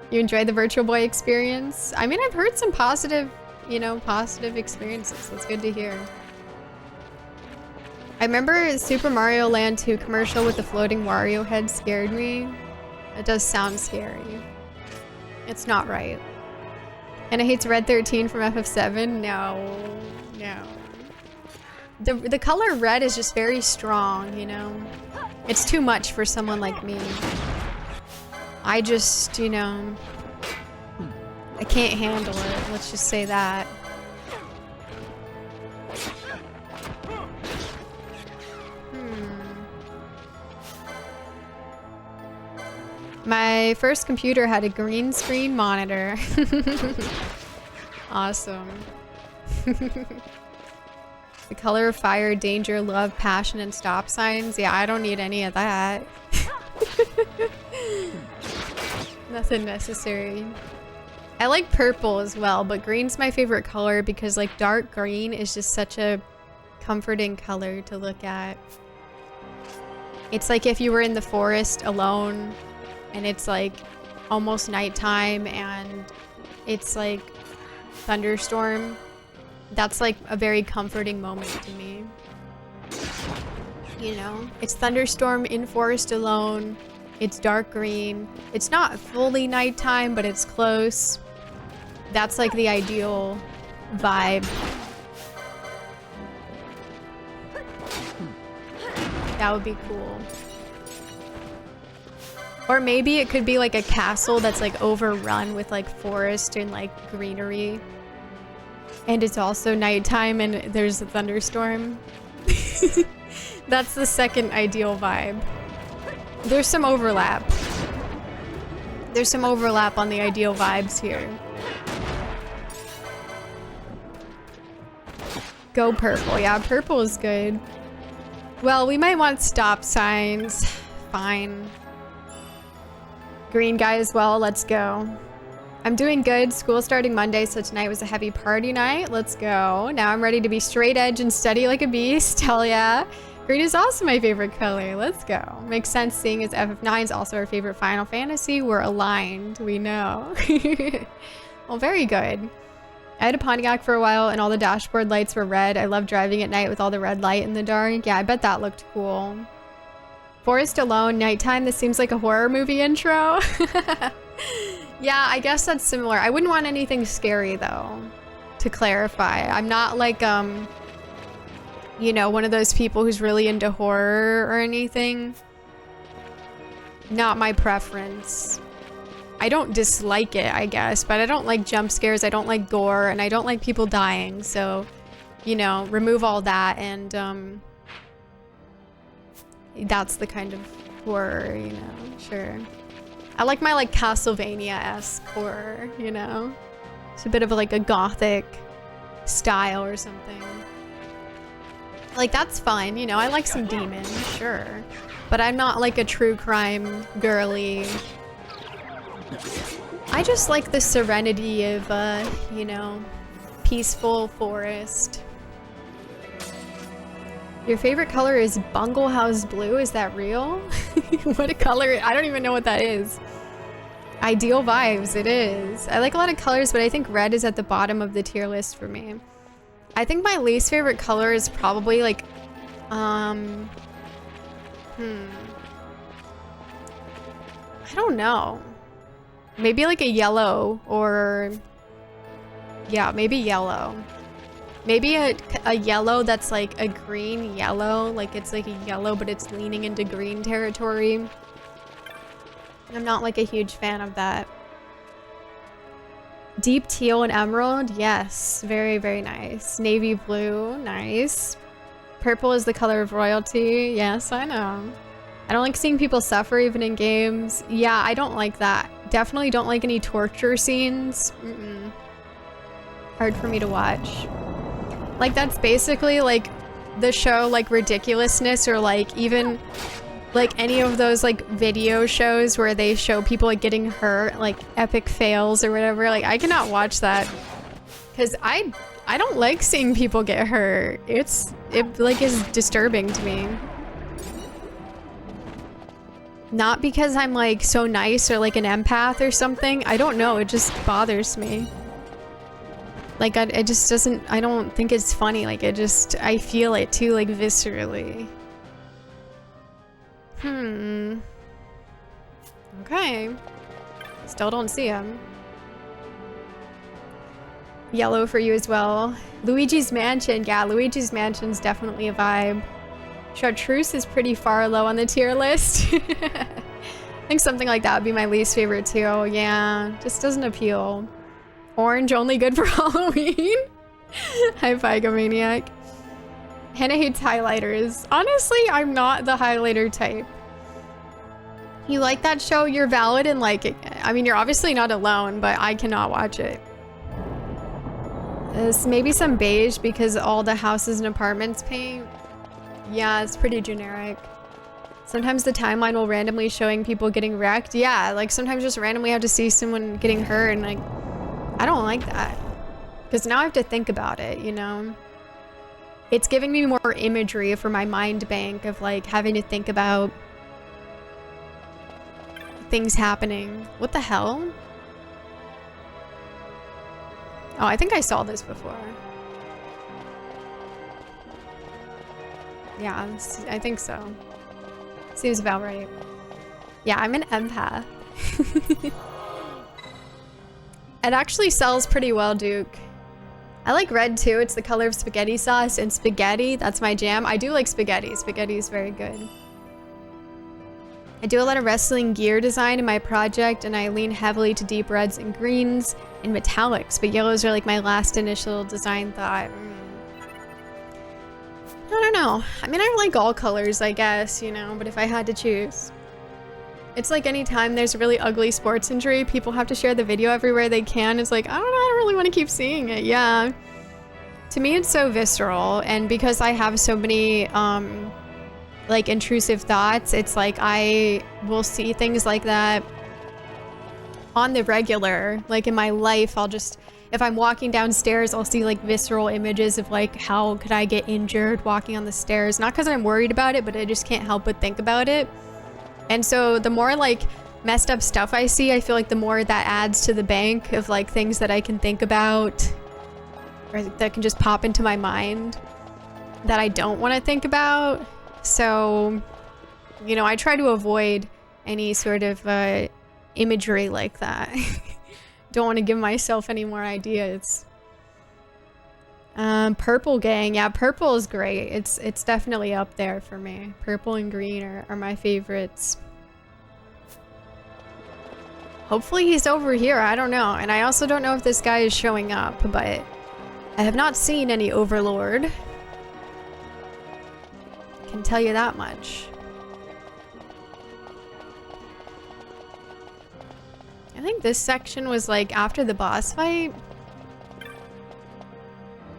You enjoyed the Virtual Boy experience? I mean, I've heard some positive, positive experiences. That's good to hear. I remember Super Mario Land 2 commercial with the floating Wario head scared me. It does sound scary. It's not right. And it hates Red 13 from FF7? No. The color red is just very strong, It's too much for someone like me. I just, I can't handle it. Let's just say that. My first computer had a green screen monitor. Awesome. The color of fire, danger, love, passion, and stop signs. Yeah, I don't need any of that. Nothing necessary. I like purple as well, but green's my favorite color because like dark green is just such a comforting color to look at. It's like if you were in the forest alone and it's like almost nighttime and it's like thunderstorm. That's like a very comforting moment to me. It's thunderstorm in forest alone. It's dark green. It's not fully nighttime, but it's close. That's like the ideal vibe. That would be cool. Or maybe it could be like a castle that's like overrun with like forest and like greenery. And it's also nighttime and there's a thunderstorm. That's the second ideal vibe. There's some overlap. There's some overlap on the ideal vibes here. Go purple. Yeah, purple is good. Well, we might want stop signs. Fine. Green guy as well. Let's go. I'm doing good. School starting Monday, so tonight was a heavy party night. Let's go. Now I'm ready to be straight edge and study like a beast. Hell yeah. Green is also my favorite color. Let's go. Makes sense seeing as FF9 is also our favorite Final Fantasy. We're aligned. We know. Well, very good. I had a Pontiac for a while and all the dashboard lights were red. I love driving at night with all the red light in the dark. Yeah, I bet that looked cool. Forest alone, nighttime. This seems like a horror movie intro. Yeah, I guess that's similar. I wouldn't want anything scary though, to clarify. I'm not like, one of those people who's really into horror or anything. Not my preference. I don't dislike it, I guess, but I don't like jump scares, I don't like gore, and I don't like people dying, so, remove all that, and, that's the kind of horror, sure. I like my, Castlevania-esque horror, It's a bit of, a gothic style or something. That's fun, I like some demons, sure. But I'm not, a true crime girly. I just like the serenity of, peaceful forest. Your favorite color is Bunglehouse Blue? Is that real? What a color? I don't even know what that is. Ideal vibes, it is. I like a lot of colors, but I think red is at the bottom of the tier list for me. I think my least favorite color is probably like, I don't know. Maybe like a yellow or, yeah, maybe yellow. Maybe a yellow that's like a green yellow, like it's like a yellow, but it's leaning into green territory. I'm not like a huge fan of that. Deep teal and emerald, yes, very, very nice. Navy blue, nice. Purple is the color of royalty, yes, I know. I don't like seeing people suffer even in games. Yeah, I don't like that. Definitely don't like any torture scenes. Hard for me to watch. Like that's basically like the show like Ridiculousness, or like even like any of those like video shows where they show people like getting hurt, like epic fails or whatever. Like I cannot watch that because I don't like seeing people get hurt. It like is disturbing to me. Not because I'm like so nice or like an empath or something. I don't know, it just bothers me. Like it just doesn't, I don't think it's funny. Like I feel it too, like viscerally. Okay. Still don't see him. Yellow for you as well. Luigi's Mansion. Yeah, Luigi's Mansion's definitely a vibe. Chartreuse is pretty far low on the tier list. I think something like that would be my least favorite too. Yeah, just doesn't appeal. Orange only good for Halloween. Hi, Pygomaniac. Hannah hates highlighters. Honestly, I'm not the highlighter type. You like that show, you're valid and like it. I mean, you're obviously not alone, but I cannot watch it. This maybe some beige because all the houses and apartments paint. Yeah, it's pretty generic. Sometimes the timeline will randomly showing people getting wrecked. Yeah, like sometimes just randomly have to see someone getting hurt and like, I don't like that. Because now I have to think about it, you know? It's giving me more imagery for my mind bank of like having to think about things happening. What the hell? Oh, I think I saw this before. Yeah, I think so. Seems about right. Yeah, I'm an empath. It actually sells pretty well, Duke. I like red too. It's the color of spaghetti sauce, and spaghetti, that's my jam. I do like spaghetti. Spaghetti is very good. I do a lot of wrestling gear design in my project, and I lean heavily to deep reds and greens and metallics, but yellows are like my last initial design thought. I don't know. I mean, I like all colors, I guess, you know, but if I had to choose. It's like anytime there's a really ugly sports injury, people have to share the video everywhere they can. It's like, I don't know, I don't really want to keep seeing it. Yeah. To me, it's so visceral. And because I have so many, like, intrusive thoughts, it's like I will see things like that on the regular. Like, in my life, I'll just... If I'm walking downstairs, I'll see, like, visceral images of, like, how could I get injured walking on the stairs? Not because I'm worried about it, but I just can't help but think about it. And so the more like messed up stuff I see, I feel like the more that adds to the bank of like things that I can think about or that can just pop into my mind that I don't want to think about. So, you know, I try to avoid any sort of imagery like that. Don't want to give myself any more ideas. Purple gang. Yeah, purple is great. It's definitely up there for me. Purple and green are my favorites. Hopefully he's over here. I don't know. And I also don't know if this guy is showing up, but I have not seen any overlord. Can tell you that much. I think this section was like after the boss fight.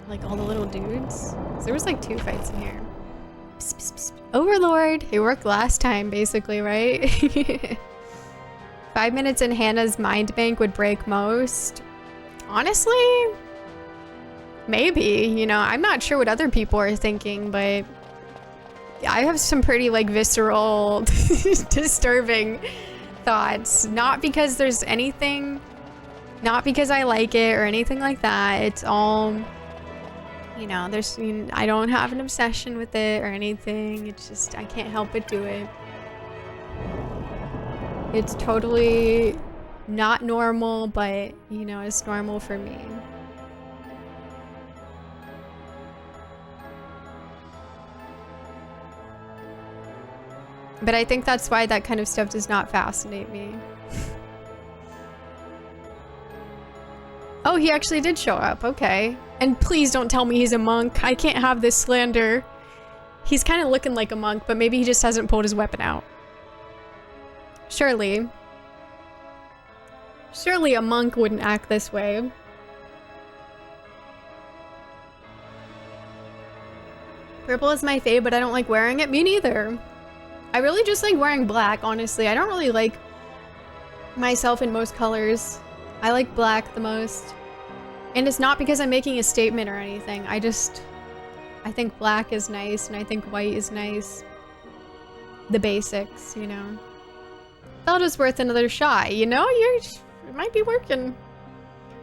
Like all the little dudes. There was like 2 fights in here. Psst, psst, psst. Overlord. It worked last time, basically, right? 5 minutes in Hannah's mind bank would break most. Honestly, maybe. You know, I'm not sure what other people are thinking, but I have some pretty like visceral, disturbing thoughts. Not because there's anything, not because I like it or anything like that. It's all, you know, I don't have an obsession with it or anything. It's just, I can't help but do it. It's totally not normal, but, you know, it's normal for me. But I think that's why that kind of stuff does not fascinate me. Oh, he actually did show up. Okay. And please don't tell me he's a monk. I can't have this slander. He's kind of looking like a monk, but maybe he just hasn't pulled his weapon out. Surely a monk wouldn't act this way. Purple is my fave, but I don't like wearing it. Me neither. I really just like wearing black, honestly. I don't really like myself in most colors. I like black the most. And it's not because I'm making a statement or anything. I think black is nice and I think white is nice. The basics, you know. Thought it was worth another shot, you know? It might be working.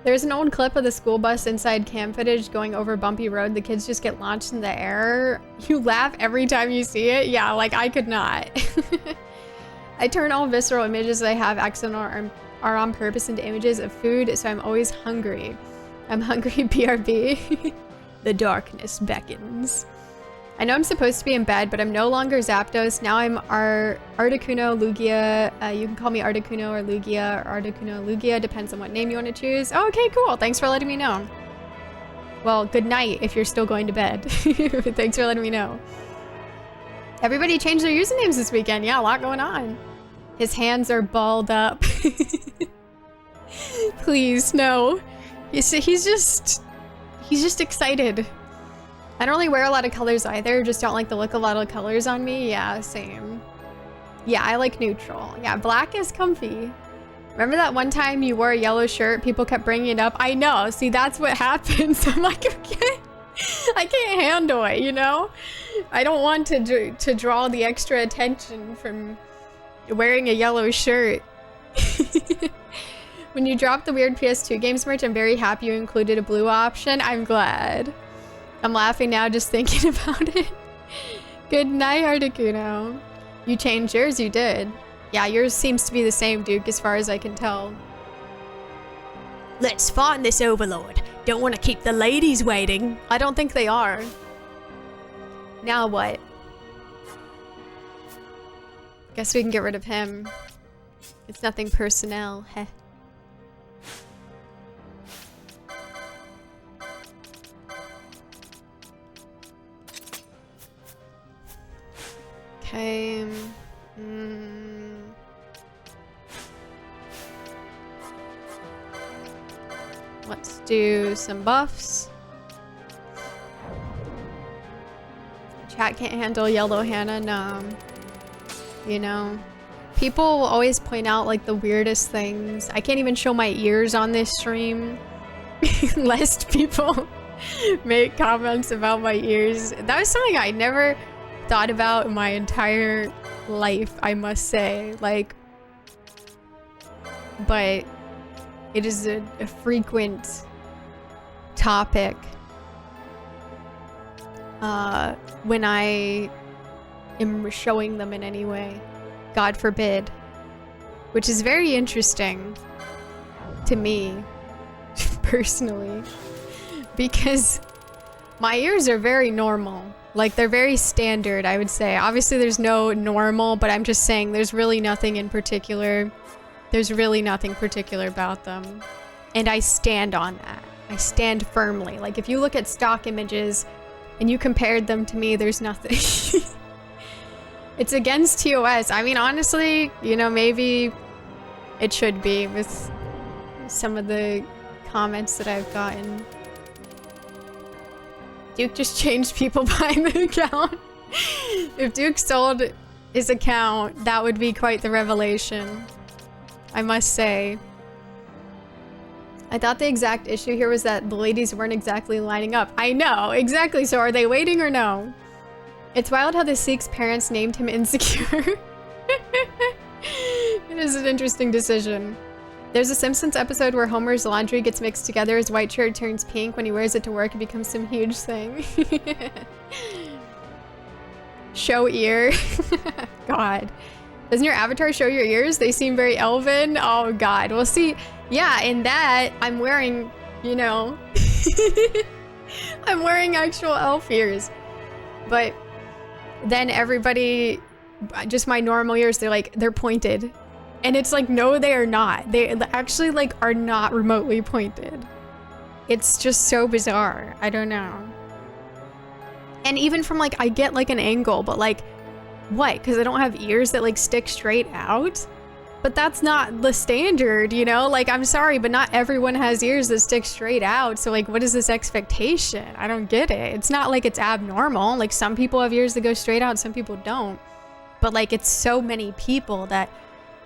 There's an old clip of the school bus inside cam footage going over a bumpy road. The kids just get launched in the air. You laugh every time you see it? Yeah, like I could not. I turn all visceral images I have accidental are on purpose into images of food, so I'm always hungry. I'm hungry, BRB. The darkness beckons. I know I'm supposed to be in bed, but I'm no longer Zapdos. Now I'm Articuno Lugia. You can call me Articuno or Lugia, or Articuno Lugia. Depends on what name you want to choose. Oh, okay, cool. Thanks for letting me know. Well, good night if you're still going to bed. Thanks for letting me know. Everybody changed their usernames this weekend. Yeah, a lot going on. His hands are balled up. Please, no. You see, he's just excited. I don't really wear a lot of colors either, just don't like the look of a lot of colors on me. Yeah, same. Yeah, I like neutral. Yeah, black is comfy. Remember that one time you wore a yellow shirt? People kept bringing it up. I know, see, that's what happens. I'm like, okay, I can't handle it, you know? I don't want to draw the extra attention from wearing a yellow shirt. When you dropped the weird PS2 games merch, I'm very happy you included a blue option. I'm glad. I'm laughing now just thinking about it. Good night, Articuno. You changed yours? You did. Yeah, yours seems to be the same, Duke, as far as I can tell. Let's find this overlord. Don't want to keep the ladies waiting. I don't think they are. Now what? Guess we can get rid of him. It's nothing personnel. Heh. Okay. Let's do some buffs. Chat can't handle yellow Hannah. No. You know, people will always point out like the weirdest things. I can't even show my ears on this stream lest people make comments about my ears. That was something I never thought about in my entire life, I must say. Like, but it is a frequent topic when I am showing them in any way. God forbid. Which is very interesting to me, personally, because my ears are very normal. Like, they're very standard, I would say. Obviously, there's no normal, but I'm just saying there's really nothing in particular. There's really nothing particular about them. And I stand on that. I stand firmly. Like, if you look at stock images and you compared them to me, there's nothing. It's against TOS. I mean, honestly, you know, maybe it should be with some of the comments that I've gotten. Duke just changed people behind the account. If Duke sold his account, that would be quite the revelation, I must say. I thought the exact issue here was that the ladies weren't exactly lining up. I know, exactly. So are they waiting or no? It's wild how the Seek's parents named him Insecure. It is an interesting decision. There's a Simpsons episode where Homer's laundry gets mixed together. His white shirt turns pink. When he wears it to work, it becomes some huge thing. Show ear. God. Doesn't your avatar show your ears? They seem very elven. Oh, God. Well, see, yeah, in that, I'm wearing, you know, I'm wearing actual elf ears. But then everybody, just my normal ears, they're pointed. And it's like, no, they are not. They actually, like, are not remotely pointed. It's just so bizarre. I don't know. And even from, like, I get, like, an angle, but, like, what? Because I don't have ears that, like, stick straight out? But that's not the standard, you know? Like, I'm sorry, but not everyone has ears that stick straight out. So, like, what is this expectation? I don't get it. It's not like it's abnormal. Like, some people have ears that go straight out, some people don't. But, like, it's so many people that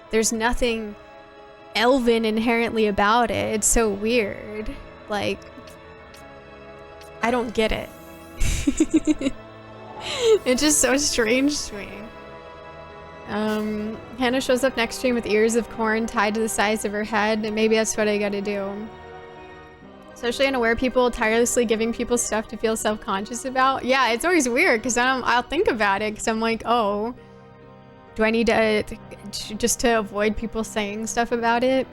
there's nothing elven inherently about it. It's so weird. Like, I don't get it. It's just so strange to me. Hannah shows up next stream with ears of corn tied to the sides of her head, and maybe that's what I gotta do. Socially unaware people tirelessly giving people stuff to feel self-conscious about. Yeah, it's always weird because I'll think about it because I'm like, oh, do I need to just to avoid people saying stuff about it?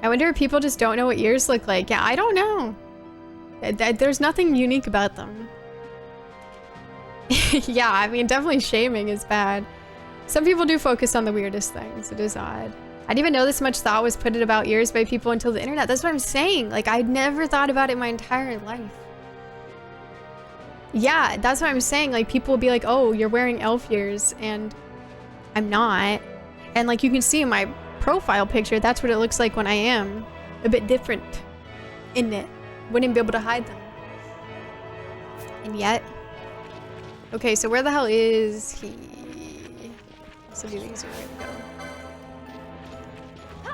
I wonder if people just don't know what ears look like. Yeah, I don't know. There's nothing unique about them. Yeah, I mean, definitely shaming is bad. Some people do focus on the weirdest things. It is odd. I didn't even know this much thought was put in about ears by people until the internet. That's what I'm saying. Like, I'd never thought about it my entire life. Yeah, that's what I'm saying. Like, people will be like, oh, you're wearing elf ears, and I'm not. And, like, you can see in my profile picture, that's what it looks like when I am. A bit different in it. Wouldn't be able to hide them. And yet... Okay, so where the hell is he? So do these are way to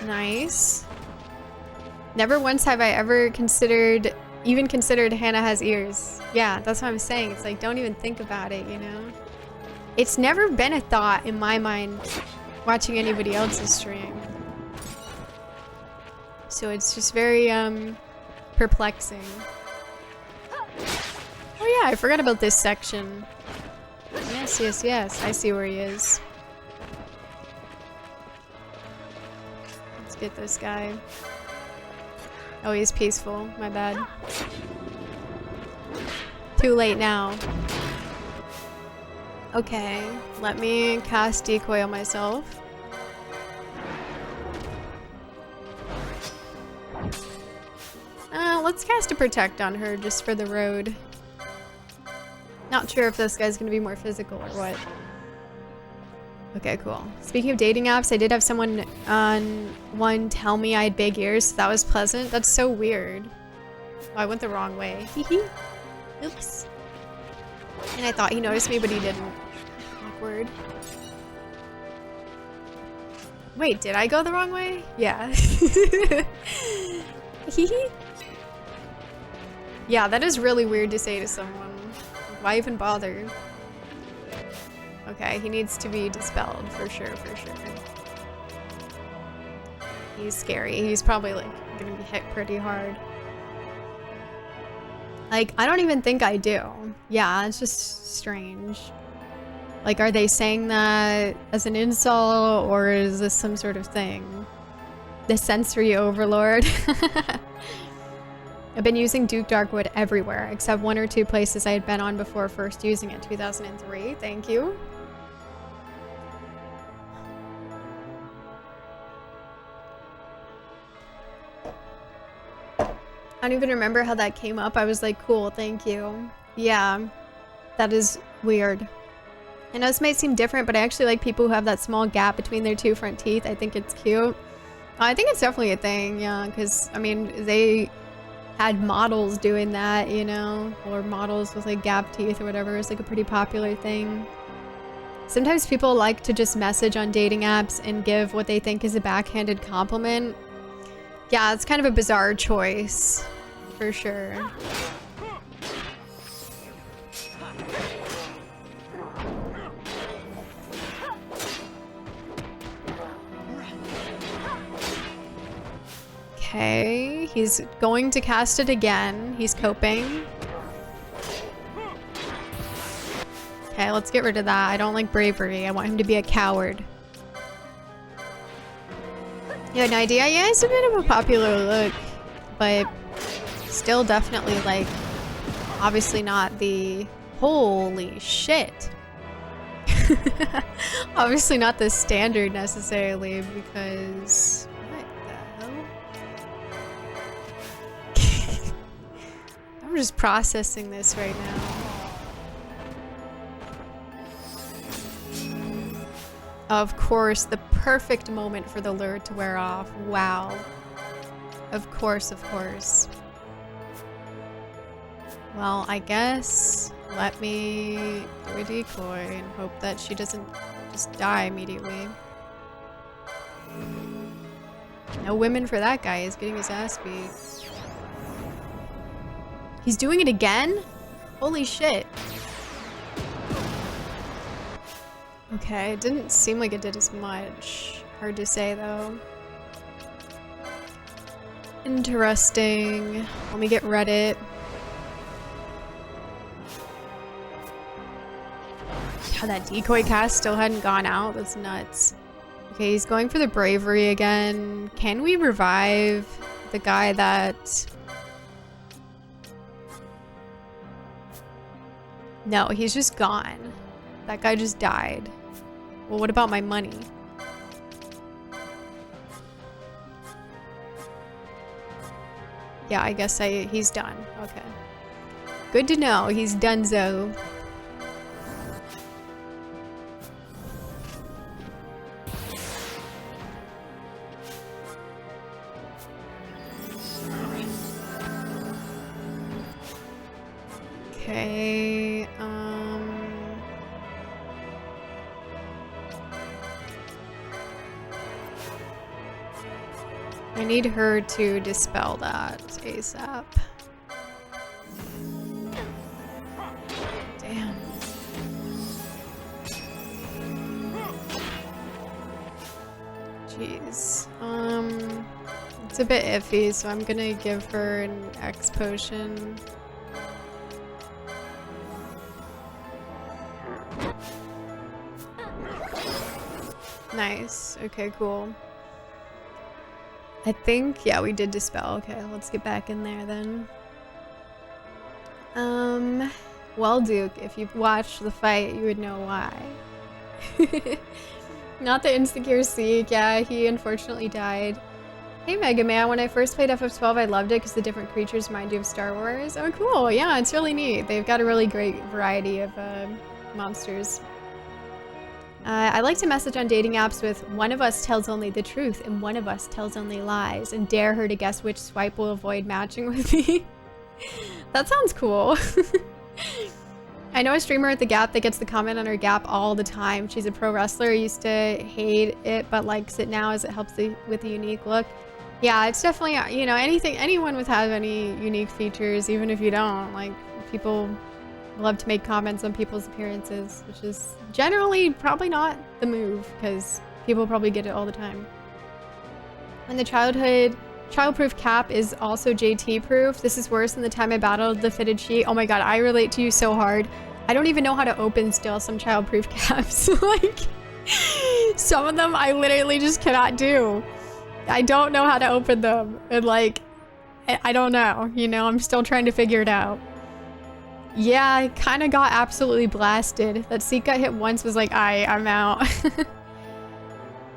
go. Nice. Never once have I ever even considered Hannah has ears. Yeah, that's what I'm saying. It's like, don't even think about it, you know? It's never been a thought in my mind watching anybody else's stream. So it's just very, perplexing. Oh yeah, I forgot about this section. Yes, yes, yes. I see where he is. Let's get this guy. Oh, he's peaceful. My bad. Too late now. Okay, let me cast decoy on myself. Let's cast a protect on her just for the road. Not sure if this guy's gonna be more physical or what. Okay, cool. Speaking of dating apps, I did have someone on one tell me I had big ears. So that was pleasant. That's so weird. Oh, I went the wrong way. Hee. Oops. And I thought he noticed me, but he didn't. Awkward. Wait, did I go the wrong way? Yeah. Hee. Yeah, that is really weird to say to someone. Why even bother? Okay, he needs to be dispelled for sure, for sure. He's scary. He's probably like gonna be hit pretty hard. Like, I don't even think I do. Yeah, it's just strange. Like, are they saying that as an insult or is this some sort of thing? The sensory overlord. I've been using Duke Darkwood everywhere, except 1 or 2 places I had been on before first using it, 2003. Thank you. I don't even remember how that came up. I was like, cool, thank you. Yeah, that is weird. I know this might seem different, but I actually like people who have that small gap between their 2 front teeth. I think it's cute. I think it's definitely a thing, yeah, because, I mean, they had models doing that, you know, or models with like gap teeth or whatever. It's like a pretty popular thing. Sometimes people like to just message on dating apps and give what they think is a backhanded compliment. Yeah, it's kind of a bizarre choice, for sure. Okay, he's going to cast it again. He's coping. Okay, let's get rid of that. I don't like bravery. I want him to be a coward. You have an idea? Yeah, it's a bit of a popular look, but still definitely like, obviously not the holy shit. Obviously not the standard necessarily, because what the hell? I'm just processing this right now. Of course, the perfect moment for the lure to wear off. Wow. Of course, of course. Well, I guess let me do a decoy and hope that she doesn't just die immediately. No women for that guy. He's getting his ass beat. He's doing it again? Holy shit. Okay, it didn't seem like it did as much. Hard to say though. Interesting. Let me get Reddit. God, that decoy cast still hadn't gone out. That's nuts. Okay, he's going for the bravery again. Can we revive the guy that... No, he's just gone. That guy just died. Well, what about my money? Yeah, I guess he's done. Okay. Good to know. He's donezo. Okay, I need her to dispel that ASAP. Damn. Jeez. It's a bit iffy, so I'm gonna give her an X potion. Nice. Okay, cool. I think, yeah, we did dispel. Okay, let's get back in there then. Well, Duke, if you've watched the fight, you would know why. Not the insecure Seek. Yeah, he unfortunately died. Hey, Mega Man, when I first played FF12, I loved it because the different creatures remind you of Star Wars. Oh, cool. Yeah, it's really neat. They've got a really great variety of monsters. I like to message on dating apps with one of us tells only the truth and one of us tells only lies and dare her to guess which swipe will avoid matching with me. That sounds cool. I know a streamer at the Gap that gets the comment on her Gap all the time. She's a pro wrestler, used to hate it but likes it now as it helps with the unique look. Yeah, it's definitely, you know, anyone with have any unique features, even if you don't, like, people love to make comments on people's appearances, which is generally probably not the move because people probably get it all the time. When the childproof cap is also JT proof, this is worse than the time I battled the fitted sheet. Oh my god, I relate to you so hard. I don't even know how to open still some childproof caps. Like, some of them I literally just cannot do. I don't know how to open them. And like, I don't know, you know, I'm still trying to figure it out. Yeah, I kind of got absolutely blasted. That Seek got hit once was like, I'm out.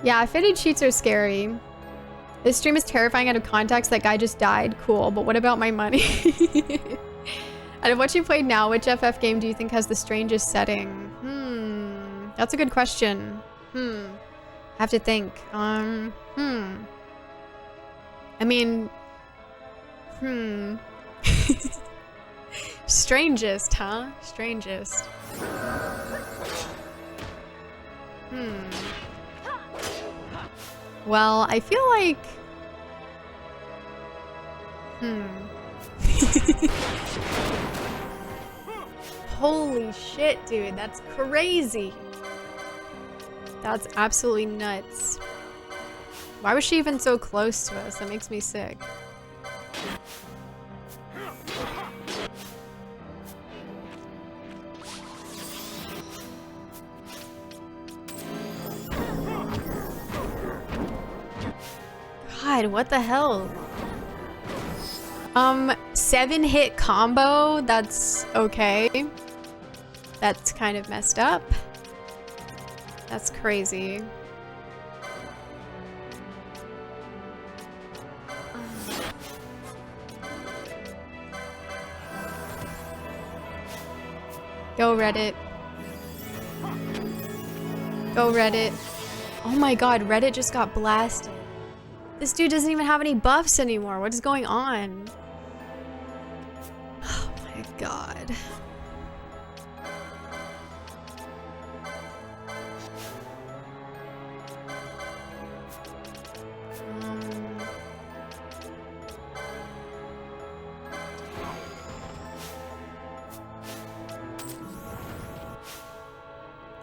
Yeah, fitted sheets are scary. This stream is terrifying out of context. That guy just died. Cool, but what about my money? Out of what you played now, which FF game do you think has the strangest setting? That's a good question. I have to think. I mean, strangest, huh? Strangest. Well, I feel like... Holy shit, dude. That's crazy. That's absolutely nuts. Why was she even so close to us? That makes me sick. God, what the hell? 7-hit combo, that's okay. That's kind of messed up. That's crazy. Go Reddit. Go Reddit. Oh my god, Reddit just got blasted. This dude doesn't even have any buffs anymore. What is going on? Oh my god.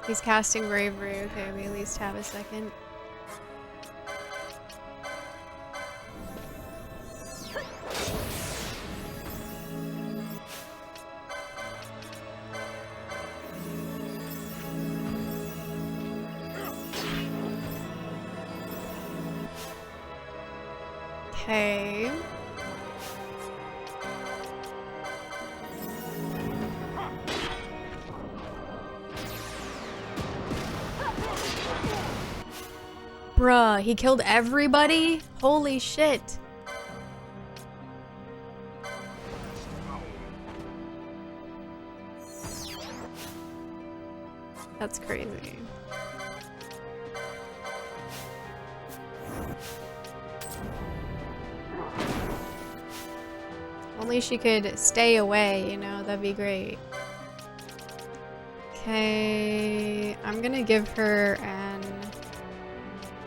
He's casting Bravery. Okay, we at least have a second. Okay. Bruh, he killed everybody? Holy shit. That's crazy. Only she could stay away, you know, that'd be great. Okay, I'm gonna give her an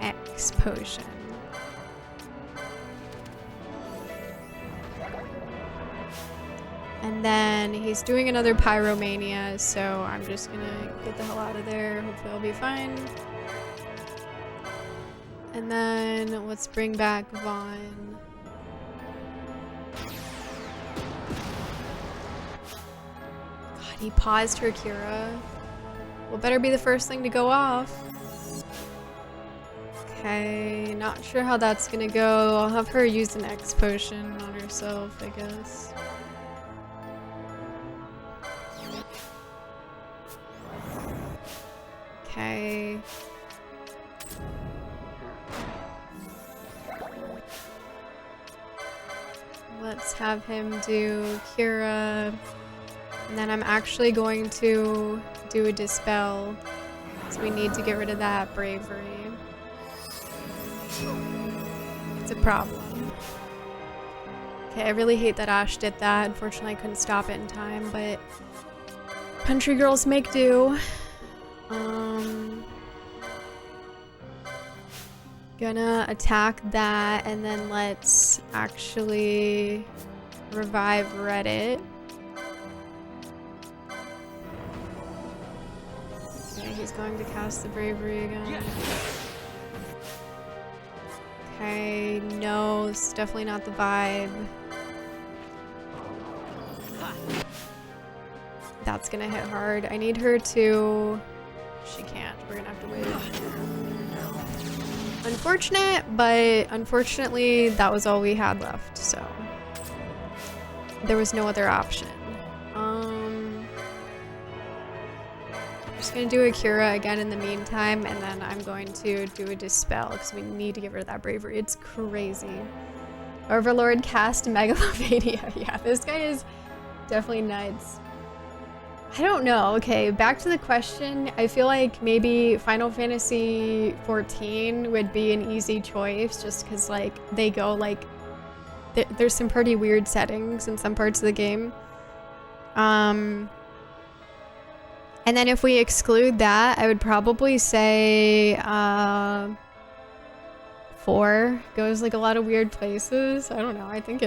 X potion. And then he's doing another Pyromania, so I'm just gonna get the hell out of there. Hopefully I'll be fine. And then let's bring back Vaughn. God, he paused her Kira. Well, better be the first thing to go off. Okay, not sure how that's gonna go. I'll have her use an X potion on herself, I guess. Okay. Let's have him do Kira. And then I'm actually going to do a Dispel, because we need to get rid of that Bravery. It's a problem. Okay, I really hate that Ash did that. Unfortunately, I couldn't stop it in time, but country girls make do. Gonna attack that, and then let's actually revive Reddit. Okay, he's going to cast the Bravery again. Okay, no, it's definitely not the vibe. That's gonna hit hard. I need her to... She can't. We're gonna have to wait. Unfortunate, but unfortunately that was all we had left, so there was no other option. I'm just gonna do a Cura again in the meantime, and then I'm going to do a Dispel because we need to get rid of that Bravery. It's crazy. Overlord cast Megalovania. Yeah, this guy is definitely nuts. I don't know. Okay, back to the question. I feel like maybe Final Fantasy XIV would be an easy choice just because, like, they go, like, there's some pretty weird settings in some parts of the game. And then if we exclude that, I would probably say 4 goes, like, a lot of weird places. I don't know. I think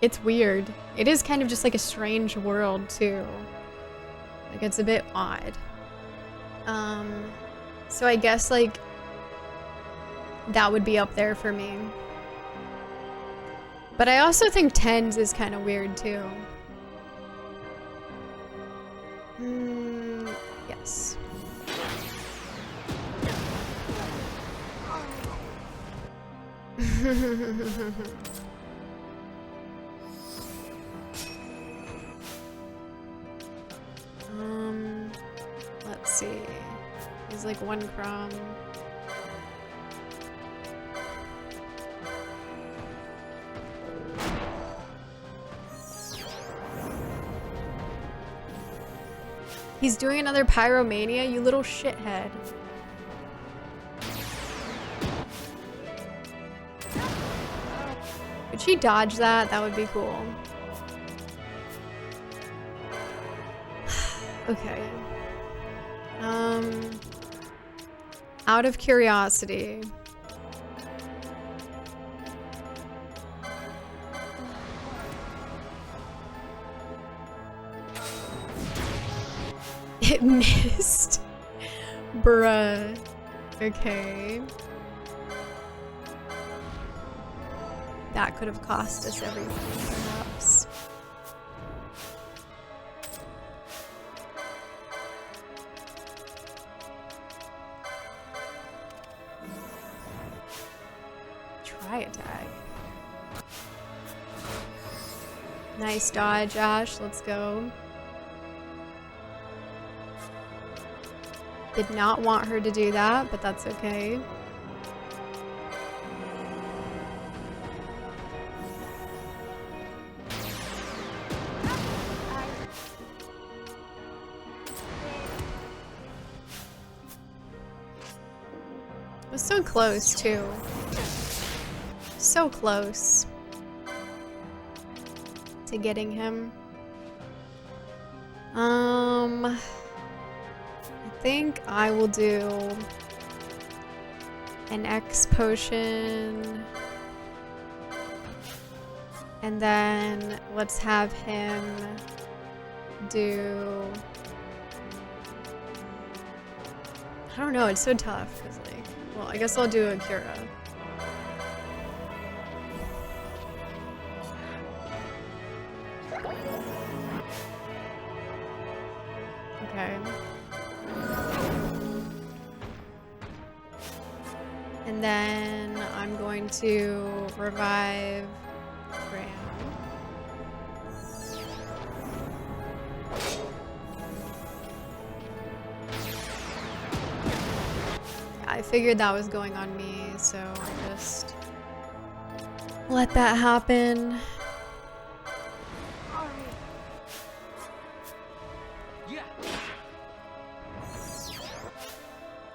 it's weird. It is kind of just, like, a strange world, too. Like, it's a bit odd. So I guess, like, that would be up there for me. But I also think tens is kind of weird too. Yes. Let's see. He's like 1 crumb. He's doing another pyromania, you little shithead. Could she dodge that? That would be cool. Okay. Out of curiosity. It missed. Bruh. Okay. That could have cost us everything, perhaps. Try attack. Nice dodge, Ash. Let's go. Did not want her to do that, but that's okay. It was so close, too. So close to getting him. I think I will do an X potion, and then let's have him do, I don't know, it's so tough, 'cause like, well, I guess I'll do a Cura. Okay. And then I'm going to revive Graham. I figured that was going on me, so I just let that happen.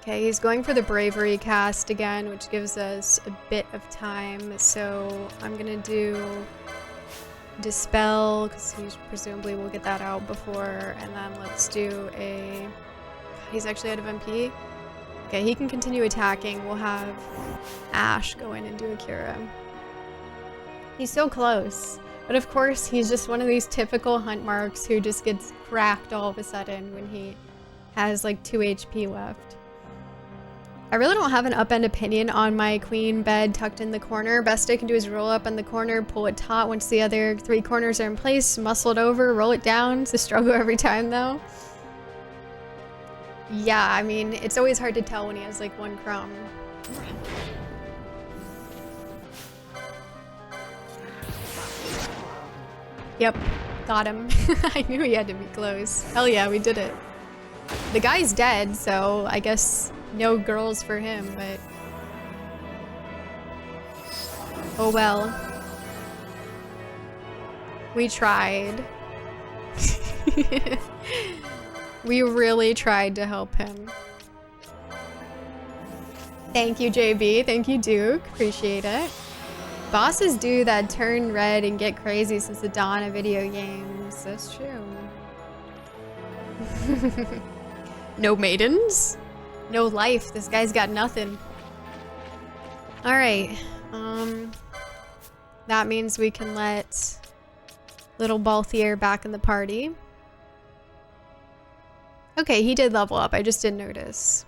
Okay, he's going for the bravery cast again, which gives us a bit of time. So I'm gonna do dispel, because he presumably will get that out before, and then let's do a, he's actually out of MP. Okay, he can continue attacking. We'll have Ash go in and do a Cura. He's so close. But of course, he's just one of these typical hunt marks who just gets cracked all of a sudden when he has like 2 HP left. I really don't have an upend opinion on my queen bed tucked in the corner. Best I can do is roll up in the corner, pull it taut once the other 3 corners are in place, muscle it over, roll it down. It's a struggle every time though. Yeah, I mean, it's always hard to tell when he has like 1 crumb. Yep, got him. I knew he had to be close. Hell yeah, we did it. The guy's dead, so I guess no girls for him, but oh well. We tried. We really tried to help him. Thank you, JB. Thank you, Duke. Appreciate it. Bosses do that turn red and get crazy since the dawn of video games. That's true. No maidens? No life. This guy's got nothing. Alright. That means we can let little Balthier back in the party. Okay, he did level up. I just didn't notice.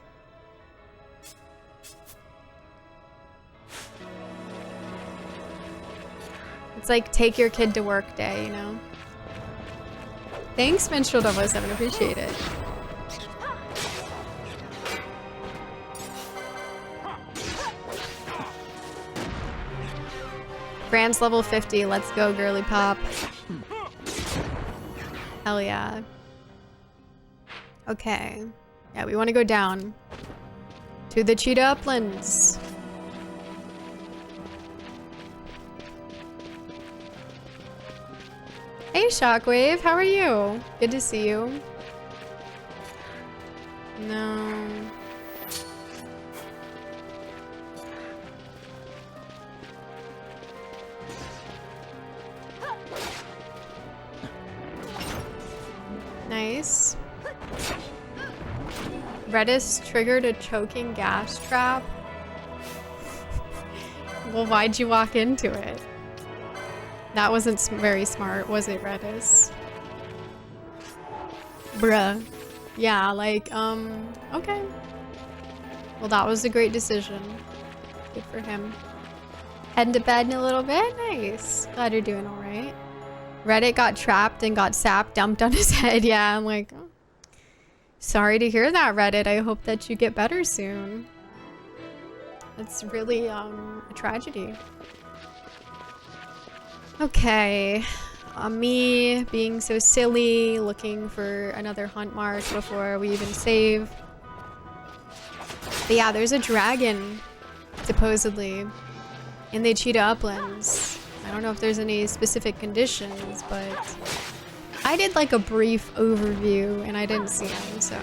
It's like take your kid to work day, you know? Thanks, Minstrel 007. Appreciate it. Grams level 50. Let's go, girly pop. Hell yeah. Okay. Yeah, we want to go down to the cheetah uplands. Hey, Shockwave. How are you? Good to see you. No. Nice. Redis triggered a choking gas trap. Well, why'd you walk into it? That wasn't very smart, was it, Redis? Bruh. Yeah, like, okay. Well, that was a great decision. Good for him. Heading to bed in a little bit? Nice. Glad you're doing alright. Reddit got trapped and got sap dumped on his head. Yeah, I'm like, oh. Sorry to hear that, Reddit. I hope that you get better soon. It's really, a tragedy. Okay. Me being so silly, looking for another hunt mark before we even save. But yeah, there's a dragon, supposedly, in the cheetah uplands. I don't know if there's any specific conditions, but I did like a brief overview and I didn't see them, so.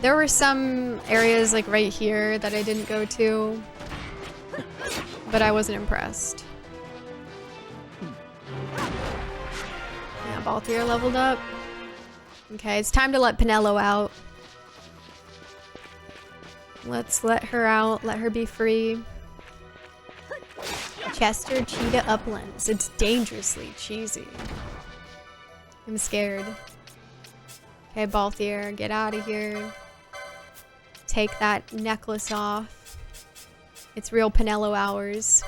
There were some areas like right here that I didn't go to, but I wasn't impressed. Yeah, all three are leveled up. Okay, it's time to let Pinello out. Let's let her out, let her be free. Chester Cheetah Uplands. It's dangerously cheesy. I'm scared. Okay, Balthier, get out of here. Take that necklace off. It's real Pinello hours.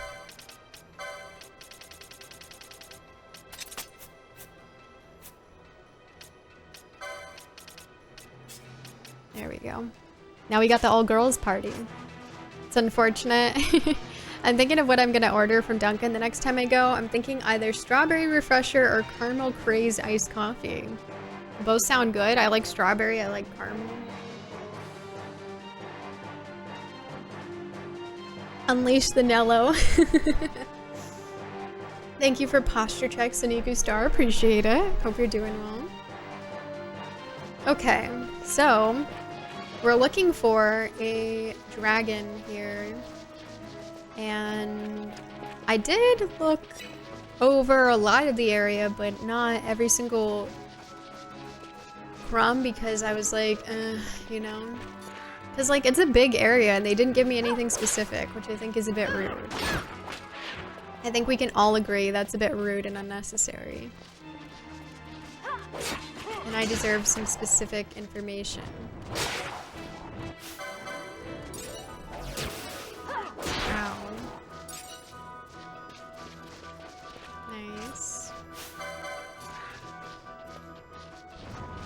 There we go. Now we got the all-girls party. It's unfortunate. I'm thinking of what I'm gonna order from Dunkin' the next time I go. I'm thinking either strawberry refresher or caramel craze iced coffee. Both sound good. I like strawberry, I like caramel. Unleash the Nello. Thank you for posture checks, Aniku Star. Appreciate it. Hope you're doing well. Okay, so we're looking for a dragon here. And I did look over a lot of the area, but not every single crumb because I was like, you know. Because, like, it's a big area and they didn't give me anything specific, which I think is a bit rude. I think we can all agree that's a bit rude and unnecessary. And I deserve some specific information. Ow. Nice.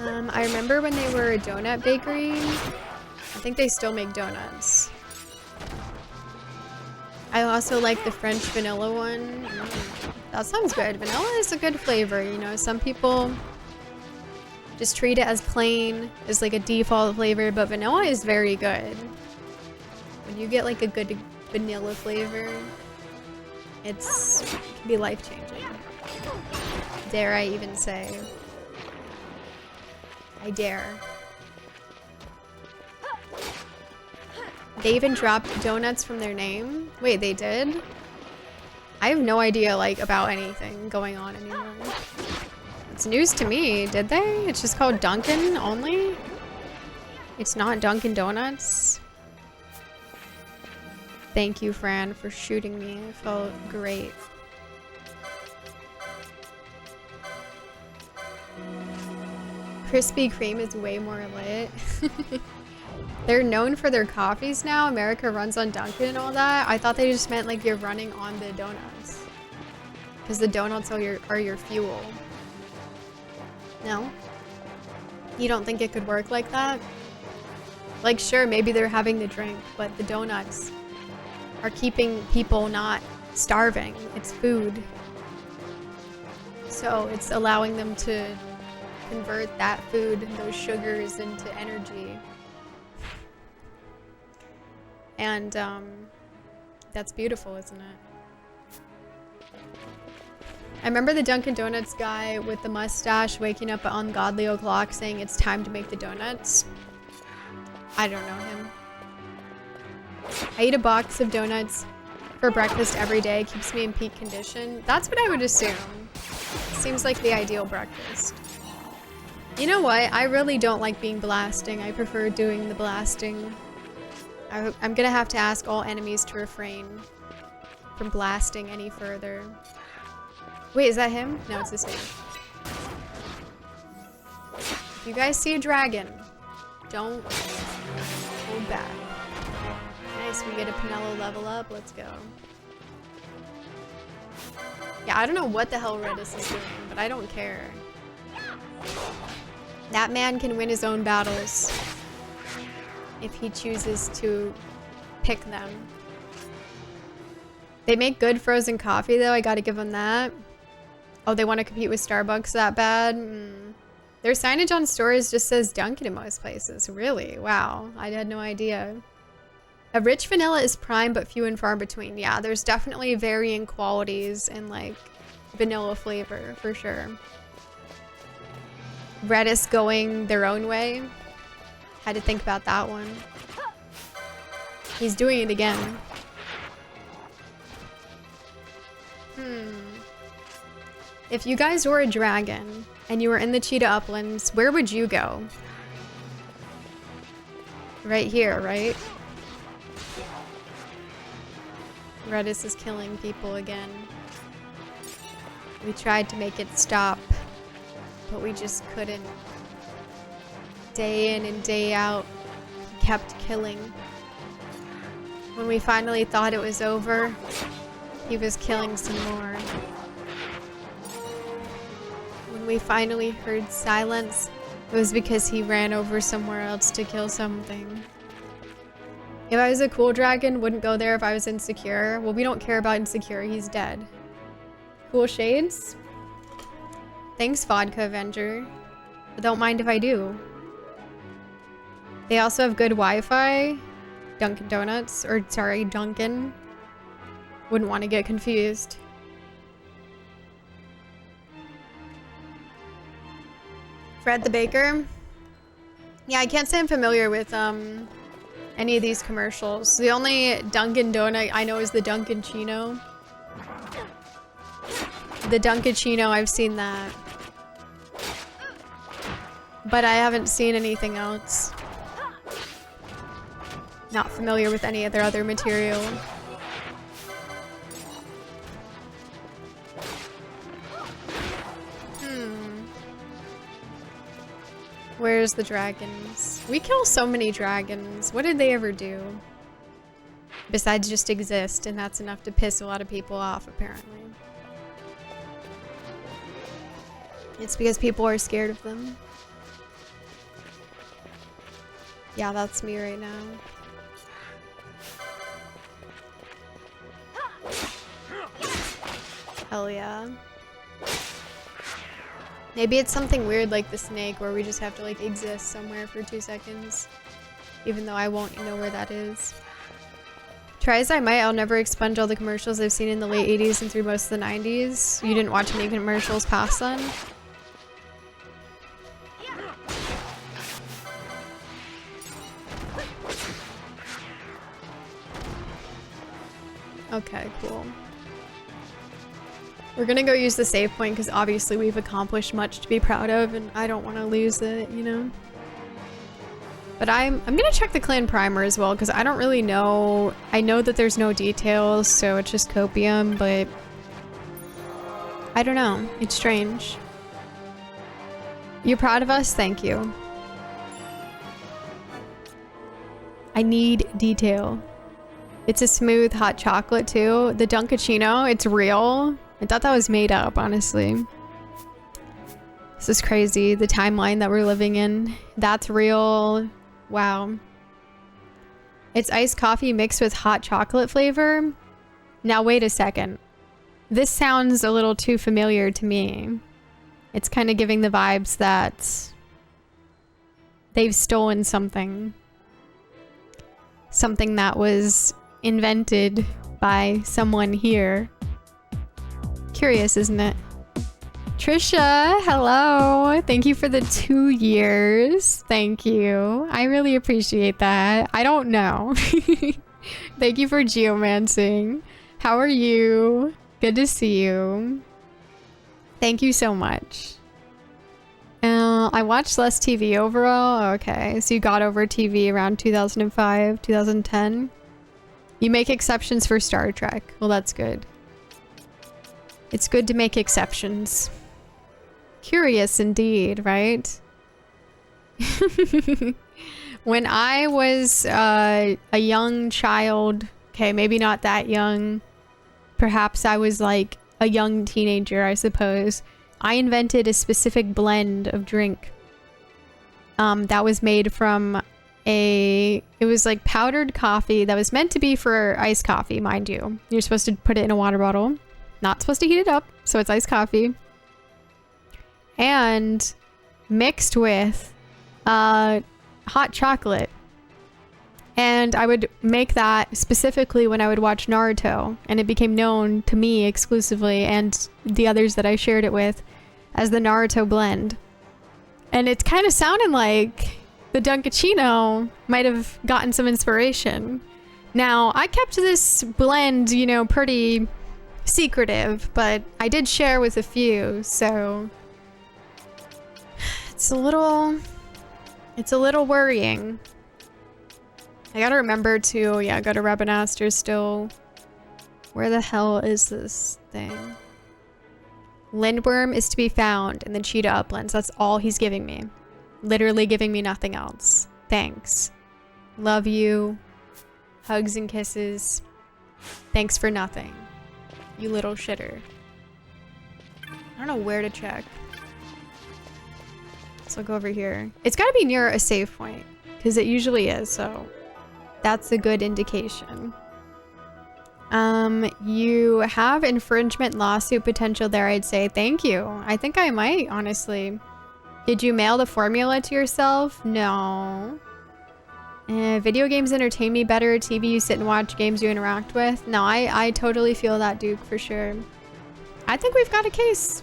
I remember when they were a donut bakery. I think they still make donuts. I also like the French vanilla one. That sounds good. Vanilla is a good flavor, you know. Some people just treat it as plain, as like a default flavor, but vanilla is very good. When you get like a good vanilla flavor, it can be life-changing. Dare I even say. I dare. They even dropped donuts from their name? Wait, they did? I have no idea, like, about anything going on anymore. It's news to me, did they? It's just called Dunkin' only? It's not Dunkin' Donuts? Thank you, Fran, for shooting me. It felt great. Krispy Kreme is way more lit. They're known for their coffees now. America runs on Dunkin' and all that. I thought they just meant like you're running on the donuts. Because the donuts are your fuel. No? You don't think it could work like that? Like, sure, maybe they're having the drink, but the donuts are keeping people not starving. It's food. So it's allowing them to convert that food and those sugars into energy. And that's beautiful, isn't it? I remember the Dunkin' Donuts guy with the mustache waking up at ungodly o'clock saying it's time to make the donuts. I don't know him. I eat a box of donuts for breakfast every day. Keeps me in peak condition. That's what I would assume. Seems like the ideal breakfast. You know what? I really don't like being blasting. I prefer doing the blasting. I'm gonna have to ask all enemies to refrain from blasting any further. Wait, is that him? No, it's the same. If you guys see a dragon, don't hold back. Nice, we get a Pinello level up. Let's go. Yeah, I don't know what the hell Redis is doing, but I don't care. That man can win his own battles if he chooses to pick them. They make good frozen coffee, though. I gotta give them that. Oh, they want to compete with Starbucks that bad? Their signage on stores just says Dunkin' in most places. Really? Wow. I had no idea. A rich vanilla is prime, but few and far between. Yeah, there's definitely varying qualities in, like, vanilla flavor, for sure. Redis going their own way. Had to think about that one. He's doing it again. If you guys were a dragon and you were in the cheetah uplands, where would you go? Right here, right? Redis is killing people again. We tried to make it stop, but we just couldn't. Day in and day out, he kept killing. When we finally thought it was over, he was killing some more. When we finally heard silence, it was because he ran over somewhere else to kill something. If I was a cool dragon, wouldn't go there if I was insecure. Well, we don't care about insecure, he's dead. Cool shades? Thanks, Vodka Avenger. But don't mind if I do. They also have good Wi-Fi. Dunkin' Donuts, or sorry, Dunkin'. Wouldn't want to get confused. Fred the Baker. Yeah, I can't say I'm familiar with any of these commercials. The only Dunkin' Donut I know is the Dunkin' Chino. The Dunkin' Chino, I've seen that. But I haven't seen anything else. Not familiar with any of their other material. Where's the dragons? We kill so many dragons. What did they ever do? Besides just exist, and that's enough to piss a lot of people off, apparently. It's because people are scared of them. Yeah, that's me right now. Hell yeah. Maybe it's something weird like the snake where we just have to like exist somewhere for 2 seconds. Even though I won't know where that is. Try as I might, I'll never expunge all the commercials I've seen in the late 80s and through most of the 90s. You didn't watch any commercials past then? Okay, cool. We're gonna go use the save point because obviously we've accomplished much to be proud of and I don't want to lose it, you know? But I'm gonna check the clan primer as well because I don't really know. I know that there's no details, so it's just copium, but I don't know. It's strange. You're proud of us? Thank you. I need detail. It's a smooth hot chocolate too. The Dunkachino, it's real. I thought that was made up, honestly. This is crazy. The timeline that we're living in. That's real. Wow. It's iced coffee mixed with hot chocolate flavor. Now wait a second. This sounds a little too familiar to me. It's kind of giving the vibes that they've stolen something. Something that was invented by someone here. Curious, isn't it? Trisha, hello. Thank you for the 2 years. Thank you. I really appreciate that. I don't know. Thank you for geomancing. How are you? Good to see you. Thank you so much. I watched less TV overall. Okay, so you got over TV around 2005, 2010. You make exceptions for Star Trek. Well, that's good. It's good to make exceptions. Curious indeed, right? When I was a young child, okay, maybe not that young, perhaps I was like a young teenager, I suppose, I invented a specific blend of drink that was made from it was like powdered coffee that was meant to be for iced coffee, mind you. You're supposed to put it in a water bottle, not supposed to heat it up, so it's iced coffee. And mixed with hot chocolate. And I would make that specifically when I would watch Naruto, and it became known to me exclusively and the others that I shared it with as the Naruto blend. And it kind of sounded like the Dunkachino might have gotten some inspiration. Now, I kept this blend, you know, pretty secretive, but I did share with a few, so it's a little worrying. I gotta remember to, yeah, go to Rabanastre still. Where the hell is this thing? Lindworm is to be found in the Cheetah Uplands. That's all he's giving me. Literally giving me nothing else. Thanks. Love you. Hugs and kisses. Thanks for nothing. You little shitter. I don't know where to check. So I'll go over here. It's gotta be near a save point, because it usually is, so that's a good indication. You have infringement lawsuit potential there, I'd say. Thank you. I think I might, honestly. Did you mail the formula to yourself? No. Video games entertain me better. TV you sit and watch, games you interact with. No, I totally feel that, Duke, for sure. I think we've got a case.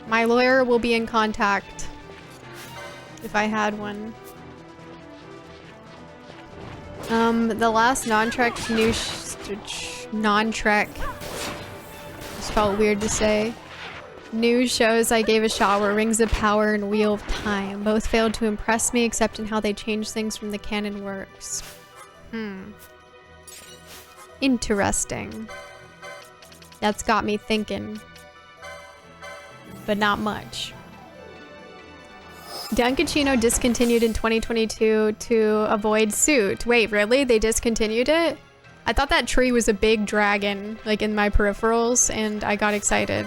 My lawyer will be in contact if I had one. The last non-trek news, non-trek, just felt weird to say. News shows I gave a shot were Rings of Power and Wheel of Time. Both failed to impress me except in how they changed things from the canon works. Interesting. That's got me thinking. But not much. Dunkachino discontinued in 2022 to avoid suit. Wait, really? They discontinued it? I thought that tree was a big dragon, like in my peripherals, and I got excited.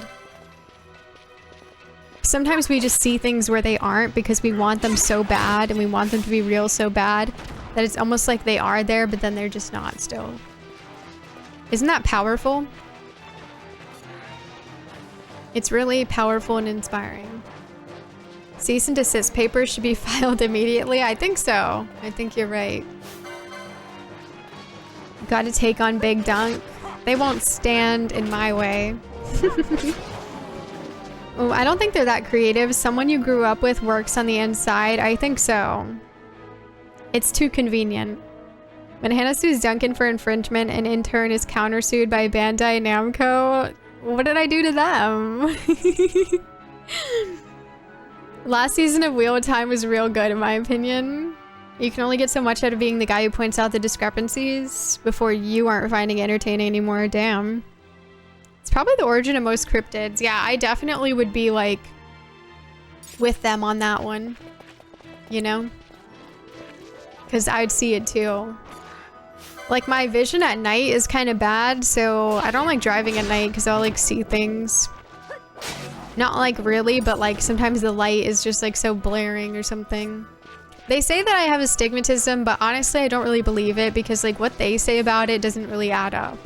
Sometimes we just see things where they aren't because we want them so bad and we want them to be real so bad that it's almost like they are there, but then they're just not still. Isn't that powerful? It's really powerful and inspiring. Cease and desist papers should be filed immediately. I think so. I think you're right. Got to take on Big Dunk. They won't stand in my way. Oh, I don't think they're that creative. Someone you grew up with works on the inside. I think so. It's too convenient. When Hannah sues Duncan for infringement and in turn is countersued by Bandai Namco, what did I do to them? Last season of Wheel of Time was real good in my opinion. You can only get so much out of being the guy who points out the discrepancies before you aren't finding it entertaining anymore. Damn. It's probably the origin of most cryptids. Yeah, I definitely would be like with them on that one. You know? Because I'd see it too. Like, my vision at night is kind of bad, so I don't like driving at night because I'll like see things. Not like really, but like sometimes the light is just like so blaring or something. They say that I have astigmatism, but honestly I don't really believe it because like what they say about it doesn't really add up.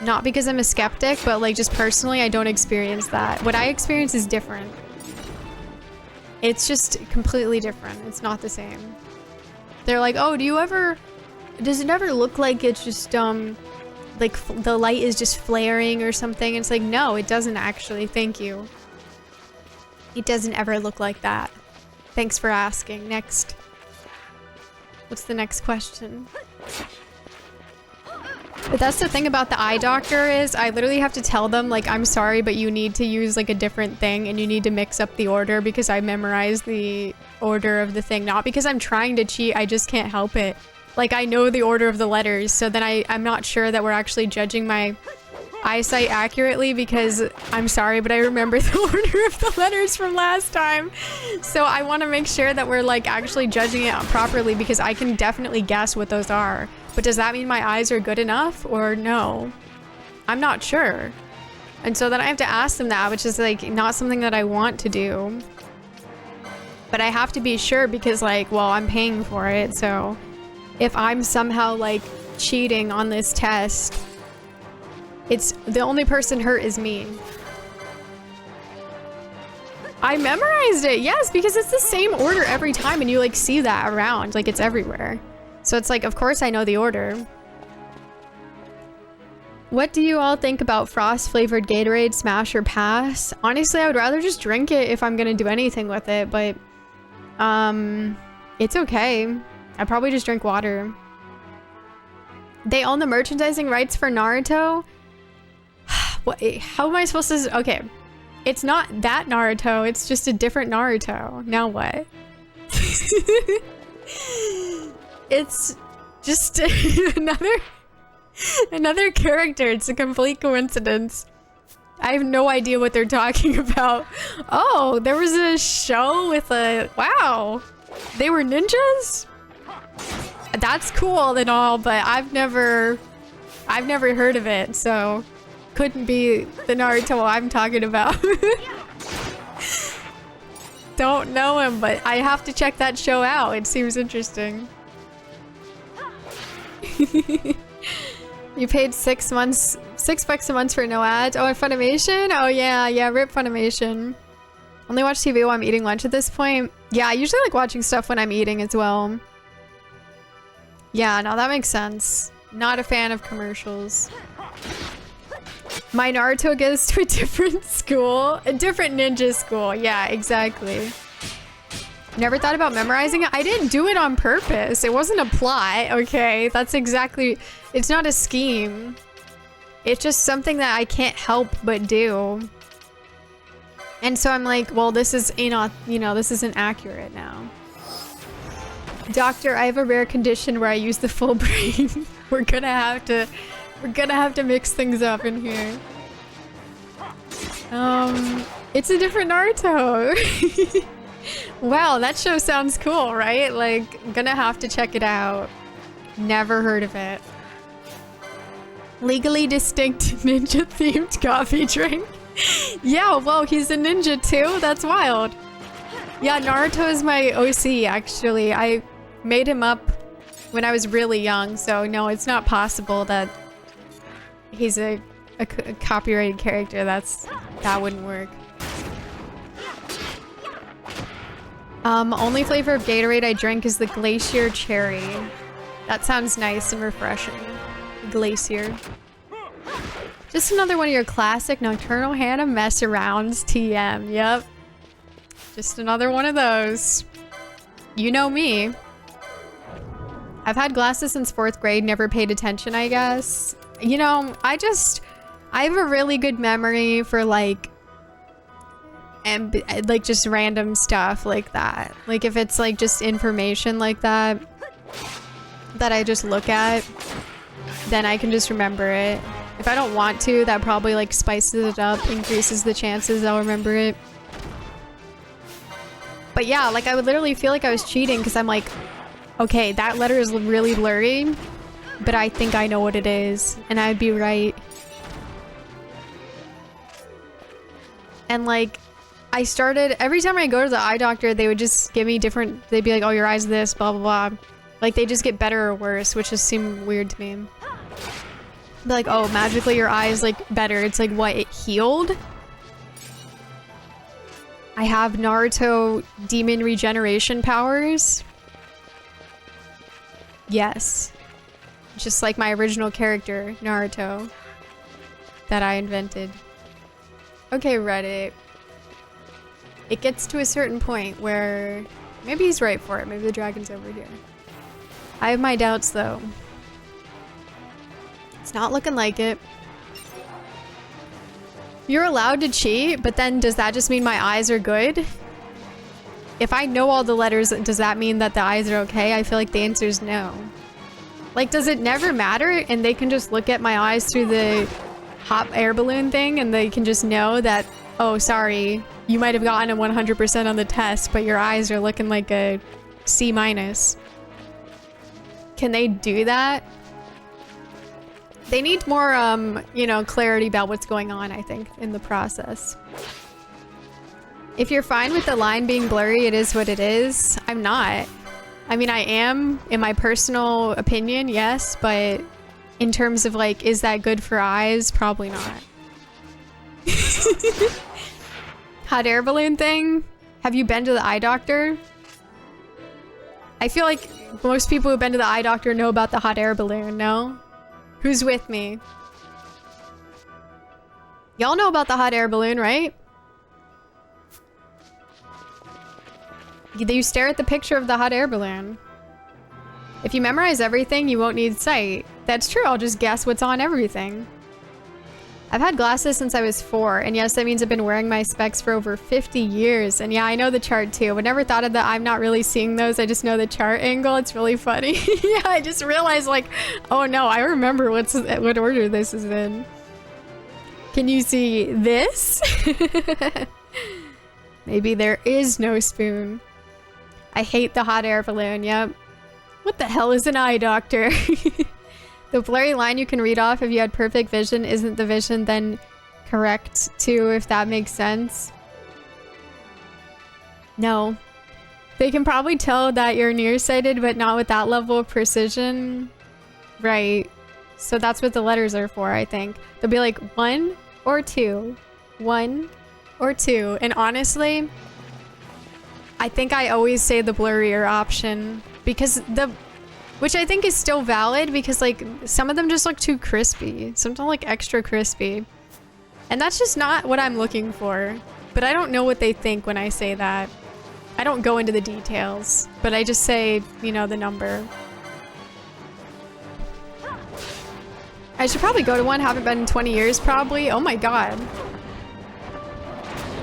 Not because I'm a skeptic, but like just personally I don't experience that. What I experience is different. It's just completely different. It's not the same. They're like, oh, does it ever look like it's just like the light is just flaring or something? It's like, no, it doesn't actually. Thank you. It doesn't ever look like that. Thanks for asking. Next. What's the next question? But that's the thing about the eye doctor is I literally have to tell them like, I'm sorry, but you need to use like a different thing and you need to mix up the order because I memorized the order of the thing. Not because I'm trying to cheat, I just can't help it. Like, I know the order of the letters, so then I'm not sure that we're actually judging my eyesight accurately because I'm sorry, but I remember the order of the letters from last time. So I want to make sure that we're like actually judging it properly because I can definitely guess what those are. But does that mean my eyes are good enough or no? I'm not sure. And so then I have to ask them that, which is like not something that I want to do. But I have to be sure because like, well, I'm paying for it, so if I'm somehow like cheating on this test, it's the only person hurt is me. I memorized it, yes, because it's the same order every time and you like see that around, like it's everywhere. So it's like, of course I know the order. What do you all think about frost flavored Gatorade, smash or pass? Honestly, I would rather just drink it if I'm gonna do anything with it, but it's okay. I'd probably just drink water. They own the merchandising rights for Naruto? What? How am I supposed to... Okay. It's not that Naruto. It's just a different Naruto. Now what? It's just another character. It's a complete coincidence. I have no idea what they're talking about. Oh, there was a show with a... Wow. They were ninjas? That's cool and all, but I've never heard of it, so couldn't be the Naruto I'm talking about. Don't know him, but I have to check that show out. It seems interesting. You paid $6 a month for no ads. Oh, and Funimation? Oh yeah, rip Funimation. Only watch TV while I'm eating lunch at this point. Yeah, I usually like watching stuff when I'm eating as well. Yeah, no, that makes sense. Not a fan of commercials. My Naruto goes to a different school. A different ninja school. Yeah, exactly. Never thought about memorizing it. I didn't do it on purpose. It wasn't a plot, okay? That's exactly... It's not a scheme. It's just something that I can't help but do. And so I'm like, well, this is, you know, this isn't accurate now. Doctor, I have a rare condition where I use the full brain. We're gonna have to mix things up in here. It's a different Naruto. Wow, that show sounds cool, right? Like, I'm gonna have to check it out. Never heard of it. Legally distinct ninja-themed coffee drink. Yeah, well, he's a ninja too? That's wild. Yeah, Naruto is my OC, actually. I made him up when I was really young, so no, it's not possible that he's a copyrighted character. That wouldn't work. Only flavor of Gatorade I drink is the Glacier Cherry. That sounds nice and refreshing. Glacier. Just another one of your classic Nocturnal Hannah mess arounds, TM. Yep. Just another one of those. You know me. I've had glasses since 4th grade, never paid attention, I guess. You know, I have a really good memory for like just random stuff like that. Like if it's like just information like that I just look at, then I can just remember it. If I don't want to, that probably like spices it up, increases the chances I'll remember it. But yeah, like I would literally feel like I was cheating because I'm like, okay, that letter is really blurry, but I think I know what it is, and I'd be right. And like, I started, every time I go to the eye doctor, they would just give me different, they'd be like, oh, your eye's this, blah, blah, blah. Like, they just get better or worse, which just seemed weird to me. Be like, oh, magically your eye is like better. It's like, what, it healed? I have Naruto demon regeneration powers. Yes. Just like my original character, Naruto, that I invented. Okay, Reddit. It gets to a certain point where maybe he's right for it. Maybe the dragon's over here. I have my doubts though. It's not looking like it. You're allowed to cheat, but then does that just mean my eyes are good? If I know all the letters, does that mean that the eyes are okay? I feel like the answer is no. Like, does it never matter and they can just look at my eyes through the hot air balloon thing and they can just know that, oh, sorry, you might have gotten a 100% on the test, but your eyes are looking like a C-. Can they do that? They need more, you know, clarity about what's going on, I think, in the process. If you're fine with the line being blurry, it is what it is. I'm not. I mean, I am, in my personal opinion, yes, but in terms of, like, is that good for eyes? Probably not. Hot air balloon thing? Have you been to the eye doctor? I feel like most people who've been to the eye doctor know about the hot air balloon, no? Who's with me? Y'all know about the hot air balloon, right? You stare at the picture of the hot air balloon. If you memorize everything, you won't need sight. That's true, I'll just guess what's on everything. I've had glasses since I was 4, and yes, that means I've been wearing my specs for over 50 years. And yeah, I know the chart too, but never thought of that. I'm not really seeing those, I just know the chart angle. It's really funny. Yeah, I just realized like, oh no, I remember what order this is in. Can you see this? Maybe there is no spoon. I hate the hot air balloon, yep. What the hell is an eye doctor? The blurry line you can read off if you had perfect vision isn't the vision then correct too, if that makes sense. No. They can probably tell that you're nearsighted, but not with that level of precision. Right. So that's what the letters are for, I think. They'll be like 1 or 2. 1 or 2. And honestly, I think I always say the blurrier option because which I think is still valid because like some of them just look too crispy. Some don't look extra crispy. And that's just not what I'm looking for. But I don't know what they think when I say that. I don't go into the details, but I just say, you know, the number. I should probably go to one. Haven't been in 20 years probably. Oh my god.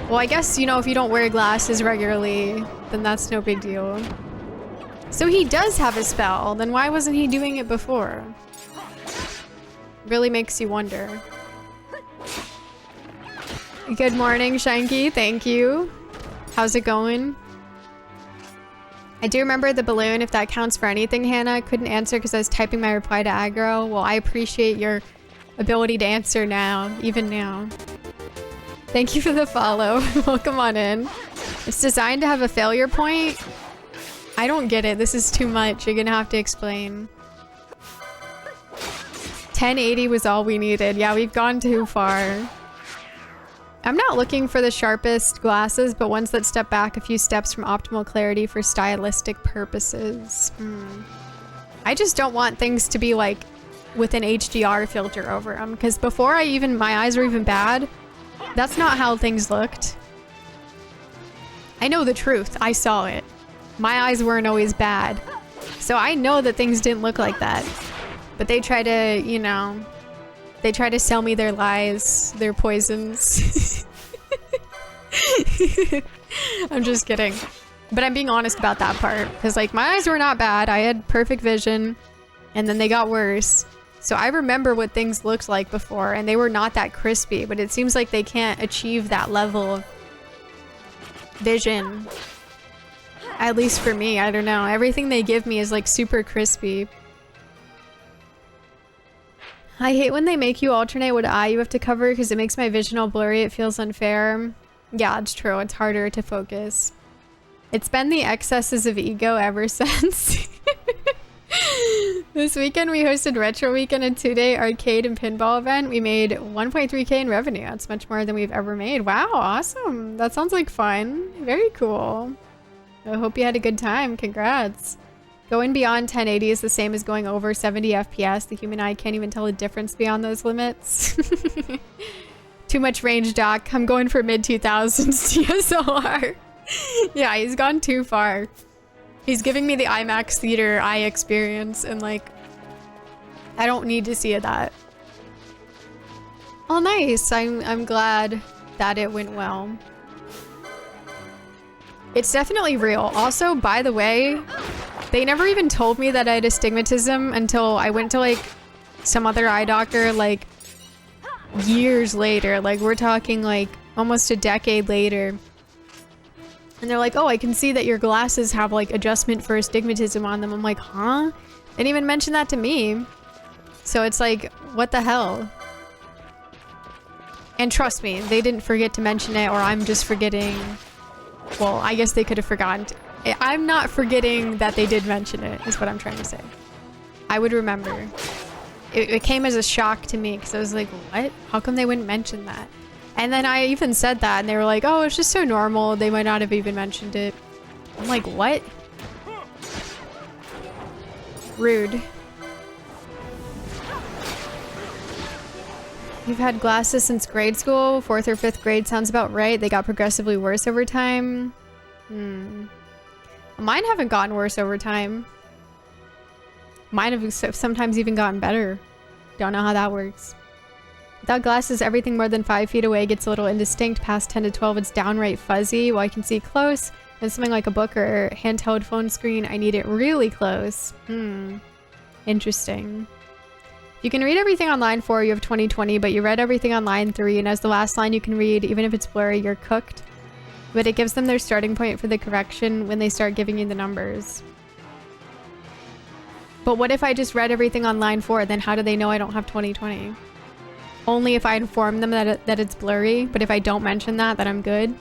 Well, I guess, you know, if you don't wear glasses regularly, then that's no big deal. So he does have a spell, then why wasn't he doing it before? Really makes you wonder. Good morning, Shanky, thank you. How's it going? I do remember the balloon, if that counts for anything, Hannah. I couldn't answer because I was typing my reply to aggro. Well, I appreciate your ability to answer now, even now. Thank you for the follow. Welcome on in. It's designed to have a failure point. I don't get it. This is too much. You're gonna have to explain. 1080 was all we needed. Yeah, we've gone too far. I'm not looking for the sharpest glasses, but ones that step back a few steps from optimal clarity for stylistic purposes. I just don't want things to be like with an HDR filter over them, because before my eyes were even bad, that's not how things looked. I know the truth. I saw it. My eyes weren't always bad. So I know that things didn't look like that. But they try to, you know, they try to sell me their lies, their poisons. I'm just kidding. But I'm being honest about that part. Because, like, my eyes were not bad. I had perfect vision. And then they got worse. So I remember what things looked like before. And they were not that crispy. But it seems like they can't achieve that level of vision. At least for me, I don't know. Everything they give me is like super crispy. I hate when they make you alternate what eye you have to cover because it makes my vision all blurry. It feels unfair. Yeah, it's true. It's harder to focus. It's been the excesses of ego ever since. This weekend we hosted Retro Weekend, a 2-day arcade and pinball event. We made 1.3k in revenue. That's much more than we've ever made. Wow, awesome. That sounds like fun. Very cool. I hope you had a good time. Congrats. Going beyond 1080 is the same as going over 70 FPS. The human eye can't even tell the difference beyond those limits. Too much range, Doc. I'm going for mid-2000s DSLR. Yeah, he's gone too far. He's giving me the IMAX theater eye experience, and like, I don't need to see that. Oh, nice. I'm glad that it went well. It's definitely real. Also, by the way, they never even told me that I had astigmatism until I went to like some other eye doctor like years later. Like we're talking like almost a decade later. And they're like, oh, I can see that your glasses have like adjustment for astigmatism on them. I'm like, huh? They didn't even mention that to me. So it's like, what the hell? And trust me, they didn't forget to mention it, or I'm just forgetting. Well, I guess they could have forgotten. I'm not forgetting that they did mention it, is what I'm trying to say. I would remember. It came as a shock to me because I was like, what? How come they wouldn't mention that? And then I even said that and they were like, oh, it's just so normal. They might not have even mentioned it. I'm like, what? Rude. You've had glasses since grade school. 4th or 5th grade sounds about right. They got progressively worse over time. Mine haven't gotten worse over time. Mine have sometimes even gotten better. Don't know how that works. Without glasses, everything more than 5 feet away gets a little indistinct. Past 10 to 12, it's downright fuzzy. While I can see close, and something like a book or handheld phone screen, I need it really close. Interesting. You can read everything on line 4, you have 20/20, but you read everything on line 3, and as the last line you can read, even if it's blurry, you're cooked. But it gives them their starting point for the correction when they start giving you the numbers. But what if I just read everything on line 4, then how do they know I don't have 20/20? Only if I inform them that it's blurry, but if I don't mention that, then I'm good.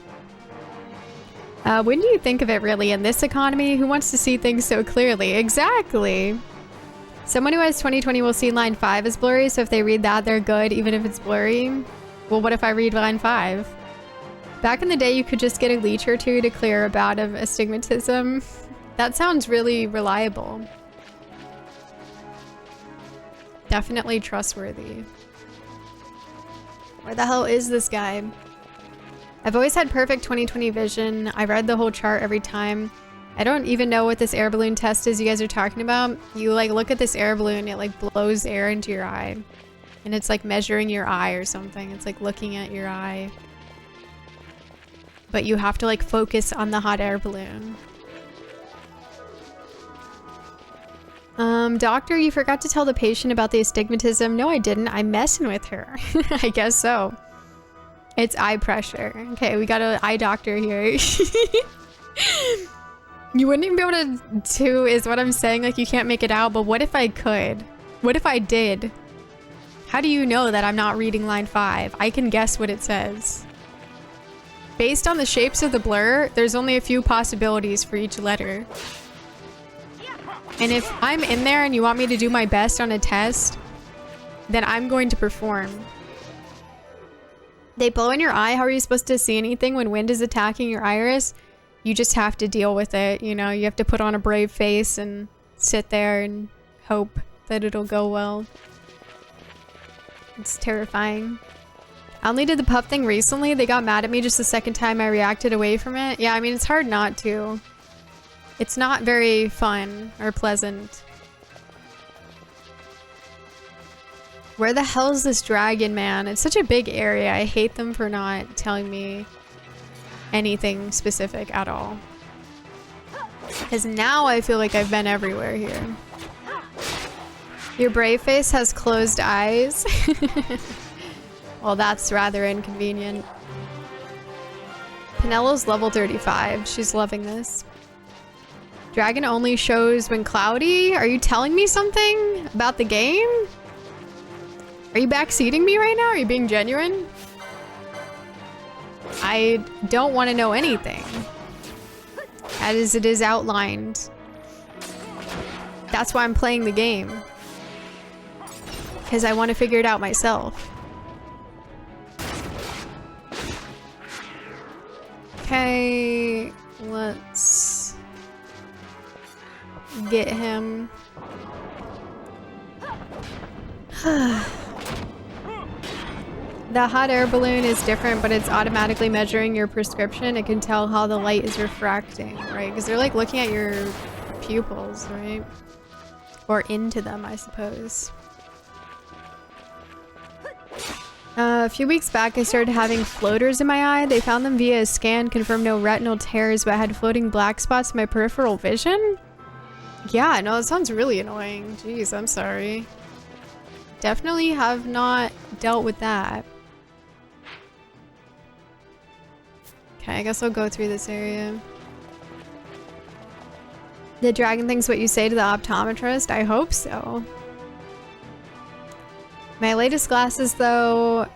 When do you think of it really in this economy? Who wants to see things so clearly? Exactly! Someone who has 20/20 will see line 5 as blurry, so if they read that, they're good, even if it's blurry. Well, what if I read line 5? Back in the day, you could just get a leech or two to clear a bout of astigmatism. That sounds really reliable. Definitely trustworthy. Where the hell is this guy? I've always had perfect 20/20 vision. I read the whole chart every time. I don't even know what this air balloon test is you guys are talking about. You like look at this air balloon, it like blows air into your eye. And it's like measuring your eye or something. It's like looking at your eye. But you have to like focus on the hot air balloon. Doctor, you forgot to tell the patient about the astigmatism. No, I didn't. I'm messing with her. I guess so. It's eye pressure. Okay, we got an eye doctor here. You wouldn't even be able to, is what I'm saying. Like, you can't make it out, but what if I could? What if I did? How do you know that I'm not reading line 5? I can guess what it says. Based on the shapes of the blur, there's only a few possibilities for each letter. And if I'm in there and you want me to do my best on a test, then I'm going to perform. They blow in your eye. How are you supposed to see anything when wind is attacking your iris? You just have to deal with it, you know? You have to put on a brave face and sit there and hope that it'll go well. It's terrifying. I only did the puff thing recently. They got mad at me just the second time I reacted away from it. Yeah, I mean, it's hard not to. It's not very fun or pleasant. Where the hell is this dragon, man? It's such a big area. I hate them for not telling me anything specific at all. Because now I feel like I've been everywhere here. Your brave face has closed eyes. Well, that's rather inconvenient. Pinello's level 35. She's loving this. Dragon only shows when cloudy? Are you telling me something about the game? Are you backseating me right now? Are you being genuine? I don't want to know anything. As it is outlined. That's why I'm playing the game. Because I want to figure it out myself. Okay, let's get him. The hot air balloon is different, but it's automatically measuring your prescription. It can tell how the light is refracting, right? Because they're like looking at your pupils, right? Or into them, I suppose. A few weeks back, I started having floaters in my eye. They found them via a scan, confirmed no retinal tears, but I had floating black spots in my peripheral vision. Yeah, no, it sounds really annoying. Jeez, I'm sorry. Definitely have not dealt with that. Okay, I guess I'll go through this area. The dragon thing's what you say to the optometrist? I hope so. My latest glasses, though,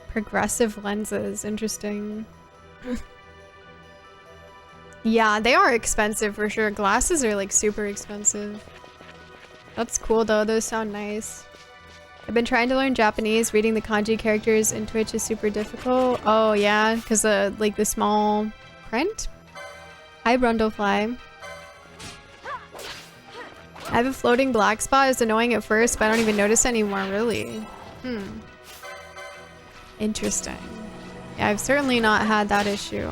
progressive lenses. Interesting. Yeah, they are expensive for sure. Glasses are like super expensive. That's cool though, those sound nice. I've been trying to learn Japanese. Reading the kanji characters in Twitch is super difficult. Oh yeah, because like the small print. Hi Brundlefly. I have a floating black spot. It's annoying at first, but I don't even notice anymore, really. Interesting. Yeah, I've certainly not had that issue.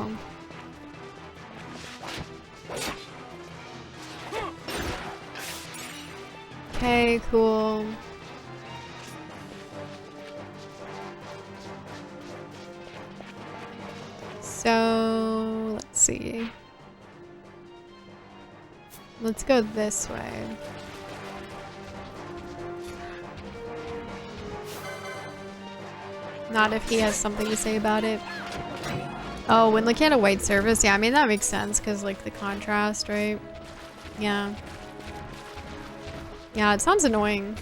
Okay, cool. So, let's see. Let's go this way. Not if he has something to say about it. Oh, when looking at a white surface, yeah, I mean that makes sense because like the contrast, right? Yeah. Yeah, it sounds annoying.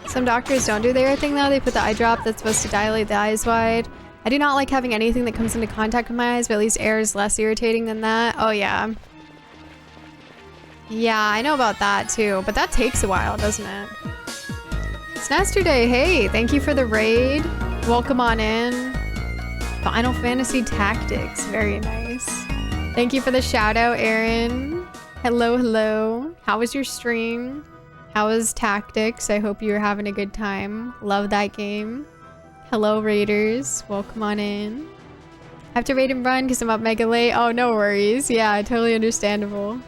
Some doctors don't do the air thing though. They put the eye drop that's supposed to dilate the eyes wide. I do not like having anything that comes into contact with my eyes, but at least air is less irritating than that. Oh yeah. Yeah, I know about that too, but that takes a while, doesn't it? Snaster Day, hey, thank you for the raid. Welcome on in. Final Fantasy Tactics, very nice. Thank you for the shout out, Aaron. Hello, hello. How was your stream? How was Tactics? I hope you're having a good time. Love that game. Hello, raiders. Welcome on in. I have to raid and run because I'm up mega late. Oh, no worries. Yeah, totally understandable.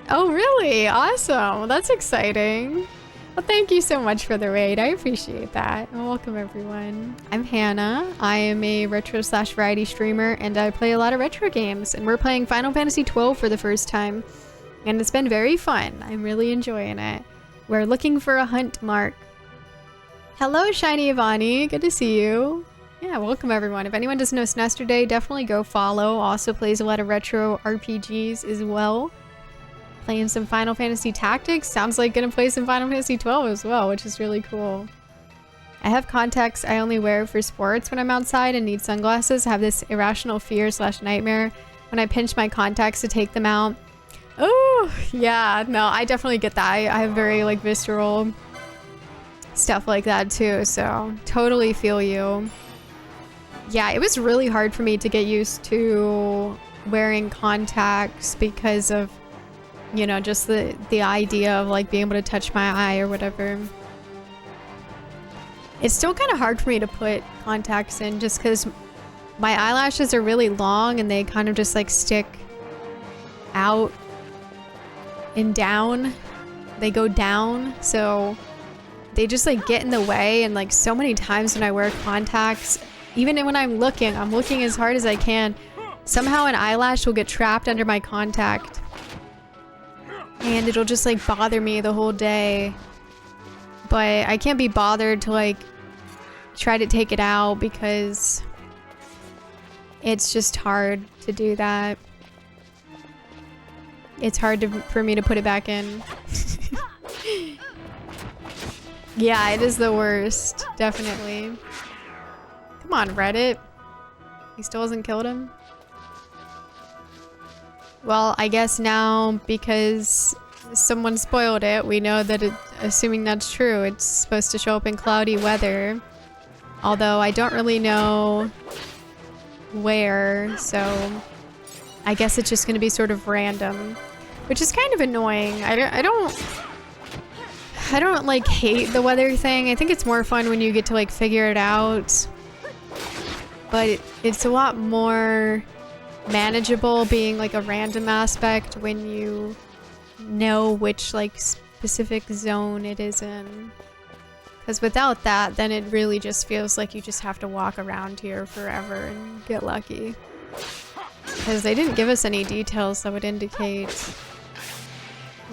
Oh, really? Awesome. That's exciting. Well, thank you so much for the raid. I appreciate that. And welcome, everyone. I'm Hannah. I am a retro/variety streamer, and I play a lot of retro games. And we're playing Final Fantasy XII for the first time. And it's been very fun. I'm really enjoying it. We're looking for a hunt mark. Hello, Shiny Ivani. Good to see you. Yeah, welcome, everyone. If anyone doesn't know Snaster Day, definitely go follow. Also plays a lot of retro RPGs as well. Playing some Final Fantasy Tactics. Sounds like gonna play some Final Fantasy XII as well, which is really cool. I have contacts I only wear for sports when I'm outside and need sunglasses. I have this irrational fear/nightmare when I pinch my contacts to take them out. Oh, yeah. No, I definitely get that. I have very, like, visceral stuff like that, too. So, totally feel you. Yeah, it was really hard for me to get used to wearing contacts because of, you know, just the idea of, like, being able to touch my eye or whatever. It's still kind of hard for me to put contacts in just because my eyelashes are really long and they kind of just, like, stick out and down. They go down, so they just like get in the way. And like so many times when I wear contacts, even when I'm looking as hard as I can, somehow an eyelash will get trapped under my contact and it'll just like bother me the whole day. But I can't be bothered to like try to take it out because it's just hard to do that. it's hard for me to put it back in. Yeah, it is the worst. Definitely. Come on, Reddit. He still hasn't killed him? Well, I guess now, because someone spoiled it, we know that assuming that's true, it's supposed to show up in cloudy weather. Although I don't really know where, so I guess it's just going to be sort of random, which is kind of annoying. I don't like hate the weather thing. I think it's more fun when you get to like figure it out. But it's a lot more manageable being like a random aspect when you know which like specific zone it is in. Because without that, then it really just feels like you just have to walk around here forever and get lucky. Because they didn't give us any details that would indicate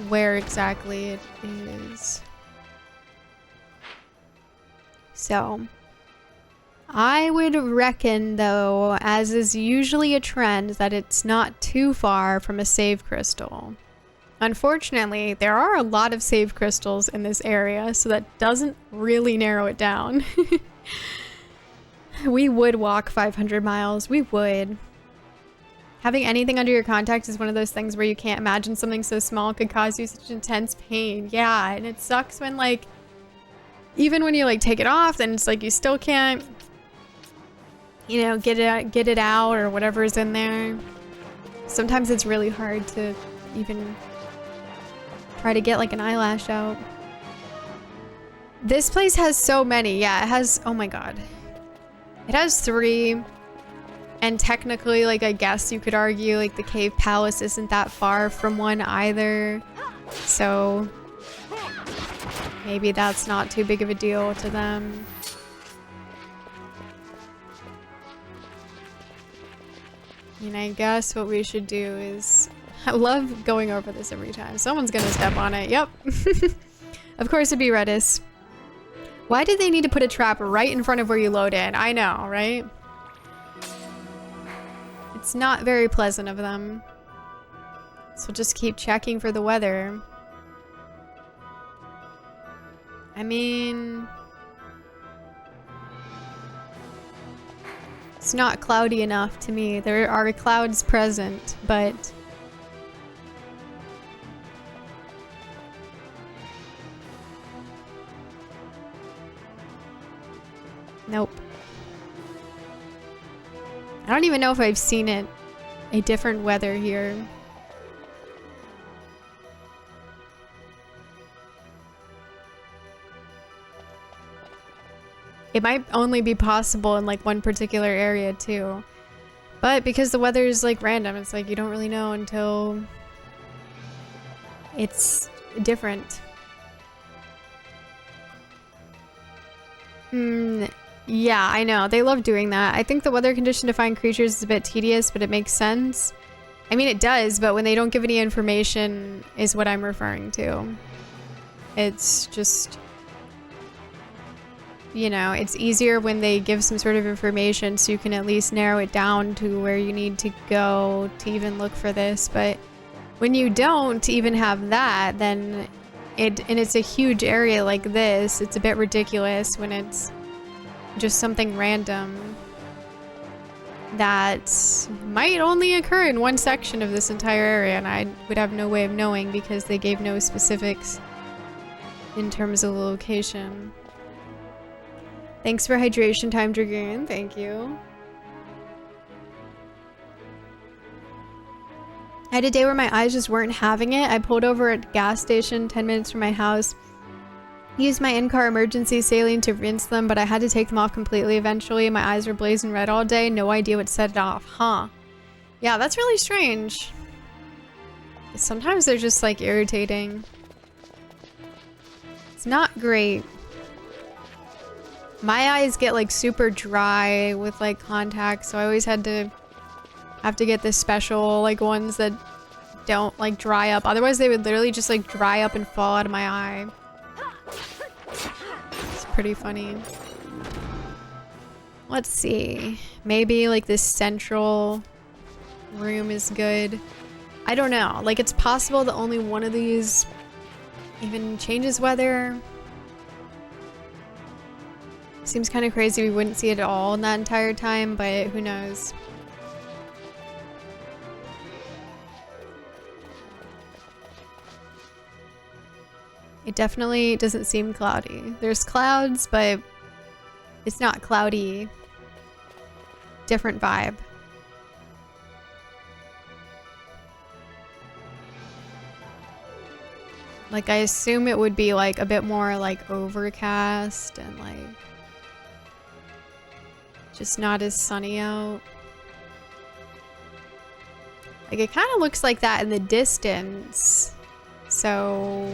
where exactly it is. So, I would reckon though, as is usually a trend, that it's not too far from a save crystal. Unfortunately, there are a lot of save crystals in this area, so that doesn't really narrow it down. We would walk 500 miles, we would. Having anything under your contacts is one of those things where you can't imagine something so small could cause you such intense pain. Yeah, and it sucks when like, even when you like take it off, then it's like you still can't, you know, get it out or whatever's in there. Sometimes it's really hard to even try to get like an eyelash out. This place has so many. Yeah, it has, oh my god. It has 3. And technically, like, I guess you could argue, like, the Cave Palace isn't that far from one either. So, maybe that's not too big of a deal to them. And I guess what we should do is... I love going over this every time. Someone's gonna step on it. Yep. Of course it'd be Redis. Why did they need to put a trap right in front of where you load in? I know, right? It's not very pleasant of them. So just keep checking for the weather. I mean... it's not cloudy enough to me. There are clouds present, but... nope. I don't even know if I've seen it. A different weather here. It might only be possible in like one particular area too. But because the weather is like random, it's like you don't really know until it's different. Yeah, I know. They love doing that. I think the weather condition to find creatures is a bit tedious, but it makes sense. I mean, it does, but when they don't give any information is what I'm referring to. It's just... you know, it's easier when they give some sort of information so you can at least narrow it down to where you need to go to even look for this. But when you don't even have that, then and it's a huge area like this, it's a bit ridiculous when it's just something random that might only occur in one section of this entire area, and I would have no way of knowing because they gave no specifics in terms of the location. Thanks for hydration time, Dragoon. Thank you. I had a day where my eyes just weren't having it. I pulled over at a gas station 10 minutes from my house. Used my in-car emergency saline to rinse them, but I had to take them off completely eventually. My eyes were blazing red all day. No idea what set it off. Huh. Yeah, that's really strange. Sometimes they're just like irritating. It's not great. My eyes get like super dry with like contacts, so I always have to get the special like ones that don't like dry up. Otherwise they would literally just like dry up and fall out of my eye. It's pretty funny. Let's see. Maybe like this central room is good. I don't know. Like, it's possible that only one of these even changes weather. Seems kind of crazy we wouldn't see it at all in that entire time, but who knows. It definitely doesn't seem cloudy. There's clouds, but it's not cloudy. Different vibe. Like, I assume it would be like a bit more like overcast and like just not as sunny out. Like, it kind of looks like that in the distance. So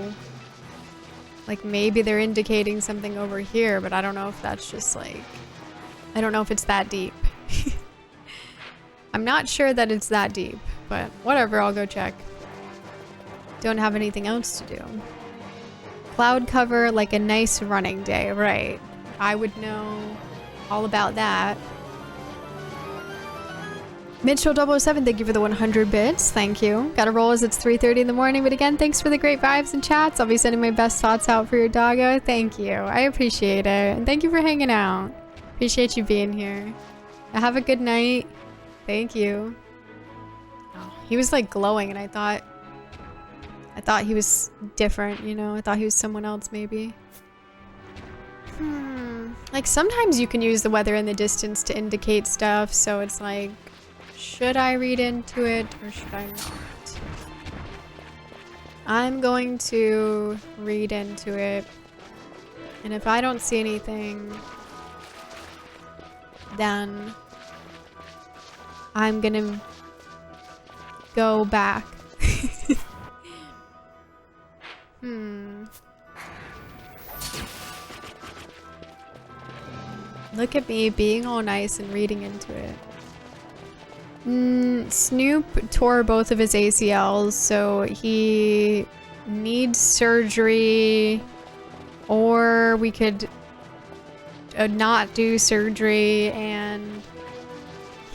like maybe they're indicating something over here, but I don't know if that's just like, I don't know if it's that deep. I'm not sure that it's that deep, but whatever, I'll go check. Don't have anything else to do. Cloud cover, like a nice running day, right? I would know all about that. Mitchell007, thank you for the 100 bits. Thank you. Gotta roll as it's 3:30 in the morning, but again, thanks for the great vibes and chats. I'll be sending my best thoughts out for your doggo. Thank you. I appreciate it. And thank you for hanging out. Appreciate you being here. Now have a good night. Thank you. Oh, he was like glowing and I thought he was different, you know? I thought he was someone else maybe. Like sometimes you can use the weather in the distance to indicate stuff, so it's like, should I read into it or should I not? I'm going to read into it. And if I don't see anything, then I'm gonna go back. Look at me being all nice and reading into it. Snoop tore both of his ACLs, so he needs surgery, or we could not do surgery and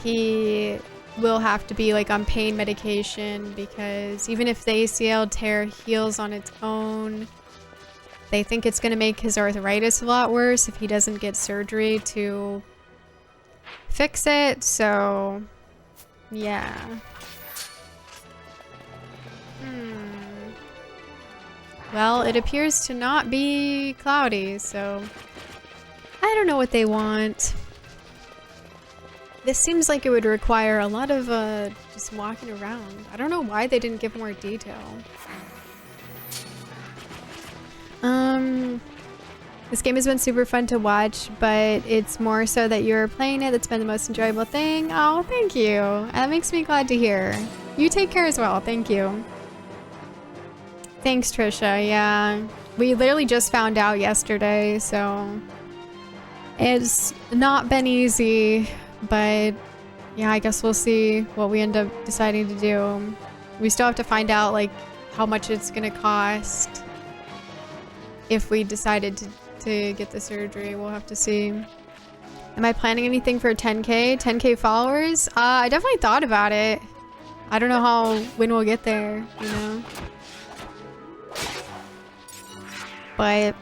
he will have to be like on pain medication, because even if the ACL tear heals on its own, they think it's going to make his arthritis a lot worse if he doesn't get surgery to fix it. So yeah. Well, it appears to not be cloudy, so I don't know what they want. This seems like it would require a lot of just walking around. I don't know why they didn't give more detail. This game has been super fun to watch, but it's more so that you're playing it that's been the most enjoyable thing. Oh, thank you. That makes me glad to hear. You take care as well. Thank you. Thanks, Trisha. Yeah. We literally just found out yesterday, so it's not been easy, but yeah, I guess we'll see what we end up deciding to do. We still have to find out like how much it's gonna cost if we decided to get the surgery. We'll have to see. Am I planning anything for 10K? 10K followers? I definitely thought about it. I don't know when we'll get there, you know? But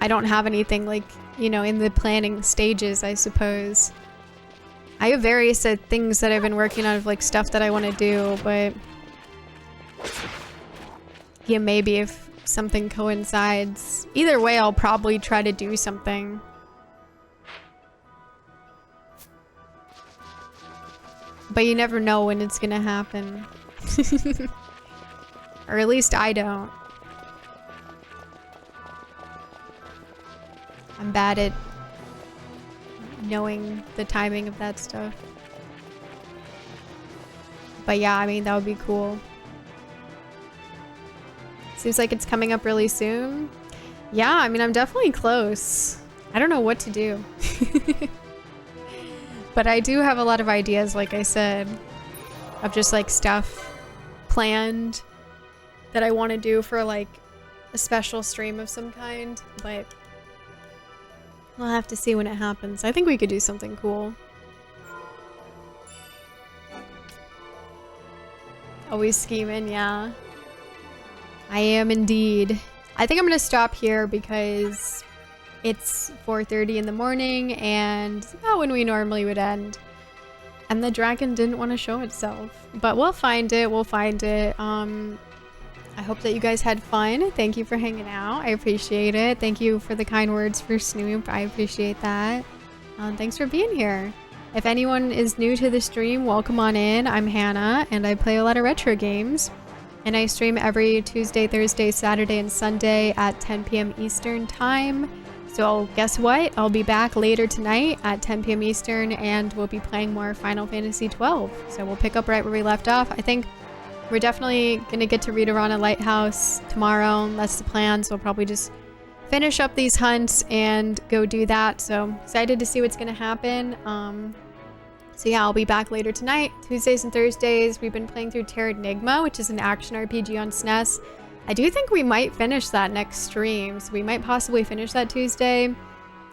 I don't have anything like, you know, in the planning stages, I suppose. I have various things that I've been working on of like stuff that I want to do, but yeah, maybe if something coincides. Either way, I'll probably try to do something. But you never know when it's gonna happen. Or at least I don't. I'm bad at knowing the timing of that stuff. But yeah, I mean, that would be cool. Seems like it's coming up really soon. Yeah, I mean, I'm definitely close. I don't know what to do. But I do have a lot of ideas, like I said, of just like stuff planned that I want to do for like a special stream of some kind, but we'll have to see when it happens. I think we could do something cool. Always scheming, yeah. I am indeed. I think I'm gonna stop here because it's 4:30 in the morning and about when we normally would end. And the dragon didn't want to show itself. But we'll find it, we'll find it. I hope that you guys had fun. Thank you for hanging out. I appreciate it. Thank you for the kind words for Snoop. I appreciate that. Thanks for being here. If anyone is new to the stream, welcome on in. I'm Hannah, and I play a lot of retro games. And I stream every Tuesday, Thursday, Saturday, and Sunday at 10 p.m. Eastern Time. So guess what? I'll be back later tonight at 10 p.m. Eastern, and we'll be playing more Final Fantasy XII. So we'll pick up right where we left off. I think we're definitely going to get to Readerana Lighthouse tomorrow. That's the plan. So we'll probably just finish up these hunts and go do that. So excited to see what's going to happen. So yeah, I'll be back later tonight. Tuesdays and Thursdays, we've been playing through Terra Enigma, which is an action RPG on SNES. I do think we might finish that next stream. So we might possibly finish that Tuesday.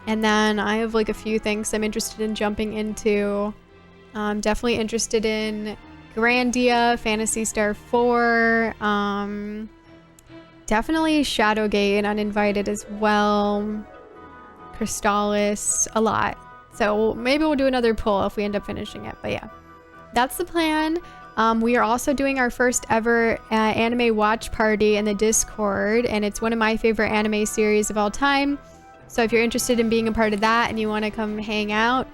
And then I have like a few things I'm interested in jumping into. I'm definitely interested in Grandia, Phantasy Star 4, definitely Shadowgate and Uninvited as well, Crystallis, a lot. So maybe we'll do another pull if we end up finishing it, but yeah, that's the plan. We are also doing our first ever anime watch party in the Discord, and it's one of my favorite anime series of all time. So if you're interested in being a part of that and you want to come hang out,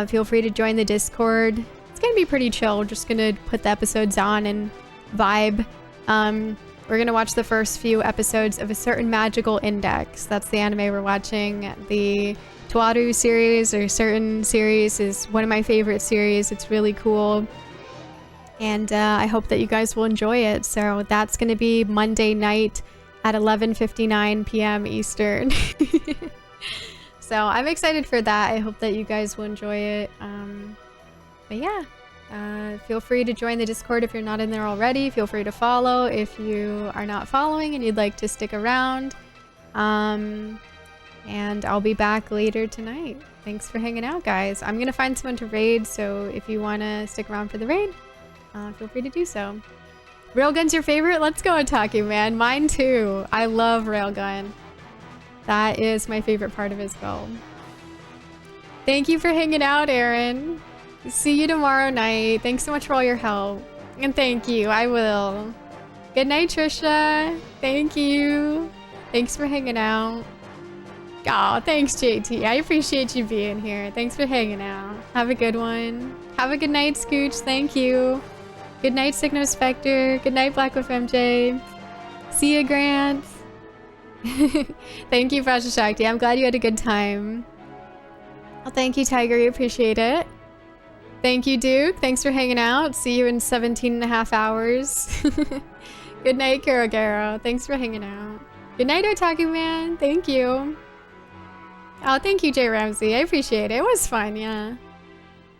feel free to join the Discord. It's gonna be pretty chill. We're just gonna put the episodes on and vibe. We're gonna watch the first few episodes of A Certain Magical Index. That's the anime we're watching. The Tuaru series, or Certain series, is one of my favorite series. It's really cool. And I hope that you guys will enjoy it. So that's gonna be Monday night at 11:59 p.m. Eastern. So I'm excited for that. I hope that you guys will enjoy it. But yeah, feel free to join the Discord if you're not in there already. Feel free to follow if you are not following and you'd like to stick around. And I'll be back later tonight. Thanks for hanging out, guys. I'm gonna find someone to raid, so if you want to stick around for the raid, feel free to do so. Railgun's your favorite? Let's go, Otaku, man. Mine too. I love Railgun. That is my favorite part of his build. Thank you for hanging out, Aaron. See you tomorrow night. Thanks so much for all your help. And thank you. I will. Good night, Trisha. Thank you. Thanks for hanging out. Oh, thanks, JT. I appreciate you being here. Thanks for hanging out. Have a good one. Have a good night, Scooch. Thank you. Good night, Signo Spectre. Good night, Black with MJ. See ya, Grant. Thank you, Fasha Shakti. I'm glad you had a good time. Well, thank you, Tiger. We appreciate it. Thank you, Duke. Thanks for hanging out. See you in 17 and a half hours. Good night, Karogaro. Thanks for hanging out. Good night, Otaku Man. Thank you. Oh, thank you, Jay Ramsey. I appreciate it. It was fun, yeah.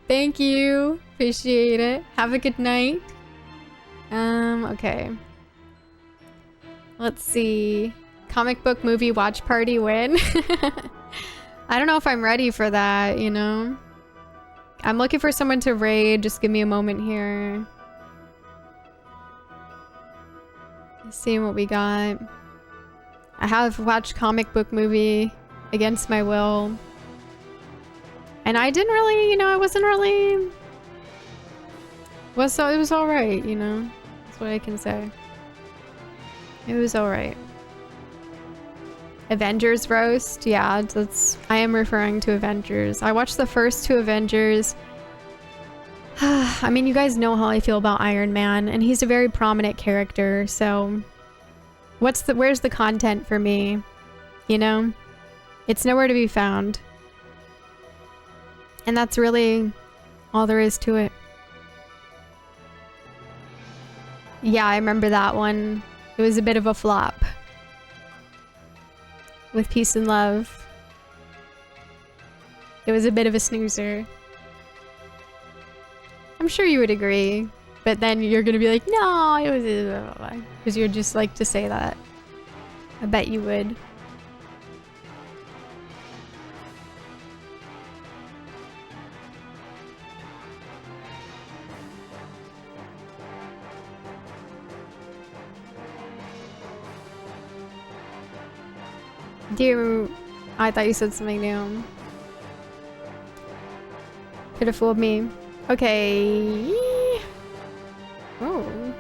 Thank you. Appreciate it. Have a good night. Okay. Let's see. Comic book movie watch party win. I don't know if I'm ready for that, you know? I'm looking for someone to raid. Just give me a moment here. Let's see what we got. I have watched comic book movie against my will. And I didn't really, you know, I wasn't really... Well, so it was alright, you know? That's what I can say. It was alright. Avengers roast? Yeah, that's... I am referring to Avengers. I watched the first two Avengers. I mean, you guys know how I feel about Iron Man, and he's a very prominent character, so... Where's the content for me? You know? It's nowhere to be found. And that's really all there is to it. Yeah, I remember that one. It was a bit of a flop. With Peace and Love. It was a bit of a snoozer. I'm sure you would agree. But then you're gonna be like, no, it was... Because you'd just like to say that. I bet you would. I thought you said something new. Could have fooled me. Okay. Oh.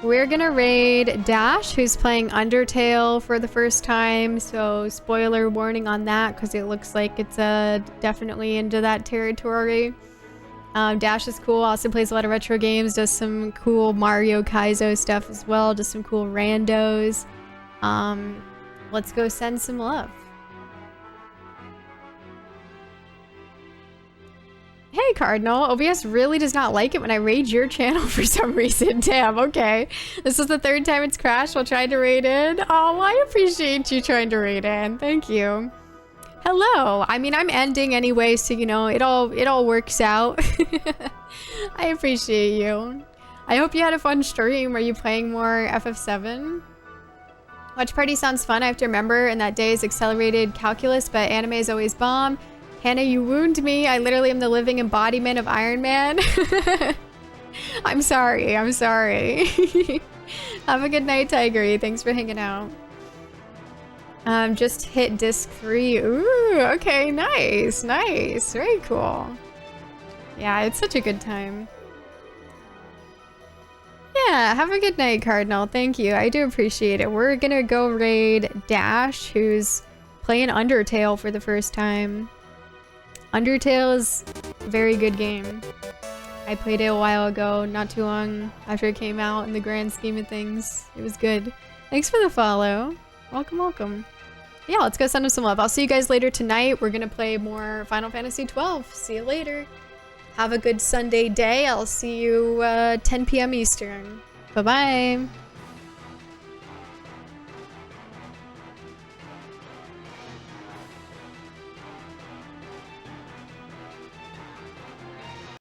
We're gonna raid Dash, who's playing Undertale for the first time. So spoiler warning on that, because it looks like it's definitely into that territory. Dash is cool, also plays a lot of retro games, does some cool Mario Kaizo stuff as well, does some cool randos. Let's go send some love. Hey Cardinal, OBS really does not like it when I raid your channel for some reason. Damn, okay. This is the third time it's crashed while trying to raid in. Oh, well, I appreciate you trying to raid in. Thank you. Hello. I mean, I'm ending anyway, so you know, it all works out. I appreciate you. I hope you had a fun stream. Are you playing more FF7? Watch party sounds fun. I have to remember, and that day is accelerated calculus, but anime is always bomb. Hannah, you wound me. I literally am the living embodiment of Iron Man. I'm sorry. I'm sorry. Have a good night, Tigery. Thanks for hanging out. Just hit disc 3. Ooh, okay, nice, nice. Very cool. Yeah, it's such a good time. Yeah, have a good night, Cardinal. Thank you. I do appreciate it. We're gonna go raid Dash, who's playing Undertale for the first time. Undertale is a very good game. I played it a while ago, not too long after it came out in the grand scheme of things. It was good. Thanks for the follow. Welcome, welcome. Yeah, let's go send him some love. I'll see you guys later tonight. We're gonna play more Final Fantasy XII. See you later. Have a good Sunday day. I'll see you 10 p.m. Eastern. Bye-bye.